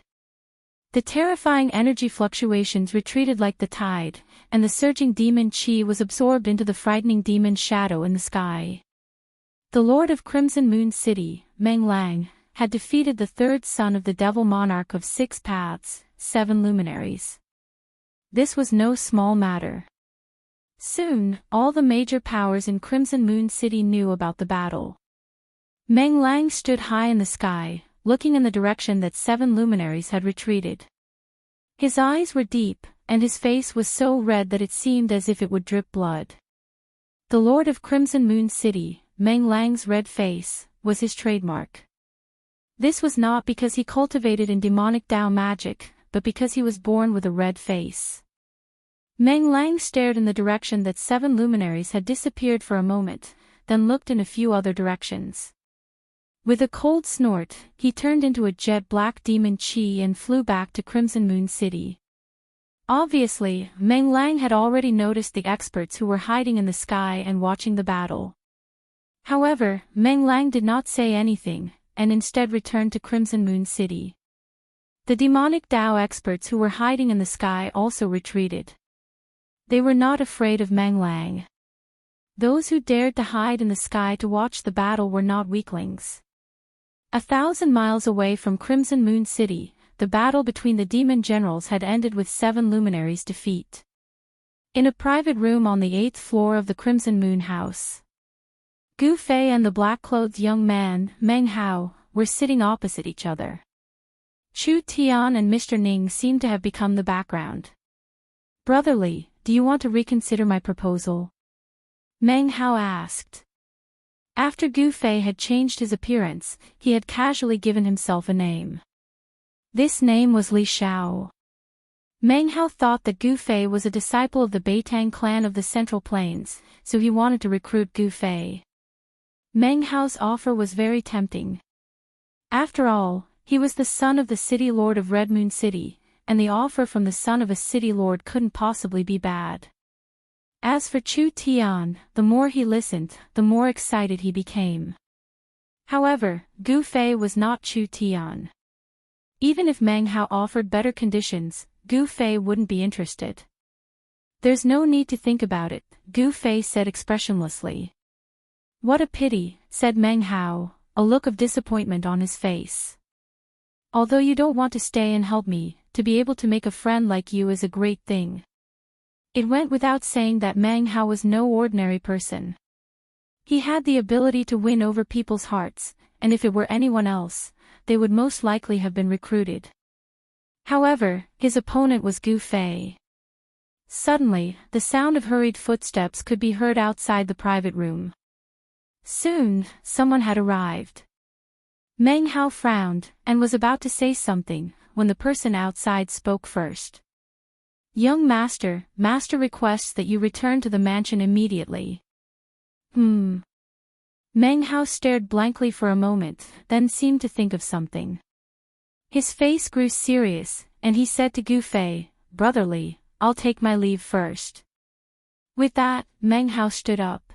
The terrifying energy fluctuations retreated like the tide, and the surging demon chi was absorbed into the frightening demon shadow in the sky. The Lord of Crimson Moon City, Meng Lang, had defeated the 3rd son of the devil monarch of 6 paths, 7 luminaries. This was no small matter. Soon, all the major powers in Crimson Moon City knew about the battle. Meng Lang stood high in the sky, looking in the direction that 7 luminaries had retreated. His eyes were deep, and his face was so red that it seemed as if it would drip blood. The Lord of Crimson Moon City, Meng Lang's red face, was his trademark. This was not because he cultivated in demonic Dao magic, but because he was born with a red face. Meng Lang stared in the direction that 7 luminaries had disappeared for a moment, then looked in a few other directions. With a cold snort, he turned into a jet-black demon chi and flew back to Crimson Moon City. Obviously, Meng Lang had already noticed the experts who were hiding in the sky and watching the battle. However, Meng Lang did not say anything, and instead returned to Crimson Moon City. The demonic Dao experts who were hiding in the sky also retreated. They were not afraid of Meng Lang. Those who dared to hide in the sky to watch the battle were not weaklings. 1,000 miles away from Crimson Moon City, the battle between the demon generals had ended with 7 luminaries' defeat. In a private room on the 8th floor of the Crimson Moon House, Gu Fei and the black-clothed young man, Meng Hao, were sitting opposite each other. Chu Tian and Mr. Ning seemed to have become the background. "Brotherly, do you want to reconsider my proposal?" Meng Hao asked. After Gu Fei had changed his appearance, he had casually given himself a name. This name was Li Xiao. Meng Hao thought that Gu Fei was a disciple of the Beitang clan of the Central Plains, so he wanted to recruit Gu Fei. Meng Hao's offer was very tempting. After all, he was the son of the city lord of Red Moon City, and the offer from the son of a city lord couldn't possibly be bad. As for Chu Tian, the more he listened, the more excited he became. However, Gu Fei was not Chu Tian. Even if Meng Hao offered better conditions, Gu Fei wouldn't be interested. "There's no need to think about it," Gu Fei said expressionlessly. "What a pity," said Meng Hao, a look of disappointment on his face. "Although you don't want to stay and help me, to be able to make a friend like you is a great thing." It went without saying that Meng Hao was no ordinary person. He had the ability to win over people's hearts, and if it were anyone else, they would most likely have been recruited. However, his opponent was Gu Fei. Suddenly, the sound of hurried footsteps could be heard outside the private room. Soon, someone had arrived. Meng Hao frowned, and was about to say something, when the person outside spoke first. Young master requests that you return to the mansion immediately. Meng Hao stared blankly for a moment, then seemed to think of something. His face grew serious, and he said to Gu Fei, "Brotherly, I'll take my leave first." With that, Meng Hao stood up.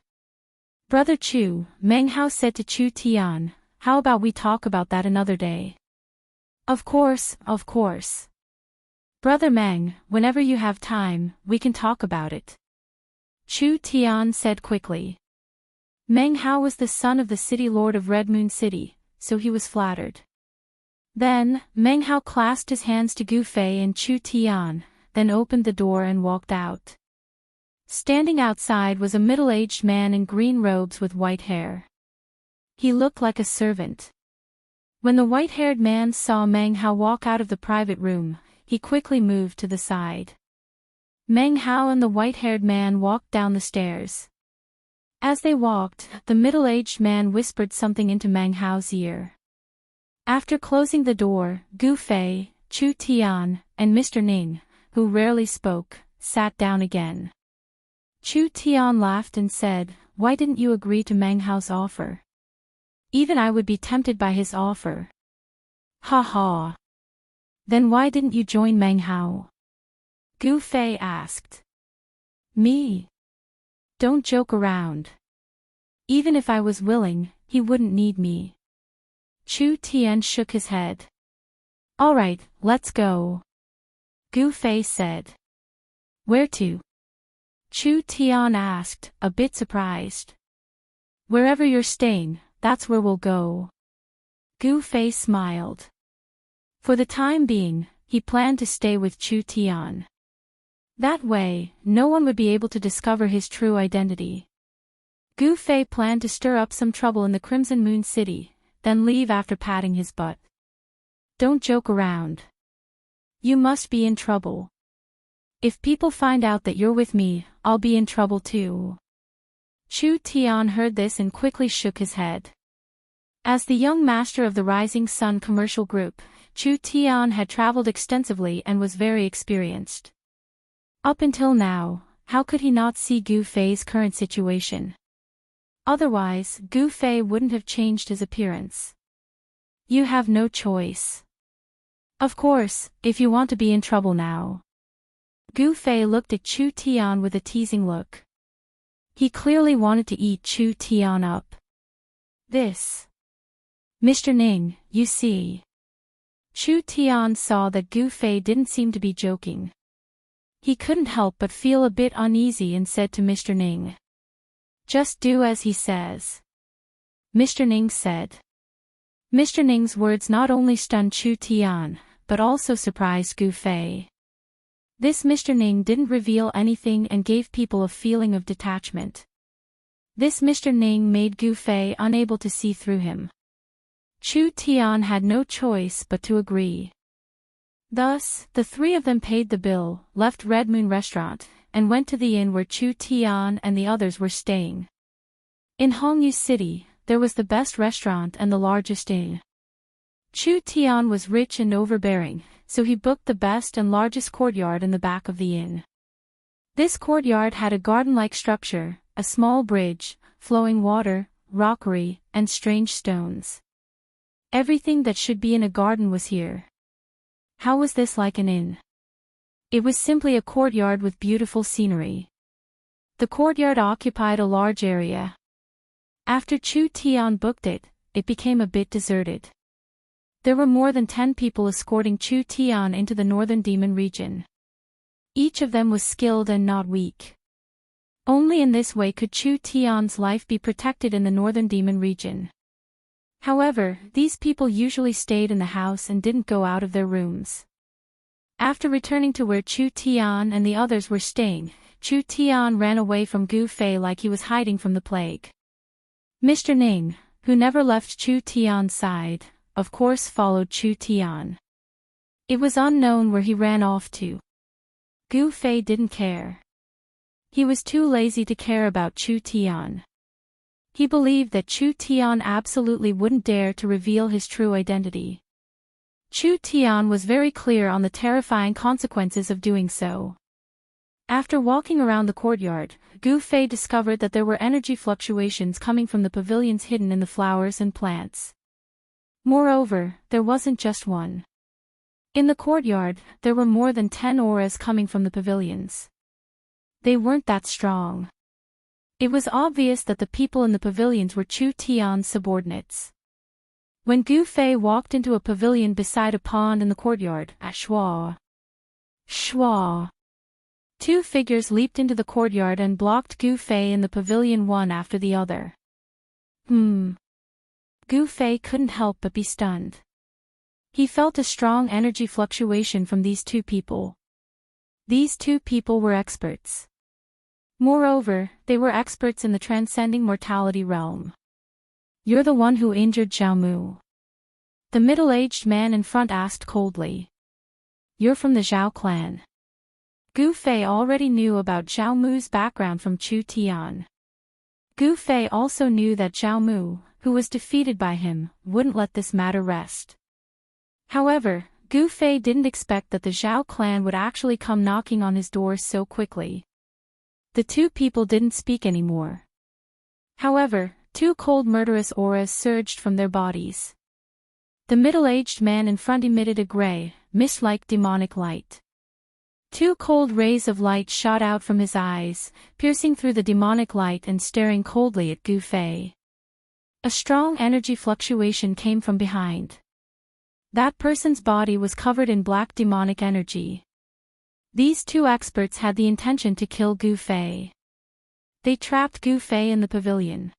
"Brother Chu," Meng Hao said to Chu Tian, "how about we talk about that another day?" Of course. Brother Meng, whenever you have time, we can talk about it," Chu Tian said quickly. Meng Hao was the son of the city lord of Red Moon City, so he was flattered. Then, Meng Hao clasped his hands to Gu Fei and Chu Tian, then opened the door and walked out. Standing outside was a middle-aged man in green robes with white hair. He looked like a servant. When the white-haired man saw Meng Hao walk out of the private room, he quickly moved to the side. Meng Hao and the white-haired man walked down the stairs. As they walked, the middle-aged man whispered something into Meng Hao's ear. After closing the door, Gu Fei, Chu Tian, and Mr. Ning, who rarely spoke, sat down again. Chu Tian laughed and said, "Why didn't you agree to Meng Hao's offer? Even I would be tempted by his offer." "Ha ha. Then why didn't you join Meng Hao?" Gu Fei asked. "Me? Don't joke around. Even if I was willing, he wouldn't need me." Chu Tian shook his head. "All right, let's go," Gu Fei said. "Where to?" Chu Tian asked, a bit surprised. "Wherever you're staying, that's where we'll go." Gu Fei smiled. For the time being, he planned to stay with Chu Tian. That way, no one would be able to discover his true identity. Gu Fei planned to stir up some trouble in the Crimson Moon City, then leave after patting his butt. "Don't joke around. You must be in trouble. If people find out that you're with me, I'll be in trouble too." Chu Tian heard this and quickly shook his head. As the young master of the Rising Sun commercial group, Chu Tian had traveled extensively and was very experienced. Up until now, how could he not see Gu Fei's current situation? Otherwise, Gu Fei wouldn't have changed his appearance. You have no choice. Of course, if you want to be in trouble now. Gu Fei looked at Chu Tian with a teasing look. He clearly wanted to eat Chu Tian up. "This. Mr. Ning, you see." Chu Tian saw that Gu Fei didn't seem to be joking. He couldn't help but feel a bit uneasy and said to Mr. Ning, "Just do as he says," Mr. Ning said. Mr. Ning's words not only stunned Chu Tian, but also surprised Gu Fei. This Mr. Ning didn't reveal anything and gave people a feeling of detachment. This Mr. Ning made Gu Fei unable to see through him. Chu Tian had no choice but to agree. Thus, the three of them paid the bill, left Red Moon Restaurant, and went to the inn where Chu Tian and the others were staying. In Hongyu City, there was the best restaurant and the largest inn. Chu Tian was rich and overbearing, so he booked the best and largest courtyard in the back of the inn. This courtyard had a garden-like structure, a small bridge, flowing water, rockery, and strange stones. Everything that should be in a garden was here. How was this like an inn? It was simply a courtyard with beautiful scenery. The courtyard occupied a large area. After Chu Tian booked it, it became a bit deserted. There were more than 10 people escorting Chu Tian into the northern demon region. Each of them was skilled and not weak. Only in this way could Chu Tian's life be protected in the northern demon region. However, these people usually stayed in the house and didn't go out of their rooms. After returning to where Chu Tian and the others were staying, Chu Tian ran away from Gu Fei like he was hiding from the plague. Mr. Ning, who never left Chu Tian's side, of course followed Chu Tian. It was unknown where he ran off to. Gu Fei didn't care. He was too lazy to care about Chu Tian. He believed that Chu Tian absolutely wouldn't dare to reveal his true identity. Chu Tian was very clear on the terrifying consequences of doing so. After walking around the courtyard, Gu Fei discovered that there were energy fluctuations coming from the pavilions hidden in the flowers and plants. Moreover, there wasn't just one. In the courtyard, there were more than 10 auras coming from the pavilions. They weren't that strong. It was obvious that the people in the pavilions were Chu Tian's subordinates. When Gu Fei walked into a pavilion beside a pond in the courtyard, Shua! Two figures leaped into the courtyard and blocked Gu Fei in the pavilion one after the other. Gu Fei couldn't help but be stunned. He felt a strong energy fluctuation from these two people. These two people were experts. Moreover, they were experts in the transcending mortality realm. "You're the one who injured Zhao Mu?" The middle-aged man in front asked coldly. "You're from the Zhao clan." Gu Fei already knew about Zhao Mu's background from Chu Tian. Gu Fei also knew that Zhao Mu, who was defeated by him, wouldn't let this matter rest. However, Gu Fei didn't expect that the Zhao clan would actually come knocking on his door so quickly. The two people didn't speak anymore. However, two cold murderous auras surged from their bodies. The middle-aged man in front emitted a gray, mist-like demonic light. Two cold rays of light shot out from his eyes, piercing through the demonic light and staring coldly at Gu Fei. A strong energy fluctuation came from behind. That person's body was covered in black demonic energy. These two experts had the intention to kill Gu Fei. They trapped Gu Fei in the pavilion.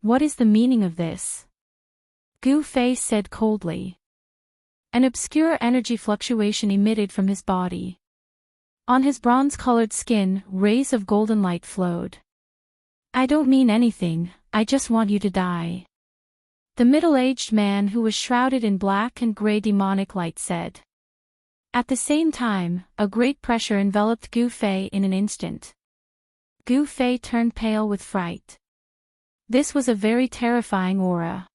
"What is the meaning of this?" Gu Fei said coldly. An obscure energy fluctuation emitted from his body. On his bronze-colored skin, rays of golden light flowed. "I don't mean anything, I just want you to die." The middle-aged man who was shrouded in black and gray demonic light said. At the same time, a great pressure enveloped Gu Fei in an instant. Gu Fei turned pale with fright. This was a very terrifying aura.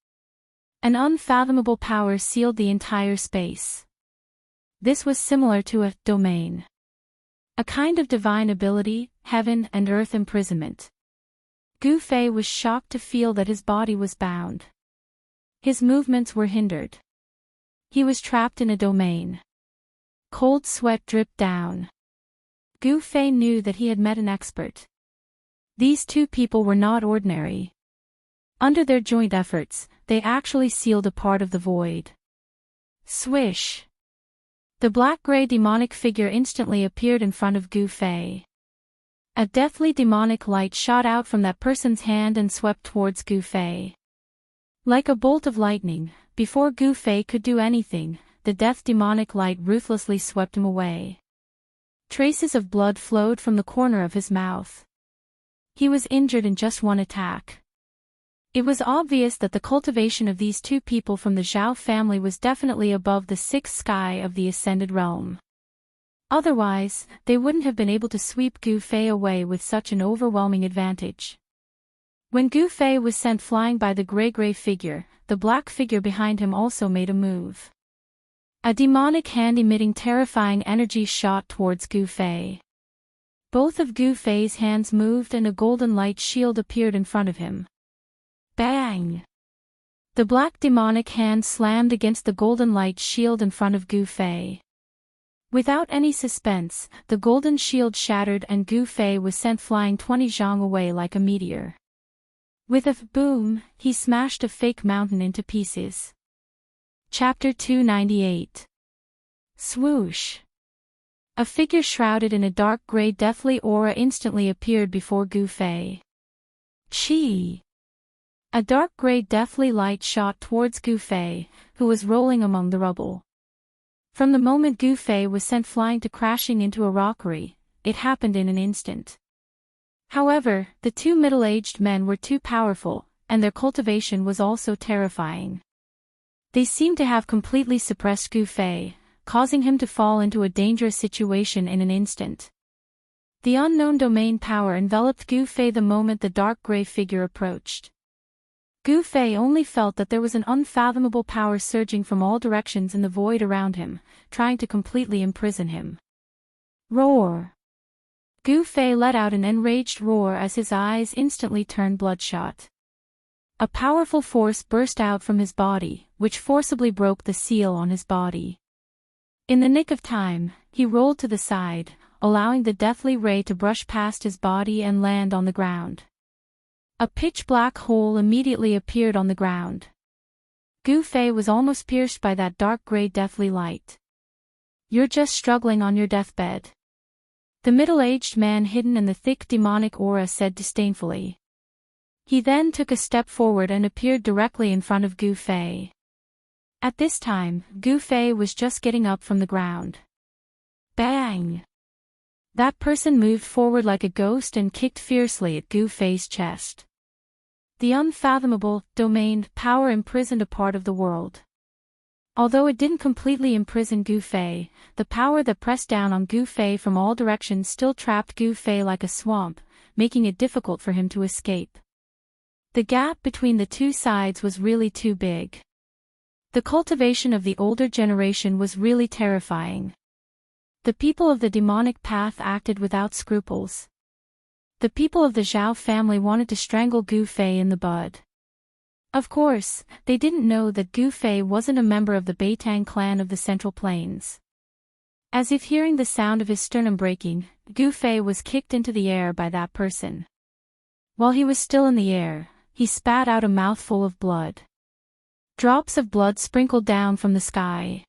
An unfathomable power sealed the entire space. This was similar to a domain. A kind of divine ability, heaven and earth imprisonment. Gu Fei was shocked to feel that his body was bound. His movements were hindered. He was trapped in a domain. Cold sweat dripped down. Gu Fei knew that he had met an expert. These two people were not ordinary. Under their joint efforts, they actually sealed a part of the void. Swish! The black-gray demonic figure instantly appeared in front of Gu Fei. A deathly demonic light shot out from that person's hand and swept towards Gu Fei. Like a bolt of lightning, before Gu Fei could do anything, the death demonic light ruthlessly swept him away. Traces of blood flowed from the corner of his mouth. He was injured in just one attack. It was obvious that the cultivation of these two people from the Zhao family was definitely above the sixth sky of the Ascended Realm. Otherwise, they wouldn't have been able to sweep Gu Fei away with such an overwhelming advantage. When Gu Fei was sent flying by the gray figure, the black figure behind him also made a move. A demonic hand emitting terrifying energy shot towards Gu Fei. Both of Gu Fei's hands moved and a golden light shield appeared in front of him. Bang! The black demonic hand slammed against the golden light shield in front of Gu Fei. Without any suspense, the golden shield shattered and Gu Fei was sent flying 20 zhang away like a meteor. With a boom, he smashed a fake mountain into pieces. Chapter 298. Swoosh! A figure shrouded in a dark gray deathly aura instantly appeared before Gu Fei. Chi! A dark gray deathly light shot towards Gu Fei, who was rolling among the rubble. From the moment Gu Fei was sent flying to crashing into a rockery, it happened in an instant. However, the two middle-aged men were too powerful, and their cultivation was also terrifying. They seemed to have completely suppressed Gu Fei, causing him to fall into a dangerous situation in an instant. The unknown domain power enveloped Gu Fei the moment the dark gray figure approached. Gu Fei only felt that there was an unfathomable power surging from all directions in the void around him, trying to completely imprison him. Roar! Gu Fei let out an enraged roar as his eyes instantly turned bloodshot. A powerful force burst out from his body, which forcibly broke the seal on his body. In the nick of time, he rolled to the side, allowing the deathly ray to brush past his body and land on the ground. A pitch-black hole immediately appeared on the ground. Gu Fei was almost pierced by that dark gray deathly light. "You're just struggling on your deathbed," the middle-aged man hidden in the thick demonic aura said disdainfully. He then took a step forward and appeared directly in front of Gu Fei. At this time, Gu Fei was just getting up from the ground. Bang! That person moved forward like a ghost and kicked fiercely at Gu Fei's chest. The unfathomable, domained power imprisoned a part of the world. Although it didn't completely imprison Gu Fei, the power that pressed down on Gu Fei from all directions still trapped Gu Fei like a swamp, making it difficult for him to escape. The gap between the two sides was really too big. The cultivation of the older generation was really terrifying. The people of the demonic path acted without scruples. The people of the Zhao family wanted to strangle Gu Fei in the bud. Of course, they didn't know that Gu Fei wasn't a member of the Beitang clan of the Central Plains. As if hearing the sound of his sternum breaking, Gu Fei was kicked into the air by that person. While he was still in the air, he spat out a mouthful of blood. Drops of blood sprinkled down from the sky.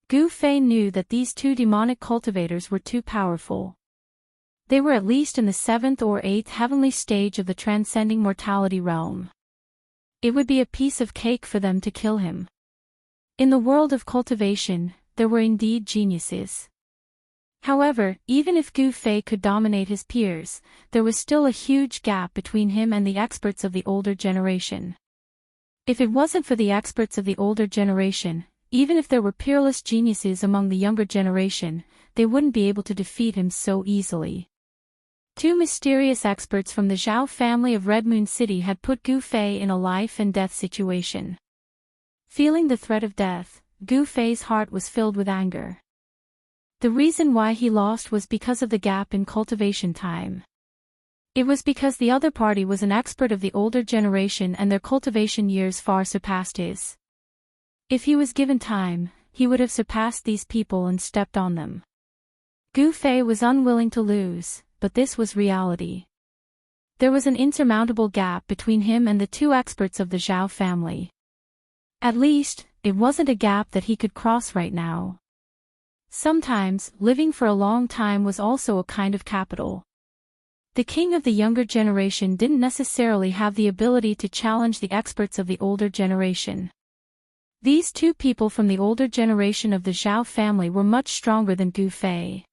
Gu Fei knew that these two demonic cultivators were too powerful. They were at least in the 7th or 8th heavenly stage of the transcending mortality realm. It would be a piece of cake for them to kill him. In the world of cultivation, there were indeed geniuses. However, even if Gu Fei could dominate his peers, there was still a huge gap between him and the experts of the older generation. If it wasn't for the experts of the older generation, even if there were peerless geniuses among the younger generation, they wouldn't be able to defeat him so easily. Two mysterious experts from the Zhao family of Red Moon City had put Gu Fei in a life-and-death situation. Feeling the threat of death, Gu Fei's heart was filled with anger. The reason why he lost was because of the gap in cultivation time. It was because the other party was an expert of the older generation and their cultivation years far surpassed his. If he was given time, he would have surpassed these people and stepped on them. Gu Fei was unwilling to lose, but this was reality. There was an insurmountable gap between him and the two experts of the Zhao family. At least, it wasn't a gap that he could cross right now. Sometimes, living for a long time was also a kind of capital. The king of the younger generation didn't necessarily have the ability to challenge the experts of the older generation. These two people from the older generation of the Zhao family were much stronger than Gu Fei.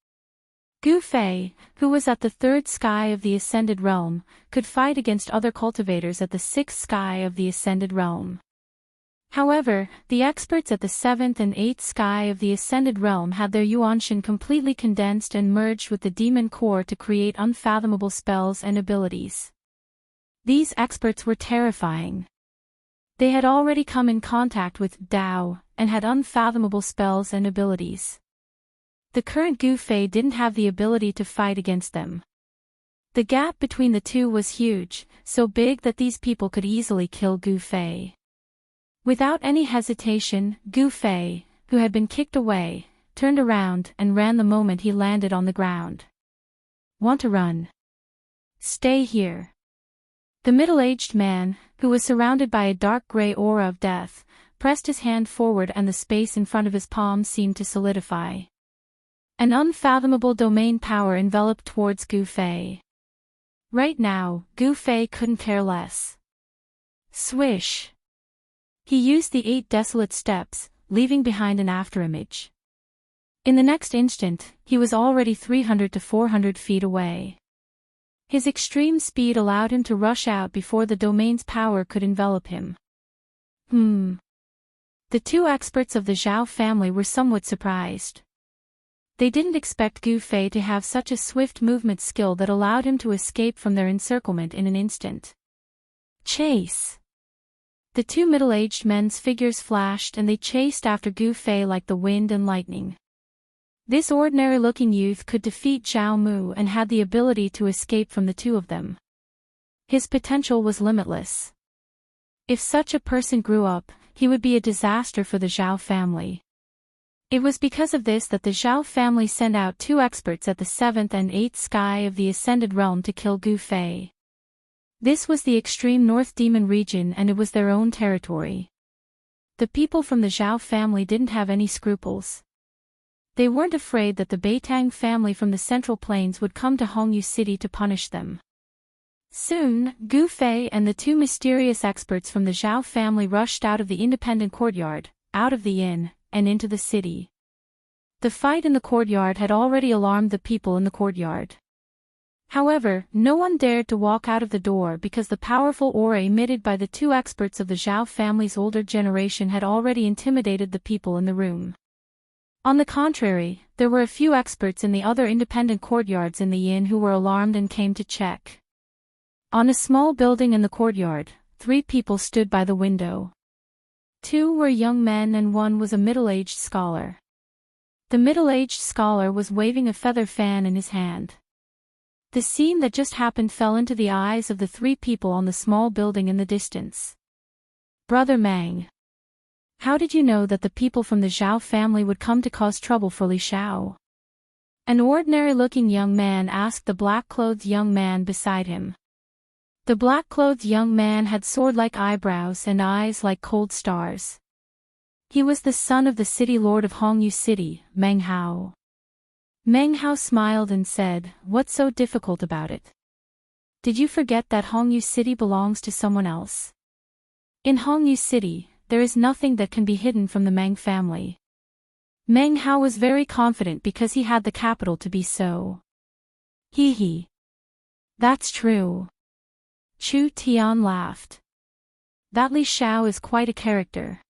Gu Fei, who was at the 3rd sky of the Ascended Realm, could fight against other cultivators at the 6th sky of the Ascended Realm. However, the experts at the 7th and 8th sky of the Ascended Realm had their Yuanshan completely condensed and merged with the demon core to create unfathomable spells and abilities. These experts were terrifying. They had already come in contact with Dao, and had unfathomable spells and abilities. The current Gu Fei didn't have the ability to fight against them. The gap between the two was huge, so big that these people could easily kill Gu Fei. Without any hesitation, Gu Fei, who had been kicked away, turned around and ran the moment he landed on the ground. "Want to run? Stay here." The middle-aged man, who was surrounded by a dark gray aura of death, pressed his hand forward and the space in front of his palm seemed to solidify. An unfathomable domain power enveloped towards Gu Fei. Right now, Gu Fei couldn't care less. Swish! He used the 8 desolate steps, leaving behind an afterimage. In the next instant, he was already 300 to 400 feet away. His extreme speed allowed him to rush out before the domain's power could envelop him. The two experts of the Zhao family were somewhat surprised. They didn't expect Gu Fei to have such a swift movement skill that allowed him to escape from their encirclement in an instant. Chase! The two middle-aged men's figures flashed and they chased after Gu Fei like the wind and lightning. This ordinary-looking youth could defeat Zhao Mu and had the ability to escape from the two of them. His potential was limitless. If such a person grew up, he would be a disaster for the Zhao family. It was because of this that the Zhao family sent out two experts at the 7th and 8th sky of the Ascended Realm to kill Gu Fei. This was the extreme North Demon region and it was their own territory. The people from the Zhao family didn't have any scruples. They weren't afraid that the Beitang family from the Central Plains would come to Hongyu City to punish them. Soon, Gu Fei and the two mysterious experts from the Zhao family rushed out of the independent courtyard, out of the inn, and into the city. The fight in the courtyard had already alarmed the people in the courtyard. However, no one dared to walk out of the door because the powerful aura emitted by the two experts of the Zhao family's older generation had already intimidated the people in the room. On the contrary, there were a few experts in the other independent courtyards in the inn who were alarmed and came to check. On a small building in the courtyard, 3 people stood by the window. 2 were young men and 1 was a middle-aged scholar. The middle-aged scholar was waving a feather fan in his hand. The scene that just happened fell into the eyes of the 3 people on the small building in the distance. Brother Mang. How did you know that the people from the Zhao family would come to cause trouble for Li Xiao? An ordinary-looking young man asked the black-clothed young man beside him. The black-clothed young man had sword-like eyebrows and eyes like cold stars. He was the son of the city lord of Hongyu City, Meng Hao. Meng Hao smiled and said, "What's so difficult about it? Did you forget that Hongyu City belongs to someone else? In Hongyu City, there is nothing that can be hidden from the Meng family." Meng Hao was very confident because he had the capital to be so. Hee hee. That's true. Chu Tian laughed. That Li Xiao is quite a character.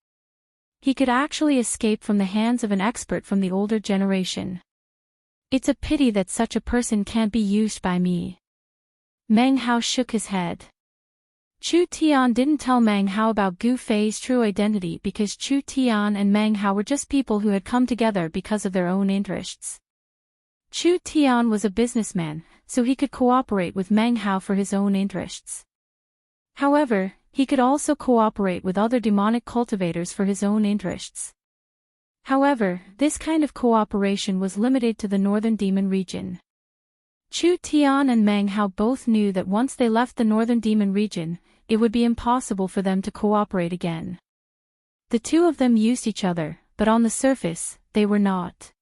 He could actually escape from the hands of an expert from the older generation. It's a pity that such a person can't be used by me. Meng Hao shook his head. Chu Tian didn't tell Meng Hao about Gu Fei's true identity because Chu Tian and Meng Hao were just people who had come together because of their own interests. Chu Tian was a businessman, so he could cooperate with Meng Hao for his own interests. However, he could also cooperate with other demonic cultivators for his own interests. However, this kind of cooperation was limited to the northern demon region. Chu Tian and Meng Hao both knew that once they left the northern demon region, it would be impossible for them to cooperate again. The two of them used each other, but on the surface, they were not.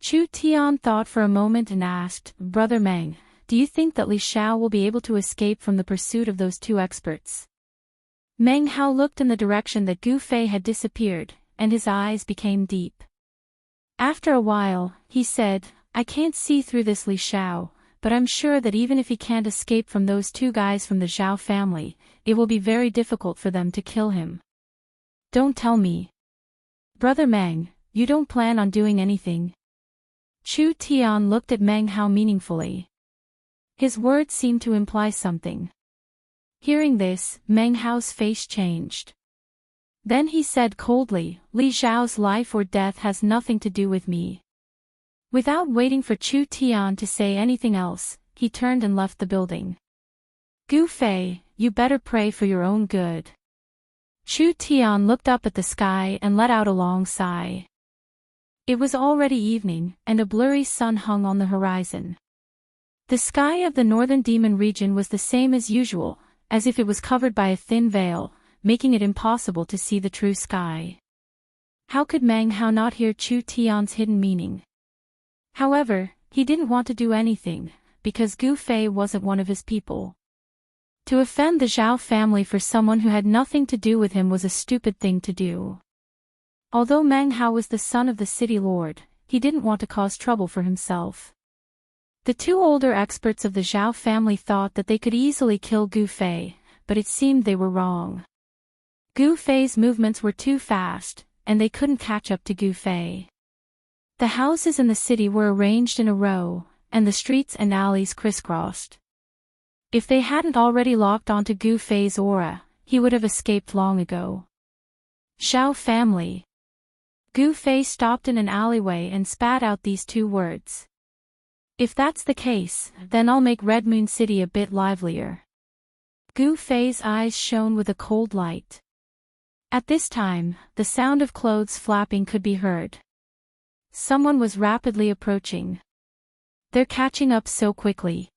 Chu Tian thought for a moment and asked, "Brother Meng, do you think that Li Xiao will be able to escape from the pursuit of those two experts?" Meng Hao looked in the direction that Gu Fei had disappeared, and his eyes became deep. After a while, he said, "I can't see through this Li Xiao, but I'm sure that even if he can't escape from those two guys from the Zhao family, it will be very difficult for them to kill him." "Don't tell me. Brother Meng, you don't plan on doing anything?" Chu Tian looked at Meng Hao meaningfully. His words seemed to imply something. Hearing this, Meng Hao's face changed. Then he said coldly, "Li Xiao's life or death has nothing to do with me." Without waiting for Chu Tian to say anything else, he turned and left the building. "Gu Fei, you better pray for your own good." Chu Tian looked up at the sky and let out a long sigh. It was already evening, and a blurry sun hung on the horizon. The sky of the northern demon region was the same as usual, as if it was covered by a thin veil, making it impossible to see the true sky. How could Meng Hao not hear Chu Tian's hidden meaning? However, he didn't want to do anything, because Gu Fei wasn't one of his people. To offend the Zhao family for someone who had nothing to do with him was a stupid thing to do. Although Meng Hao was the son of the city lord, he didn't want to cause trouble for himself. The two older experts of the Zhao family thought that they could easily kill Gu Fei, but it seemed they were wrong. Gu Fei's movements were too fast, and they couldn't catch up to Gu Fei. The houses in the city were arranged in a row, and the streets and alleys crisscrossed. If they hadn't already locked onto Gu Fei's aura, he would have escaped long ago. Xiao family. Gu Fei stopped in an alleyway and spat out these two words. If that's the case, then I'll make Red Moon City a bit livelier. Gu Fei's eyes shone with a cold light. At this time, the sound of clothes flapping could be heard. Someone was rapidly approaching. They're catching up so quickly.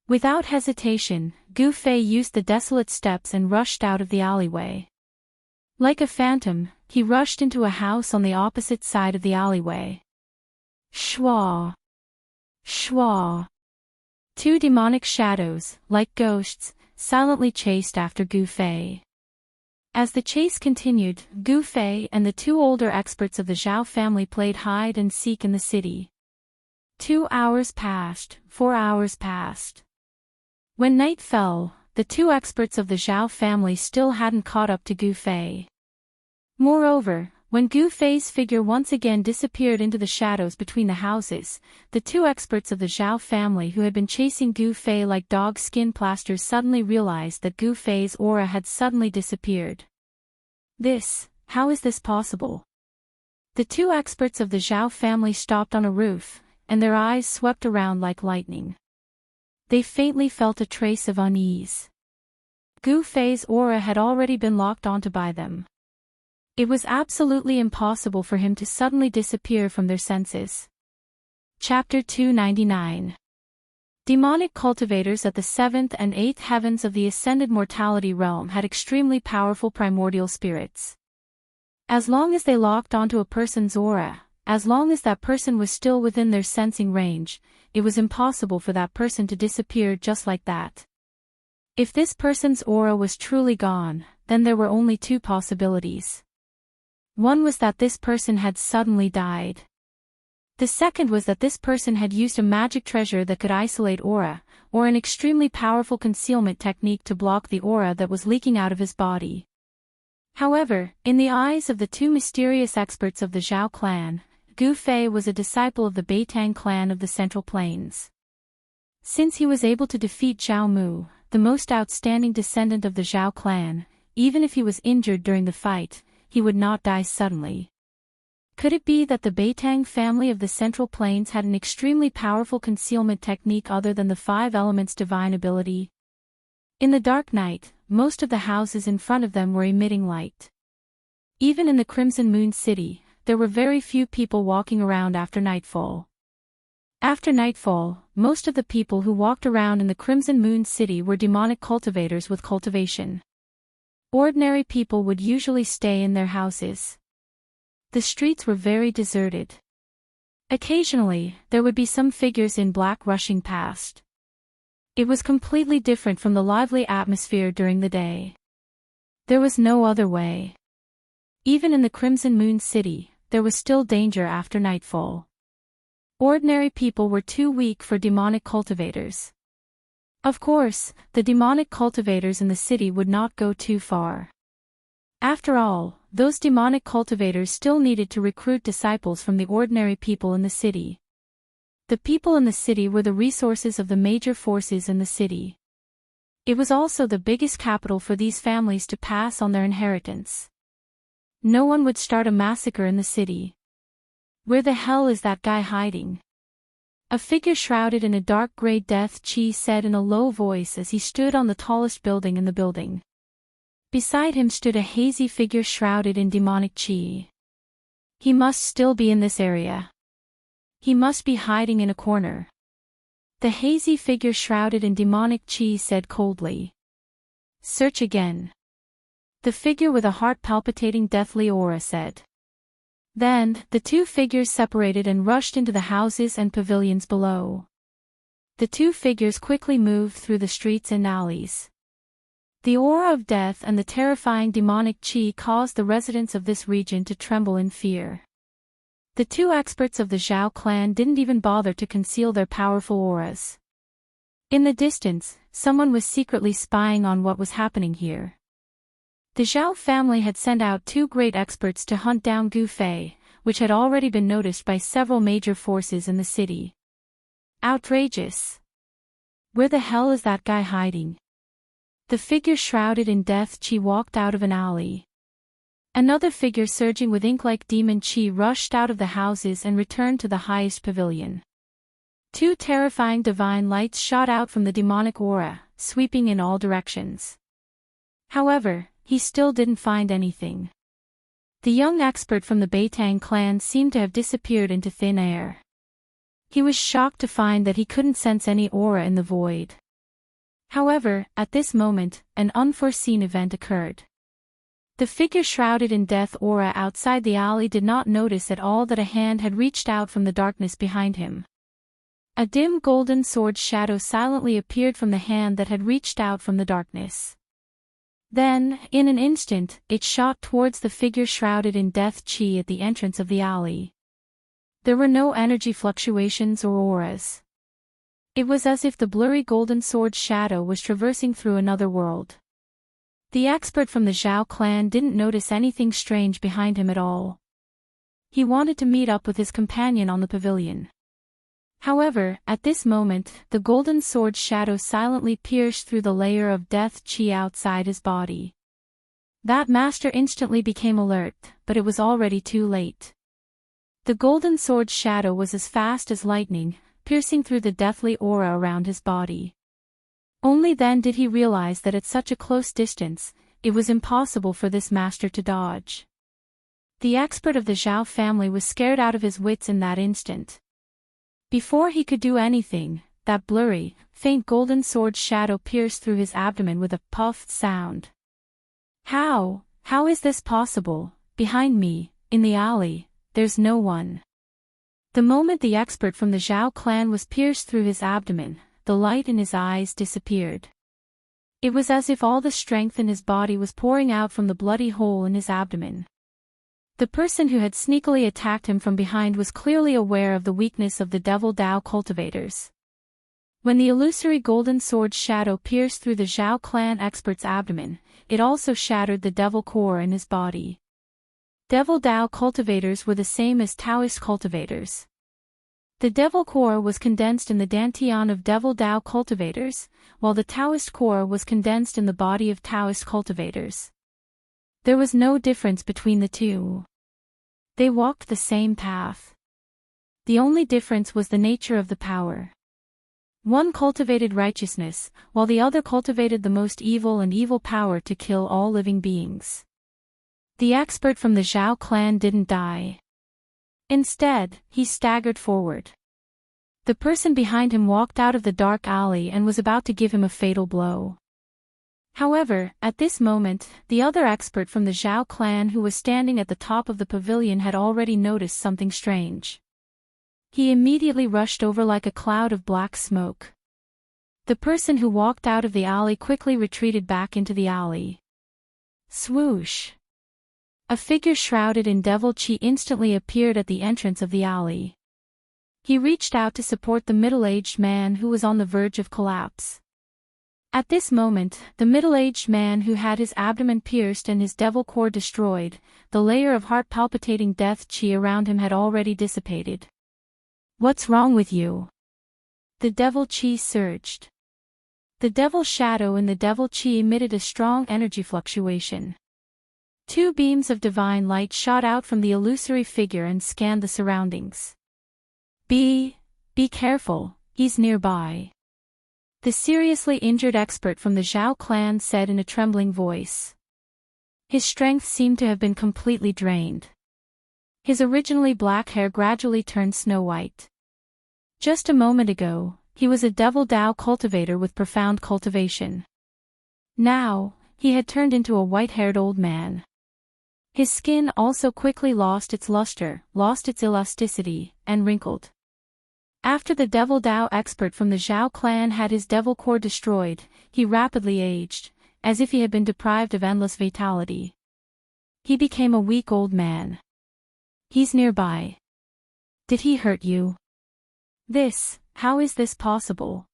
Without hesitation, Gu Fei used the desolate steps and rushed out of the alleyway. Like a phantom, he rushed into a house on the opposite side of the alleyway. Shwa! Shwa! Two demonic shadows, like ghosts, silently chased after Gu Fei. As the chase continued, Gu Fei and the two older experts of the Zhao family played hide and seek in the city. 2 hours passed, 4 hours passed. When night fell, the two experts of the Zhao family still hadn't caught up to Gu Fei. Moreover, when Gu Fei's figure once again disappeared into the shadows between the houses, the two experts of the Zhao family who had been chasing Gu Fei like dog skin plasters suddenly realized that Gu Fei's aura had suddenly disappeared. How is this possible? The two experts of the Zhao family stopped on a roof, and their eyes swept around like lightning. They faintly felt a trace of unease. Gu Fei's aura had already been locked onto by them. It was absolutely impossible for him to suddenly disappear from their senses. Chapter 299. Demonic cultivators at the 7th and 8th heavens of the ascended mortality realm had extremely powerful primordial spirits. As long as they locked onto a person's aura, as long as that person was still within their sensing range, it was impossible for that person to disappear just like that. If this person's aura was truly gone, then there were only two possibilities. One was that this person had suddenly died. The second was that this person had used a magic treasure that could isolate aura, or an extremely powerful concealment technique to block the aura that was leaking out of his body. However, in the eyes of the two mysterious experts of the Zhao clan, Gu Fei was a disciple of the Beitang clan of the Central Plains. Since he was able to defeat Zhao Mu, the most outstanding descendant of the Zhao clan, even if he was injured during the fight, he would not die suddenly. Could it be that the Beitang family of the Central Plains had an extremely powerful concealment technique other than the 5 elements' divine ability? In the dark night, most of the houses in front of them were emitting light. Even in the Crimson Moon City, there were very few people walking around after nightfall. After nightfall, most of the people who walked around in the Crimson Moon City were demonic cultivators with cultivation. Ordinary people would usually stay in their houses. The streets were very deserted. Occasionally, there would be some figures in black rushing past. It was completely different from the lively atmosphere during the day. There was no other way. Even in the Crimson Moon City, there was still danger after nightfall. Ordinary people were too weak for demonic cultivators. Of course, the demonic cultivators in the city would not go too far. After all, those demonic cultivators still needed to recruit disciples from the ordinary people in the city. The people in the city were the resources of the major forces in the city. It was also the biggest capital for these families to pass on their inheritance. No one would start a massacre in the city. Where the hell is that guy hiding? A figure shrouded in a dark gray death chi said in a low voice as he stood on the tallest building in the building. Beside him stood a hazy figure shrouded in demonic chi. He must still be in this area. He must be hiding in a corner. The hazy figure shrouded in demonic chi said coldly. Search again. The figure with a heart-palpitating deathly aura said. Then, the two figures separated and rushed into the houses and pavilions below. The two figures quickly moved through the streets and alleys. The aura of death and the terrifying demonic chi caused the residents of this region to tremble in fear. The two experts of the Zhao clan didn't even bother to conceal their powerful auras. In the distance, someone was secretly spying on what was happening here. The Zhao family had sent out 2 great experts to hunt down Gu Fei, which had already been noticed by several major forces in the city. Outrageous. Where the hell is that guy hiding? The figure shrouded in death qi walked out of an alley. Another figure surging with ink-like demon qi rushed out of the houses and returned to the highest pavilion. 2 terrifying divine lights shot out from the demonic aura, sweeping in all directions. However, he still didn't find anything. The young expert from the Beitang clan seemed to have disappeared into thin air. He was shocked to find that he couldn't sense any aura in the void. However, at this moment, an unforeseen event occurred. The figure shrouded in death aura outside the alley did not notice at all that a hand had reached out from the darkness behind him. A dim golden sword shadow silently appeared from the hand that had reached out from the darkness. Then, in an instant, it shot towards the figure shrouded in death qi at the entrance of the alley. There were no energy fluctuations or auras. It was as if the blurry golden sword shadow was traversing through another world. The expert from the Zhao clan didn't notice anything strange behind him at all. He wanted to meet up with his companion on the pavilion. However, at this moment, the golden sword shadow silently pierced through the layer of death qi outside his body. That master instantly became alert, but it was already too late. The golden sword shadow was as fast as lightning, piercing through the deathly aura around his body. Only then did he realize that at such a close distance, it was impossible for this master to dodge. The expert of the Zhao family was scared out of his wits in that instant. Before he could do anything, that blurry, faint golden sword shadow pierced through his abdomen with a puffed sound. How is this possible? Behind me, in the alley, there's no one. The moment the expert from the Zhao clan was pierced through his abdomen, the light in his eyes disappeared. It was as if all the strength in his body was pouring out from the bloody hole in his abdomen. The person who had sneakily attacked him from behind was clearly aware of the weakness of the Devil Dao cultivators. When the illusory golden sword shadow pierced through the Zhao clan expert's abdomen, it also shattered the devil core in his body. Devil Dao cultivators were the same as Daoist cultivators. The devil core was condensed in the dantian of Devil Dao cultivators, while the Taoist core was condensed in the body of Taoist cultivators. There was no difference between the two. They walked the same path. The only difference was the nature of the power. One cultivated righteousness, while the other cultivated the most evil and evil power to kill all living beings. The expert from the Zhao clan didn't die. Instead, he staggered forward. The person behind him walked out of the dark alley and was about to give him a fatal blow. However, at this moment, the other expert from the Zhao clan who was standing at the top of the pavilion had already noticed something strange. He immediately rushed over like a cloud of black smoke. The person who walked out of the alley quickly retreated back into the alley. Swoosh! A figure shrouded in devil qi instantly appeared at the entrance of the alley. He reached out to support the middle-aged man who was on the verge of collapse. At this moment, the middle-aged man who had his abdomen pierced and his devil core destroyed, the layer of heart-palpitating death qi around him had already dissipated. What's wrong with you? The devil qi surged. The devil shadow in the devil qi emitted a strong energy fluctuation. 2 beams of divine light shot out from the illusory figure and scanned the surroundings. Be careful, he's nearby. The seriously injured expert from the Zhao clan said in a trembling voice. His strength seemed to have been completely drained. His originally black hair gradually turned snow-white. Just a moment ago, he was a Devil Dao cultivator with profound cultivation. Now, he had turned into a white-haired old man. His skin also quickly lost its luster, lost its elasticity, and wrinkled. After the Devil Dao expert from the Zhao clan had his devil core destroyed, he rapidly aged, as if he had been deprived of endless vitality. He became a weak old man. He's nearby. Did he hurt you? How is this possible?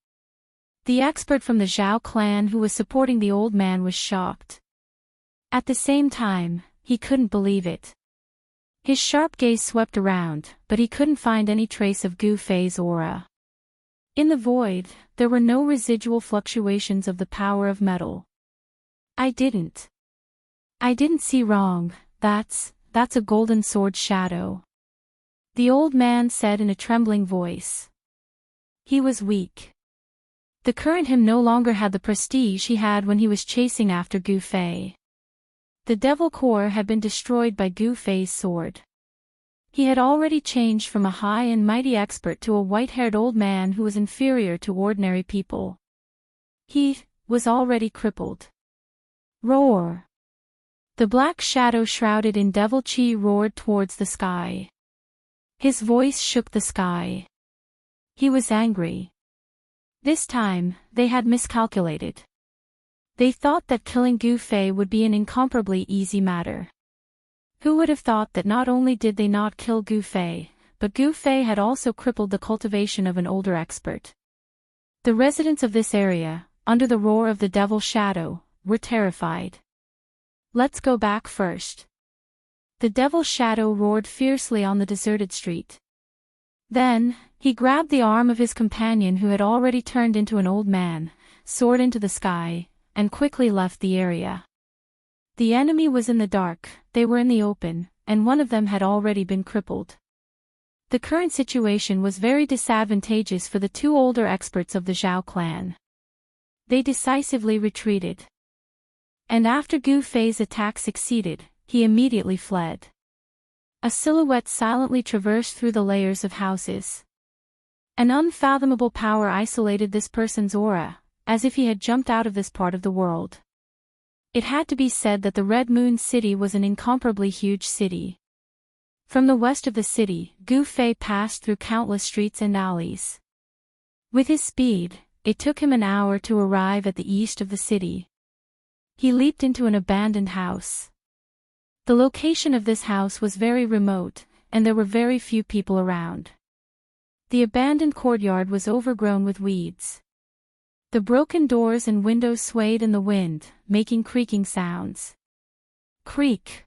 The expert from the Zhao clan who was supporting the old man was shocked. At the same time, he couldn't believe it. His sharp gaze swept around, but he couldn't find any trace of Gu Fei's aura. In the void, there were no residual fluctuations of the power of metal. I didn't see wrong, that's a golden sword shadow. The old man said in a trembling voice. He was weak. The current him no longer had the prestige he had when he was chasing after Gu Fei. The devil core had been destroyed by Gu Fei's sword. He had already changed from a high and mighty expert to a white-haired old man who was inferior to ordinary people. He was already crippled. Roar! The black shadow shrouded in devil chi roared towards the sky. His voice shook the sky. He was angry. This time, they had miscalculated. They thought that killing Gu Fei would be an incomparably easy matter. Who would have thought that not only did they not kill Gu Fei, but Gu Fei had also crippled the cultivation of an older expert. The residents of this area, under the roar of the devil shadow, were terrified. Let's go back first. The devil shadow roared fiercely on the deserted street. Then, he grabbed the arm of his companion who had already turned into an old man, soared into the sky, and quickly left the area. The enemy was in the dark, they were in the open, and one of them had already been crippled. The current situation was very disadvantageous for the two older experts of the Zhao clan. They decisively retreated. And after Gu Fei's attack succeeded, he immediately fled. A silhouette silently traversed through the layers of houses. An unfathomable power isolated this person's aura, as if he had jumped out of this part of the world. It had to be said that the Red Moon City was an incomparably huge city. From the west of the city, Gu Fei passed through countless streets and alleys. With his speed, it took him an hour to arrive at the east of the city. He leaped into an abandoned house. The location of this house was very remote, and there were very few people around. The abandoned courtyard was overgrown with weeds. The broken doors and windows swayed in the wind, making creaking sounds. Creak.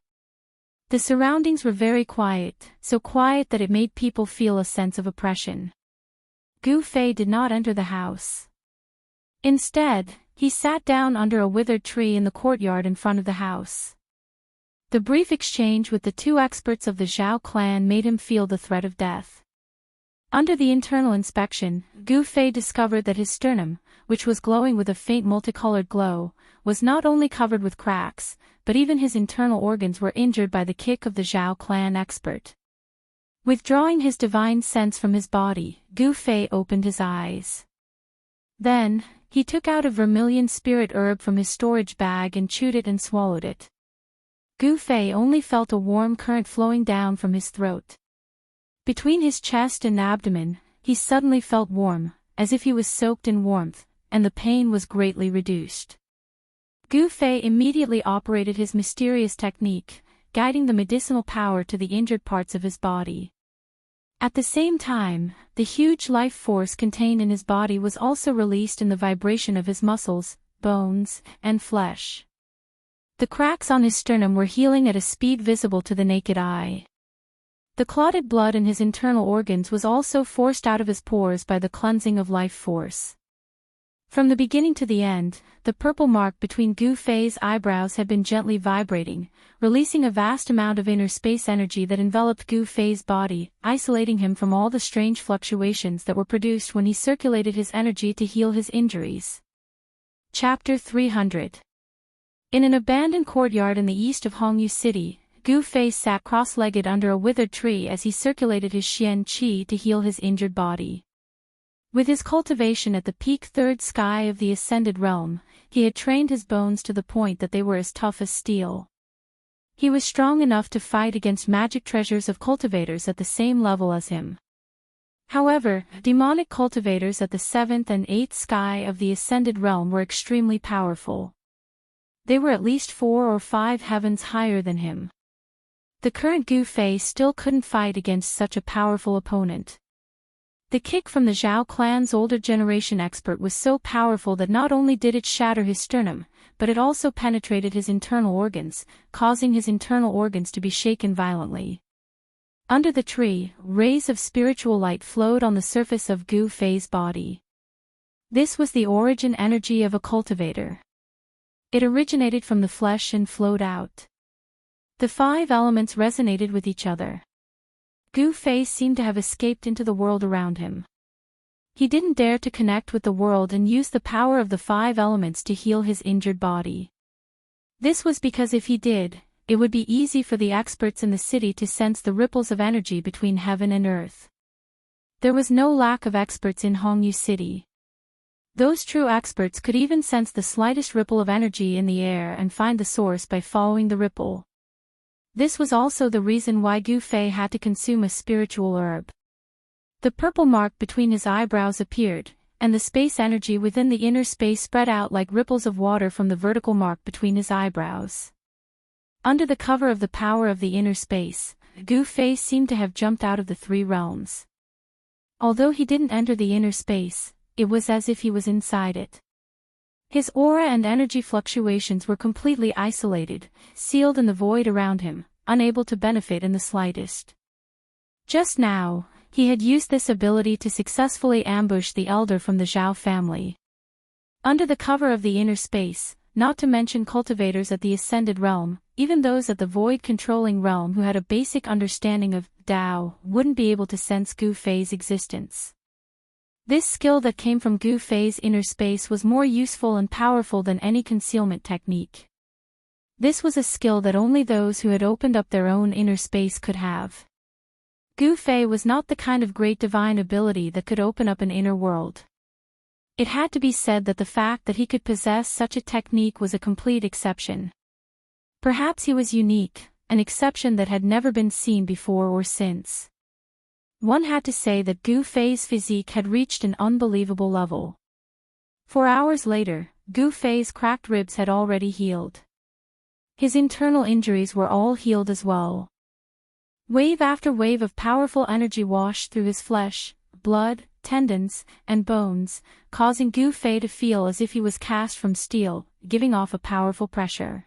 The surroundings were very quiet, so quiet that it made people feel a sense of oppression. Gu Fei did not enter the house. Instead, he sat down under a withered tree in the courtyard in front of the house. The brief exchange with the two experts of the Zhao clan made him feel the threat of death. Under the internal inspection, Gu Fei discovered that his sternum, which was glowing with a faint multicolored glow, was not only covered with cracks, but even his internal organs were injured by the kick of the Zhao clan expert. Withdrawing his divine sense from his body, Gu Fei opened his eyes. Then, he took out a vermilion spirit herb from his storage bag and chewed it and swallowed it. Gu Fei only felt a warm current flowing down from his throat. Between his chest and abdomen, he suddenly felt warm, as if he was soaked in warmth, and the pain was greatly reduced. Gu Fei immediately operated his mysterious technique, guiding the medicinal power to the injured parts of his body. At the same time, the huge life force contained in his body was also released in the vibration of his muscles, bones, and flesh. The cracks on his sternum were healing at a speed visible to the naked eye. The clotted blood in his internal organs was also forced out of his pores by the cleansing of life force. From the beginning to the end, the purple mark between Gu Fei's eyebrows had been gently vibrating, releasing a vast amount of inner space energy that enveloped Gu Fei's body, isolating him from all the strange fluctuations that were produced when he circulated his energy to heal his injuries. Chapter 300. In an abandoned courtyard in the east of Hongyu City, Gu Fei sat cross-legged under a withered tree as he circulated his Xian Qi to heal his injured body. With his cultivation at the peak third sky of the ascended realm, he had trained his bones to the point that they were as tough as steel. He was strong enough to fight against magic treasures of cultivators at the same level as him. However, demonic cultivators at the seventh and eighth sky of the ascended realm were extremely powerful. They were at least 4 or 5 heavens higher than him. The current Gu Fei still couldn't fight against such a powerful opponent. The kick from the Zhao clan's older generation expert was so powerful that not only did it shatter his sternum, but it also penetrated his internal organs, causing his internal organs to be shaken violently. Under the tree, rays of spiritual light flowed on the surface of Gu Fei's body. This was the origin energy of a cultivator. It originated from the flesh and flowed out. The 5 elements resonated with each other. Gu Fei seemed to have escaped into the world around him. He didn't dare to connect with the world and use the power of the 5 elements to heal his injured body. This was because if he did, it would be easy for the experts in the city to sense the ripples of energy between heaven and earth. There was no lack of experts in Hongyu City. Those true experts could even sense the slightest ripple of energy in the air and find the source by following the ripple. This was also the reason why Gu Fei had to consume a spiritual herb. The purple mark between his eyebrows appeared, and the space energy within the inner space spread out like ripples of water from the vertical mark between his eyebrows. Under the cover of the power of the inner space, Gu Fei seemed to have jumped out of the 3 realms. Although he didn't enter the inner space, it was as if he was inside it. His aura and energy fluctuations were completely isolated, sealed in the void around him, unable to benefit in the slightest. Just now, he had used this ability to successfully ambush the elder from the Zhao family. Under the cover of the inner space, not to mention cultivators at the Ascended Realm, even those at the void-controlling realm who had a basic understanding of Dao, wouldn't be able to sense Gu Fei's existence. This skill that came from Gu Fei's inner space was more useful and powerful than any concealment technique. This was a skill that only those who had opened up their own inner space could have. Gu Fei was not the kind of great divine ability that could open up an inner world. It had to be said that the fact that he could possess such a technique was a complete exception. Perhaps he was unique, an exception that had never been seen before or since. One had to say that Gu Fei's physique had reached an unbelievable level. 4 hours later, Gu Fei's cracked ribs had already healed. His internal injuries were all healed as well. Wave after wave of powerful energy washed through his flesh, blood, tendons, and bones, causing Gu Fei to feel as if he was cast from steel, giving off a powerful pressure.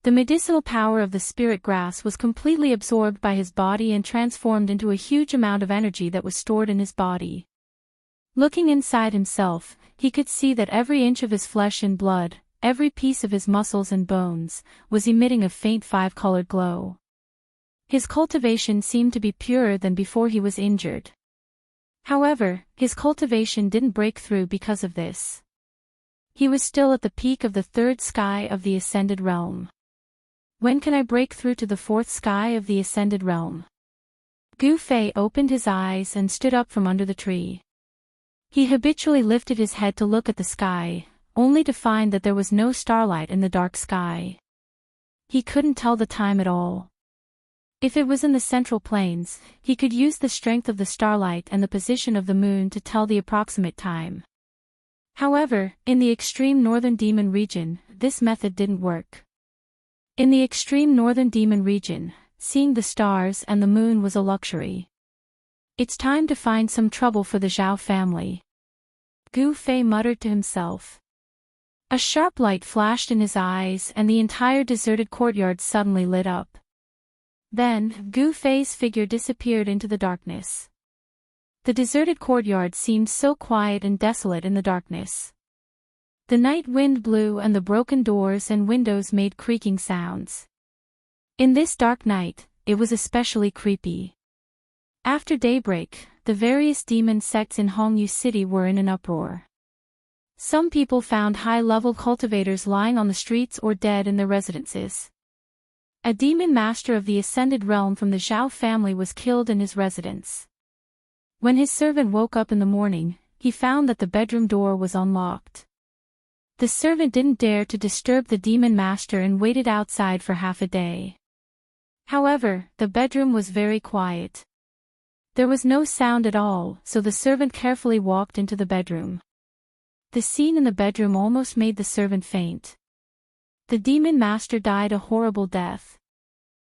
The medicinal power of the spirit grass was completely absorbed by his body and transformed into a huge amount of energy that was stored in his body. Looking inside himself, he could see that every inch of his flesh and blood, every piece of his muscles and bones, was emitting a faint 5-colored glow. His cultivation seemed to be purer than before he was injured. However, his cultivation didn't break through because of this. He was still at the peak of the 3rd sky of the Ascended Realm. When can I break through to the 4th sky of the Ascended Realm? Gu Fei opened his eyes and stood up from under the tree. He habitually lifted his head to look at the sky, only to find that there was no starlight in the dark sky. He couldn't tell the time at all. If it was in the central plains, he could use the strength of the starlight and the position of the moon to tell the approximate time. However, in the extreme northern demon region, this method didn't work. In the extreme northern demon region, seeing the stars and the moon was a luxury. It's time to find some trouble for the Zhao family. Gu Fei muttered to himself. A sharp light flashed in his eyes and the entire deserted courtyard suddenly lit up. Then, Gu Fei's figure disappeared into the darkness. The deserted courtyard seemed so quiet and desolate in the darkness. The night wind blew and the broken doors and windows made creaking sounds. In this dark night, it was especially creepy. After daybreak, the various demon sects in Hongyu City were in an uproar. Some people found high-level cultivators lying on the streets or dead in their residences. A demon master of the Ascended Realm from the Zhao family was killed in his residence. When his servant woke up in the morning, he found that the bedroom door was unlocked. The servant didn't dare to disturb the demon master and waited outside for half a day. However, the bedroom was very quiet. There was no sound at all, so the servant carefully walked into the bedroom. The scene in the bedroom almost made the servant faint. The demon master died a horrible death.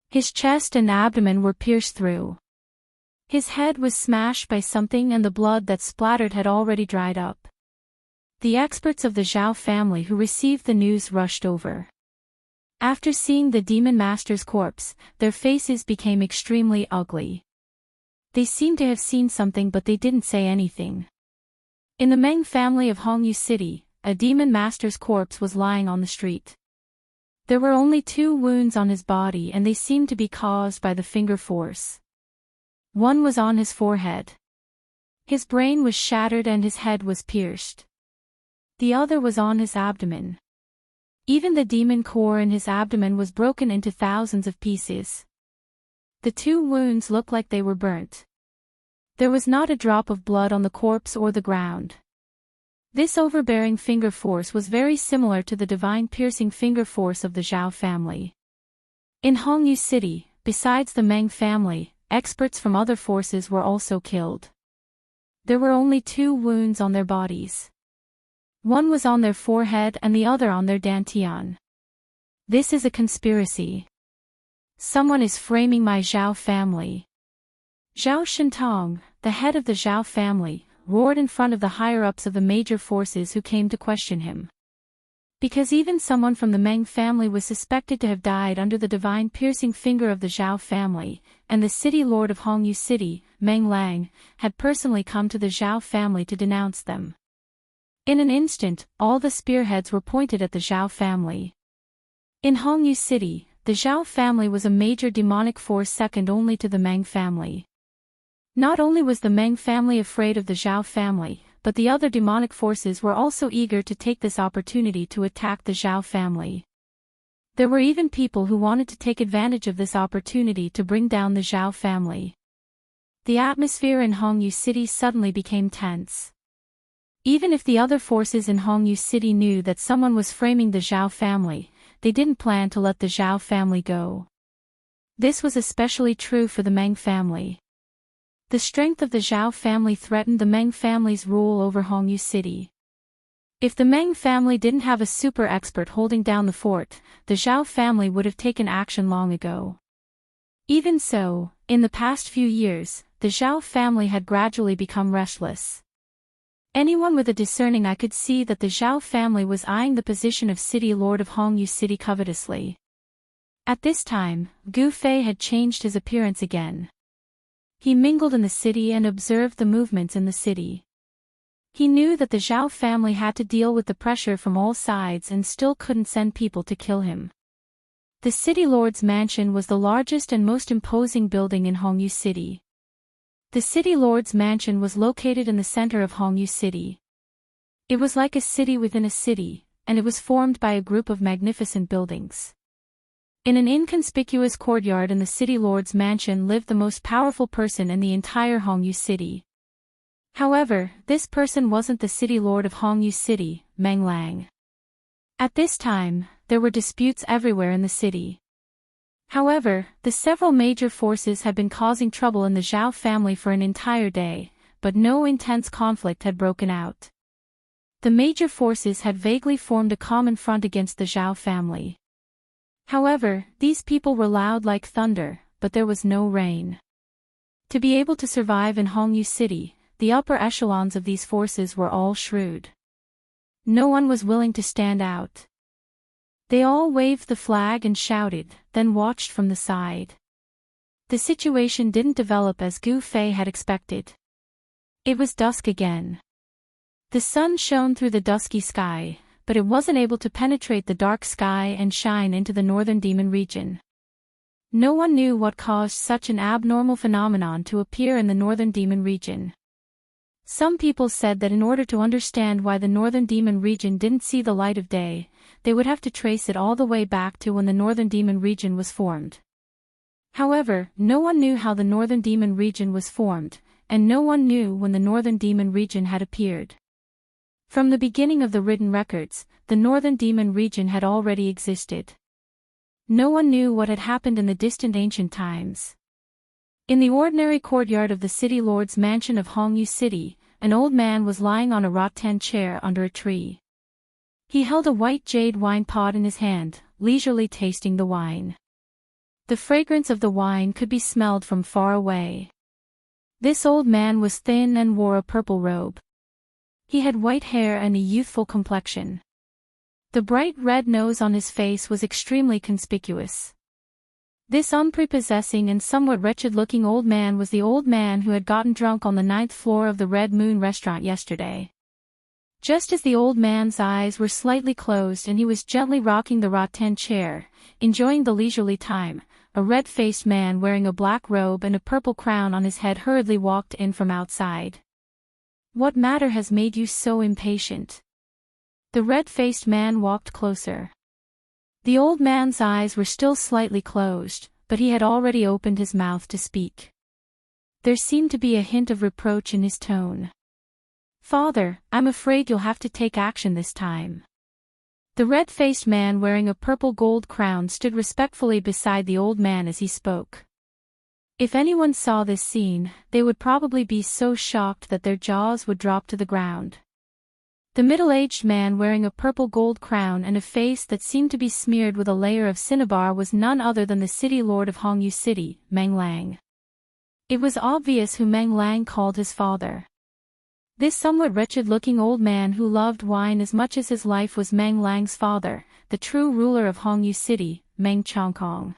His chest and abdomen were pierced through. His head was smashed by something and the blood that splattered had already dried up. The experts of the Zhao family who received the news rushed over. After seeing the demon master's corpse, their faces became extremely ugly. They seemed to have seen something but they didn't say anything. In the Meng family of Hongyu City, a demon master's corpse was lying on the street. There were only 2 wounds on his body and they seemed to be caused by the finger force. One was on his forehead. His brain was shattered and his head was pierced. The other was on his abdomen. Even the demon core in his abdomen was broken into thousands of pieces. The 2 wounds looked like they were burnt. There was not a drop of blood on the corpse or the ground. This overbearing finger force was very similar to the divine piercing finger force of the Zhao family. In Hongyu City, besides the Meng family, experts from other forces were also killed. There were only 2 wounds on their bodies. One was on their forehead and the other on their dantian. This is a conspiracy. Someone is framing my Zhao family. Zhao Shintong, the head of the Zhao family, roared in front of the higher-ups of the major forces who came to question him. Because even someone from the Meng family was suspected to have died under the divine piercing finger of the Zhao family, and the city lord of Hongyu City, Meng Lang, had personally come to the Zhao family to denounce them. In an instant, all the spearheads were pointed at the Zhao family. In Hongyu City, the Zhao family was a major demonic force second only to the Meng family. Not only was the Meng family afraid of the Zhao family, but the other demonic forces were also eager to take this opportunity to attack the Zhao family. There were even people who wanted to take advantage of this opportunity to bring down the Zhao family. The atmosphere in Hongyu City suddenly became tense. Even if the other forces in Hongyu City knew that someone was framing the Zhao family, they didn't plan to let the Zhao family go. This was especially true for the Meng family. The strength of the Zhao family threatened the Meng family's rule over Hongyu City. If the Meng family didn't have a super expert holding down the fort, the Zhao family would have taken action long ago. Even so, in the past few years, the Zhao family had gradually become restless. Anyone with a discerning eye could see that the Zhao family was eyeing the position of city lord of Hongyu City covetously. At this time, Gu Fei had changed his appearance again. He mingled in the city and observed the movements in the city. He knew that the Zhao family had to deal with the pressure from all sides and still couldn't send people to kill him. The city lord's mansion was the largest and most imposing building in Hongyu City. The city lord's mansion was located in the center of Hongyu City. It was like a city within a city, and it was formed by a group of magnificent buildings. In an inconspicuous courtyard in the city lord's mansion lived the most powerful person in the entire Hongyu City. However, this person wasn't the city lord of Hongyu City, Meng Lang. At this time, there were disputes everywhere in the city. However, the several major forces had been causing trouble in the Zhao family for an entire day, but no intense conflict had broken out. The major forces had vaguely formed a common front against the Zhao family. However, these people were loud like thunder, but there was no rain. To be able to survive in Hongyu City, the upper echelons of these forces were all shrewd. No one was willing to stand out. They all waved the flag and shouted, then watched from the side. The situation didn't develop as Gu Fei had expected. It was dusk again. The sun shone through the dusky sky, but it wasn't able to penetrate the dark sky and shine into the northern demon region. No one knew what caused such an abnormal phenomenon to appear in the northern demon region. Some people said that in order to understand why the northern demon region didn't see the light of day, they would have to trace it all the way back to when the northern demon region was formed. However, no one knew how the northern demon region was formed, and no one knew when the northern demon region had appeared. From the beginning of the written records, the northern demon region had already existed. No one knew what had happened in the distant ancient times. In the ordinary courtyard of the city lord's mansion of Hongyu City, an old man was lying on a rattan chair under a tree. He held a white jade wine pot in his hand, leisurely tasting the wine. The fragrance of the wine could be smelled from far away. This old man was thin and wore a purple robe. He had white hair and a youthful complexion. The bright red nose on his face was extremely conspicuous. This unprepossessing and somewhat wretched-looking old man was the old man who had gotten drunk on the 9th floor of the Red Moon restaurant yesterday. Just as the old man's eyes were slightly closed and he was gently rocking the rattan chair, enjoying the leisurely time, a red-faced man wearing a black robe and a purple crown on his head hurriedly walked in from outside. "What matter has made you so impatient?" The red-faced man walked closer. The old man's eyes were still slightly closed, but he had already opened his mouth to speak. There seemed to be a hint of reproach in his tone. "Father, I'm afraid you'll have to take action this time." The red-faced man wearing a purple gold crown stood respectfully beside the old man as he spoke. If anyone saw this scene, they would probably be so shocked that their jaws would drop to the ground. The middle-aged man wearing a purple gold crown and a face that seemed to be smeared with a layer of cinnabar was none other than the city lord of Hongyu City, Meng Lang. It was obvious who Meng Lang called his father. This somewhat wretched-looking old man who loved wine as much as his life was Meng Lang's father, the true ruler of Hongyu City, Meng Chongkong.